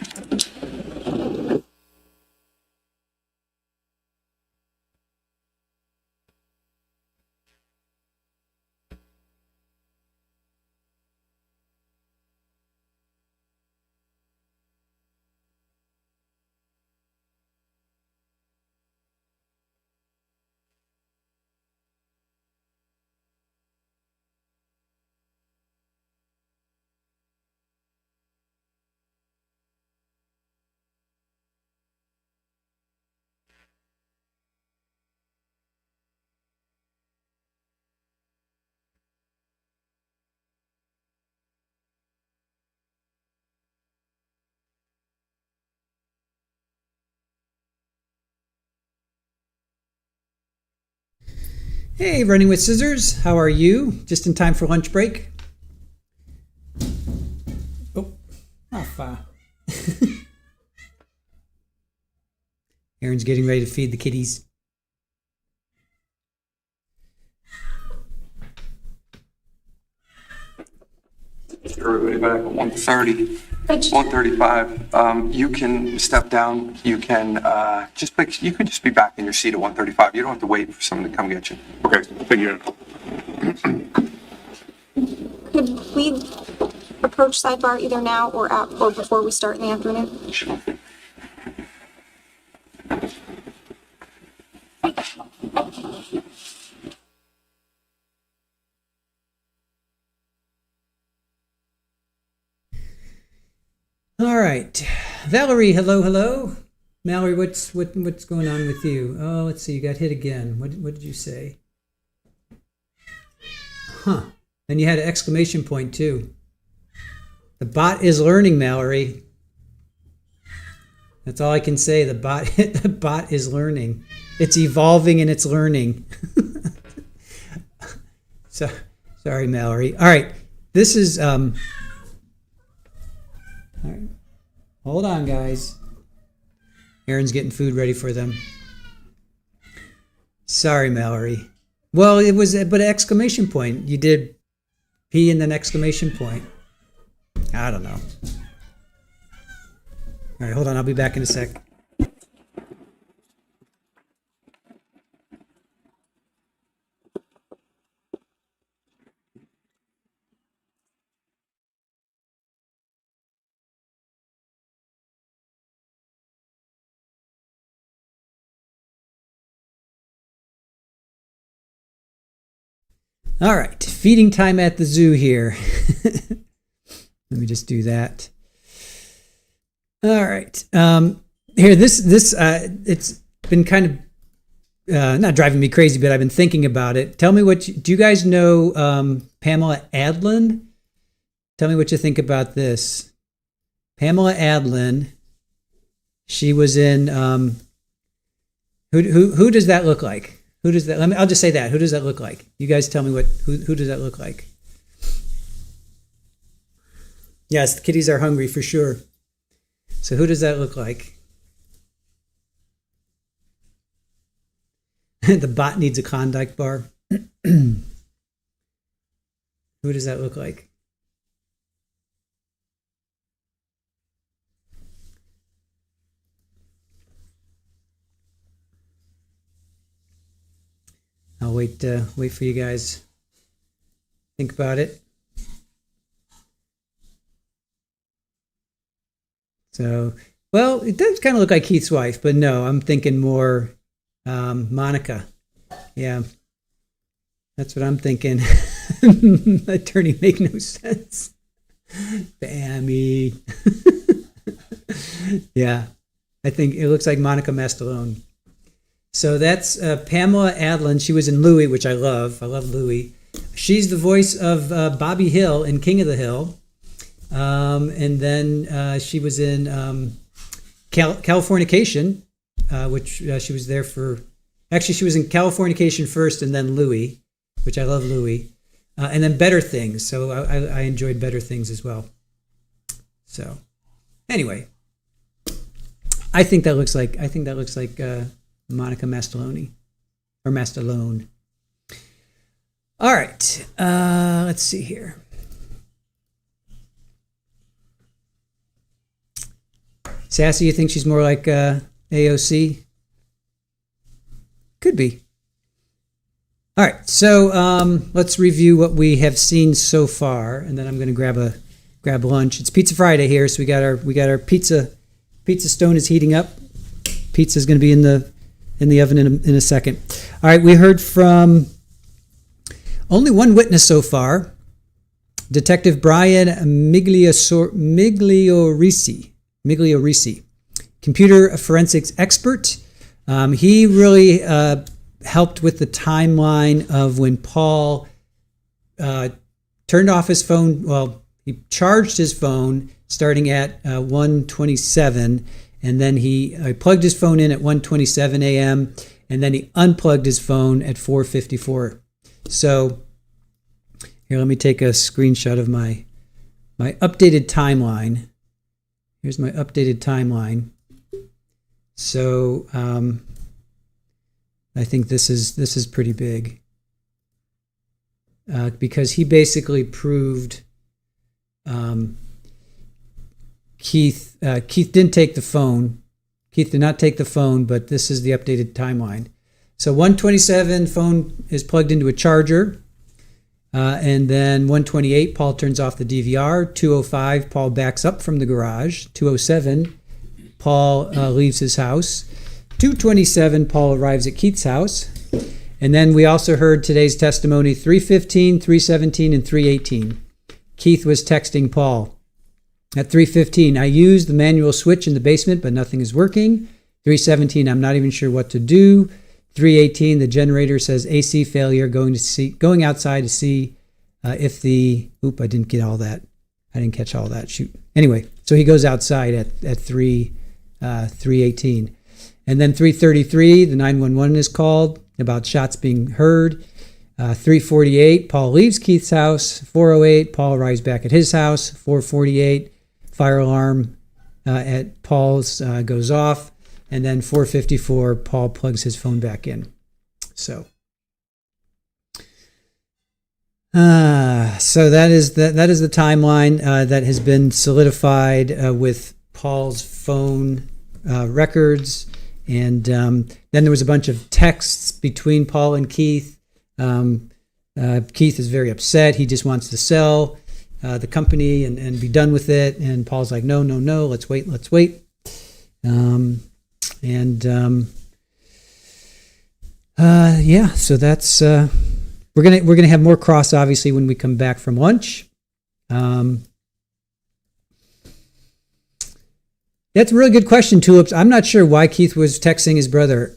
Hey, Running with Scissors, how are you? Just in time for lunch break? Oh, off. Aaron's getting ready to feed the kitties. Everybody back at 1:30, 1:35. You can step down. You can you could just be back in your seat at 1:35. You don't have to wait for someone to come get you. Okay, thank you. Could we approach sidebar either now or before we start in the afternoon? Sure. All right, Valerie, hello. Mallory, what's going on with you? Oh, let's see, you got hit again. What did you say? Huh? And you had an exclamation point too. The bot is learning, Mallory. That's all I can say. The bot is learning. It's evolving and it's learning. So sorry, Mallory. All right, this is all right. Hold on, guys. Aaron's getting food ready for them. Sorry, Mallory. Well, it was but an exclamation point. You did P and then exclamation point. I don't know. All right, hold on. I'll be back in a sec. All right, feeding time at the zoo here. Let me just do that. All right, here it's been kind of not driving me crazy, but I've been thinking about it. Tell me do you guys know Pamela Adlin? Tell me what you think about this. Pamela Adlin. She was in. Who does that look like? Who does that? I'll just say that. Who does that look like? You guys tell me who does that look like? Yes, the kitties are hungry for sure. So who does that look like? The bot needs a Klondike bar. Who does that look like? I'll wait for you guys. Think about it. So, well, it does kind of look like Keith's wife, but no, I'm thinking more Monica. Yeah, that's what I'm thinking. Attorney make no sense. Bammy. Yeah, I think it looks like Monica Mastalone. So that's Pamela Adlon. She was in Louie, which I love. I love Louie. She's the voice of Bobby Hill in King of the Hill. And then she was in Californication, which she was there for. Actually, she was in Californication first and then Louie, which I love Louie. And then Better Things. So I enjoyed Better Things as well. So anyway, I think that looks like Monica Mastalone or Mastalone. All right, let's see here. Sassy, you think she's more like AOC? Could be. All right, so let's review what we have seen so far, and then I'm going to grab lunch. It's Pizza Friday here, so we got our pizza. Pizza stone is heating up. Pizza's going to be in the oven in a second. All right, we heard from only one witness so far, Detective Brian Migliorisi, computer forensics expert. He really helped with the timeline of when Paul turned off his phone. Well, he charged his phone starting at 1:27, and then he plugged his phone in at 1:27 a.m., and then he unplugged his phone at 4:54. So here, let me take a screenshot of my updated timeline. Here's my updated timeline. So I think this is pretty big because he basically proved Keith didn't take the phone. Keith did not take the phone, but this is the updated timeline. So 1:27, phone is plugged into a charger. And then 1:28, Paul turns off the DVR. 2:05, Paul backs up from the garage. 2:07, Paul leaves his house. 2:27, Paul arrives at Keith's house. And then we also heard today's testimony, 3:15, 3:17, and 3:18. Keith was texting Paul. At 3:15, I used the manual switch in the basement, but nothing is working. 3:17, I'm not even sure what to do. 3:18, the generator says AC failure, going outside to see if the, I didn't get all that. I didn't catch all that, shoot. Anyway, so he goes outside at 3:18. And then 3:33, the 911 is called about shots being heard. 3:48, Paul leaves Keith's house. 4:08, Paul arrives back at his house. 4:48, fire alarm at Paul's goes off. And then 4:54, Paul plugs his phone back in. So that is the timeline that has been solidified with Paul's phone records. And then there was a bunch of texts between Paul and Keith. Keith is very upset. He just wants to sell the company and be done with it. And Paul's like, no, let's wait. So that's we're gonna have more cross obviously when we come back from lunch. That's a really good question, Tulips. I'm not sure why Keith was texting his brother.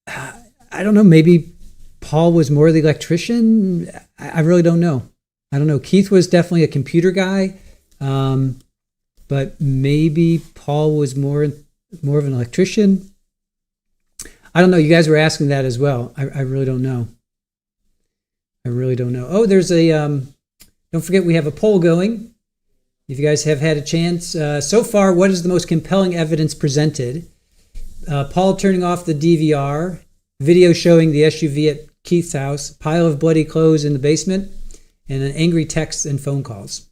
I don't know. Maybe Paul was more the electrician. I really don't know. I don't know. Keith was definitely a computer guy, but maybe Paul was more of an electrician. I don't know. You guys were asking that as well. I really don't know. Oh, there's a, don't forget we have a poll going. if you guys have had a chance. So far, what is the most compelling evidence presented? Paul turning off the DVR, video showing the SUV at Keith's house, pile of bloody clothes in the basement, and an angry texts and phone calls.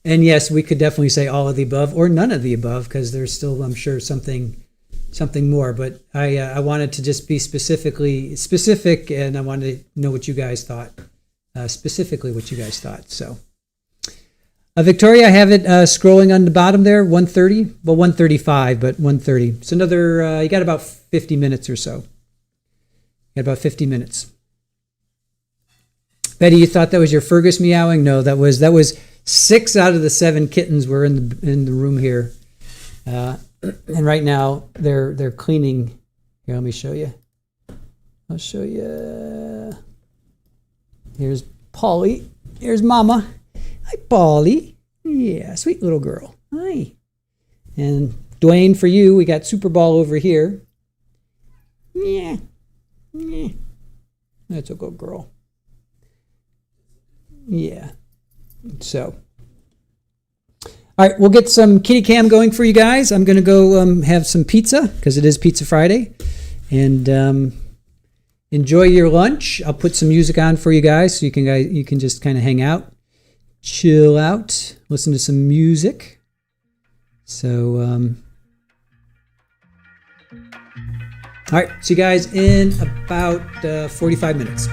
And yes, we could definitely say all of the above or none of the above, because there's still, I'm sure, something more. But I wanted to just be specific, and I wanted to know what you guys thought, specifically what you guys thought. So, Victoria, I have it scrolling on the bottom there, 1:30. Well, 1:35, but 1:30. So another, you got about 50 minutes or so. You got about 50 minutes. Betty, you thought that was your Fergus meowing? No, that was 6 out of the 7 kittens were in the room here, and right now they're cleaning. Here, let me show you. I'll show you. Here's Polly. Here's Mama. Hi, Polly. Yeah, sweet little girl. Hi. And Dwayne, for you, we got Super Ball over here. Yeah. That's a good girl. Yeah. So, all right, we'll get some kitty cam going for you guys. I'm going to go have some pizza because it is Pizza Friday, and enjoy your lunch. I'll put some music on for you guys so you can just kind of hang out, chill out, listen to some music. So, all right, see you guys in about 45 minutes.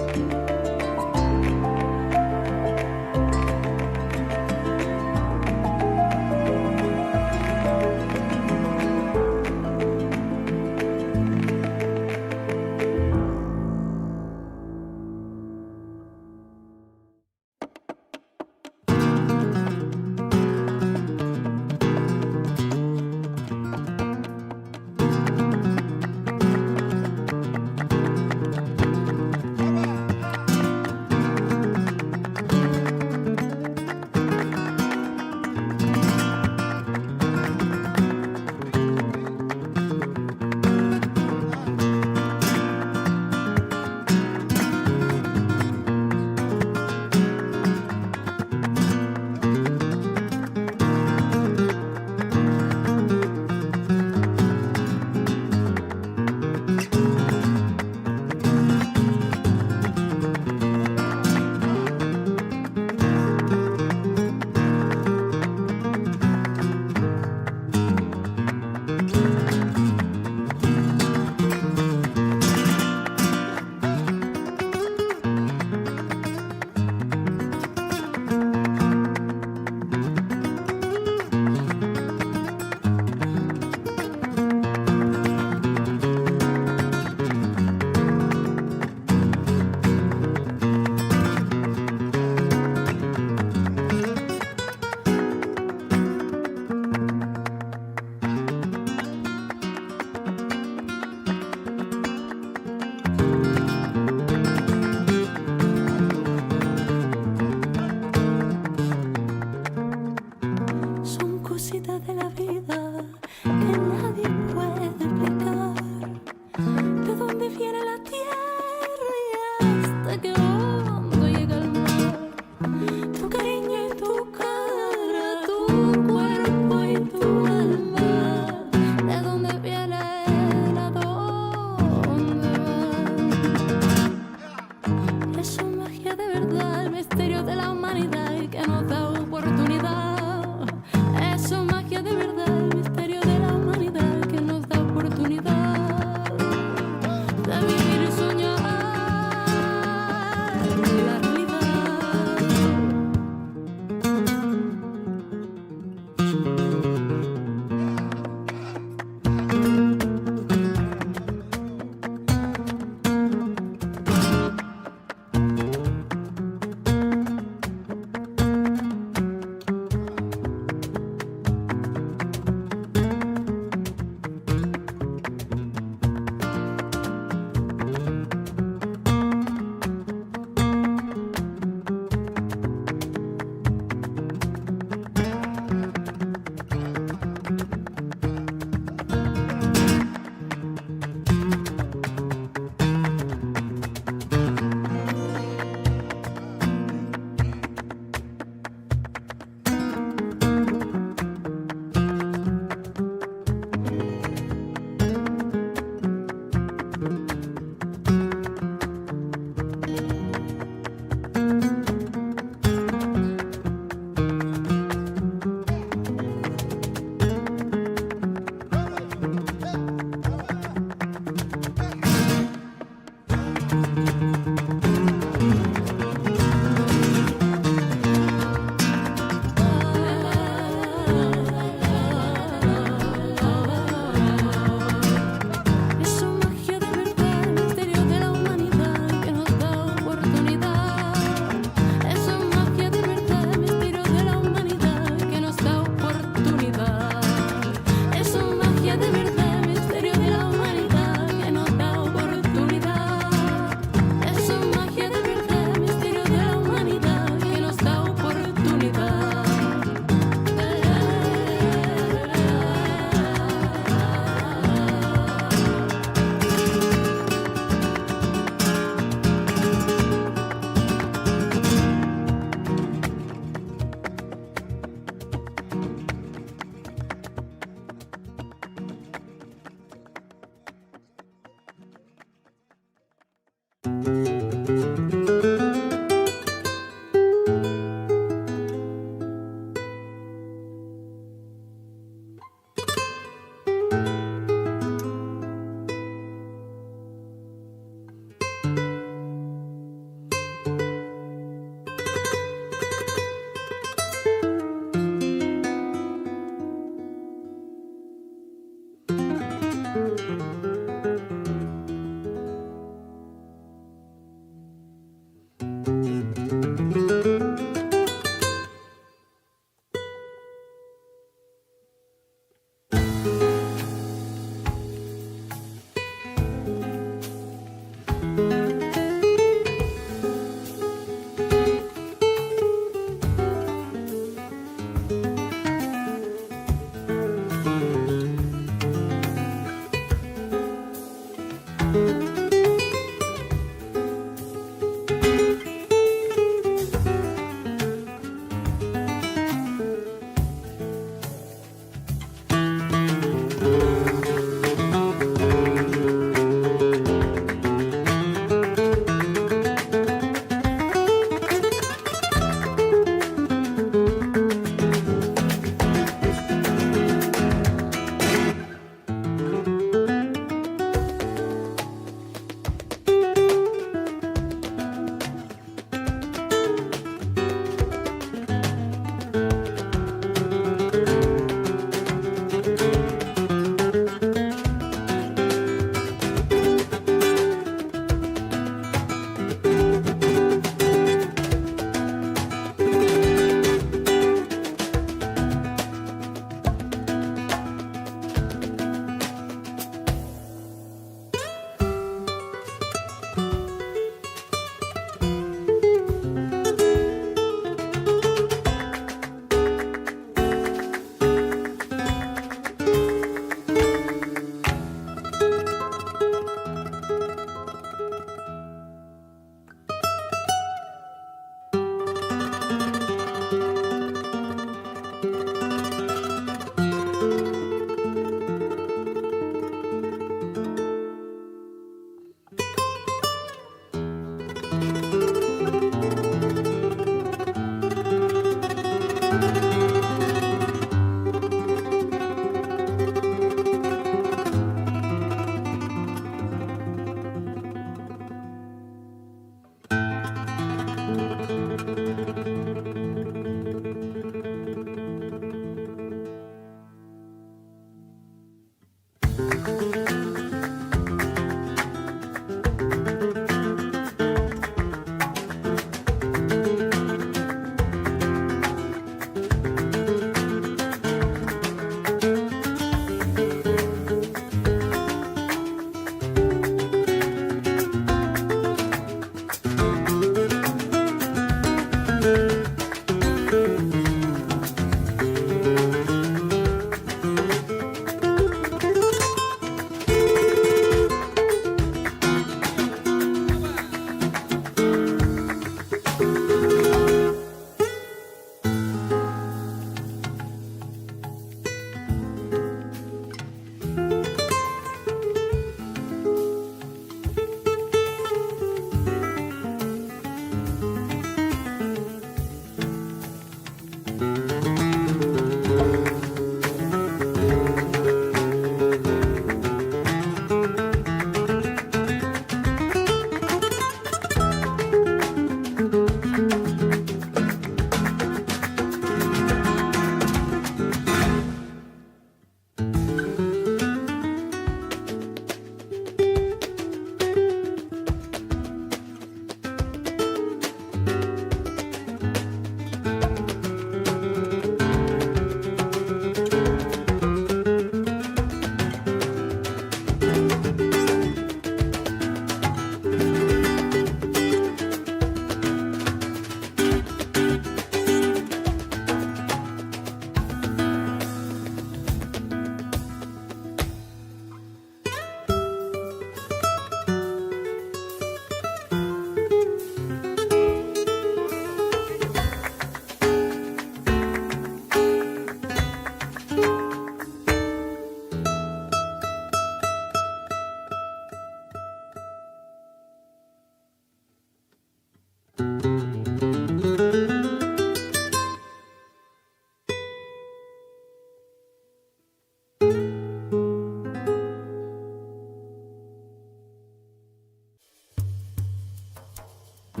A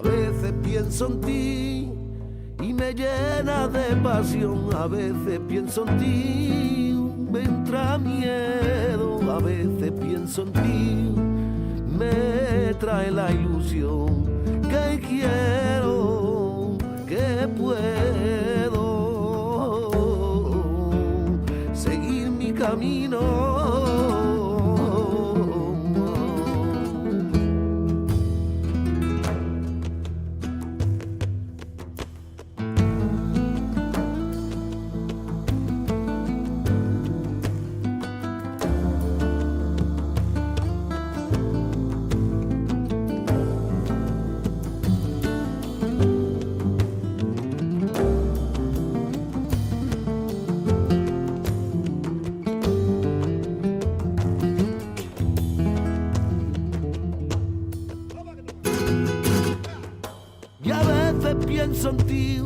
veces pienso en ti y me llena de pasión. A veces pienso en ti, me entra miedo. A veces pienso en ti, me trae la ilusión que quiero, que puedo seguir mi camino. Y a veces pienso en ti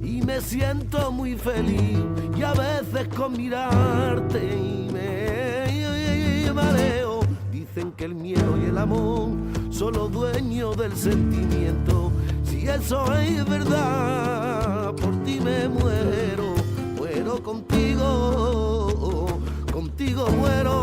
y me siento muy feliz. Y a veces con mirarte y me mareo. Dicen que el miedo y el amor son los dueños del sentimiento. Si eso es verdad, por ti me muero. Muero contigo, contigo muero.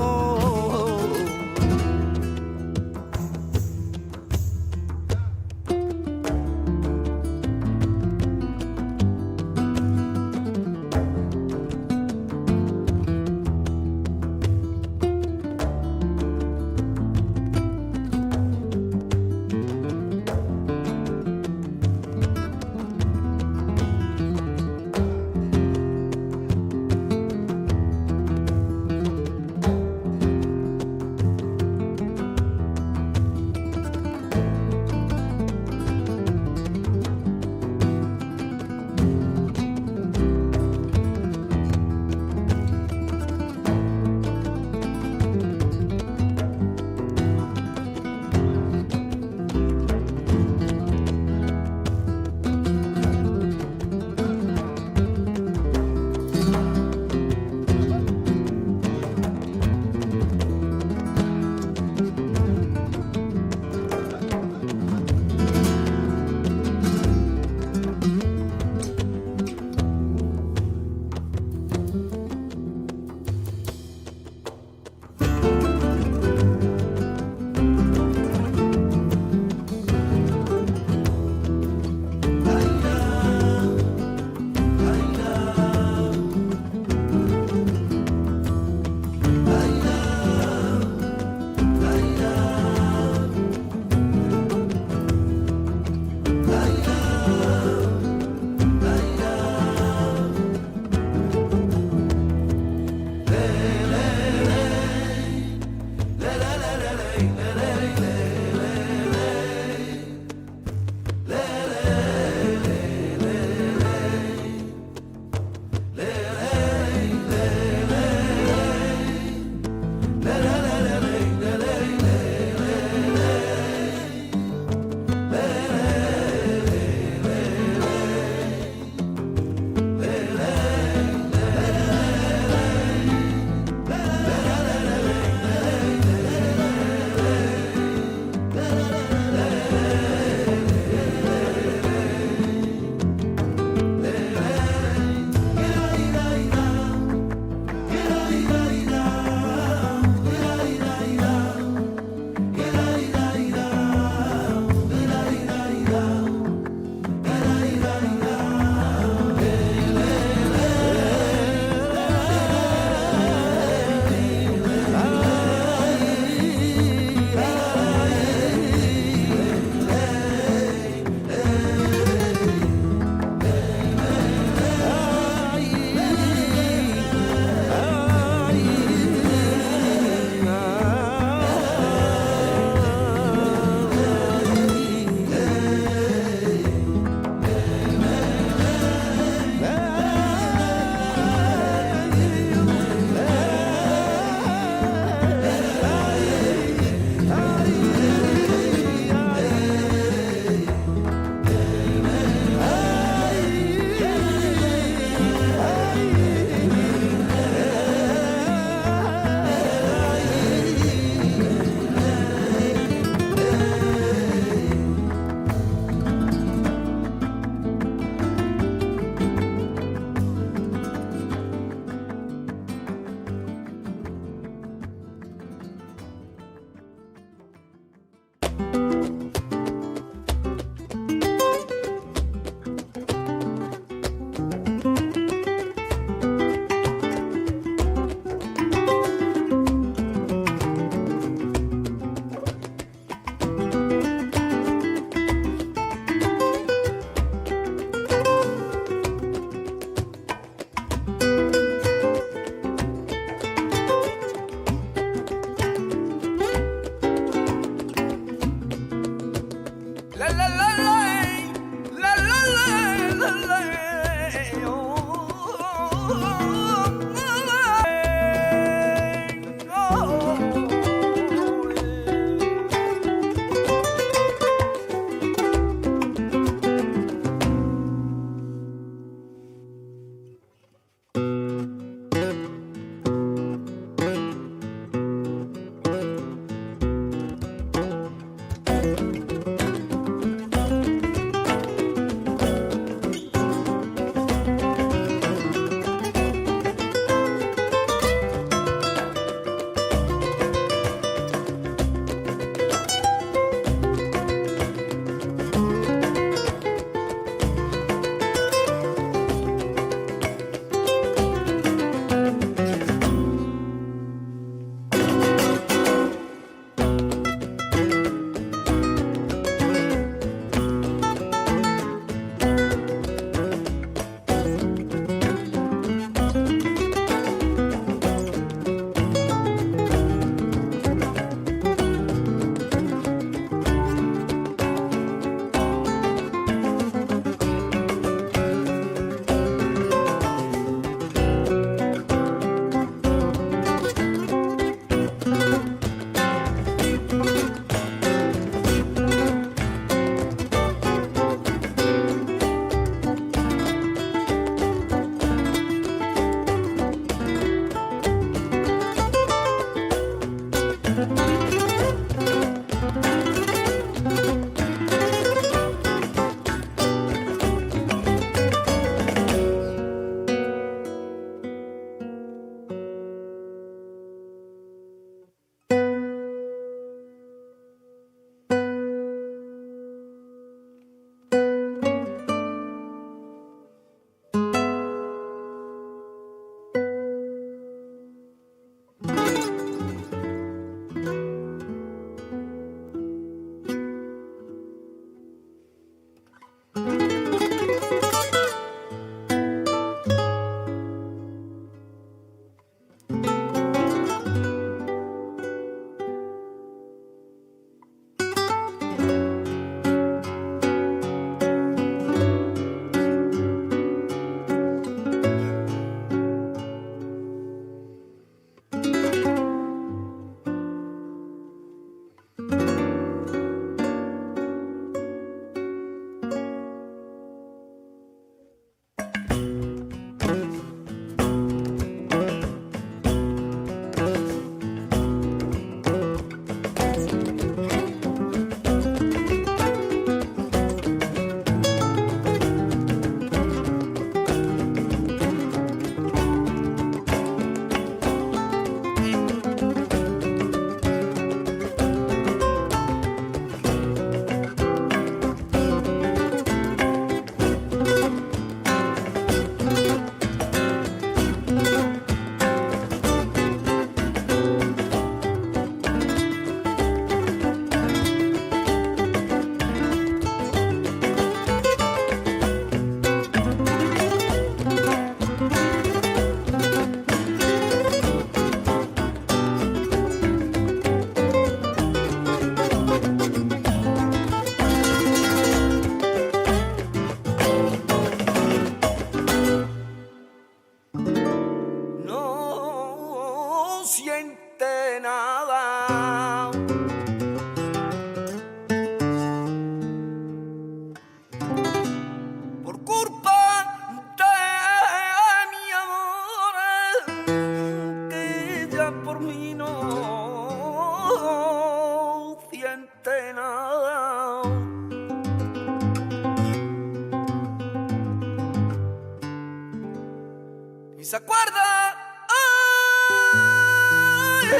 se acuerda ay,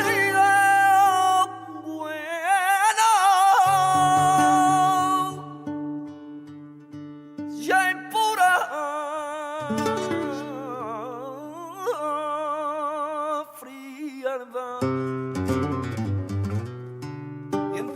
de lo bueno, ya en pura frialdad y en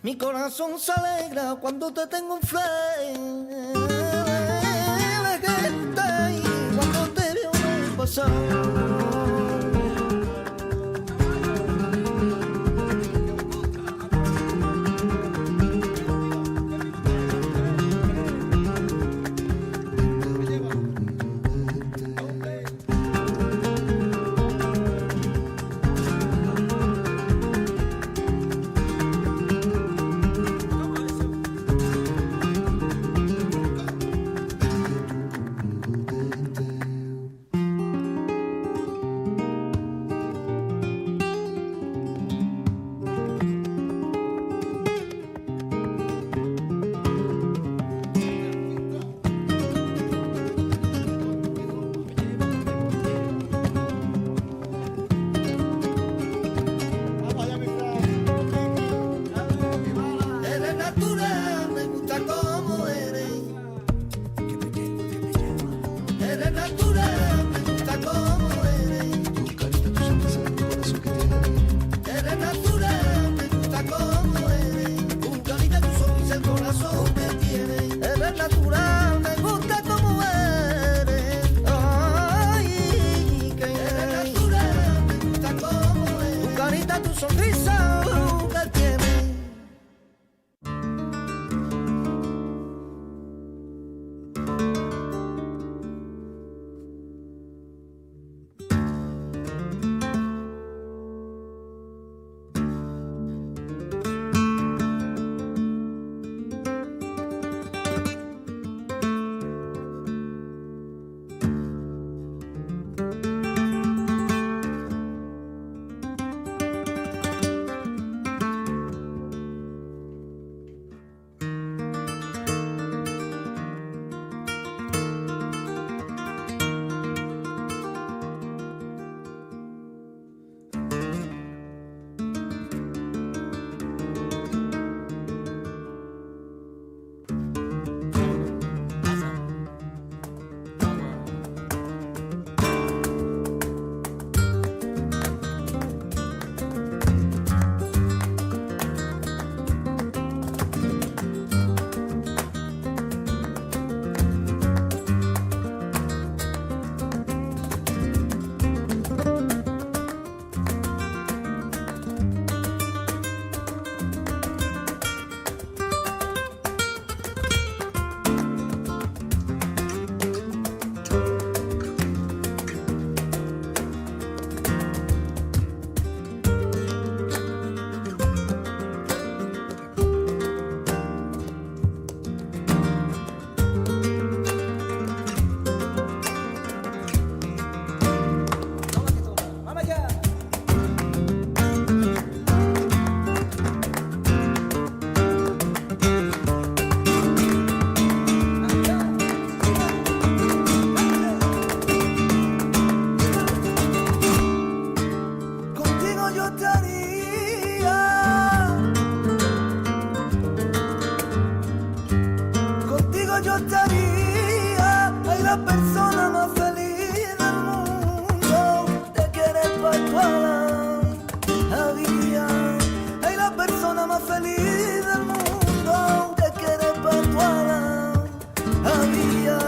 mi corazón se alegra cuando te tengo un fleje. Cuando te veo me pasar. natural, me gusta como eres. lotería. Ay, la persona más feliz del mundo te quiere pa' tu la vida. Ay, la persona más feliz del mundo te quiere pa' tu la vida.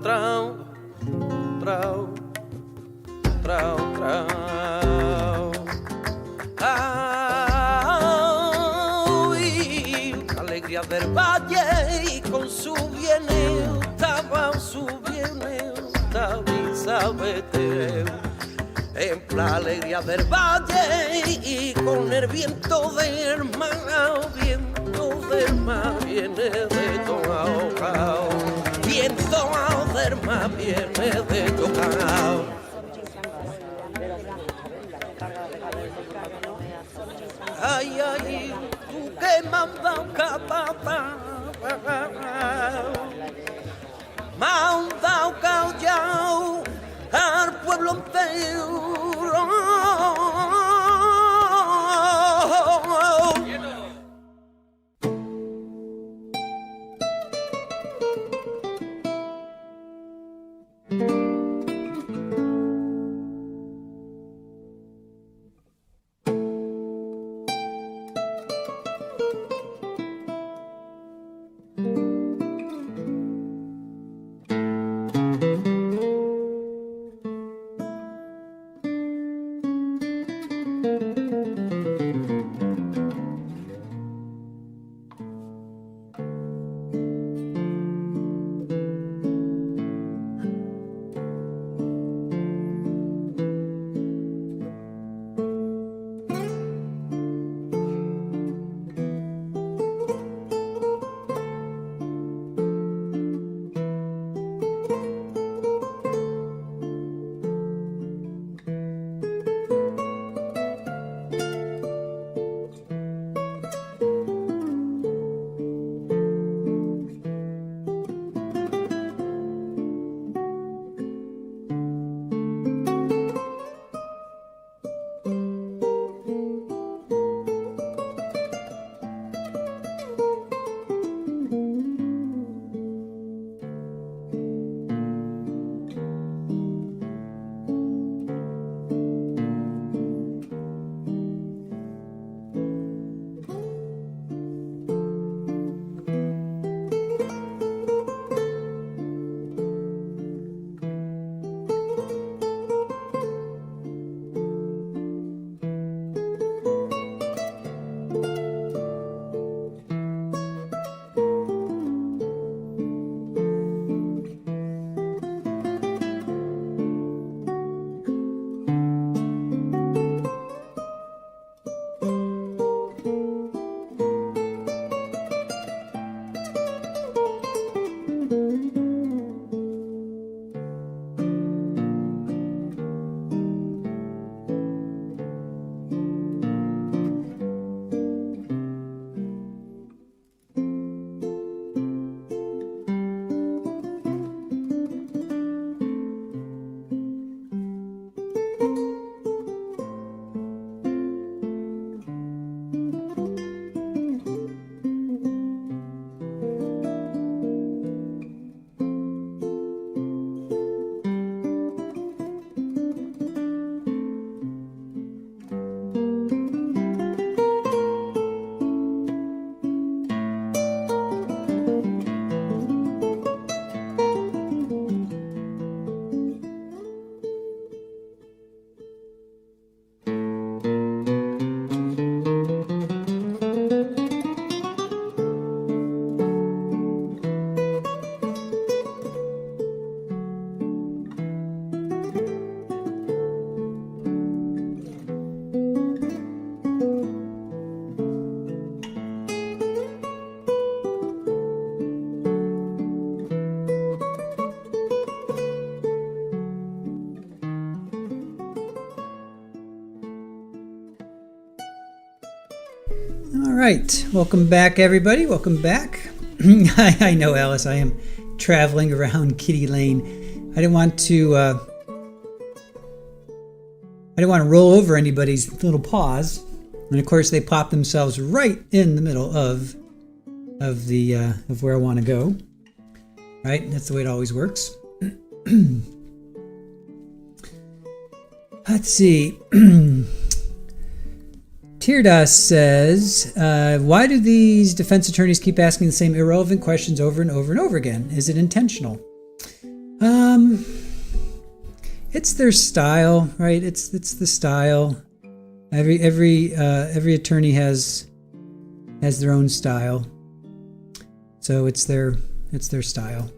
trau, trau, trau, trau. Ay, alegría del valle y con su bieneo, estaba su bieneo, sabete. En la alegría del valle y con el viento del mar viene de tocao, viento del mar viene de tocao. Ay, ay, tú que mandas capata, manda callao al pueblo entero. All right, welcome back, everybody. Welcome back. I know, Alice, I am traveling around Kitty Lane. I didn't want to roll over anybody's little paws, and of course they pop themselves right in the middle of where I want to go. Right, that's the way it always works. Let's see. Tirdas says, why do these defense attorneys keep asking the same irrelevant questions over and over and over again? Is it intentional? It's their style, right? It's the style. Every attorney has their own style, so it's their style.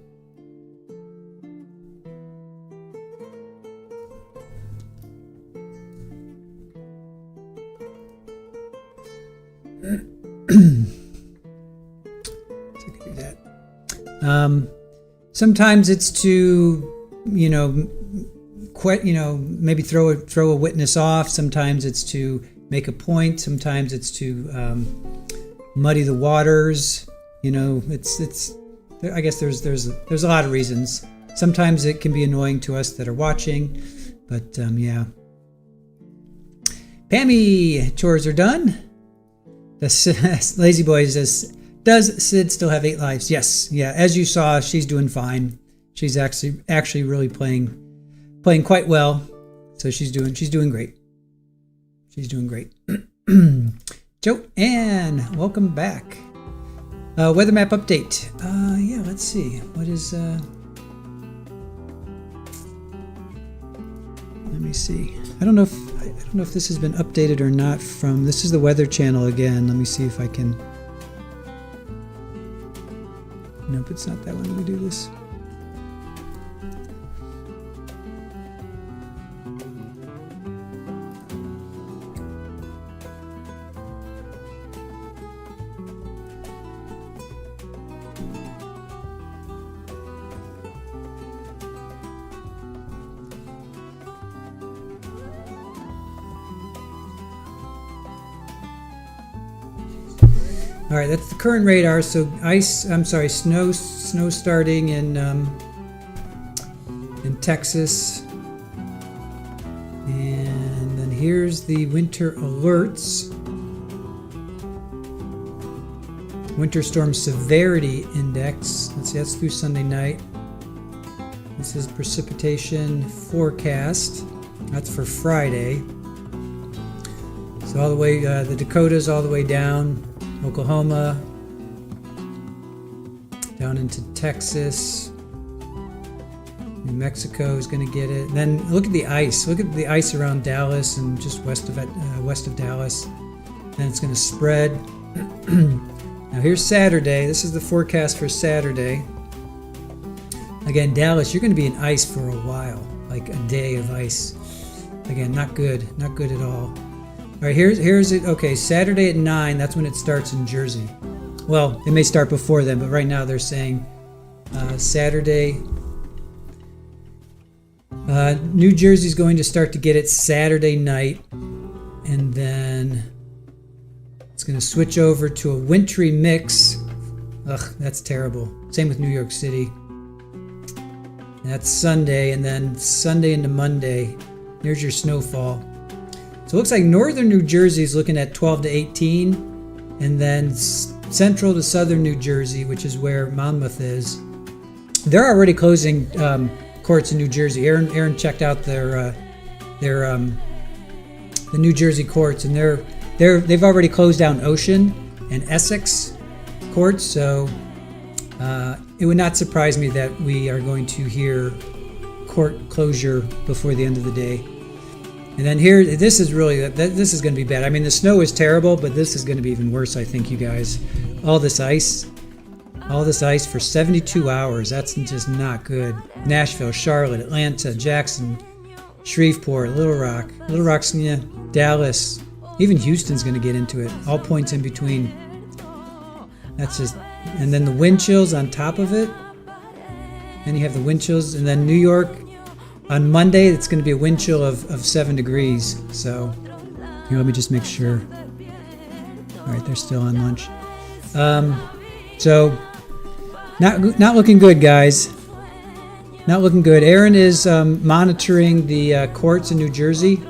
Sometimes it's to, maybe throw a witness off. Sometimes it's to make a point. Sometimes it's to muddy the waters. It's. I guess there's a lot of reasons. Sometimes it can be annoying to us that are watching, but yeah. Pammy, chores are done. The Lazy Boy says, does Sid still have 8 lives? Yes. Yeah. As you saw, she's doing fine. She's actually really playing quite well. So she's doing great. She's doing great. Joanne, welcome back. Weather map update. Yeah, let's see. What is let me see. I don't know if this has been updated or not from, this is the Weather Channel again. Let me see if I can. Nope, it's not that one. Let me do this. All right, that's the current radar. So snow starting in Texas, and then here's the winter alerts. Winter storm severity index. Let's see, that's through Sunday night. This is precipitation forecast. That's for Friday. So all the way, the Dakotas all the way down. Oklahoma, down into Texas, New Mexico is going to get it. And then look at the ice. Look at the ice around Dallas and just west of Dallas. Then it's going to spread. Now here's Saturday. This is the forecast for Saturday. Again, Dallas, you're going to be in ice for a while, like a day of ice. Again, not good at all. All right, here's it. Okay, Saturday at 9, that's when it starts in Jersey. Well, it may start before then, but right now they're saying Saturday. New Jersey's going to start to get it Saturday night, and then it's going to switch over to a wintry mix. Ugh, that's terrible. Same with New York City. And that's Sunday, and then Sunday into Monday. There's your snowfall. So it looks like northern New Jersey is looking at 12 to 18, and then central to southern New Jersey, which is where Monmouth is, they're already closing courts in New Jersey. Aaron checked out the New Jersey courts, and they've already closed down Ocean and Essex courts. So it would not surprise me that we are going to hear court closure before the end of the day. And then here, this is going to be bad. I mean, the snow is terrible, but this is going to be even worse, I think, you guys. All this ice for 72 hours. That's just not good. Nashville, Charlotte, Atlanta, Jackson, Shreveport, Little Rock's, yeah, Dallas. Even Houston's going to get into it. All points in between. That's just, and then the wind chills on top of it. Then you have the wind chills, and then New York. On Monday, it's going to be a wind chill of 7 degrees. So, here, let me just make sure. All right, they're still on lunch. So not looking good, guys. Not looking good. Aaron is monitoring the courts in New Jersey.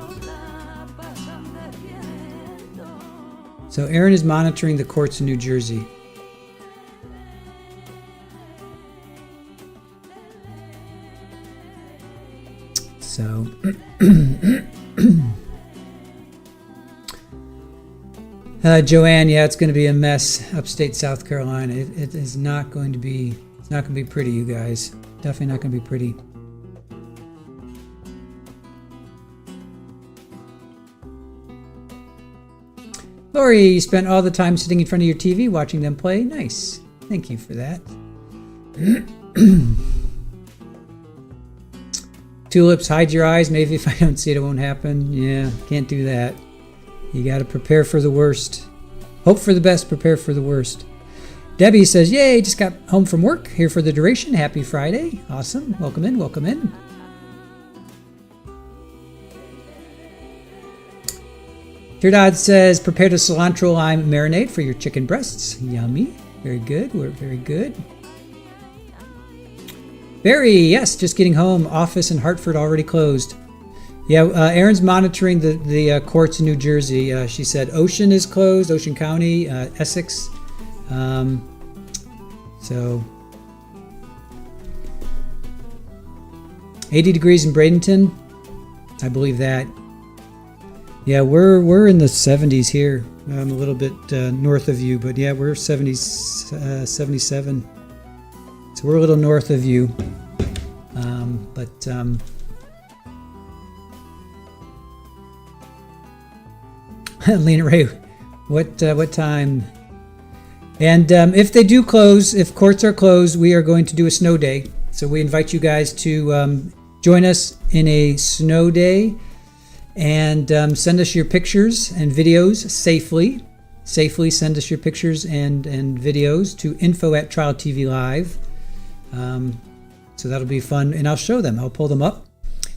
So Aaron is monitoring the courts in New Jersey. So Joanne, yeah, it's going to be a mess upstate South Carolina. It is not going to be, it's not going to be pretty, you guys. Definitely not going to be pretty. Lori, you spent all the time sitting in front of your TV watching them play. Nice. Thank you for that. Tulips, hide your eyes. Maybe if I don't see it, it won't happen. Yeah, can't do that. You got to prepare for the worst. Hope for the best, prepare for the worst. Debbie says, yay, just got home from work. Here for the duration. Happy Friday. Awesome. Welcome in, welcome in. Turdad says, prepare the cilantro lime marinade for your chicken breasts. Yummy. Very good. We're very good. Barry, yes, just getting home. Office in Hartford already closed. Yeah, Erin's monitoring the courts in New Jersey. She said Ocean is closed, Ocean County, Essex. So 80 degrees in Bradenton. I believe that. Yeah, we're in the 70s here. I'm a little bit north of you, but yeah, we're 77. So we're a little north of you. Lena Ray, what time? And if they do close, if courts are closed, we are going to do a snow day. So we invite you guys to join us in a snow day and send us your pictures and videos safely. Safely send us your pictures and videos to info@Trial TV Live. So that'll be fun, and I'll show them. I'll pull them up,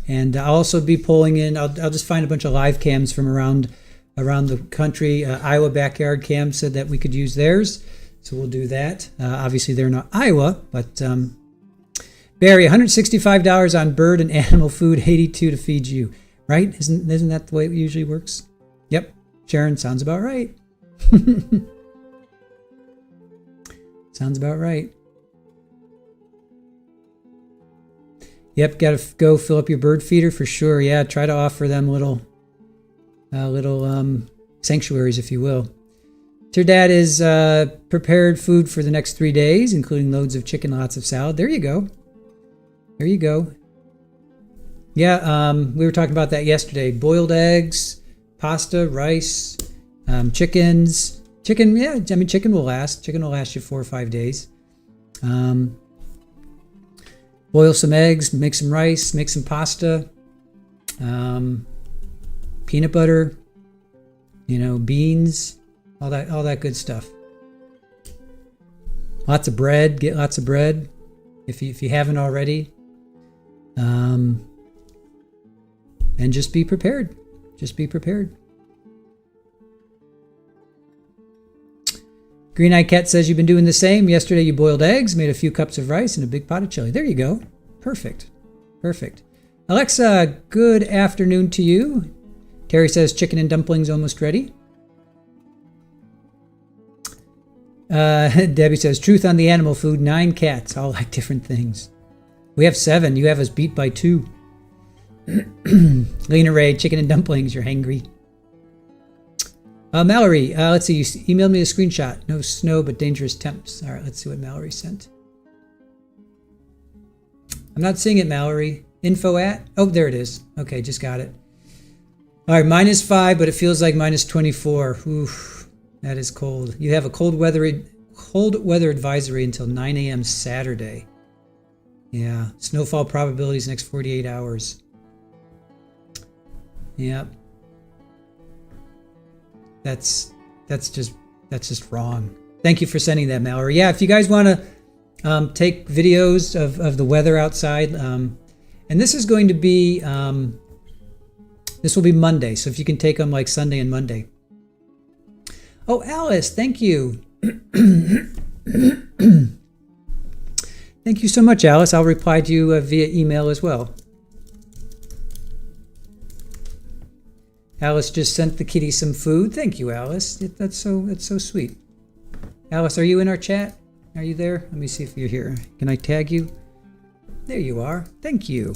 and I'll also be pulling in. I'll just find a bunch of live cams from around the country. Iowa Backyard Cam said that we could use theirs, so we'll do that. Obviously, they're not Iowa, but Barry, $165 on bird and animal food, $82 to feed you. Right? Isn't that the way it usually works? Yep. Sharon, sounds about right. Sounds about right. Yep, got to go fill up your bird feeder for sure. Yeah, try to offer them little sanctuaries, if you will. Your dad is prepared food for the next 3 days, including loads of chicken, lots of salad. There you go. There you go. Yeah, we were talking about that yesterday. Boiled eggs, pasta, rice, chickens. Chicken, yeah, I mean, chicken will last. Chicken will last you 4 or 5 days. Boil some eggs, make some rice, make some pasta, peanut butter, beans, all that good stuff. Lots of bread, get lots of bread if you haven't already. And just be prepared. Just be prepared. Green Eyed Cat says you've been doing the same. Yesterday you boiled eggs, made a few cups of rice, and a big pot of chili. There you go. Perfect. Perfect. Alexa, good afternoon to you. Terry says chicken and dumplings almost ready. Debbie says truth on the animal food, 9 cats, all like different things. We have 7. You have us beat by 2. Lena Ray, chicken and dumplings, you're hangry. Mallory, let's see, you emailed me a screenshot. No snow, but dangerous temps. All right, let's see what Mallory sent. I'm not seeing it, Mallory. Info at? Oh, there it is. Okay, just got it. All right, -5, but it feels like -24. Oof, that is cold. You have a cold weather advisory until 9 a.m. Saturday. Yeah, snowfall probabilities next 48 hours. Yep. That's just wrong. Thank you for sending that, Mallory. Yeah, if you guys want to take videos of the weather outside, and this is going to be this will be Monday. So if you can take them like Sunday and Monday. Oh, Alice, thank you. Thank you so much, Alice. I'll reply to you via email as well. Alice just sent the kitty some food. Thank you, Alice. That's so sweet. Alice, are you in our chat? Are you there? Let me see if you're here. Can I tag you? There you are. Thank you.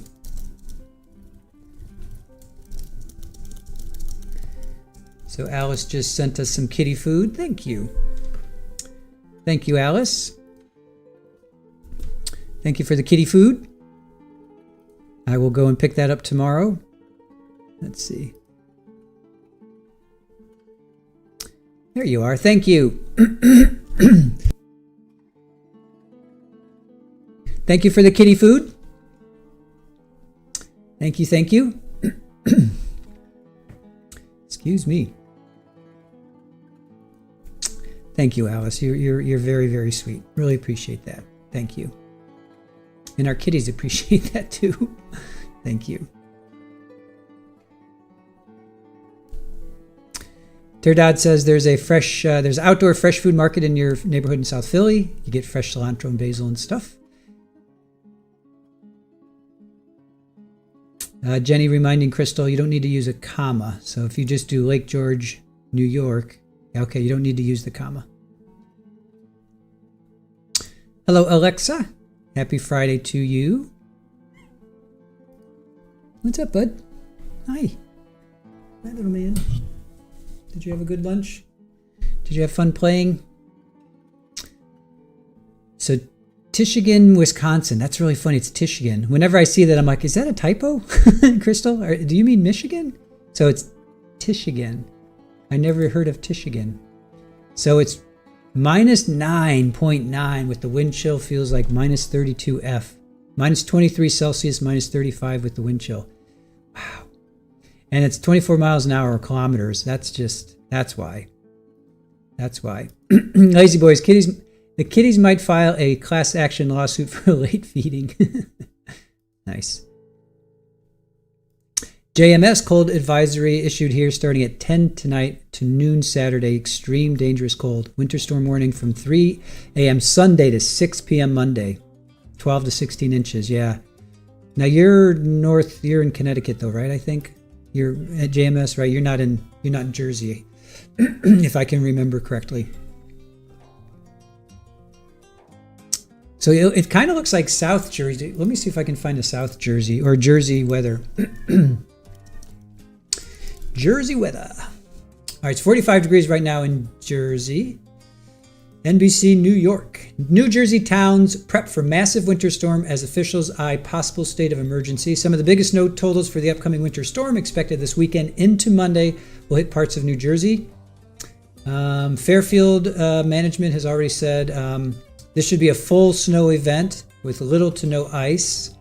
So Alice just sent us some kitty food. Thank you. Thank you, Alice. Thank you for the kitty food. I will go and pick that up tomorrow. Let's see. There you are. Thank you. Thank you for the kitty food. Thank you. Thank you. Excuse me. Thank you, Alice. You're very, very sweet. Really appreciate that. Thank you. And our kitties appreciate that too. Thank you. Turdad says there's there's an outdoor fresh food market in your neighborhood in South Philly. You get fresh cilantro and basil and stuff. Jenny reminding Crystal, you don't need to use a comma. So if you just do Lake George, New York, okay, you don't need to use the comma. Hello, Alexa. Happy Friday to you. What's up, bud? Hi. Hi, little man. Did you have a good lunch? Did you have fun playing? So, Tishigan, Wisconsin. That's really funny. It's Tishigan. Whenever I see that, I'm like, is that a typo? Crystal, do you mean Michigan? So it's Tishigan. I never heard of Tishigan. So it's minus 9.9 with the wind chill feels like minus 32 F. Minus 23 Celsius, minus 35 with the wind chill. Wow. And it's 24 miles an hour or kilometers. That's why. That's why. Lazy boys, the kitties might file a class action lawsuit for late feeding. Nice. JMS cold advisory issued here starting at 10 tonight to noon Saturday. Extreme dangerous cold. Winter storm warning from 3 a.m. Sunday to 6 p.m. Monday. 12 to 16 inches. Yeah. Now you're in Connecticut though, right? I think you're at JMS, right? You're not in Jersey, if I can remember correctly. So it kind of looks like South Jersey. Let me see if I can find a South Jersey or Jersey weather. Jersey weather. All right, it's 45 degrees right now in Jersey. NBC New York. New Jersey towns prep for massive winter storm as officials eye possible state of emergency. Some of the biggest snow totals for the upcoming winter storm expected this weekend into Monday will hit parts of New Jersey. Fairfield management has already said this should be a full snow event with little to no ice.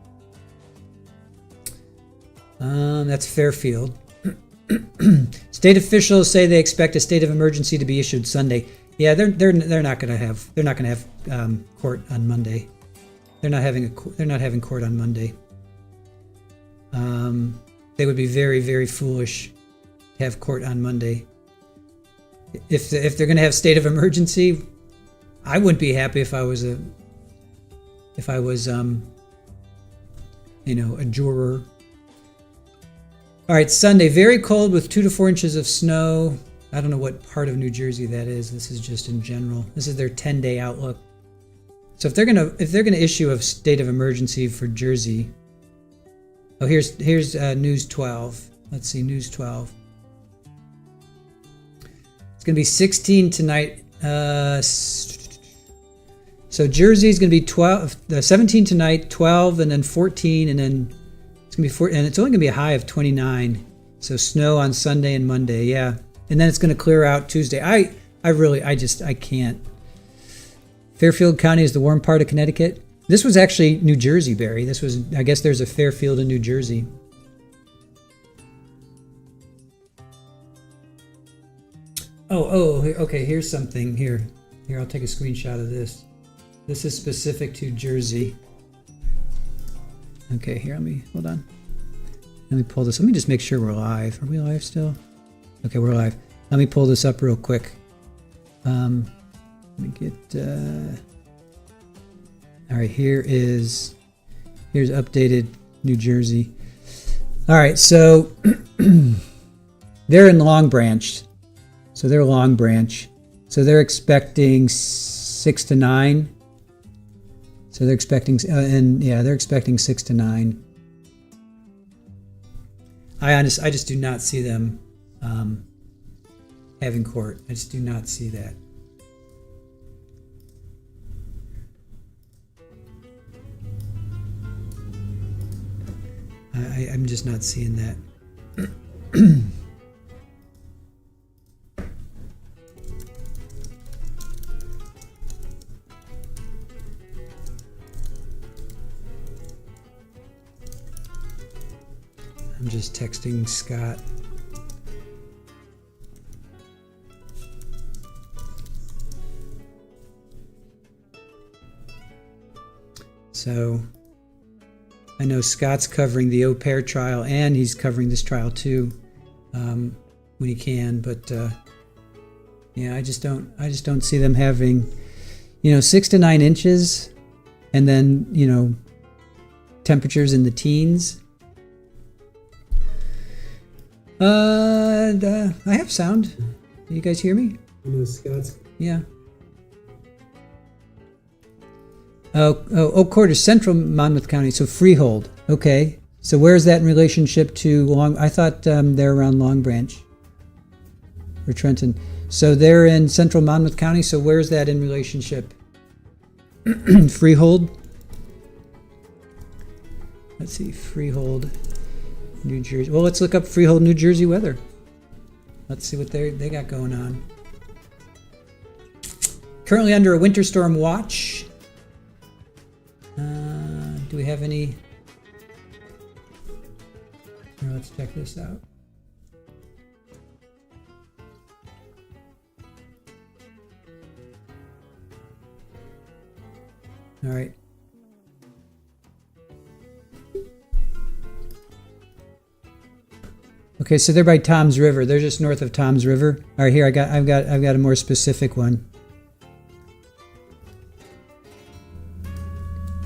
That's Fairfield. State officials say they expect a state of emergency to be issued Sunday. Yeah, they're not going to have court on Monday. They're not having court on Monday. They would be very, very foolish to have court on Monday. If they're going to have state of emergency, I wouldn't be happy if I was a juror. All right, Sunday, very cold with 2 to 4 inches of snow. I don't know what part of New Jersey that is. This is just in general. This is their 10-day outlook. So if they're gonna issue a state of emergency for Jersey, oh here's News 12. Let's see, News 12. It's gonna be 16 tonight. So Jersey is gonna be 17 tonight, 12, and then 14, and then it's gonna be 4, and it's only gonna be a high of 29. So snow on Sunday and Monday, yeah. And then it's going to clear out Tuesday. I can't. Fairfield County is the warm part of Connecticut. This was actually New Jersey, Barry. I guess there's a Fairfield in New Jersey. Oh, okay, here's something. Here, I'll take a screenshot of this. This is specific to Jersey. Okay, here, hold on. Let me pull this. Let me just make sure we're live. Are we live still? Okay, we're live. Let me pull this up real quick. Let me get. All right, here's updated New Jersey. All right, so they're in Long Branch, so they're Long Branch, so they're expecting 6 to 9. So they're expecting, they're expecting 6 to 9. I just do not see them having court. I just do not see that. I'm just not seeing that. I'm just texting Scott. So I know Scott's covering the au pair trial, and he's covering this trial too, when he can. But I just don't see them having, 6 to 9 inches, and then temperatures in the teens. I have sound. Can you guys hear me? Scott's. Yeah. Oak Court is Central Monmouth County, so Freehold. Okay. So where is that in relationship to Long? I thought they're around Long Branch or Trenton. So they're in Central Monmouth County. So where is that in relationship? Freehold. Let's see, Freehold, New Jersey. Well, let's look up Freehold, New Jersey weather. Let's see what they got going on. Currently under a winter storm watch. Do we have any? Here, let's check this out. All right. Okay, so they're by Tom's River. They're just north of Tom's River. All right, here I've got a more specific one.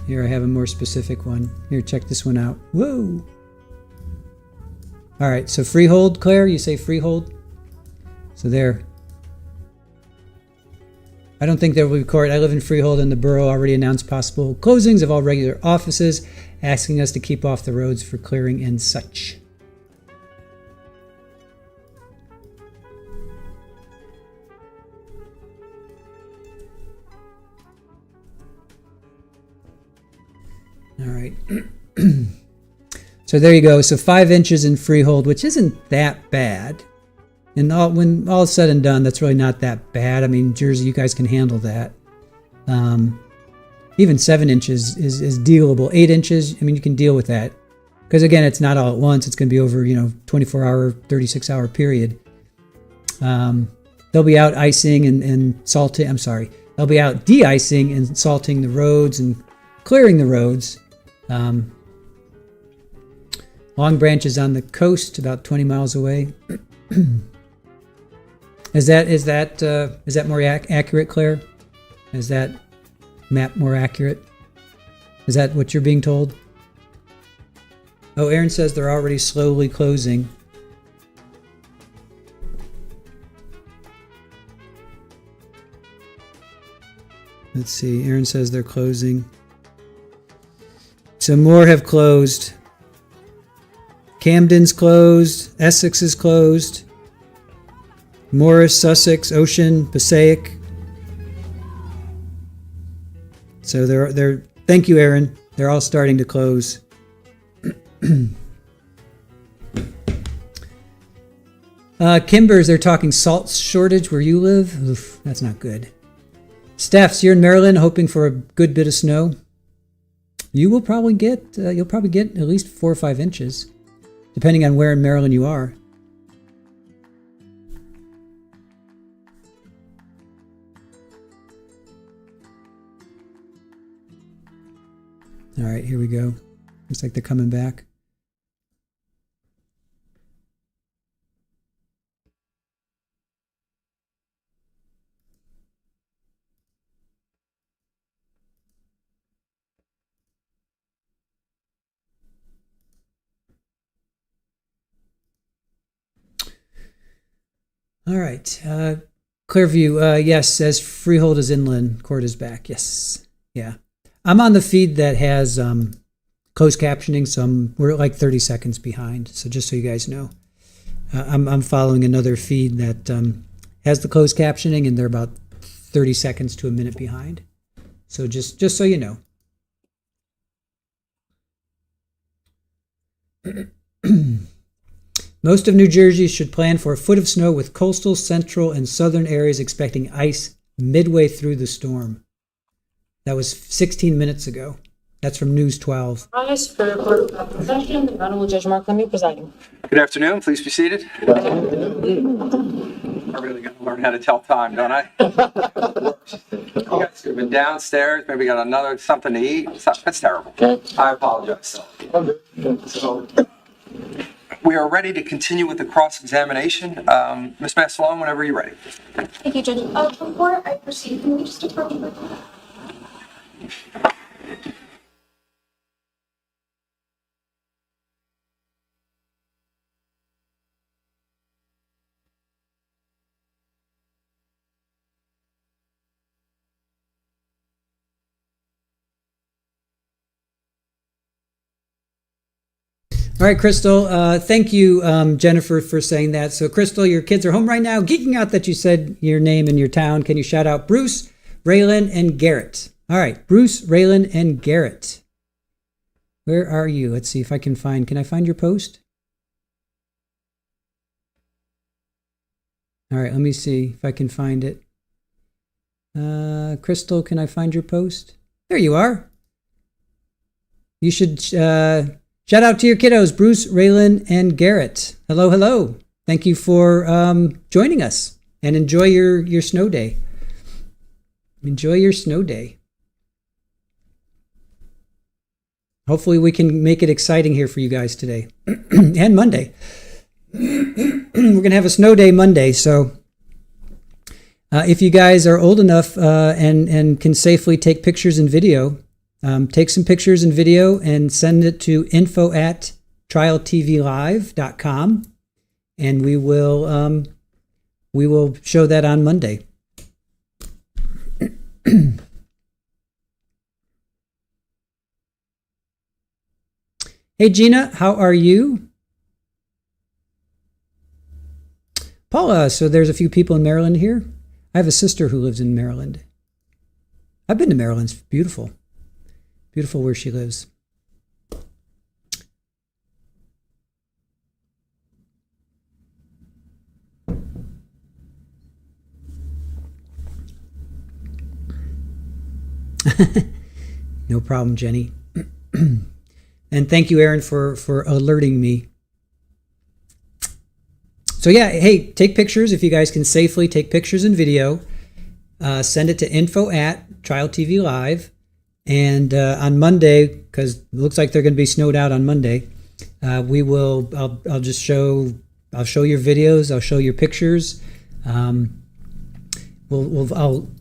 Here I have a more specific one. Here, check this one out. Whoa! All right, so Freehold, Claire, you say Freehold? So there. I don't think there will be court. I live in Freehold, and the borough already announced possible closings of all regular offices, asking us to keep off the roads for clearing and such. All right. So there you go. So 5 inches in Freehold, which isn't that bad. And when all is said and done, that's really not that bad. I mean, Jersey, you guys can handle that. Even 7 inches is dealable. 8 inches, I mean, you can deal with that. Because again, it's not all at once. It's going to be over, 24-hour, 36-hour period. They'll be out icing and salting. I'm sorry. They'll be out de-icing and salting the roads and clearing the roads. Long Branch is on the coast, about 20 miles away. Is that more accurate, Claire? Is that map more accurate? Is that what you're being told? Oh, Aaron says they're already slowly closing. Let's see. Aaron says they're closing. So more have closed. Camden's closed. Essex is closed. Morris, Sussex, Ocean, Passaic. So they're. Thank you, Aaron. They're all starting to close. Kimbers, they're talking salt shortage where you live. Oof, that's not good. Steph's, you're in Maryland, hoping for a good bit of snow. You'll probably get at least 4 or 5 inches, depending on where in Maryland you are. All right, here we go. Looks like they're coming back. All right. Clearview, yes, says Freehold is inland, court is back. Yes. Yeah. I'm on the feed that has closed captioning, so we're like 30 seconds behind. So just so you guys know, I'm following another feed that has the closed captioning, and they're about 30 seconds to a minute behind. So just so you know. Most of New Jersey should plan for a foot of snow, with coastal, central, and southern areas expecting ice midway through the storm. That was 16 minutes ago. That's from News 12. Rise for court of session. The Honorable Judge Mark Lemieux presiding. Good afternoon, please be seated. I really got to learn how to tell time, don't I? You guys have been downstairs, maybe got something to eat. That's terrible. I apologize. So, we are ready to continue with the cross-examination. Ms. Massalone, whenever you're ready. Thank you, Judge. Before I proceed, can we just approach the All right, Crystal. Thank you, Jennifer, for saying that. So, Crystal, your kids are home right now, geeking out that you said your name and your town. Can you shout out Bruce, Raylan, and Garrett? All right, Bruce, Raylan, and Garrett. Where are you? Let's see if I can find. Can I find your post? All right, let me see if I can find it. Crystal, can I find your post? There you are. You should shout out to your kiddos, Bruce, Raylan, and Garrett. Hello, hello. Thank you for joining us, and enjoy your snow day. Enjoy your snow day. Hopefully we can make it exciting here for you guys today and Monday. We're going to have a snow day Monday, so if you guys are old enough and can safely take pictures and video, take some pictures and video and send it to info@trialtvlive.com, and we will show that on Monday. Hey Gina, how are you? Paula, so there's a few people in Maryland here. I have a sister who lives in Maryland. I've been to Maryland. It's beautiful. Beautiful where she lives. No problem, Jenny. And thank you, Aaron, for alerting me. So yeah, hey, take pictures if you guys can safely take pictures and video. Send it to info@trialtvlive. And on Monday, because it looks like they're going to be snowed out on Monday, I'll show your videos. I'll show your pictures. I'll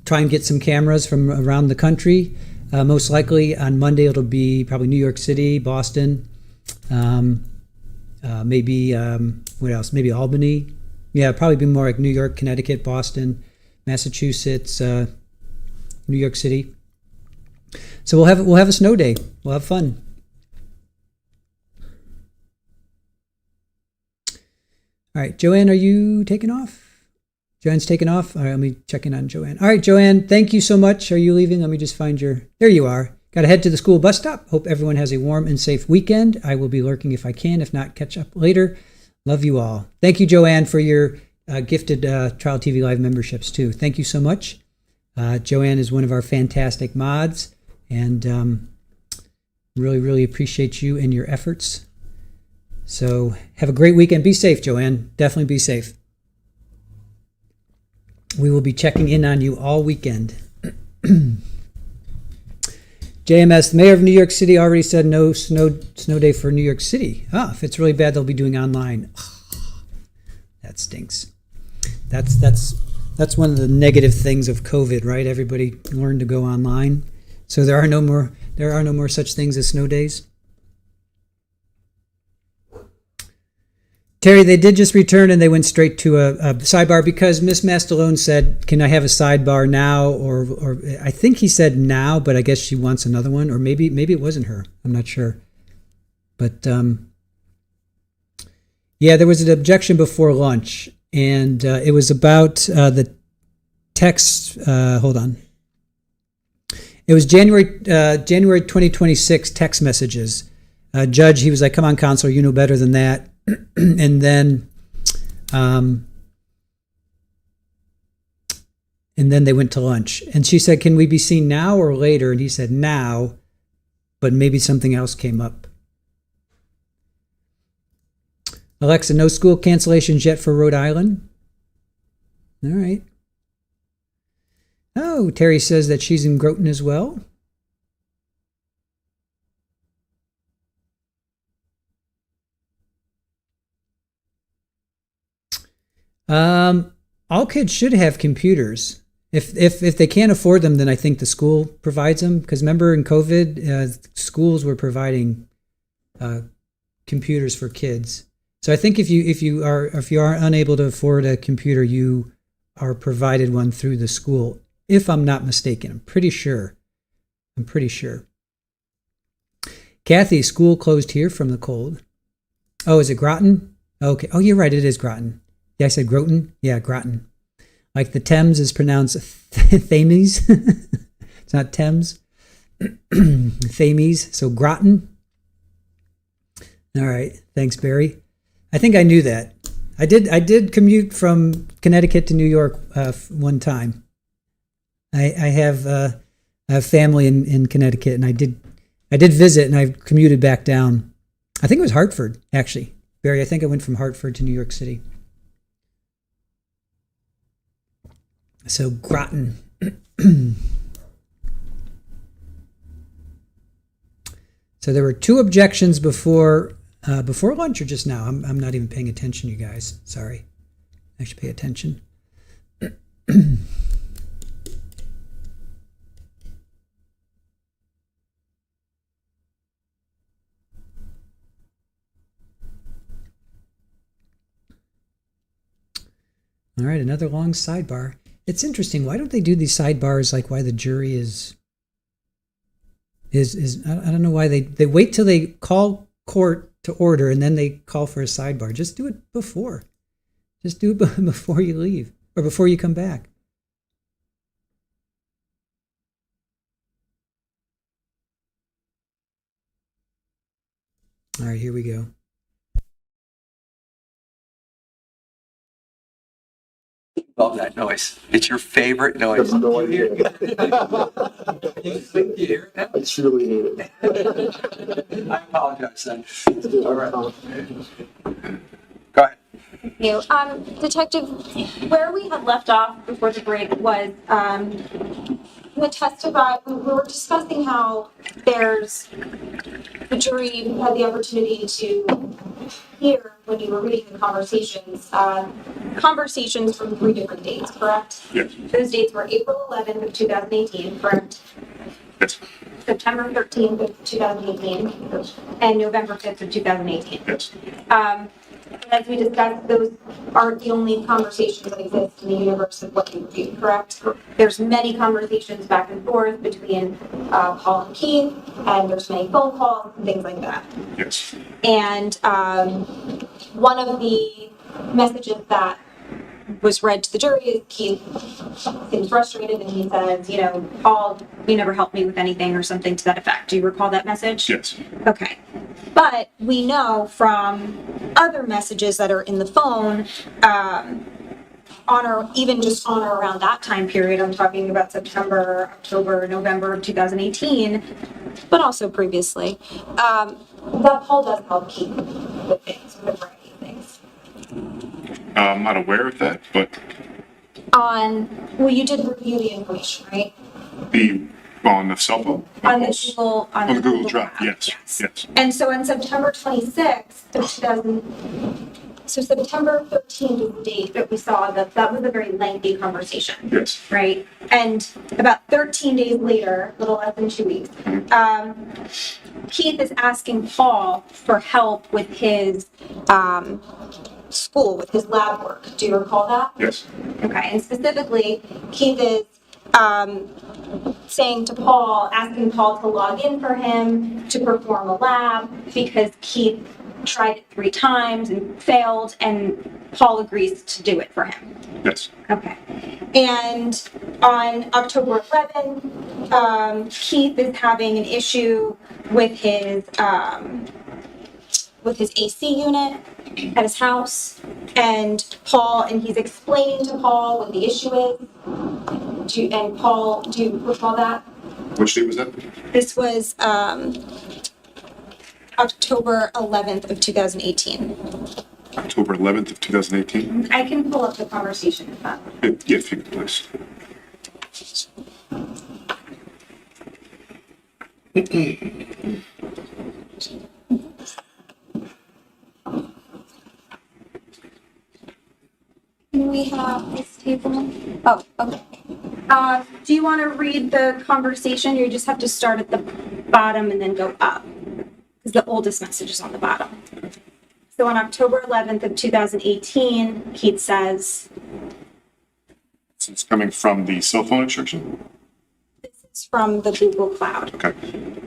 try and get some cameras from around the country. Most likely on Monday it'll be probably New York City, Boston, maybe what else? Maybe Albany. Yeah, probably be more like New York, Connecticut, Boston, Massachusetts, New York City. So we'll have a snow day. We'll have fun. All right, Joanne, are you taking off? Joanne's taking off. All right, let me check in on Joanne. All right, Joanne, thank you so much. Are you leaving? Let me just find there you are. Got to head to the school bus stop. Hope everyone has a warm and safe weekend. I will be lurking if I can. If not, catch up later. Love you all. Thank you, Joanne, for your gifted Trial TV Live memberships too. Thank you so much. Joanne is one of our fantastic mods, and really, really appreciate you and your efforts. So have a great weekend. Be safe, Joanne. Definitely be safe. We will be checking in on you all weekend. JMS, the mayor of New York City already said no snow day for New York City. If it's really bad, they'll be doing online. That stinks. That's one of the negative things of COVID, right? Everybody learned to go online. So there are no more such things as snow days. Terry, they did just return and they went straight to a sidebar because Miss Mastalone said, can I have a sidebar now? Or I think he said now, but I guess she wants another one. Or maybe it wasn't her. I'm not sure. But yeah, there was an objection before lunch. And it was about the text. Hold on. It was January 2026 text messages. Judge, he was like, come on, counselor, you know better than that. And then they went to lunch. And she said, can we be seen now or later? And he said, now, but maybe something else came up. Alexa, no school cancellations yet for Rhode Island? All right. Oh, Terry says that she's in Groton as well. All kids should have computers. If they can't afford them, then I think the school provides them. Because remember in COVID, schools were providing computers for kids. So I think if you are unable to afford a computer, you are provided one through the school. If I'm not mistaken, I'm pretty sure. Kathy, school closed here from the cold. Oh, is it Groton? Okay. Oh, you're right. It is Groton. Yeah, I said Groton. Yeah, Groton. Like the Thames is pronounced Thames. It's not Thames. Thames. So Groton. All right. Thanks, Barry. I think I knew that. I did commute from Connecticut to New York one time. I have family in Connecticut, and I did visit, and I commuted back down. I think it was Hartford, actually. Barry, I think I went from Hartford to New York City. So Groton. So there were 2 objections before lunch or just now. I'm not even paying attention, you guys. Sorry. I should pay attention. All right, another long sidebar. It's interesting. Why don't they do these sidebars like why the jury is I don't know why they wait till they call court to order and then they call for a sidebar. Just do it before. Just do it before you leave or before you come back. All right, here we go. Love that noise. It's your favorite noise. No idea. You hear it now? I truly hate it. I apologize then. All right. Go ahead. Thank you. Detective, where we had left off before the break was the testify. We were discussing how the jury had the opportunity to hear when you were reading the conversations from 3 different dates, correct? Yes. Those dates were April 11th of 2018, correct? Yes. September 13th of 2018, and November 5th of 2018. Yes. As we discussed, those aren't the only conversations that exist in the universe of what you reviewed, correct? There's many conversations back and forth between Paul and Keith, and there's many phone calls and things like that. Yes. And one of the messages that was read to the jury is Keith seems frustrated and he says, Paul, you never helped me with anything or something to that effect. Do you recall that message? Yes. Okay. But we know from other messages that are in the phone, even just on or around that time period, I'm talking about September, October, November of 2018, but also previously, that Paul does help Keith with things, with a variety of things. I'm not aware of that, but You did review the information, right? On the cell phone? On the Google Drive, Drive, yes. And so on September 26th of So September 13th is the date that we saw that was a very lengthy conversation. Yes. Right? And about 13 days later, a little less than 2 weeks, Keith is asking Paul for help with his school, with his lab work. Do you recall that? Yes. Okay, and specifically, Keith is saying to Paul, asking Paul to log in for him to perform a lab because Keith tried it 3 times and failed, and Paul agrees to do it for him. Yes. Okay. And on October 11th, Keith is having an issue with his AC unit at his house, and he's explaining to Paul what the issue is. Do you recall that? Which date was that? This was October 11th of 2018. October 11th of 2018? I can pull up the conversation if that. Yeah, if you could, please. Can we have this table? Oh, okay. Do you want to read the conversation? You just have to start at the bottom and then go up, because the oldest message is on the bottom. So on October 11th of 2018, Keith says, So it's coming from the cell phone extraction? this is from the Google Cloud. Okay.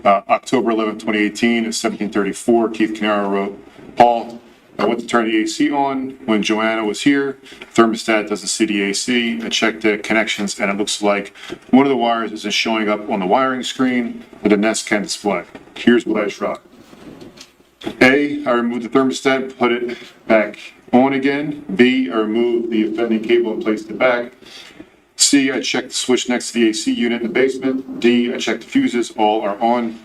October 11th, 2018, at 17:34, Keith Caneiro wrote, Paul, I went to turn the AC on when Joanna was here. Thermostat doesn't see the AC. I checked the connections and it looks like one of the wires isn't showing up on the wiring screen that the Nest can display. Here's what I tried. A, I removed the thermostat and put it back on again. B, I removed the offending cable and placed it back. C, I checked the switch next to the AC unit in the basement. D, I checked the fuses, all are on.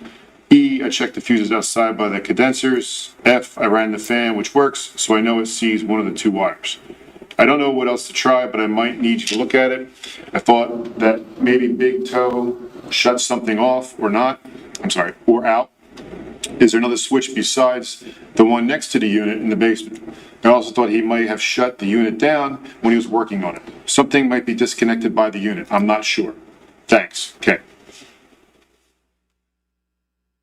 E, I checked the fuses outside by the condensers. F, I ran the fan, which works, so I know it sees one of the 2 wires. I don't know what else to try, but I might need you to look at it. I thought that maybe Big Toe shut something off or not. Or out. Is there another switch besides the one next to the unit in the basement? I also thought he might have shut the unit down when he was working on it. Something might be disconnected by the unit. I'm not sure. Thanks. Okay.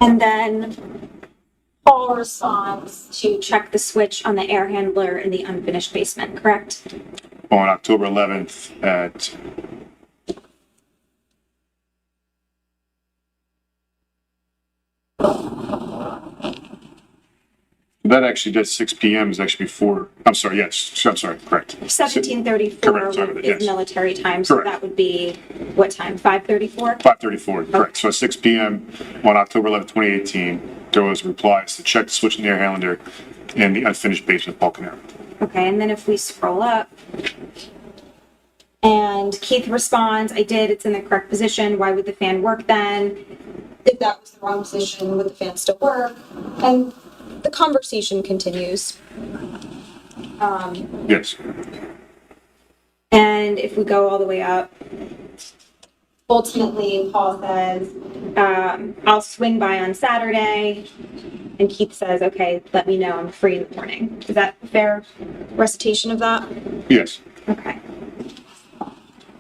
And then Paul responds to check the switch on the air handler in the unfinished basement, correct? On October 11th at that actually does 6 p.m. is actually before, correct. 1734 Correct, sorry, is yes. military time, so Correct. that would be, what time, 5:34? 5:34, correct. So at 6 p.m. on October 11th, 2018, there was replies to check the switch in the air handler in the unfinished basement, Paul Caneiro. Okay, and then if we scroll up, and Keith responds, I did, it's in the correct position, why would the fan work then? If that was the wrong position, would the fan still work? And the conversation continues. Yes. And if we go all the way up, ultimately, Paul says, I'll swing by on Saturday. And Keith says, okay, let me know, I'm free in the morning. Is that a fair recitation of that? Yes. Okay.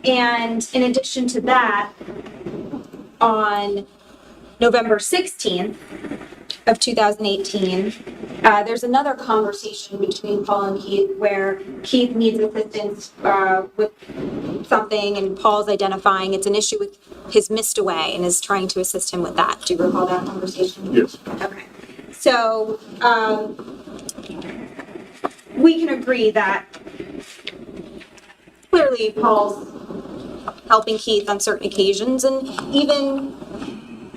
And in addition to that, on November 16th of 2018, there's another conversation between Paul and Keith where Keith needs assistance with something and Paul's identifying it's an issue with his missed away and is trying to assist him with that. Do you recall that conversation? Yes. Okay. So we can agree that clearly Paul's helping Keith on certain occasions, and even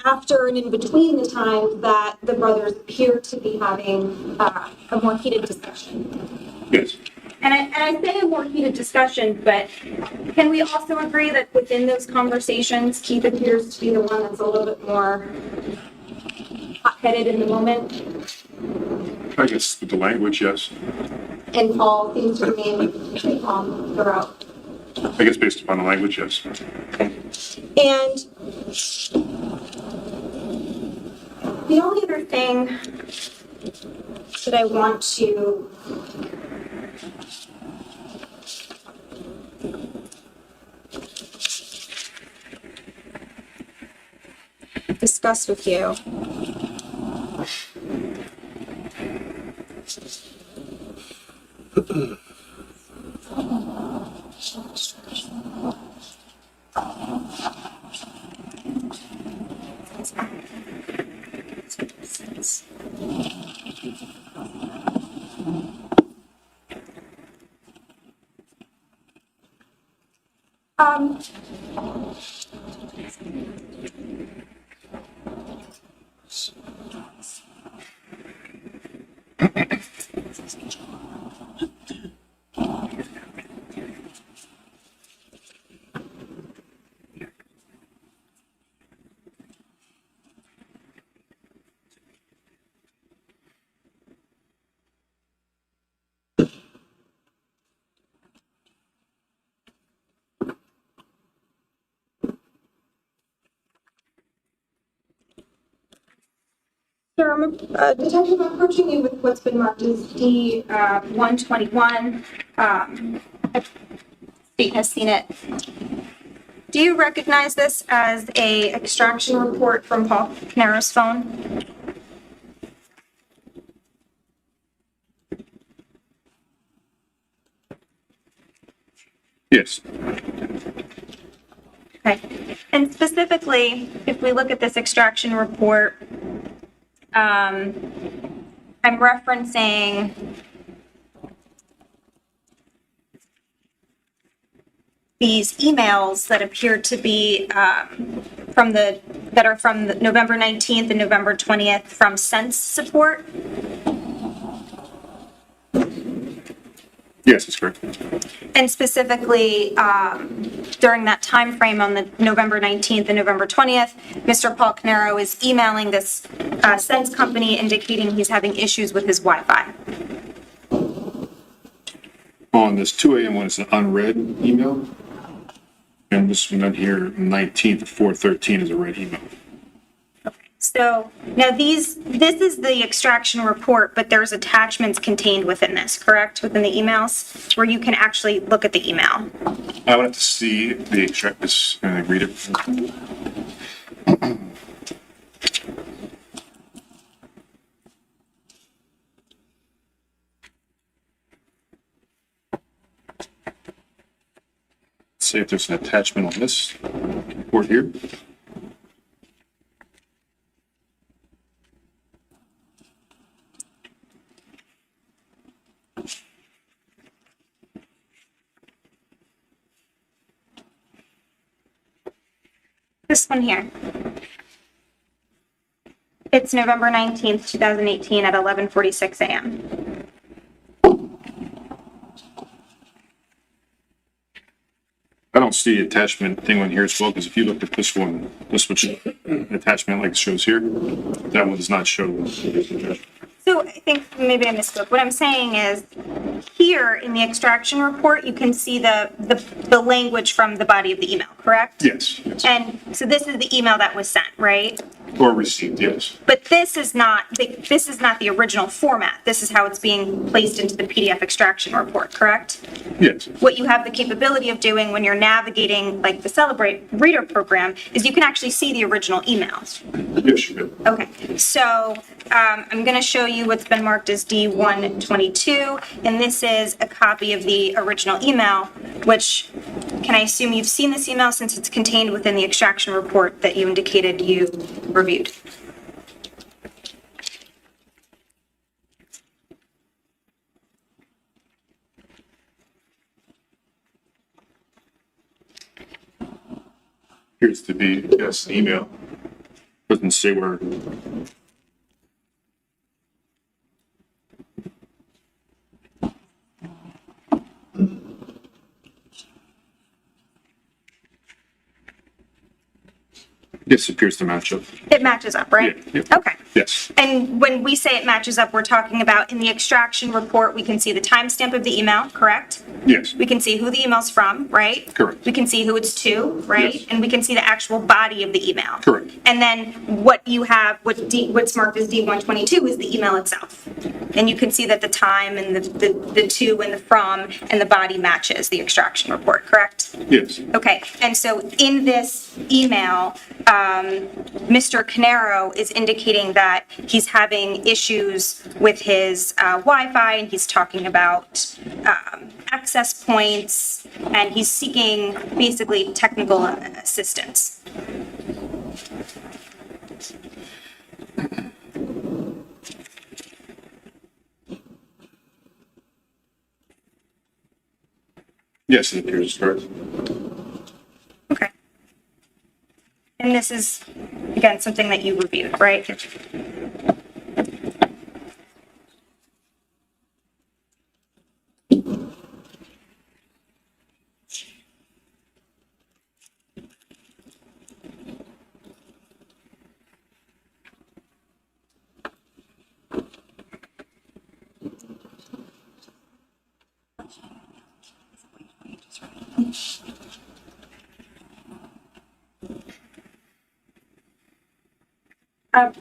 after and in between the time that the brothers appear to be having a more heated discussion. Yes. And I say a more heated discussion, but can we also agree that within those conversations, Keith appears to be the one that's a little bit more hot-headed in the moment? I guess with the language, yes. And Paul seems to remain pretty calm throughout. I guess based upon the language, yes. And the only other thing that I want to discussed with you. Sir, I'm Detective, I'm approaching you with what's been marked as D 121. State has seen it. Do you recognize this as a extraction report from Paul Caneiro's phone? Yes. Okay. And specifically, if we look at this extraction report, I'm referencing these emails that appear to be from the November 19th and November 20th from Sense Support. Yes, that's correct. And specifically, during that time frame on the November 19th and November 20th, Mr. Paul Caneiro is emailing this Sense company indicating he's having issues with his Wi-Fi. On this 2 a.m. one, it's an unread email. And this one here, 19th at 4:13 is a read email. So now this is the extraction report, but there's attachments contained within this, correct? Within the emails where you can actually look at the email. I would have to see the extract this and read it. See if there's an attachment on this report here. This one here. It's November 19th, 2018 at 11:46 a.m. I don't see the attachment thing on here as well, because if you look at this one, this which attachment like it shows here, that one does not show. So I think maybe I misspoke. What I'm saying is here in the extraction report, you can see the language from the body of the email, correct? Yes, yes. And so this is the email that was sent, right? Or received, yes. But this is not the original format. This is how it's being placed into the PDF extraction report, correct? Yes. What you have the capability of doing when you're navigating like the Celebrate Reader program is you can actually see the original emails. Yes, you do. Okay, so I'm going to show you what's been marked as D122, and this is a copy of the original email, which, can I assume you've seen this email since it's contained within the extraction report that you indicated you reviewed? Appears to be, yes, an email. Doesn't say where. This appears to match up. It matches up, right? Yeah, yeah. Okay. Yes, And when we say it matches up, we're talking about in the extraction report, we can see the timestamp of the email, correct? yes, We can see who the email's from, right? Correct. We can see who it's to, right? Yes. And we can see the actual body of the email. Correct. And then what you have, what's marked as D122 is the email itself. And you can see that the time and the to and the from and the body matches the extraction report, correct? yes, Okay, and so in this email, Mr. Caneiro is indicating that he's having issues with his Wi-Fi, and he's talking about access points, and he's seeking basically technical assistance. yes, it appears correct. Okay. And this is, again, something that you reviewed, right?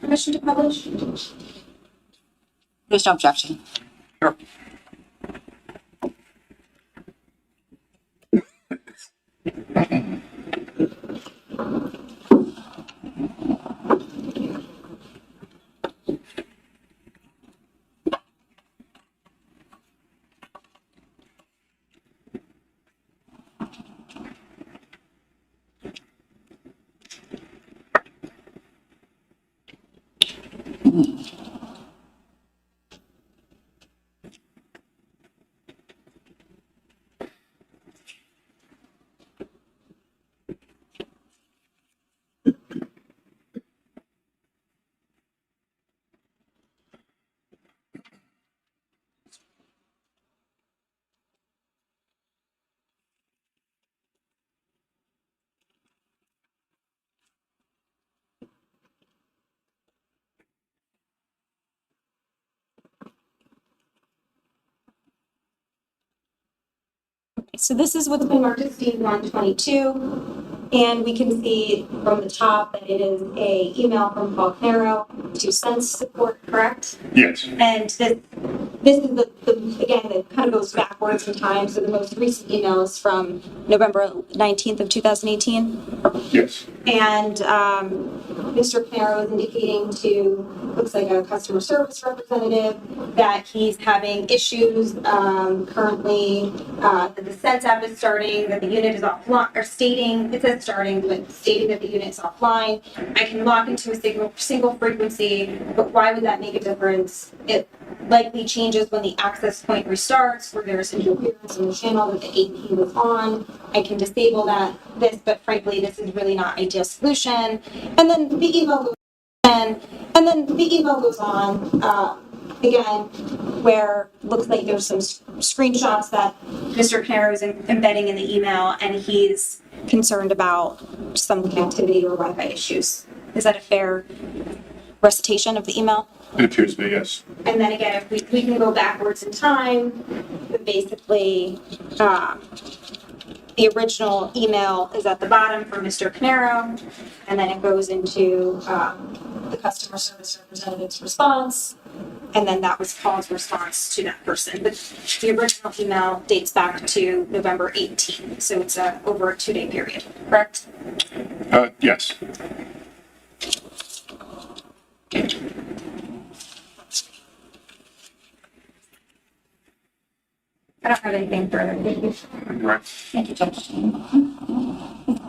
Permission to publish? There's no objection. Sure. So this is what's been marked as D122, and we can see from the top that it is a email from Paul Caneiro to Sense Support, correct? Yes, And this is again, it kind of goes backwards in time, so the most recent email is from November 19th of 2018. yes, And Mr. Caneiro is indicating to, looks like a customer service representative, that he's having issues currently, that the Sense app is starting, that the unit is offline, or stating, it says starting, but stating that the unit is offline. I can log into a single frequency, but why would that make a difference? It likely changes when the access point restarts, where there's interference in the channel that the AP was on. I can disable this, but frankly, this is really not ideal solution. And then the email goes on, again, where it looks like there's some screenshots that Mr. Caneiro is embedding in the email, and he's concerned about some connectivity or Wi-Fi issues. Is that a fair recitation of the email? it appears to be, yes. And then again, if we can go backwards in time, but basically, the original email is at the bottom for Mr. Caneiro, and then it goes into the customer service representative's response, and then that was Paul's response to that person. But the original email dates back to November 18th, so it's over a 2-day period, correct? Yes, I don't have anything further. Thank you. right. Thank you, Judge.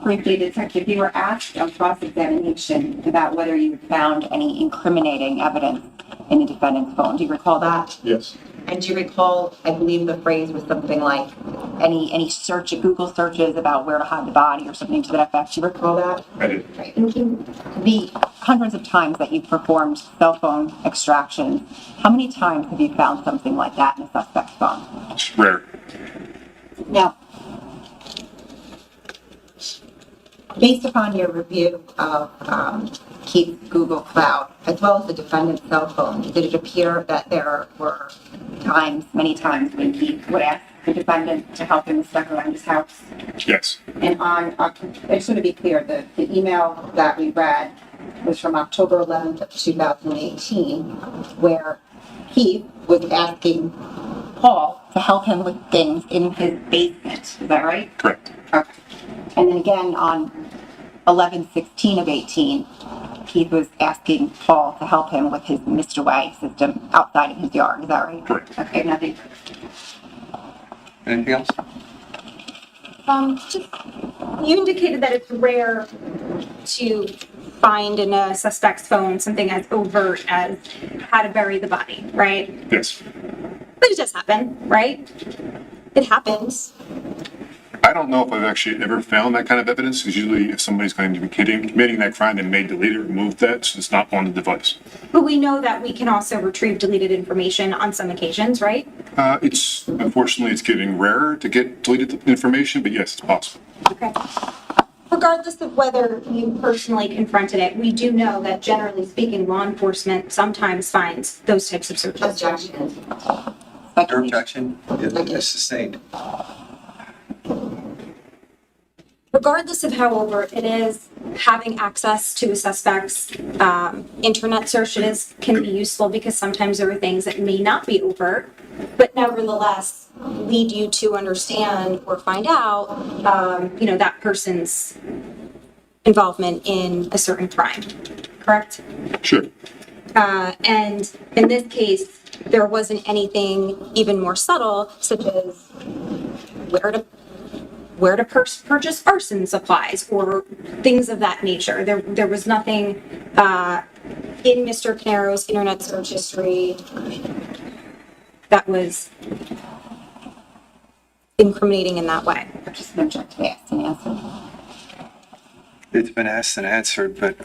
Briefly, Detective, you were asked on cross-examination about whether you found any incriminating evidence in the defendant's phone. Do you recall that? Yes, And do you recall, I believe the phrase was something like any Google searches about where to hide the body or something to that effect? Do you recall that? I did. Right. And the hundreds of times that you've performed cell phone extractions, how many times have you found something like that in a suspect's phone? It's rare. Now, based upon your review of Keith's Google Cloud, as well as the defendant's cell phone, did it appear that there were many times, when Keith would ask the defendant to help him with stuff around his house? Yes. And I just want to be clear, the email that we read was from October 11th of 2018, where Keith was asking Paul to help him with things in his basement. Is that right? Correct. Okay. And then again on 11/16 of 18, Keith was asking Paul to help him with his Mr. Way system outside of his yard. Is that right? Correct. Okay, nothing. Anything else? Just, you indicated that it's rare to find in a suspect's phone something as overt as how to bury the body, right? Yes. But it does happen, right? It happens. I don't know if I've actually ever found that kind of evidence, because usually if somebody's going to be committing that crime, they may delete it, remove that, so it's not on the device. But we know that we can also retrieve deleted information on some occasions, right? Unfortunately, it's getting rarer to get deleted information, but yes, it's possible. Okay. Regardless of whether you personally confronted it, we do know that generally speaking, law enforcement sometimes finds those types of searches. Objection. Your objection is sustained. Regardless of how overt it is, having access to a suspect's internet searches can be useful, because sometimes there are things that may not be overt, but nevertheless lead you to understand or find out, that person's involvement in a certain crime, correct? Sure. And in this case, there wasn't anything even more subtle, such as where to purchase arson supplies or things of that nature. There was nothing in Mr. Caneiro's internet search history that was incriminating in that way. I've just been checked to ask and answer. It's been asked and answered, but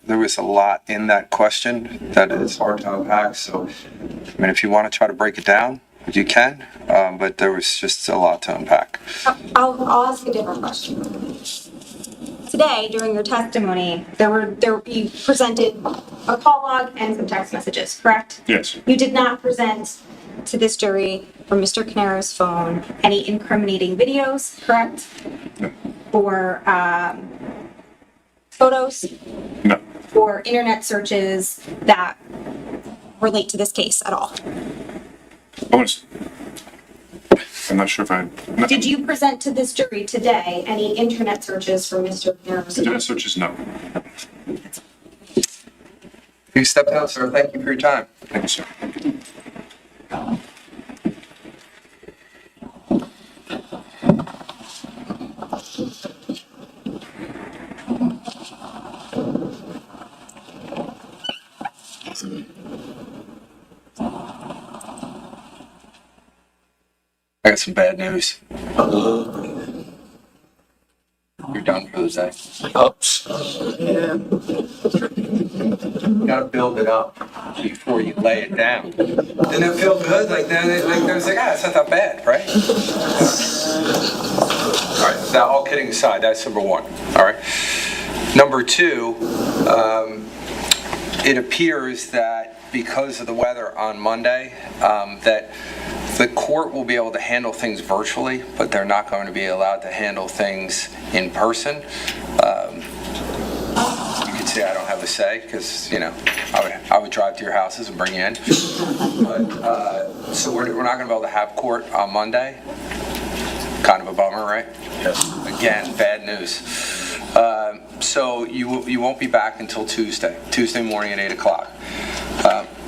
there was a lot in that question that is hard to unpack. So, if you want to try to break it down, you can, but there was just a lot to unpack. I'll ask a different question. Today, during your testimony, you presented a call log and some text messages, correct? Yes. You did not present to this jury from Mr. Caneiro's phone any incriminating videos, correct? No. Or photos? No. Or internet searches that relate to this case at all? I'm not sure if I... No. Did you present to this jury today any internet searches for Mr. Caneiro's? Internet searches, no. You step down, sir. Thank you for your time. Thank you, sir. I got some bad news. You're done for the day. Oops. You gotta build it up before you lay it down. Didn't it feel good? Like there was it's not that bad, right? All right. Now, all kidding aside, that's number one. All right. Number two, it appears that because of the weather on Monday, that the court will be able to handle things virtually, but they're not going to be allowed to handle things in person. You could say I don't have a say, because I would drive to your houses and bring you in. But so we're not going to be able to have court on Monday. Kind of a bummer, right? Yes. Again, bad news. So you won't be back until Tuesday morning at 8 o'clock.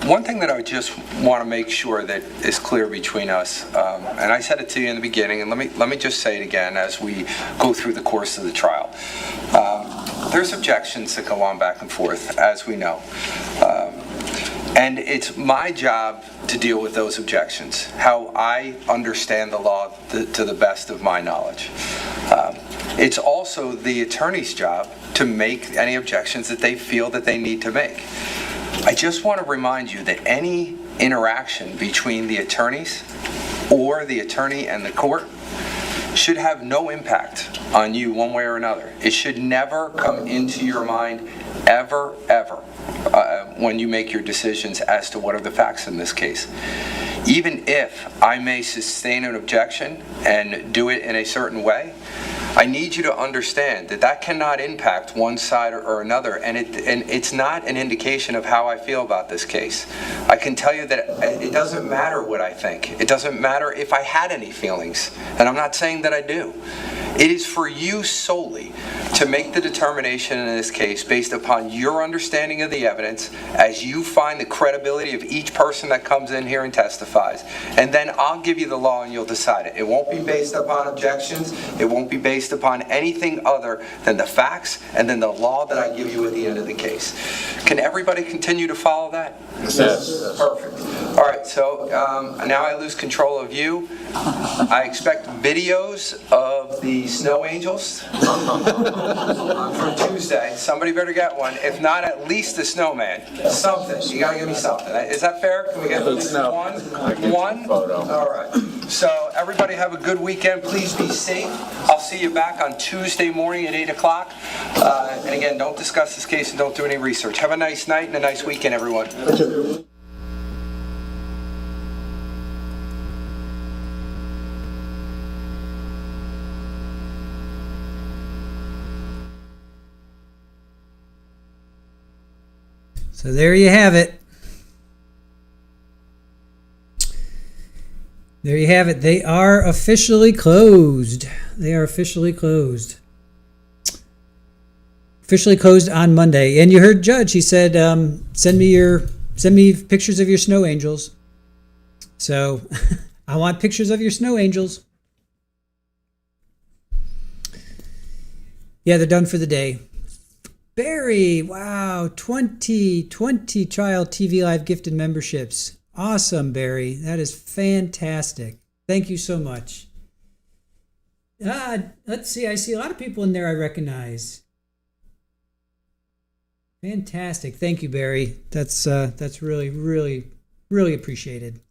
One thing that I just want to make sure that is clear between us, and I said it to you in the beginning, and let me just say it again as we go through the course of the trial. There's objections that go on back and forth, as we know. And it's my job to deal with those objections, how I understand the law to the best of my knowledge. It's also the attorney's job to make any objections that they feel that they need to make. I just want to remind you that any interaction between the attorneys or the attorney and the court should have no impact on you one way or another. It should never come into your mind ever, when you make your decisions as to what are the facts in this case. Even if I may sustain an objection and do it in a certain way, I need you to understand that that cannot impact one side or another, and it's not an indication of how I feel about this case. I can tell you that it doesn't matter what I think. It doesn't matter if I had any feelings, and I'm not saying that I do. It is for you solely to make the determination in this case based upon your understanding of the evidence as you find the credibility of each person that comes in here and testifies. And then I'll give you the law and you'll decide it. It won't be based upon objections. It won't be based upon anything other than the facts and then the law that I give you at the end of the case. Can everybody continue to follow that? Yes. Perfect. All right, so now I lose control of you. I expect videos of the snow angels from Tuesday. Somebody better get one. If not, at least a snowman. Something. You gotta give me something. Is that fair? Can we get at least one? One? All right. So everybody have a good weekend. Please be safe. I'll see you back on Tuesday morning at 8 o'clock. And again, don't discuss this case and don't do any research. Have a nice night and a nice weekend, everyone. So there you have it. There you have it. They are officially closed. They are officially closed. Officially closed on Monday. And you heard Judge. He said, "Send me pictures of your snow angels." So I want pictures of your snow angels. Yeah, they're done for the day. Barry, wow, 20 Child TV Live gifted memberships. Awesome, Barry. That is fantastic. Thank you so much. Let's see. I see a lot of people in there I recognize. Fantastic. Thank you, Barry. That's really, really, really appreciated.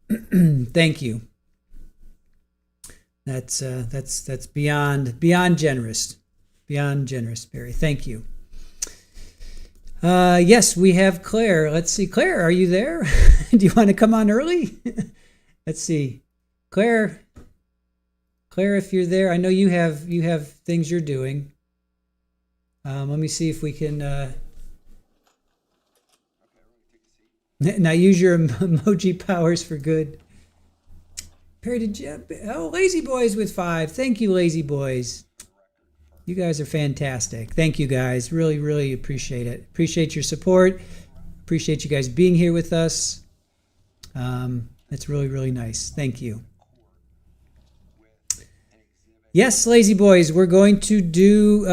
Thank you. That's beyond generous. Beyond generous, Barry. Thank you. Yes, we have Claire. Let's see. Claire, are you there? Do you want to come on early? Let's see. Claire, if you're there, I know you have things you're doing. Let me see if we can now use your emoji powers for good. Perry, did you? Oh, Lazy Boys with 5. Thank you, Lazy Boys. You guys are fantastic. Thank you, guys. Really, really appreciate it. Appreciate your support. Appreciate you guys being here with us. That's really, really nice. Thank you. Yes, Lazy Boys, we're going to do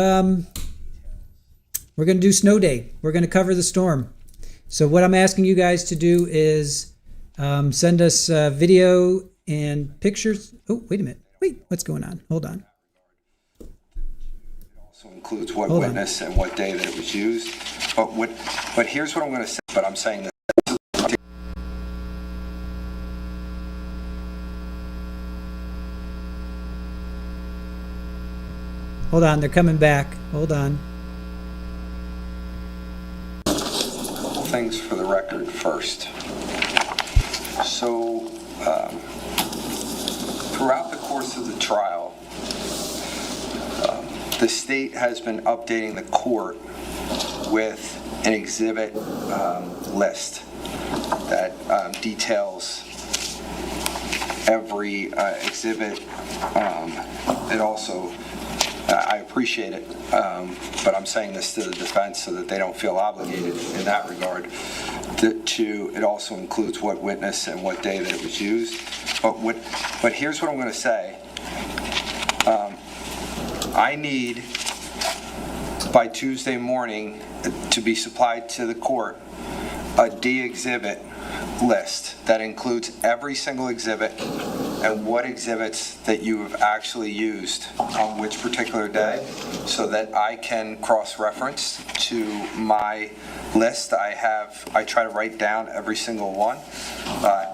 Snow Day. We're going to cover the storm. So what I'm asking you guys to do is send us video and pictures. Oh, wait a minute. Wait, what's going on? Hold on. It also includes what witness and what day that it was used. But here's what I'm going to say. But I'm saying that. Hold on, they're coming back. Hold on. Things for the record first. So, throughout the course of the trial, the state has been updating the court with an exhibit list that details every exhibit. It also, I appreciate it, but I'm saying this to the defense so that they don't feel obligated in that regard. It also includes what witness and what day that it was used. But here's what I'm going to say. I need, by Tuesday morning, to be supplied to the court a D exhibit list that includes every single exhibit and what exhibits that you have actually used on which particular day, so that I can cross-reference to my list. I try to write down every single one.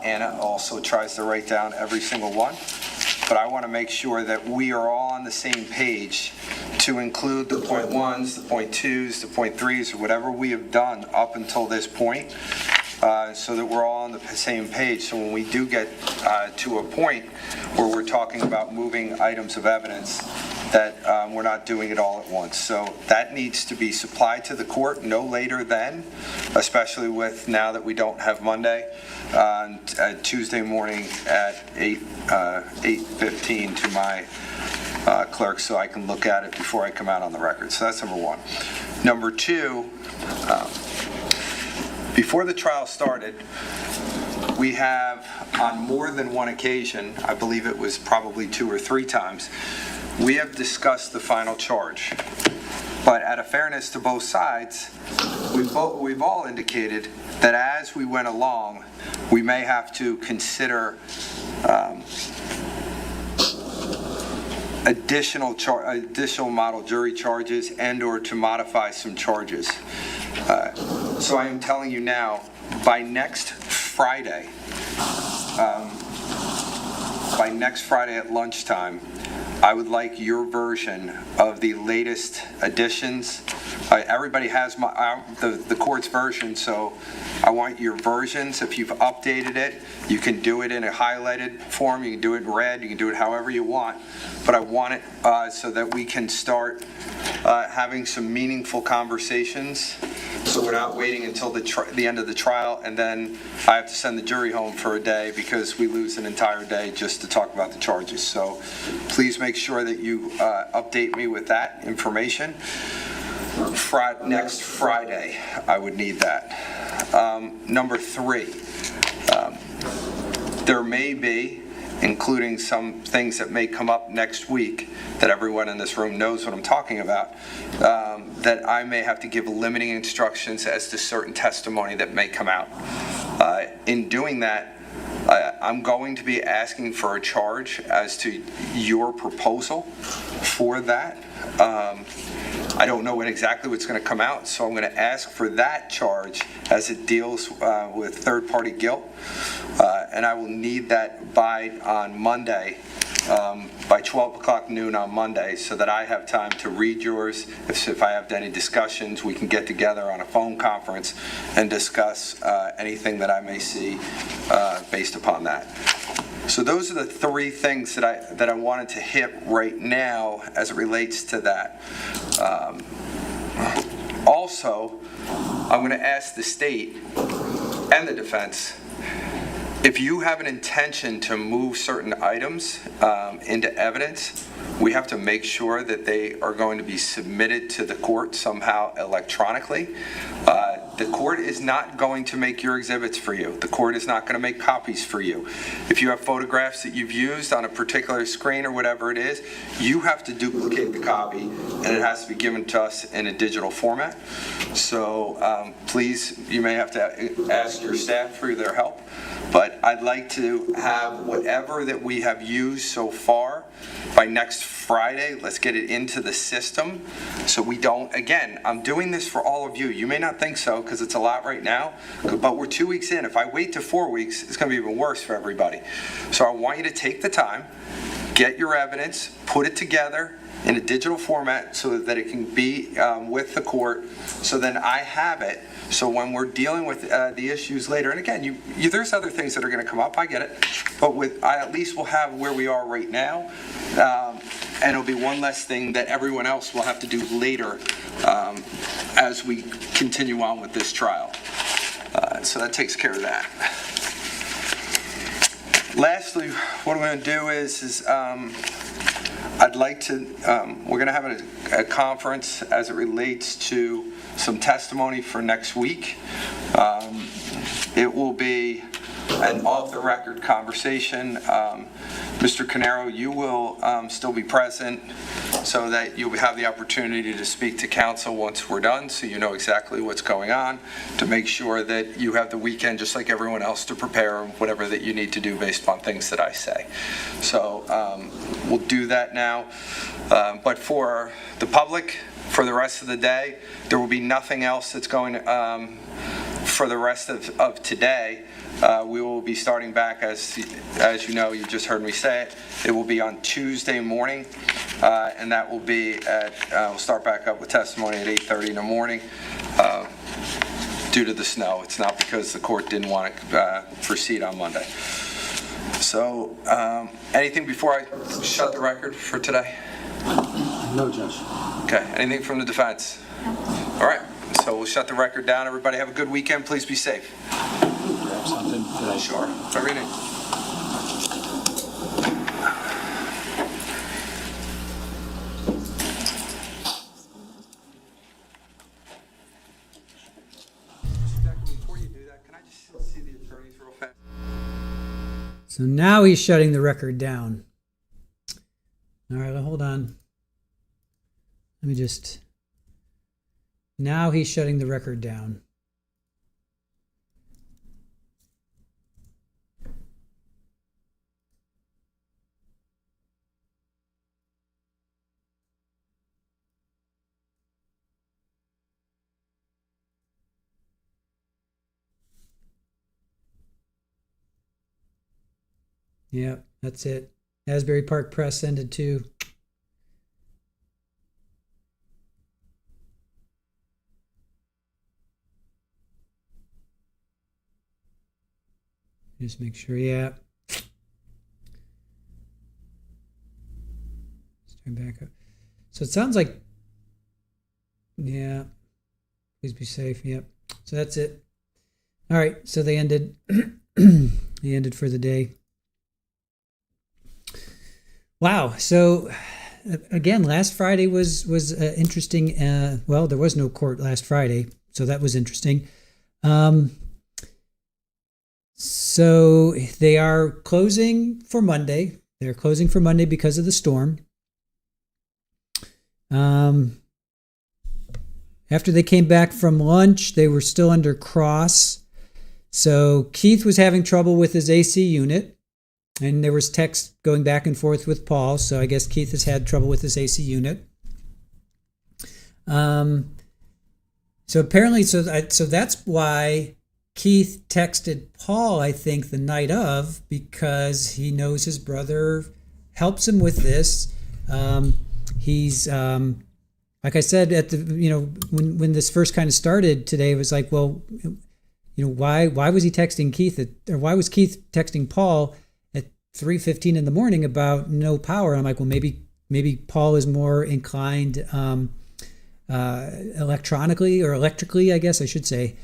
Anna also tries to write down every single one. but I want to make sure that we are all on the same page to include the point ones, the point twos, the point threes, or whatever we have done up until this point, so that we're all on the same page. So when we do get to a point where we're talking about moving items of evidence, that we're not doing it all at once. So that needs to be supplied to the court no later than, especially with now that we don't have Monday, Tuesday morning at 8:15 to my clerk, so I can look at it before I come out on the record. So that's number one. Number two, before the trial started, we have on more than one occasion, I believe it was probably 2 or 3 times, we have discussed the final charge. But out of fairness to both sides, we've all indicated that as we went along, we may have to consider additional model jury charges and or to modify some charges. So I am telling you now, by next Friday at lunchtime, I would like your version of the latest additions. Everybody has the court's version, so I want your versions. If you've updated it, you can do it in a highlighted form, you can do it in red, you can do it however you want, but I want it so that we can start having some meaningful conversations, so we're not waiting until the end of the trial and then I have to send the jury home for a day because we lose an entire day just to talk about the charges. So please make sure that you update me with that information. Next Friday, I would need that. Number 3, there may be, including some things that may come up next week that everyone in this room knows what I'm talking about, that I may have to give limiting instructions as to certain testimony that may come out. In doing that, I'm going to be asking for a charge as to your proposal for that. I don't know exactly what's going to come out, so I'm going to ask for that charge as it deals with third-party guilt, and I will need that on Monday, by 12 o'clock noon on Monday, so that I have time to read yours. If I have any discussions, we can get together on a phone conference and discuss anything that I may see based upon that. So those are the 3 things that I wanted to hit right now as it relates to that. Also, I'm going to ask the state and the defense, if you have an intention to move certain items into evidence, we have to make sure that they are going to be submitted to the court somehow electronically. The court is not going to make your exhibits for you. The court is not going to make copies for you. If you have photographs that you've used on a particular screen or whatever it is, you have to duplicate the copy, and it has to be given to us in a digital format. So please, you may have to ask your staff for their help. But I'd like to have whatever that we have used so far by next Friday. Let's get it into the system so we don't, again, I'm doing this for all of you. You may not think so because it's a lot right now, but we're 2 weeks in. If I wait to 4 weeks, it's going to be even worse for everybody. So I want you to take the time, get your evidence, put it together in a digital format so that it can be with the court, so then I have it. So when we're dealing with the issues later, and again, there's other things that are going to come up, I get it, but I at least will have where we are right now, and it'll be one less thing that everyone else will have to do later as we continue on with this trial. So that takes care of that. Lastly, what I'm going to do is I'd like to, we're going to have a conference as it relates to some testimony for next week. It will be an off-the-record conversation. Mr. Caneiro, you will still be present so that you'll have the opportunity to speak to counsel once we're done, so you know exactly what's going on, to make sure that you have the weekend just like everyone else to prepare whatever that you need to do based upon things that I say. So we'll do that now. But for the public, for the rest of the day, there will be nothing else that's going for the rest of today, we will be starting back, as you know, you just heard me say it. It will be on Tuesday morning, and that will be we'll start back up with testimony at 8:30 in the morning. Due to the snow. It's not because the court didn't want to proceed on Monday. So, anything before I shut the record for today? No, Judge. Okay, anything from the defense? All right, so we'll shut the record down. Everybody have a good weekend. Please be safe. Grab something today. Sure. Everything. Before you do that, can I just see the attorneys real fast? So now he's shutting the record down. All right, well, hold on. Let me just... Now he's shutting the record down. Yep, that's it. Asbury Park Press ended too. Just make sure, yeah. Start back up. So it sounds like, yeah. Please be safe. Yep. So that's it. All right. So they ended. They ended for the day. Wow. So again, last Friday was interesting. Well, there was no court last Friday, so that was interesting. So they are closing for Monday. They're closing for Monday because of the storm. After they came back from lunch, they were still under cross. So Keith was having trouble with his AC unit, and there was text going back and forth with Paul. So I guess Keith has had trouble with his AC unit. So apparently, so that's why Keith texted Paul, I think, the night of, because he knows his brother helps him with this. He's like I said at the when this first kind of started today, it was like, well, why was he texting Keith or why was Keith texting Paul at 3:15 in the morning about no power? And I'm like, well, maybe Paul is more inclined electronically or electrically, I guess I should say.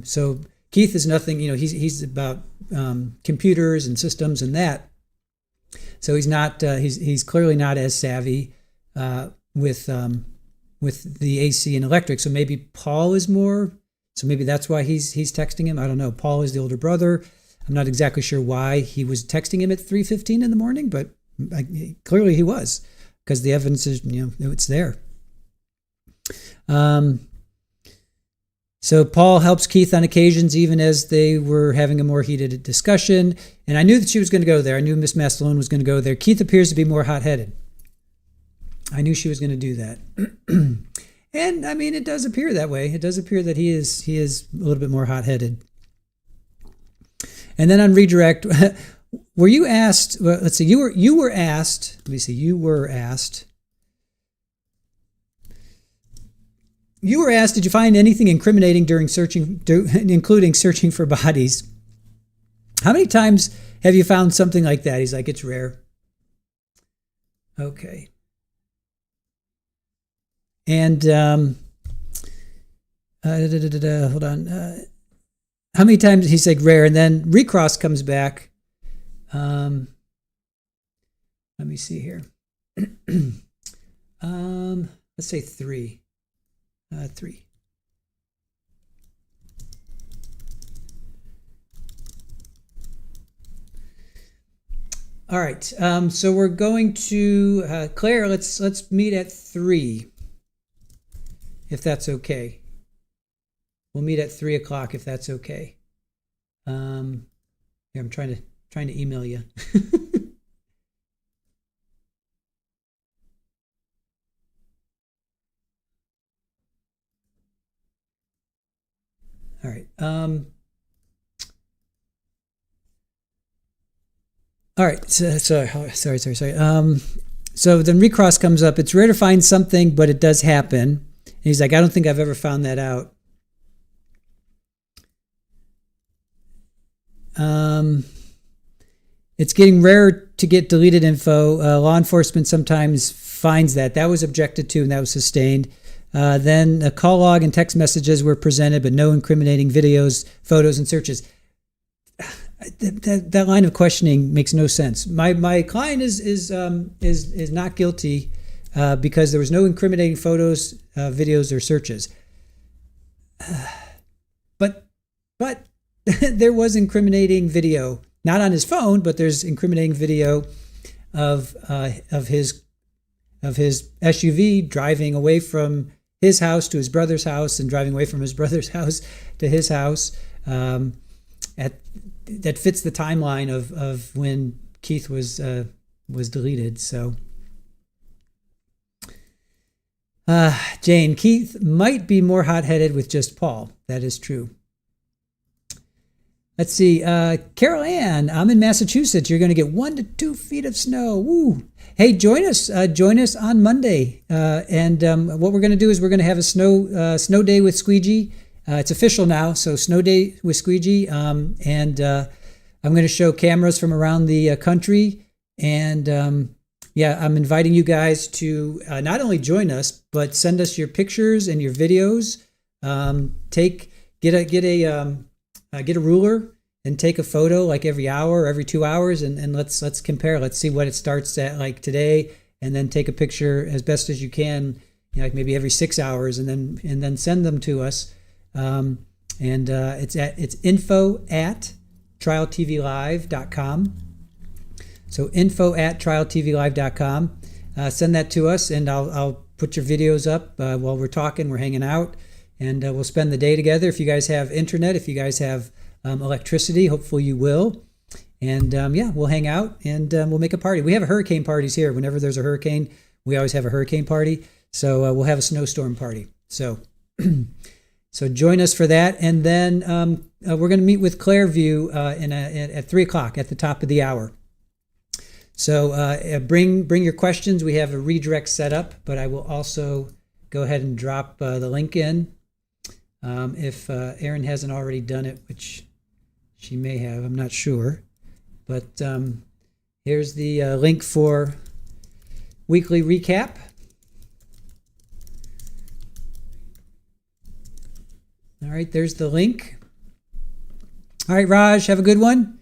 So Keith is nothing, he's about computers and systems and that. So he's not, he's clearly not as savvy with the AC and electric. So maybe Paul is more. So maybe that's why he's texting him. I don't know. Paul is the older brother. I'm not exactly sure why he was texting him at 3:15 in the morning, but clearly he was, because the evidence is, it's there. So Paul helps Keith on occasions, even as they were having a more heated discussion. And I knew that she was going to go there. I knew Miss Mastellone was going to go there. Keith appears to be more hot-headed. I knew she was going to do that. And I mean, it does appear that way. It does appear that he is a little bit more hot-headed. And then on redirect, were you asked, well, let's see, you were asked, let me see, you were asked, did you find anything incriminating during searching, including searching for bodies? How many times have you found something like that? He's like, it's rare. Okay. And hold on. How many times he's like rare, and then recross comes back. Let me see here. Let's say 3. 3. All right. So we're going to Claire. Let's meet at 3, if that's okay. We'll meet at 3 o'clock if that's okay. Yeah, I'm trying to email you. All right. All right. Sorry. So then recross comes up. It's rare to find something, but it does happen. And he's like, I don't think I've ever found that out. It's getting rarer to get deleted info. Law enforcement sometimes finds that. That was objected to and that was sustained. Then a call log and text messages were presented, but no incriminating videos, photos, and searches. That line of questioning makes no sense. My client is not guilty because there was no incriminating photos, videos, or searches. But there was incriminating video, not on his phone, but there's incriminating video of his SUV driving away from his house to his brother's house and driving away from his brother's house to his house. That fits the timeline of when Keith was deleted. So, Jane, Keith might be more hot-headed with just Paul. That is true. Let's see. Carol Ann, I'm in Massachusetts. You're going to get 1 to 2 feet of snow. Woo! Hey, join us on Monday. And what we're going to do is we're going to have a snow day with Squeegee. It's official now, so snow day with Squeegee. And I'm going to show cameras from around the country. And I'm inviting you guys to not only join us, but send us your pictures and your videos. Get a ruler and take a photo like every hour or every 2 hours, and let's compare. Let's see what it starts at like today, and then take a picture as best as you can, like maybe every 6 hours, and then send them to us. It's info@trialtvlive.com. So info@trialtvlive.com. Send that to us, and I'll put your videos up while we're talking. We're hanging out, and we'll spend the day together. If you guys have internet, if you guys have electricity, hopefully you will. And we'll hang out and we'll make a party. We have hurricane parties here. Whenever there's a hurricane, we always have a hurricane party. So we'll have a snowstorm party. So so join us for that. And then we're going to meet with Clairview at 3 o'clock at the top of the hour. So bring your questions. We have a redirect set up, but I will also go ahead and drop the link in if Erin hasn't already done it, which she may have. I'm not sure. But here's the link for weekly recap. All right, there's the link. All right, Raj, have a good one.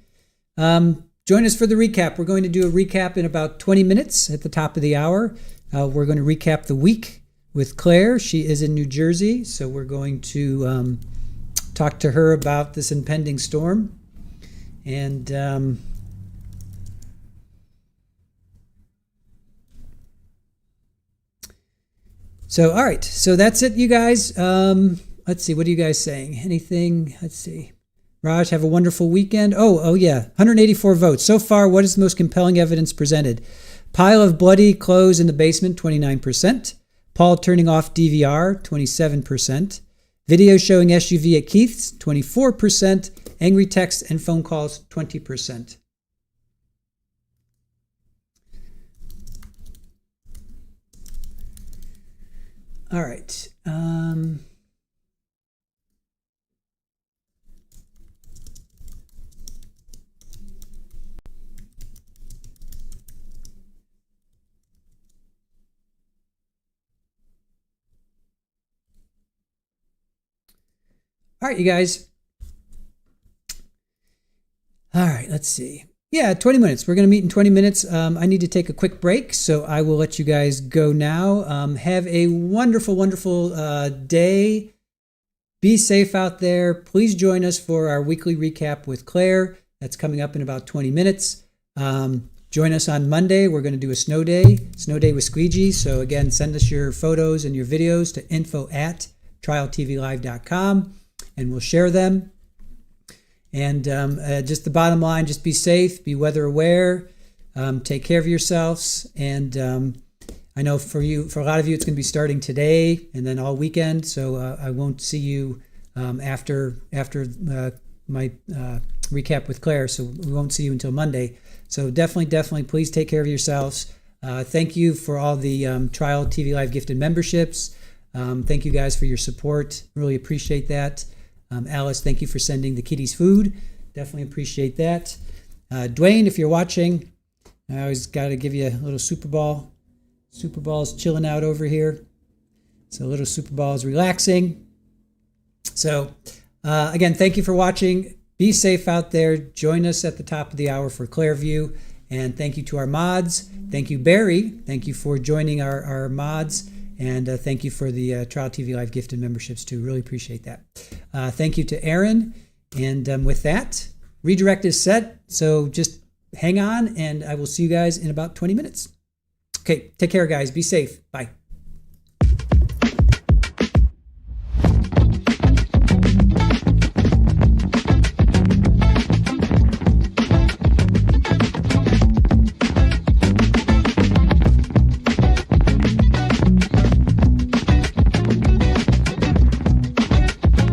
Join us for the recap. We're going to do a recap in about 20 minutes at the top of the hour. We're going to recap the week with Claire. She is in New Jersey, so we're going to talk to her about this impending storm. And all right, so that's it, you guys. Let's see, what are you guys saying? Anything? Let's see. Raj, have a wonderful weekend. Oh yeah, 184 votes. So far, what is the most compelling evidence presented? Pile of bloody clothes in the basement, 29%. Paul turning off DVR, 27%. Video showing SUV at Keith's, 24%. Angry text and phone calls, 20%. All right. All right, you guys. All right, let's see. Yeah, 20 minutes. We're going to meet in 20 minutes. I need to take a quick break, so I will let you guys go now. Have a wonderful, wonderful day. Be safe out there. Please join us for our weekly recap with Claire. That's coming up in about 20 minutes. Join us on Monday. We're going to do a snow day with Squeegee. So again, send us your photos and your videos to info@trialtvlive.com. and we'll share them. And just the bottom line, just be safe, be weather aware, take care of yourselves. And I know for a lot of you, it's going to be starting today and then all weekend. So I won't see you after my recap with Claire. So we won't see you until Monday. So definitely, please take care of yourselves. Thank you for all the Trial TV Live gifted memberships. Thank you guys for your support. Really appreciate that. Alice, thank you for sending the kiddies food. Definitely appreciate that. Dwayne, if you're watching, I always got to give you a little Super Ball. Super Ball's chilling out over here. So a little Super Ball is relaxing. So again, thank you for watching. Be safe out there. Join us at the top of the hour for Clairview. And thank you to our mods. Thank you, Barry. Thank you for joining our mods. And thank you for the Trial TV Live gifted memberships too. Really appreciate that. Thank you to Aaron. And with that, redirect is set. So just hang on and I will see you guys in about 20 minutes. Okay, take care, guys. Be safe. Bye.